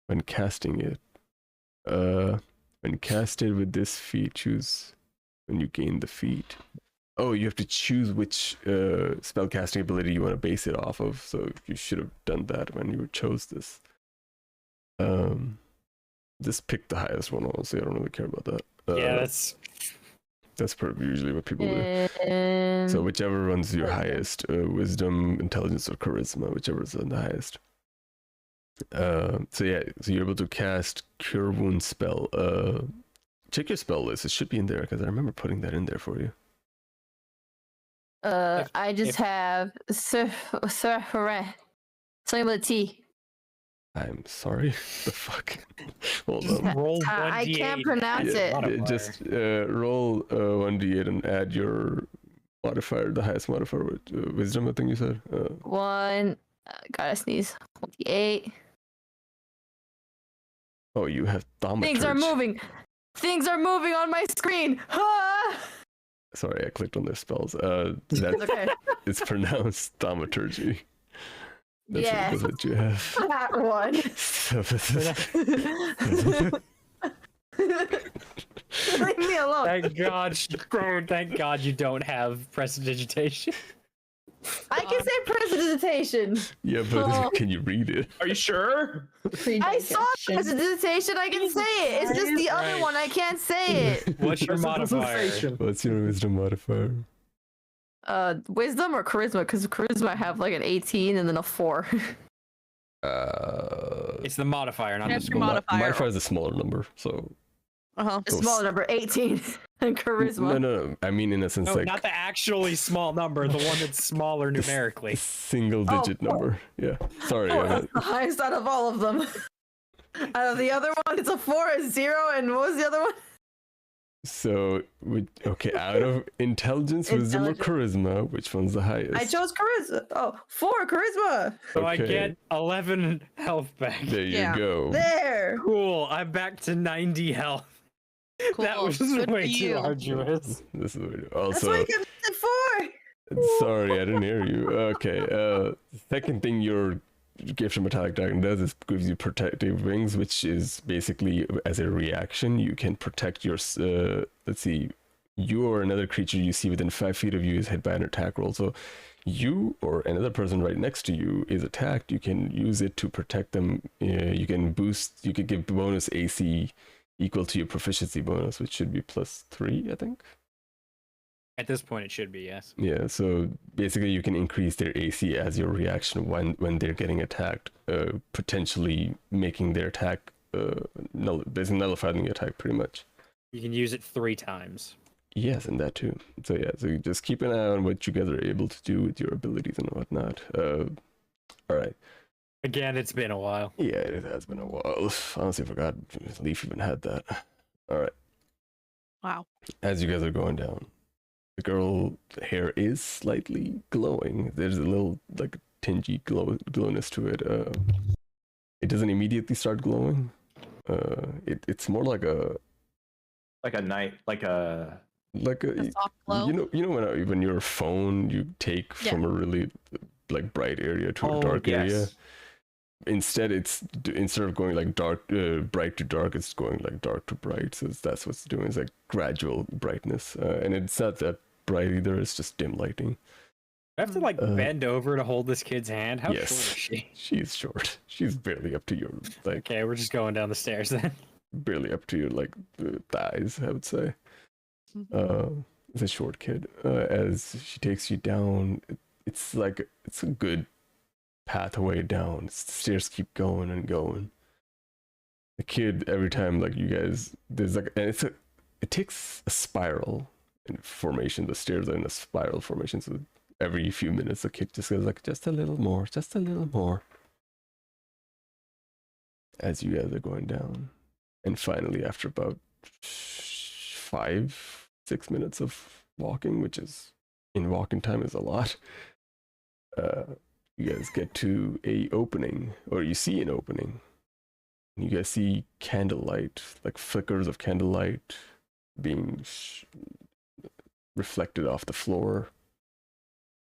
when casting it. When casted with this feat, choose when you gain the feat. Oh, you have to choose which spell casting ability you want to base it off of. So you should have done that when you chose this. Just pick the highest one, honestly. I don't really care about that. Yeah, that's usually what people do. So whichever one's your highest, wisdom, intelligence, or charisma, whichever is the highest. So you're able to cast Cure Wound spell. Check your spell list. It should be in there because I remember putting that in there for you. I just have Sahirah. Something with a T. I'm sorry. The fuck. Hold Just on. roll 1d8. I can't pronounce it. Modifier. Just roll 1d8 and add your modifier, the highest modifier with wisdom, I think you said. One. Gotta sneeze. 28. Oh, you have thaumaturgy. Things are moving. Things are moving on my screen. Ah! Sorry, I clicked on their spells. That's Okay. it's pronounced thaumaturgy. That's what you have. That one. Leave me alone. Thank God you don't have prestidigitation. I can say prestidigitation. Yeah, but can you read it? Are you sure? I saw prestidigitation. I can say it. It's just the other one. I can't say it. What's your modifier? Prestidigitation. What's your wisdom modifier? Wisdom or charisma? Because charisma I have like an 18 and then a 4. It's the modifier, not the That's your score. modifier. Modifier is a smaller number, so. Uh-huh. A smaller number, 18, and charisma. No. I mean, in a sense, No, like not the actually small number, the one that's smaller numerically. single-digit number. Yeah. Sorry. That's the highest out of all of them. Out of the other one, it's a 4, a 0, and what was the other one? So, out of intelligence, wisdom, or charisma, which one's the highest? I chose charisma. Oh, 4 charisma. So I Okay. get 11 health back. There you Yeah. go. There. Cool, I'm back to 90 health. That Cool. was Good way for too you. arduous. This is what That's also. why you kept it 4. Sorry, I didn't hear you. Okay. Second thing your gift of metallic dragon does is gives you protective wings, which is basically as a reaction you can protect your you or another creature you see within 5 feet of you is hit by an attack roll. So you or another person right next to you is attacked, you can use it to protect them. You can give bonus AC equal to your proficiency bonus, which should be +3, I think. At this point, it should be, yes. Yeah, so basically you can increase their AC as your reaction when they're getting attacked, potentially making their attack basically nullifying the attack pretty much. You can use it 3 times. Yes, and that too. So yeah, so you just keep an eye on what you guys are able to do with your abilities and whatnot. All right. Again, it's been a while. Yeah, it has been a while. Honestly, I forgot Leif even had that. All right. Wow. As you guys are going down, the girl hair is slightly glowing. There's a little like tingy glowness to it. It doesn't immediately start glowing. It's more like a night, like a soft glow. you know when your phone you take from a really like bright area to a dark area. Instead of going like dark bright to dark, it's going like dark to bright. So that's what's doing, is like gradual brightness, and it's not that bright either, it's just dim lighting. I have to like bend over to hold this kid's hand. How short is she? She's short. She's barely up to your like. Okay, we're just going down the stairs then. Barely up to your like thighs, I would say. It's a short kid. As she takes you down, it's a good pathway down. The stairs keep going and going. The kid, every time like you guys, there's like, and it takes a spiral in formation. The stairs are in a spiral formation, so every few minutes the kid just goes like, just a little more, just a little more. As you guys are going down. And finally, after about 5-6 minutes of walking, which is in walking time is a lot, you guys get to a opening, or you see an opening. You guys see candlelight, like flickers of candlelight being reflected off the floor.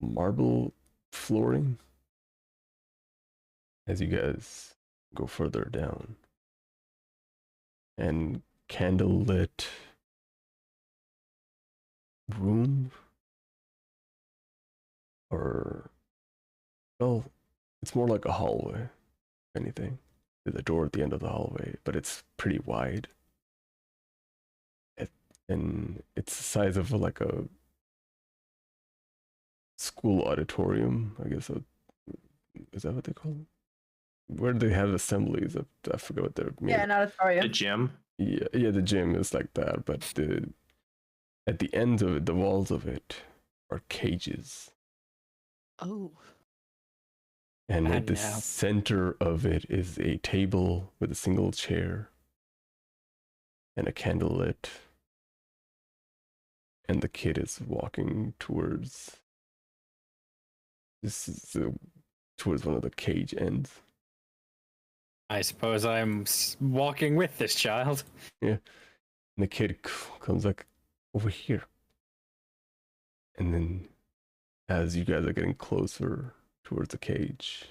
Marble flooring. As you guys go further down. And candlelit room, or well, it's more like a hallway, if anything. There's a door at the end of the hallway, but it's pretty wide, and it's the size of like a school auditorium, I guess. Is that what they call it? Where do they have assemblies? I forget what they're. Yeah, an auditorium. The gym. Yeah, the gym is like that, but at the ends of it, the walls of it are cages. Oh. And I at the know. center of it is a table with a single chair and a candle lit. And the kid is walking towards towards one of the cage ends. I suppose I'm walking with this child. Yeah. And the kid comes like, over here. And then as you guys are getting closer towards the cage,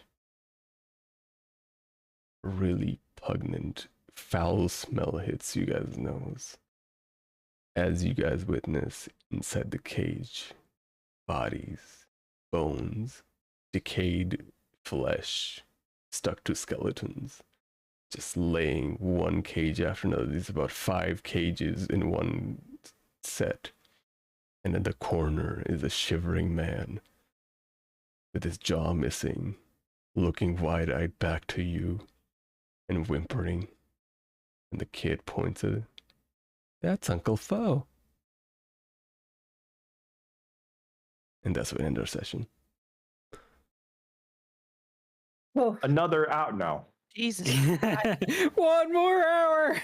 a really pungent, foul smell hits you guys' nose. As you guys witness inside the cage, bodies, bones, decayed flesh, stuck to skeletons, just laying one cage after another. There's about 5 cages in one set. And in the corner is a shivering man with his jaw missing, looking wide-eyed back to you and whimpering. And the kid points at it. That's Uncle Fo. And that's what ends our session. Oh, Another out now. Jesus. One more hour.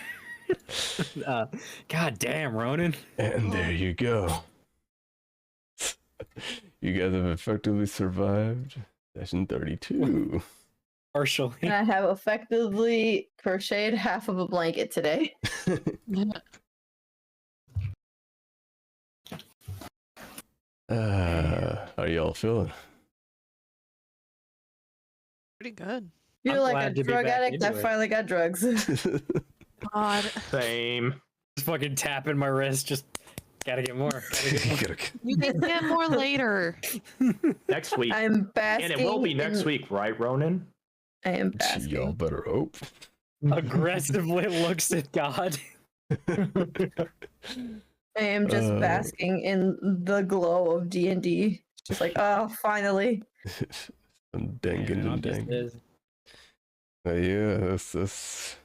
God damn, Ronan. And there you go. You guys have effectively survived session 32. Partially. and I have effectively crocheted half of a blanket today. How y'all feeling? Pretty good. Feel I'm like glad a to be drug back addict that into it. finally got drugs. God. Same. Just fucking tapping my wrist, just Gotta get more. Gotta get more. You can get more later. Next week. I'm basking. And it will be next week, right, Ronan? I am Y'all basking. better hope. Aggressively looks at God. I am just basking in the glow of D&D. Just like, oh, finally. I'm danging and danging. Yeah, that's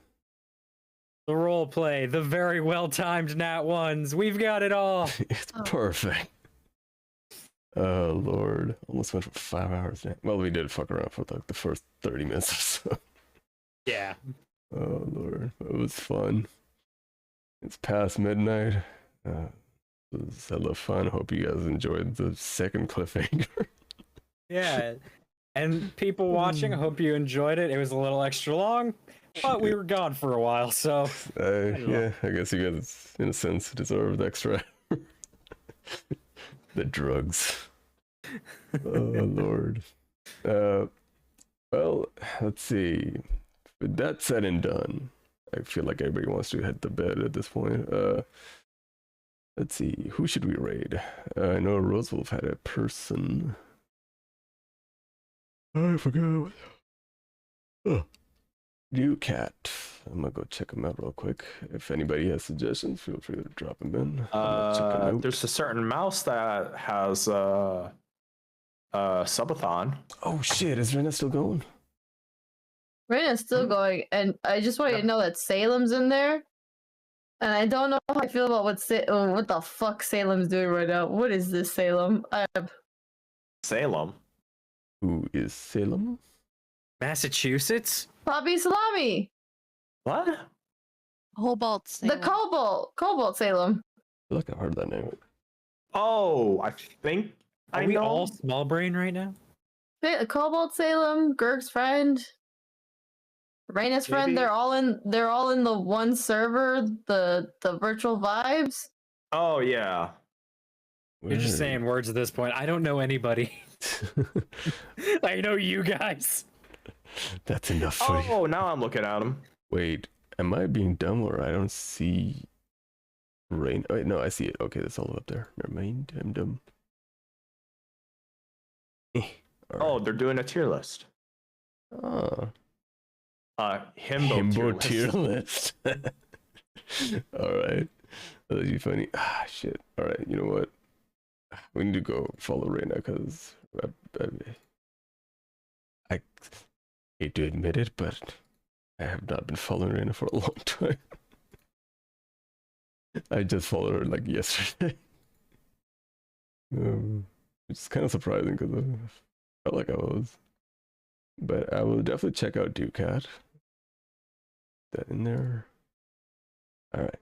The role play, the very well timed nat ones. We've got it all. it's perfect. Oh Lord, almost went for 5 hours now. Well, we did fuck around for like the first 30 minutes or so. Yeah. Oh Lord, it was fun. It's past midnight. It was hella fun. Hope you guys enjoyed the second cliffhanger. Yeah. And people watching, I hope you enjoyed it. It was a little extra long, but we were gone for a while, so. Yeah, I guess you guys, in a sense, deserved extra. The drugs. Oh Lord. Well, let's see. With that said and done, I feel like everybody wants to head to bed at this point. Let's see, who should we raid? I know Rosewolf had a person. I forgot. Oh, New Cat. I'm gonna go check him out real quick. If anybody has suggestions, feel free to drop them in. Check him out. There's a certain mouse that has subathon. Oh shit, is Rena still going? Rena's still going, and I just want you to know that Salem's in there. And I don't know how I feel about what the fuck Salem's doing right now. What is this, Salem? Salem. Who is Salem? Massachusetts? Poppy Salami. What? Cobalt. The Cobalt Salem. I feel like I've heard that name. Oh, I think Are we all small brain right now? Cobalt Salem, Gurk's friend, Raina's friend. They're all in the one server, the virtual vibes. Oh yeah. You're just saying words at this point. I don't know anybody. I know you guys. That's enough for you. Oh, now I'm looking at him. Wait, am I being dumb or I don't see Rain? Wait, no, I see it. Okay, that's all up there. Never mind, I'm dumb. Oh, they're doing a tier list. Oh. Himbo tier list. All right. That'd be funny. Ah, shit. All right, you know what? We need to go follow Reina because I hate to admit it, but I have not been following Reina for a long time. I just followed her like yesterday. It's kind of surprising because I felt like I was. But I will definitely check out Ducat. That in there. All right.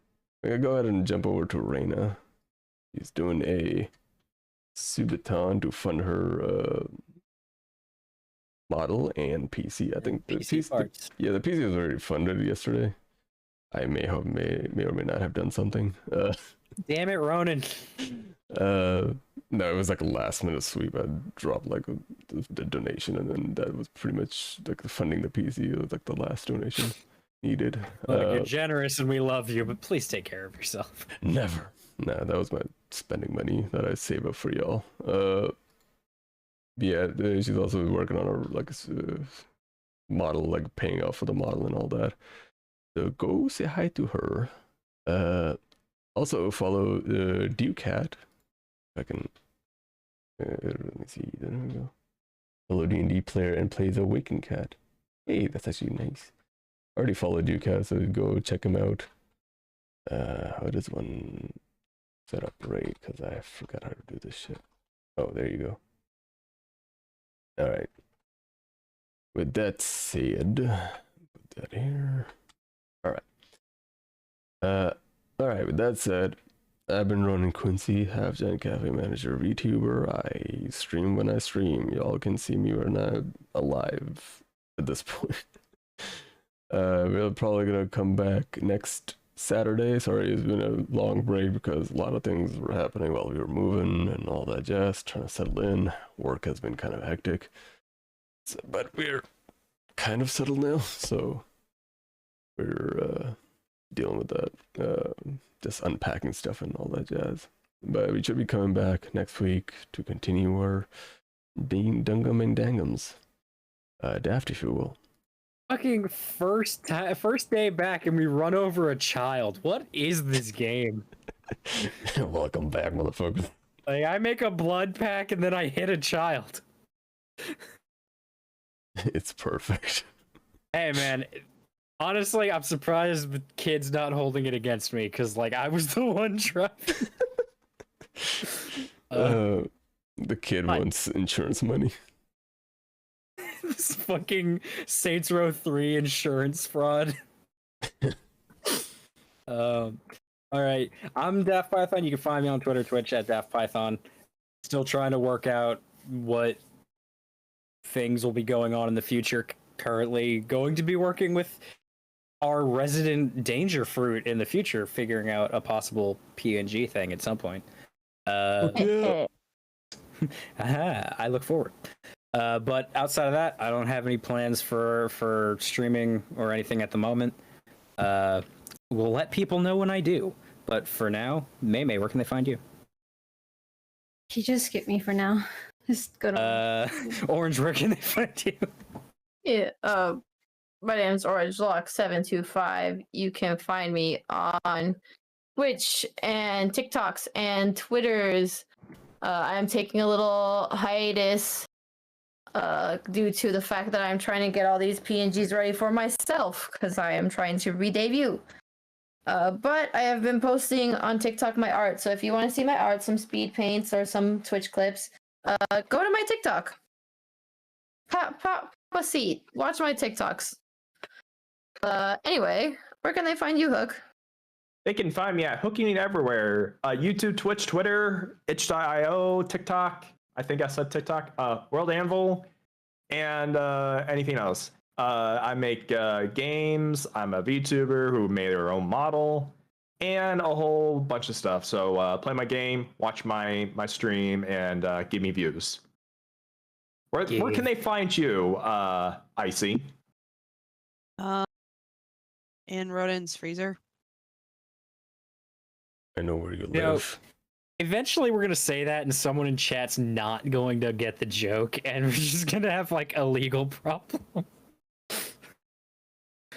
We're gonna go ahead and jump over to Reina. She's doing a subathon to fund her model and PC. I think the PC was already funded yesterday. I may or may not have done something. Damn it, Ronan. No, it was like a last minute sweep. I dropped like the donation, and then that was pretty much like the funding the PC. It was like the last donation needed. Look, you're generous and we love you, but please take care of yourself. Never. No, that was my spending money that I save up for y'all. Yeah, she's also working on her like model, like paying off for the model and all that. So go say hi to her. Also follow Ducat. I can let me see. There we go. Hello D&D player and plays Awakened Cat. Hey, that's actually nice. I already followed Ducat, so go check him out. How does one set up raid? Because I forgot how to do this shit. Oh, there you go. All right. With that said, put that here. All right. All right. With that said, I've been Ronan Quincy, Half Giant Cafe Manager, VTuber. I stream when I stream. Y'all can see me when I'm alive at this point. We're probably gonna come back next Saturday. Sorry, it's been a long break because a lot of things were happening while we were moving and all that jazz, trying to settle in. Work has been kind of hectic, but we're kind of settled now, so we're dealing with that. Just unpacking stuff and all that jazz. But we should be coming back next week to continue our dungum and dangums. Daft, if you will. Fucking first day back, and we run over a child. What is this game? Welcome back, motherfucker. Like, I make a blood pack and then I hit a child. It's perfect. Hey man, honestly, I'm surprised the kid's not holding it against me, because like I was the one driving. The kid wants insurance money. This fucking Saints Row 3 insurance fraud. All right, I'm Daftpython. You can find me on Twitter, Twitch at Daftpython. Still trying to work out what things will be going on in the future. Currently going to be working with our resident danger fruit in the future, figuring out a possible PNG thing at some point. I look forward. But outside of that, I don't have any plans for streaming or anything at the moment. We'll let people know when I do. But for now, Meimay, where can they find you? You just skip me for now. Just go to Orange, where can they find you? Yeah, my name's OrangeLock725. You can find me on Twitch and TikToks and Twitters. I'm taking a little hiatus due to the fact that I'm trying to get all these PNGs ready for myself because I am trying to re-debut. But I have been posting on TikTok my art, so if you want to see my art, some speed paints or some Twitch clips, go to my TikTok. Pop a seat. Watch my TikToks. Anyway, where can they find you, Hook? They can find me at HuiYing everywhere. YouTube, Twitch, Twitter, itch.io, TikTok. I think I said TikTok. World Anvil, and anything else. I make games. I'm a VTuber who made their own model, and a whole bunch of stuff. So play my game, watch my stream, and give me views. Where can they find you, Icy? In Rodin's freezer. I know where you You know, live. Eventually, we're gonna say that, and someone in chat's not going to get the joke, and we're just gonna have like a legal problem.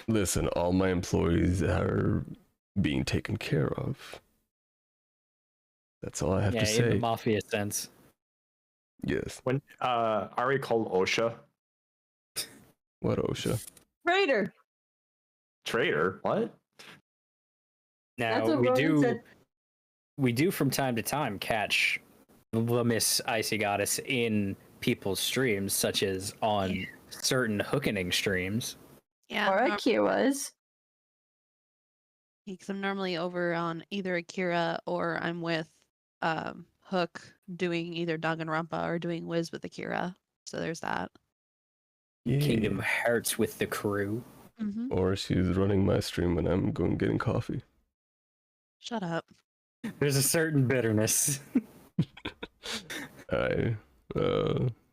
Listen, all my employees are being taken care of. That's all I have to In say. the mafia sense. Yes. When are we called OSHA? What OSHA? Raider. Traitor? What? Now we do from time to time catch the Miss Icy Goddess in people's streams, such as on certain HuiYing streams. Yeah. Or Akira's. Because I'm normally over on either Akira or I'm with Hook doing either Danganronpa or doing Wiz with Akira. So there's that. Yeah. Kingdom Hearts with the crew. Mm-hmm. Or she's running my stream when I'm going getting coffee. Shut up. There's a certain bitterness. Alright.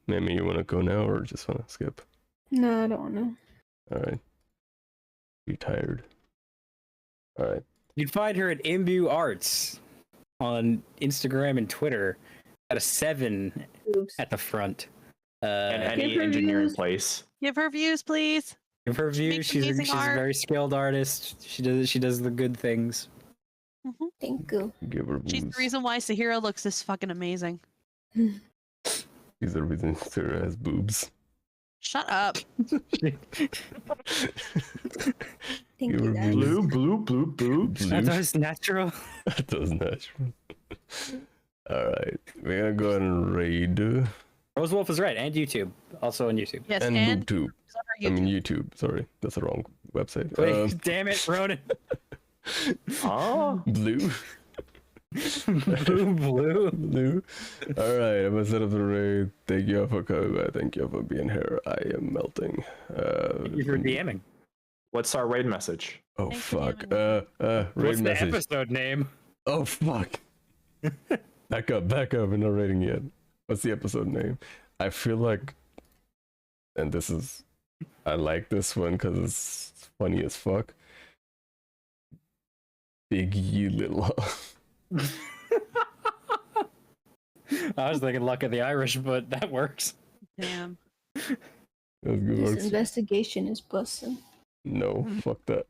Maybe you want to go now or just want to skip? No, I don't want to. Alright. You tired? Alright. You'd find her at Imbue Arts on Instagram and Twitter at a 7 at the front. And any Give her engineering views. place. Give her views, please. Give her view. Makes She's amazing a art. very skilled artist. She does the good things. Mm-hmm. Thank you. Give her She's the booze. reason why Sahirah looks this fucking amazing. She's the reason Sarah has boobs. Shut up. Thank Give you, her guys. booze. Blue, boobs. That was natural. That was natural. Alright. We're gonna go ahead and raid. Rose Wolf is right, and YouTube. Also on YouTube. Yes, And and BoobTube. it's on I our mean YouTube. YouTube. Sorry, that's the wrong website. Wait, damn it, Ronan. Oh. Blue. Blue. All right, I'm gonna set up the raid. Thank you all for coming by. Thank you all for being here. I am melting. Thank you for DMing. What's our raid message? Oh Thanks for fuck. DMing. Raid What's the message. episode name? Oh fuck. Back up. We're not raiding yet. What's the episode name? I feel like, and this is, I like this one because it's funny as fuck. Big Ye Little. I was thinking Luck of the Irish, but that works. Damn. That's good This works. investigation is busting. No, fuck that.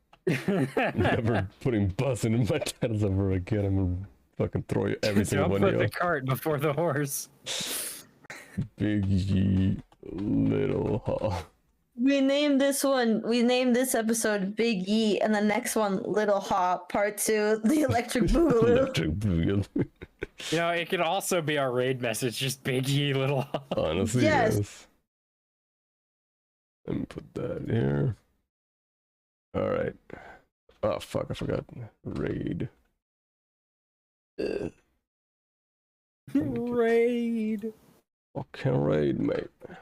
Never putting bussin' in my titles ever again. I'm gonna fucking throw you every single Don't one put of the you. cart before the horse. Big Ye Little Ha. We named this episode Big E, and the next one Little Ha Part 2, the Electric Boogaloo. Electric Boogaloo. You know, it could also be our raid message, just Big E Little. Honestly, Yes. yes. Let me put that here. Alright. Oh, fuck, I forgot. Raid. Raid. Fucking raid, mate. Let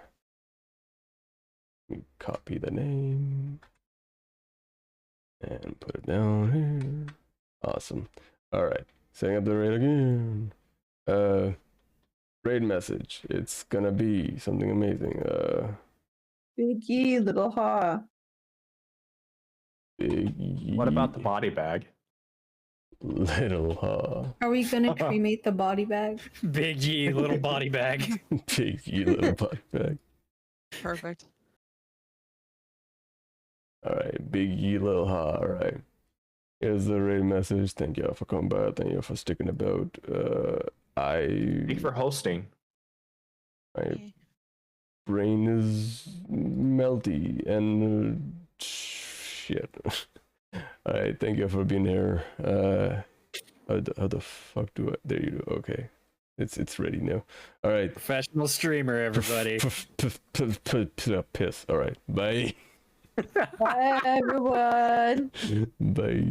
me copy the name. And put it down here. Awesome. Alright. Setting up the raid again. Raid message. It's gonna be something amazing. Big E, Little Ha. Big What about the Ye body bag? Little Ha. Are we gonna cremate the body bag? Big E Little Body Bag. Big Ye Little Body Bag. Perfect. Alright, Big Ye Little Ha. Alright. Here's the raid message. Thank y'all for coming by. Thank y'all for sticking about. Thank you for hosting. My brain is melty and shit. Alright, thank you for being here. How the fuck do I? There you go. Okay, it's ready now. All right. Professional streamer, everybody. Piss. All right. Bye. Bye, everyone. Bye.